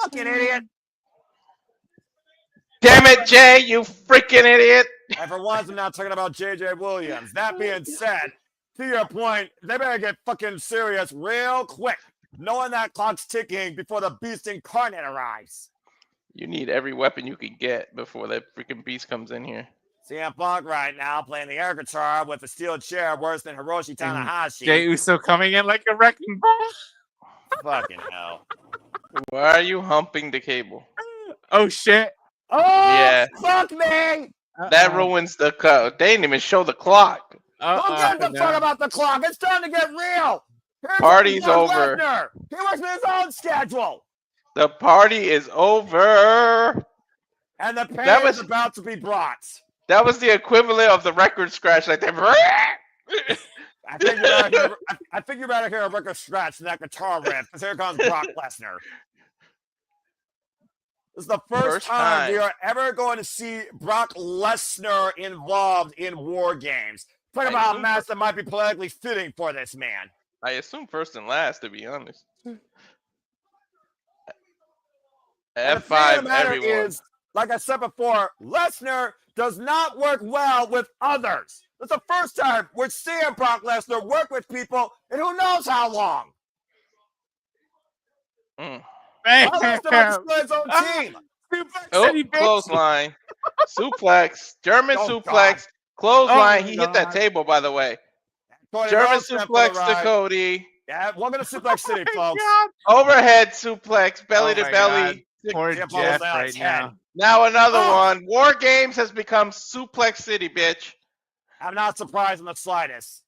Speaker 5: Fucking idiot.
Speaker 4: Damn it, Jay, you freaking idiot.
Speaker 5: And for once, I'm not talking about J.J. Williams. That being said, to your point, they better get fucking serious real quick, knowing that clock's ticking before the beast incarnate arrives.
Speaker 4: You need every weapon you can get before that freaking beast comes in here.
Speaker 5: CM Punk right now playing the air guitar with a steel chair worse than Hiroshi Tanahashi.
Speaker 3: Jey Uso coming in like a wrecking ball.
Speaker 5: Fucking hell.
Speaker 4: Why are you humping the cable?
Speaker 3: Oh, shit.
Speaker 5: Oh,
Speaker 4: yeah.
Speaker 5: Fuck me.
Speaker 4: That ruins the cut. They didn't even show the clock.
Speaker 5: Who gives a fuck about the clock? It's time to get real.
Speaker 4: Party's over.
Speaker 5: Lesnar. He works with his own schedule.
Speaker 4: The party is over.
Speaker 5: And the pain is about to be brought.
Speaker 4: That was the equivalent of the record scratch, like that.
Speaker 5: I think you're about to hear a record scratch in that guitar riff, because here comes Brock Lesnar. This is the first time we are ever going to see Brock Lesnar involved in War Games. Talk about a match that might be politically fitting for this man.
Speaker 4: I assume first and last, to be honest. F5 everyone. Is,
Speaker 5: like I said before, Lesnar does not work well with others. It's the first time we're seeing Brock Lesnar work with people in who knows how long. His own team.
Speaker 4: Clothesline. Suplex. German suplex. Clothesline. He hit that table, by the way. German suplex to Cody.
Speaker 5: Yeah, welcome to Suplex City, folks.
Speaker 4: Overhead suplex, belly to belly.
Speaker 3: Poor Jeff right now.
Speaker 4: Now another one. War Games has become Suplex City, bitch.
Speaker 5: I'm not surprised in the slightest.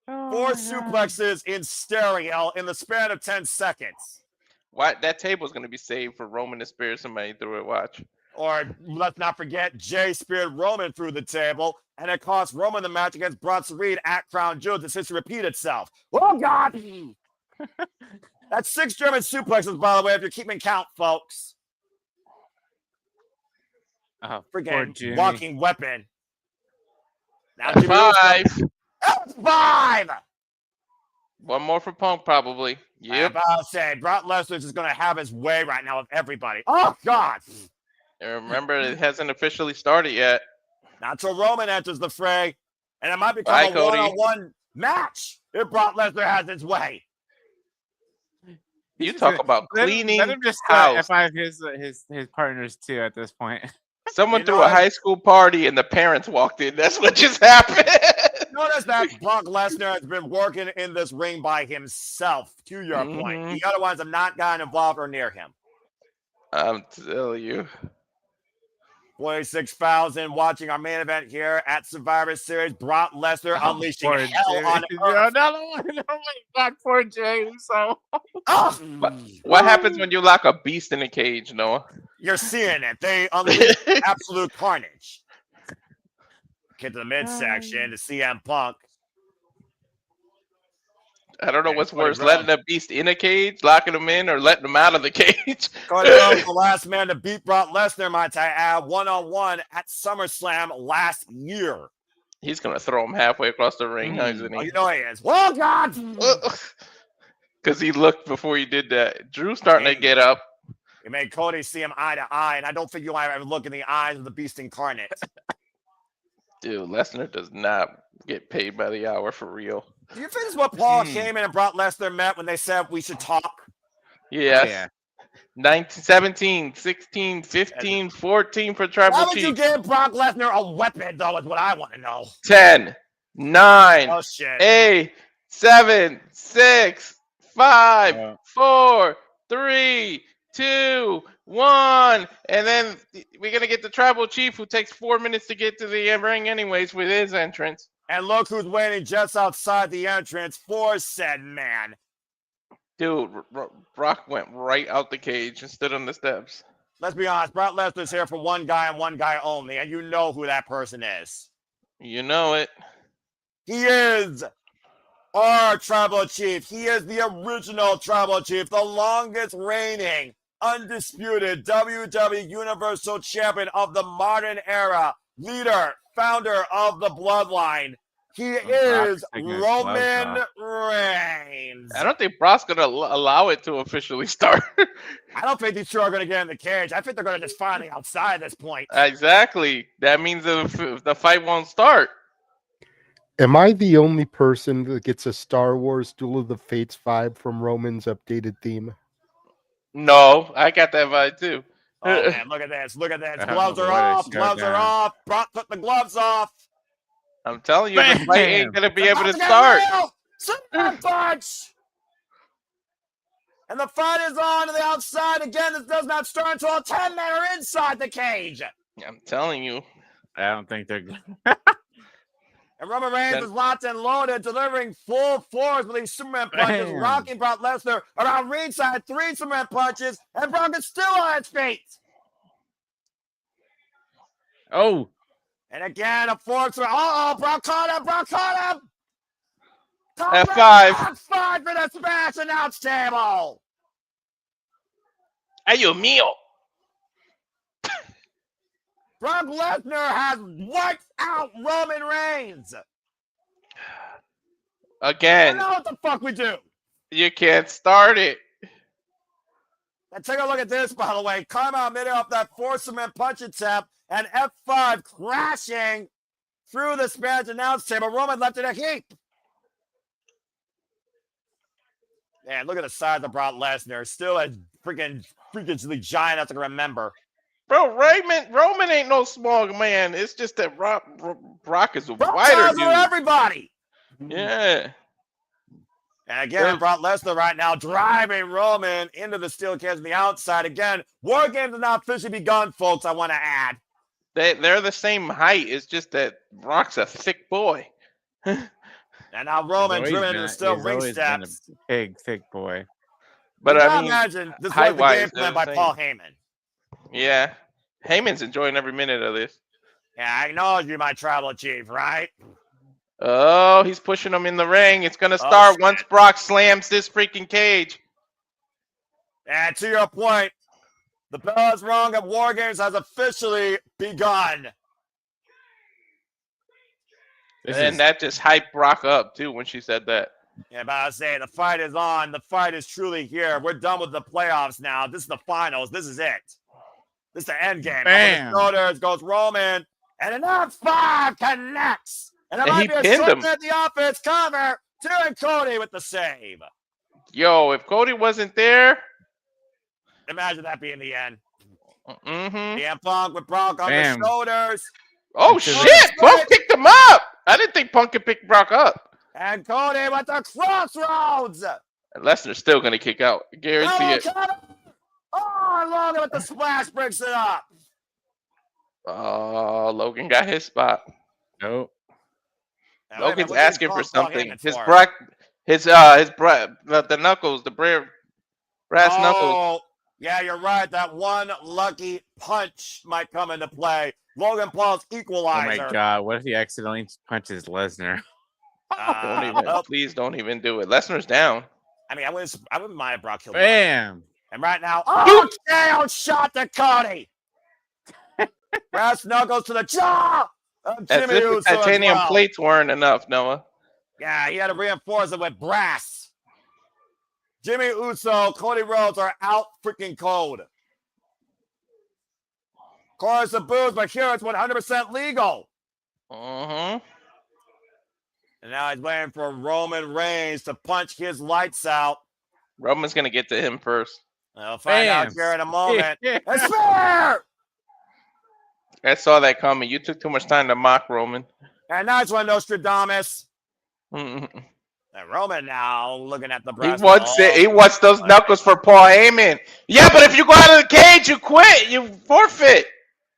Speaker 5: 4 suplexes in stereo in the span of 10 seconds.
Speaker 4: What? That table's going to be saved for Roman to spear somebody through it. Watch.
Speaker 5: Or let's not forget, Jay speared Roman through the table, and it cost Roman the match against Bronson Reed at Crown Jewel. This history repeat itself. Oh, God! That's 6 German suplexes, by the way, if you're keeping count, folks.
Speaker 3: Oh,
Speaker 5: freaking walking weapon. Now,
Speaker 4: 5.
Speaker 5: That's 5!
Speaker 4: One more for Punk, probably. Yep.
Speaker 5: I'll say, Brock Lesnar is going to have his way right now with everybody. Oh, God!
Speaker 4: And remember, it hasn't officially started yet.
Speaker 5: Not till Roman enters the fray. And it might become a one-on-one match if Brock Lesnar has his way.
Speaker 4: You talk about cleaning.
Speaker 3: Let him just F5 his partners too at this point.
Speaker 4: Someone threw a high school party and the parents walked in. That's what just happened.
Speaker 5: Notice that Brock Lesnar has been working in this ring by himself, to your point. The other ones have not gotten involved or near him.
Speaker 4: I'm telling you.
Speaker 5: 46,000 watching our main event here at Survivor Series. Brock Lesnar unleashing hell on earth.
Speaker 3: Another one. Oh my God, poor Jay. So,
Speaker 4: what happens when you lock a beast in a cage, Noah?
Speaker 5: You're seeing it. They unleash absolute carnage. Get to the midsection to CM Punk.
Speaker 4: I don't know what's worse, letting a beast in a cage, locking him in, or letting him out of the cage.
Speaker 5: Cody Rhodes, the last man to beat Brock Lesnar, might I add, one-on-one at SummerSlam last year.
Speaker 4: He's going to throw him halfway across the ring, isn't he?
Speaker 5: Oh, you know he is. Oh, God!
Speaker 4: Because he looked before he did that. Drew's starting to get up.
Speaker 5: It made Cody see him eye to eye, and I don't think you'll ever look in the eyes of the beast incarnate.
Speaker 4: Dude, Lesnar does not get paid by the hour for real.
Speaker 5: Do you think this is what Paul came in and Brock Lesnar met when they said we should talk?
Speaker 4: Yes. Yeah. 19, 17, 16, 15, 14 for Tribal Chief.
Speaker 5: Why would you give Brock Lesnar a weapon, though, is what I want to know.
Speaker 4: 10, 9, 8, 7, 6, 5, 4, 3, 2, 1. And then we're going to get the Tribal Chief, who takes 4 minutes to get to the ring anyways with his entrance.
Speaker 5: And look who's waiting just outside the entrance for said man.
Speaker 4: Dude, Brock went right out the cage and stood on the steps.
Speaker 5: Let's be honest, Brock Lesnar's here for one guy and one guy only, and you know who that person is.
Speaker 4: You know it.
Speaker 5: He is our Tribal Chief. He is the original Tribal Chief, the longest reigning, undisputed WWE Universal Champion of the modern era, leader, founder of the Bloodline. He is Roman Reigns.
Speaker 4: I don't think Brock's going to allow it to officially start.
Speaker 5: I don't think these two are going to get in the cage. I think they're going to just find the outside at this point.
Speaker 4: Exactly. That means the fight won't start.
Speaker 2: Am I the only person that gets a Star Wars Duel of the Fates vibe from Roman's updated theme?
Speaker 4: No, I got that vibe too.
Speaker 5: Oh, man, look at this. Look at this. Gloves are off. Gloves are off. Brock took the gloves off.
Speaker 4: I'm telling you, the fight ain't going to be able to start.
Speaker 5: Punch! And the fight is on to the outside. Again, this does not start until 10 men are inside the cage.
Speaker 4: I'm telling you.
Speaker 3: I don't think they're good.
Speaker 5: And Roman Reigns is locked and loaded, delivering full force with these Superman punches,
Speaker 3: Bam.
Speaker 5: rocking Brock Lesnar around ringside, 3 Superman punches, and Brock is still on his feet.
Speaker 3: Oh,
Speaker 5: And again, a force. Uh-oh, Brock caught him.
Speaker 4: F5.
Speaker 5: F5 for the smash announce table.
Speaker 4: Ay, Dios mío.
Speaker 5: Brock Lesnar has wiped out Roman Reigns. I
Speaker 4: Again,
Speaker 5: don't know what the fuck we do.
Speaker 4: you can't start it.
Speaker 5: And take a look at this, by the way. Come out midair off that 4-man punch attempt and F5 crashing through the Spanish announce table. Roman left in a heap. Man, look at the size of Brock Lesnar. Still a freakishly giant enough to remember.
Speaker 4: Bro, Roman ain't no small man. It's just that Brock is a
Speaker 5: Brock
Speaker 4: wider
Speaker 5: size
Speaker 4: dude.
Speaker 5: for everybody.
Speaker 4: Yeah.
Speaker 5: And again, Brock Lesnar right now driving Roman into the steel cage on the outside. Again, War Games have not officially begun, folks, I want to add.
Speaker 4: They're the same height. It's just that Brock's a thick boy.
Speaker 5: And now Roman driven into the steel
Speaker 3: he's
Speaker 5: ring
Speaker 3: always been a
Speaker 5: steps.
Speaker 3: big, thick boy.
Speaker 4: But
Speaker 5: You
Speaker 4: I
Speaker 5: gotta
Speaker 4: mean,
Speaker 5: imagine this was the
Speaker 4: height-wise,
Speaker 5: game
Speaker 4: they're
Speaker 5: plan
Speaker 4: the
Speaker 5: by
Speaker 4: same.
Speaker 5: Paul Heyman.
Speaker 4: Yeah. Heyman's enjoying every minute of this.
Speaker 5: Yeah, I acknowledge you, my tribal chief, right?
Speaker 4: Oh, he's pushing him in the ring. It's going to
Speaker 5: Oh,
Speaker 4: start
Speaker 5: shit.
Speaker 4: once Brock slams this freaking cage.
Speaker 5: And to your point, the bell is rung of War Games has officially begun.
Speaker 4: That just hyped Brock up, too, when she said that.
Speaker 5: Yeah, but I was saying, the fight is on. The fight is truly here. We're done with the playoffs now. This is the finals. This is it. This is the end game.
Speaker 3: Bam.
Speaker 5: Up with the shoulders goes Roman. And an F5 connects. And it
Speaker 4: And
Speaker 5: might
Speaker 4: he
Speaker 5: be a
Speaker 4: pinned
Speaker 5: short
Speaker 4: him.
Speaker 5: at the offense cover. And Cody with the save.
Speaker 4: Yo, if Cody wasn't there,
Speaker 5: Imagine that being the end.
Speaker 4: mm-hmm.
Speaker 5: CM Punk with Brock on
Speaker 3: Bam.
Speaker 5: the shoulders.
Speaker 4: Oh,
Speaker 3: This is-
Speaker 4: shit! Punk picked him up! I didn't think Punk could pick Brock up.
Speaker 5: And Cody with the crossroads.
Speaker 4: And Lesnar's still going to kick out. Guarantee it.
Speaker 5: Oh, Logan with the splash breaks it up.
Speaker 4: Oh, Logan got his spot.
Speaker 3: Nope.
Speaker 5: Now, wait a minute,
Speaker 4: Logan's
Speaker 5: what did
Speaker 4: asking
Speaker 5: Punk
Speaker 4: for
Speaker 5: call
Speaker 4: something.
Speaker 5: Heyman
Speaker 4: His
Speaker 5: for?
Speaker 4: the knuckles, the brass knuckles.
Speaker 5: Oh, yeah, you're right. That one lucky punch might come into play. Logan Paul's
Speaker 3: Oh
Speaker 5: equalizer.
Speaker 3: my God! What if he accidentally punches Lesnar?
Speaker 4: Please don't even do it. Lesnar's down.
Speaker 5: I mean, I wouldn't mind if Brock killed him.
Speaker 3: Bam!
Speaker 5: And right now, oh, KO shot to Cody. Brass knuckles to the jaw of
Speaker 4: As
Speaker 5: Jimmy
Speaker 4: if the
Speaker 5: Uso as
Speaker 4: titanium
Speaker 5: well.
Speaker 4: plates weren't enough, Noah.
Speaker 5: Yeah, he had to reinforce it with brass. Jimmy Uso, Cody Rhodes are out freaking cold. Chorus of boos, but here it's 100% legal.
Speaker 4: Mm-hmm.
Speaker 5: And now he's waiting for Roman Reigns to punch his lights out.
Speaker 4: Roman's gonna get to him first.
Speaker 5: I'll find out
Speaker 3: Bam.
Speaker 5: here in a moment. It's fair!
Speaker 4: I saw that coming. You took too much time to mock Roman.
Speaker 5: And nice one, Nostradamus.
Speaker 4: Mhm.
Speaker 5: And Roman now looking at the
Speaker 4: He
Speaker 5: brass.
Speaker 4: wants it. He wants those knuckles for Paul Heyman. Yeah, but if you go out of the cage, you quit. You forfeit.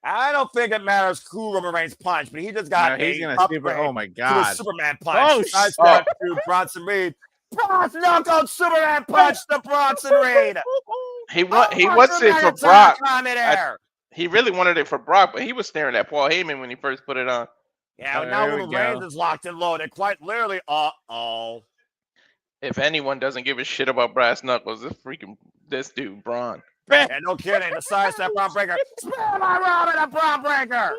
Speaker 5: I don't think it matters who Roman Reigns punched, but he just got
Speaker 3: No, he's
Speaker 5: a
Speaker 3: gonna
Speaker 5: upgrade
Speaker 3: super. Oh my
Speaker 5: to a
Speaker 3: God!
Speaker 5: Superman punch.
Speaker 3: Oh,
Speaker 5: Nice step to Bronson Reed. Brass knuckle Superman punch to Bronson Reed.
Speaker 4: He wants it for Brock. He really wanted it for Brock, but he was staring at Paul Heyman when he first put it on.
Speaker 5: Yeah,
Speaker 3: Oh,
Speaker 5: now
Speaker 3: there we
Speaker 5: Roman Reigns
Speaker 3: go.
Speaker 5: is locked and loaded. Quite literally, uh-oh.
Speaker 4: If anyone doesn't give a shit about brass knuckles, this dude, Bron.
Speaker 5: Yeah, no kidding. The sidestep Bron Breaker. Spare my Robin, a Bron Breaker.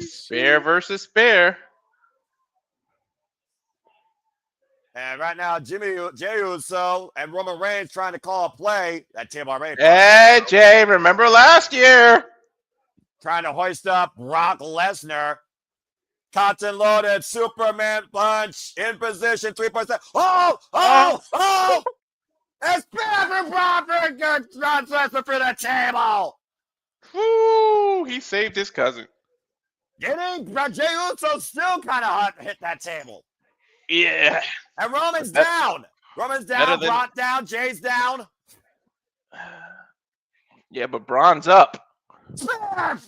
Speaker 4: Spare versus spare.
Speaker 5: And right now, Jey Uso and Roman Reigns trying to call a play. That table already.
Speaker 4: Hey, Jay, remember last year?
Speaker 5: Trying to hoist up Brock Lesnar. Cotton loaded Superman punch in position 3.7. Oh! It's bad for Brock Breaker. Brock Lesnar for the table.
Speaker 4: Woo! He saved his cousin.
Speaker 5: Jey Uso still kind of hit that table.
Speaker 4: Yeah.
Speaker 5: And Roman's down. Roman's down. Brock down. Jay's down.
Speaker 4: Yeah, but Bron's up.
Speaker 5: Spear!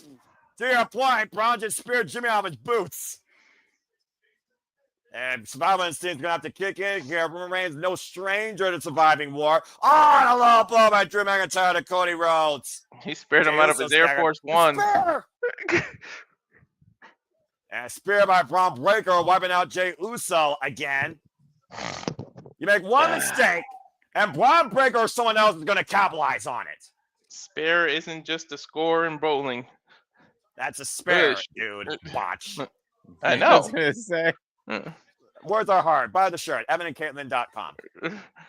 Speaker 5: To your point, Bron just speared Jimmy off his boots. And Survival Instinct's going to have to kick in here. Roman Reigns, no stranger to surviving war. Oh, and a low blow by Drew McIntyre to Cody Rhodes.
Speaker 4: He spared him out of his Air Force One.
Speaker 5: And spear by Bron Breakker, wiping out Jey Uso again. You make one mistake, and Bron Breakker or someone else is going to capitalize on it.
Speaker 4: Spare isn't just a score in bowling.
Speaker 5: That's a spare, dude. Watch.
Speaker 4: I know.
Speaker 3: I was gonna say.
Speaker 5: Words are hard. Buy the shirt. EvanandCaitlin.com.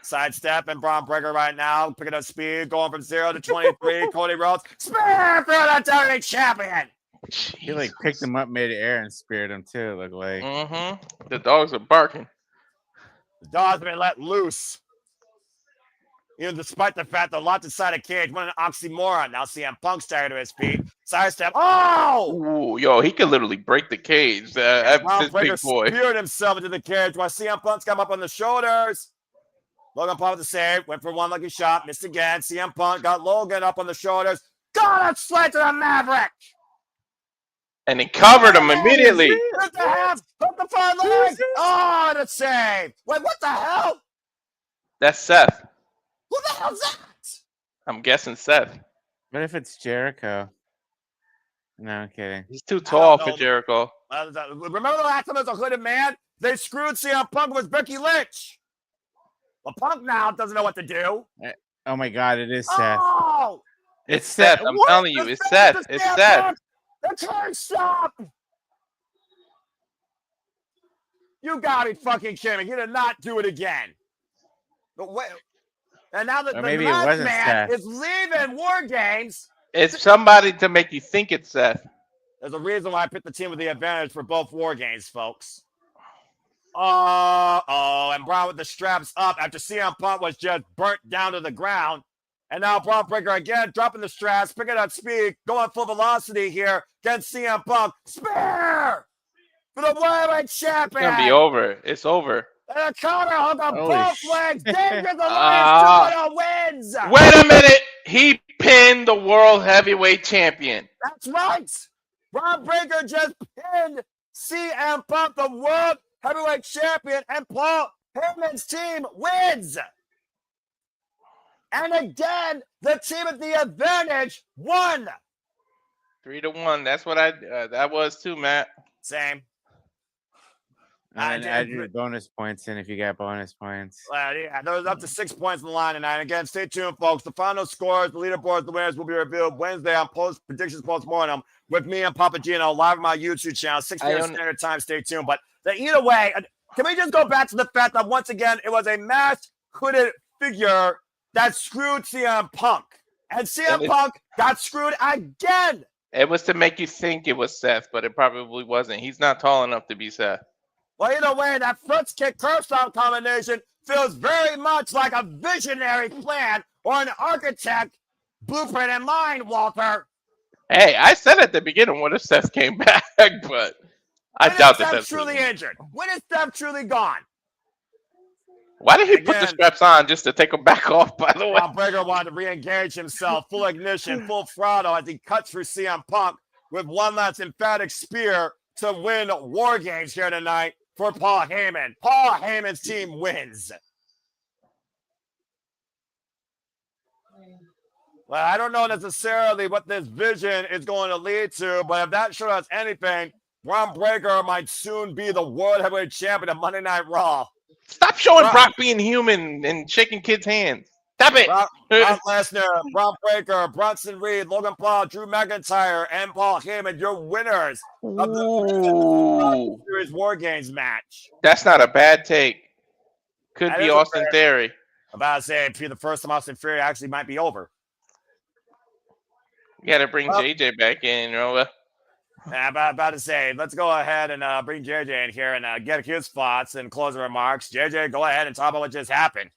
Speaker 5: Sidestep and Bron Breakker right now. Picking up speed. Going from 0 to 23. Cody Rhodes. Spear for the WWE champion.
Speaker 3: He like picked him up mid-air and speared him too. It looked like.
Speaker 4: Mm-hmm. The dogs are barking.
Speaker 5: The dogs have been let loose. Even despite the fact that locked inside a cage, what an oxymoron. Now CM Punk staggered to his feet. Sidestep. Oh!
Speaker 4: Ooh, yo, he could literally break the cage. That's
Speaker 5: Bron
Speaker 4: this
Speaker 5: Breakker
Speaker 4: big boy.
Speaker 5: speared himself into the cage while CM Punk's got him up on the shoulders. Logan Paul with the save. Went for one lucky shot. Missed again. CM Punk got Logan up on the shoulders. Got a slice to the Maverick.
Speaker 4: And he covered him immediately.
Speaker 5: What the half? Hook the front leg. Oh, the save. Wait, what the hell?
Speaker 4: That's Seth.
Speaker 5: Who the hell's that?
Speaker 4: I'm guessing Seth.
Speaker 3: What if it's Jericho? No, I'm kidding.
Speaker 4: He's too tall
Speaker 5: know.
Speaker 4: for Jericho.
Speaker 5: Remember the last time there was a hooded man? They screwed CM Punk with Becky Lynch. Well, Punk now doesn't know what to do.
Speaker 3: Oh my God, it is Seth.
Speaker 5: Oh!
Speaker 4: It's Seth. I'm telling you, it's Seth. It's Seth.
Speaker 5: The turn stop! You gotta be fucking kidding me. You did not do it again. But wait. And now that
Speaker 3: Or
Speaker 5: the
Speaker 3: maybe it
Speaker 5: last
Speaker 3: wasn't
Speaker 5: man
Speaker 3: Seth.
Speaker 5: is leaving War Games,
Speaker 4: It's somebody to make you think it's Seth.
Speaker 5: there's a reason why I picked the team with the advantage for both War Games, folks. And Bron with the straps up after CM Punk was just burnt down to the ground. And now Bron Breakker again, dropping the straps, picking up speed, going full velocity here against CM Punk. Spear for the World Champion.
Speaker 4: It's gonna be over. It's over.
Speaker 5: And a counter hook on
Speaker 3: Holy
Speaker 5: both
Speaker 3: shit.
Speaker 5: legs. Dangerous Alliance 2-0 wins.
Speaker 4: Wait a minute. He pinned the World Heavyweight Champion.
Speaker 5: That's right. Bron Breakker just pinned CM Punk, the World Heavyweight Champion, and Paul Heyman's team wins. And again, the team at the advantage won.
Speaker 4: 3-1. That's what that was too, Matt.
Speaker 5: Same.
Speaker 3: And then add your bonus points in if you got bonus points.
Speaker 5: Yeah, there was up to 6 points in the line tonight. Again, stay tuned, folks. The final scores, the leaderboards, the winners will be revealed Wednesday on predictions postmortem with me and Papa Gino live on my YouTube channel, 6 p.m. Standard Time. Stay tuned. But either way, can we just go back to the fact that once again, it was a masked hooded figure that screwed CM Punk. And CM Punk got screwed again.
Speaker 4: It was to make you think it was Seth, but it probably wasn't. He's not tall enough to be Seth.
Speaker 5: Well, either way, that front kick curve stomp combination feels very much like a visionary plan or an architect blueprint in mind, Walter.
Speaker 4: Hey, I said at the beginning, what if Seth came back? But I doubt that
Speaker 5: Steph's truly injured. When is Steph truly gone?
Speaker 4: Why did he put the straps on just to take them back off, by the way?
Speaker 5: Bron Breakker wanted to re-engage himself, full ignition, full throttle as he cuts through CM Punk with one last emphatic spear to win War Games here tonight for Paul Heyman. Paul Heyman's team wins. Well, I don't know necessarily what this vision is going to lead to, but if that shows us anything, Bron Breakker might soon be the World Heavyweight Champion of Monday Night Raw.
Speaker 4: Stop showing Brock being human and shaking kids' hands. Stop it.
Speaker 5: Brock Lesnar, Bron Breakker, Bronson Reed, Logan Paul, Drew McIntyre, and Paul Heyman, your winners of the Series War Games match.
Speaker 4: That's not a bad take. Could be Austin Theory.
Speaker 5: I'm about to say, for the first time, Austin Theory actually might be over.
Speaker 4: You got to bring JJ back in, you know.
Speaker 5: I'm about to say, let's go ahead and bring JJ in here and get his thoughts and closing remarks. JJ, go ahead and talk about what just happened.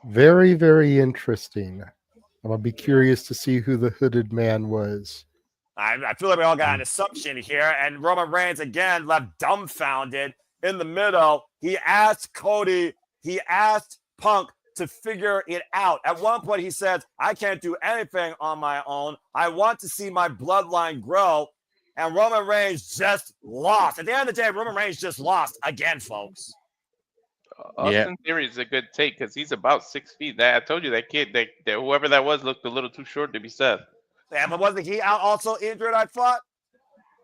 Speaker 2: Very, very interesting. I'm going to be curious to see who the hooded man was.
Speaker 5: I feel like we all got an assumption here, and Roman Reigns again left dumbfounded in the middle. He asked Cody, he asked Punk to figure it out. At one point, he says, I can't do anything on my own. I want to see my bloodline grow. And Roman Reigns just lost. At the end of the day, Roman Reigns just lost again, folks.
Speaker 4: Austin Theory is a good take because he's about 6 feet. I told you that kid, that whoever that was, looked a little too short to be Seth.
Speaker 5: Yeah, but wasn't he out also injured, I thought?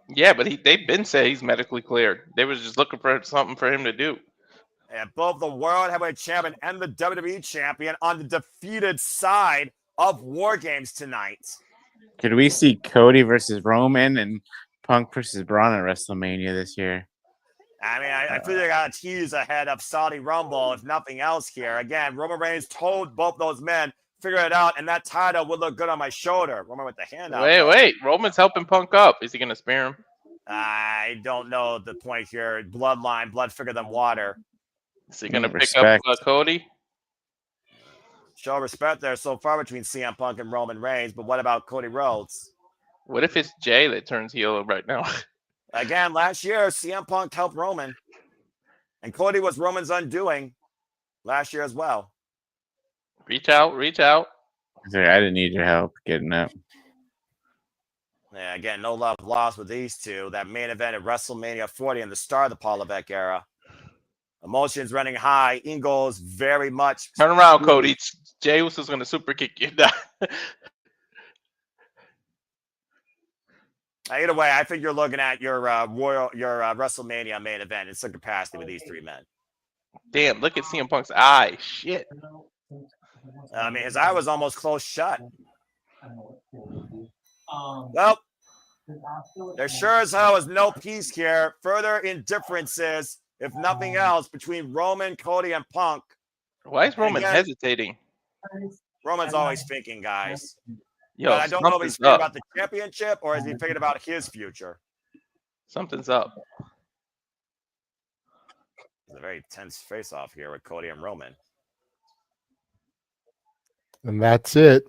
Speaker 4: Yeah, but they've been saying he's medically cleared. They was just looking for something for him to do.
Speaker 5: And both the World Heavyweight Champion and the WWE Champion on the defeated side of War Games tonight.
Speaker 3: Could we see Cody versus Roman and Punk versus Bron at WrestleMania this year?
Speaker 5: I mean, I feel like I got to tease ahead of Saudi Rumble, if nothing else here. Again, Roman Reigns told both those men, figure it out, and that title would look good on my shoulder. Roman with the hand out.
Speaker 4: Wait. Roman's helping Punk up. Is he going to spare him?
Speaker 5: I don't know the point here. Bloodline, blood thicker than water.
Speaker 4: Is he going to pick up Cody?
Speaker 5: Show respect there so far between CM Punk and Roman Reigns, but what about Cody Rhodes?
Speaker 4: What if it's Jay that turns heel right now?
Speaker 5: Again, last year, CM Punk helped Roman. And Cody was Roman's undoing last year as well.
Speaker 4: Reach out.
Speaker 3: Sorry, I didn't need your help getting up.
Speaker 5: Yeah, again, no love lost with these two. That main event at WrestleMania 40 and the start of the Paul Levesque era. Emotions running high. Ingles very much.
Speaker 4: Turn around, Cody. Jay Uso's going to super kick you down.
Speaker 5: Either way, I think you're looking at your WrestleMania main event in some capacity with these three men.
Speaker 4: Damn, look at CM Punk's eye. Shit.
Speaker 5: I mean, his eye was almost closed shut. Well, there sure as hell is no peace here. Further indifferences, if nothing else, between Roman, Cody, and Punk.
Speaker 4: Why is Roman hesitating?
Speaker 5: Roman's always thinking, guys.
Speaker 4: Yo,
Speaker 5: but I don't know if he's thinking about the championship or is he thinking about his future.
Speaker 4: Something's up.
Speaker 5: It's a very tense face-off here with Cody and Roman.
Speaker 2: And that's it.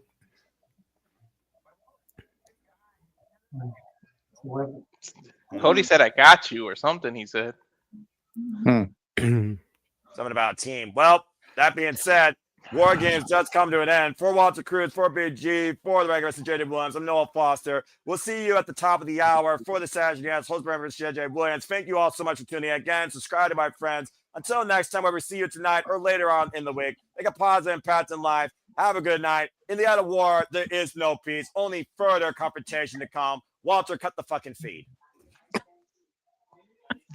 Speaker 4: Cody said, I got you, or something, he said.
Speaker 5: Something about a team. Well, that being said, War Games does come to an end. For Walter Cruz, for Big G, for the regular JJ Williams, I'm Noah Foster. We'll see you at the top of the hour for the Saturday Dance. Host members JJ Williams. Thank you all so much for tuning in again. Subscribe to my friends. Until next time, whether we see you tonight or later on in the week, make a positive impact in life. Have a good night. In the out of war, there is no peace. Only further confrontation to come. Walter, cut the fucking feed.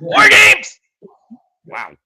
Speaker 4: War Games!
Speaker 5: Wow.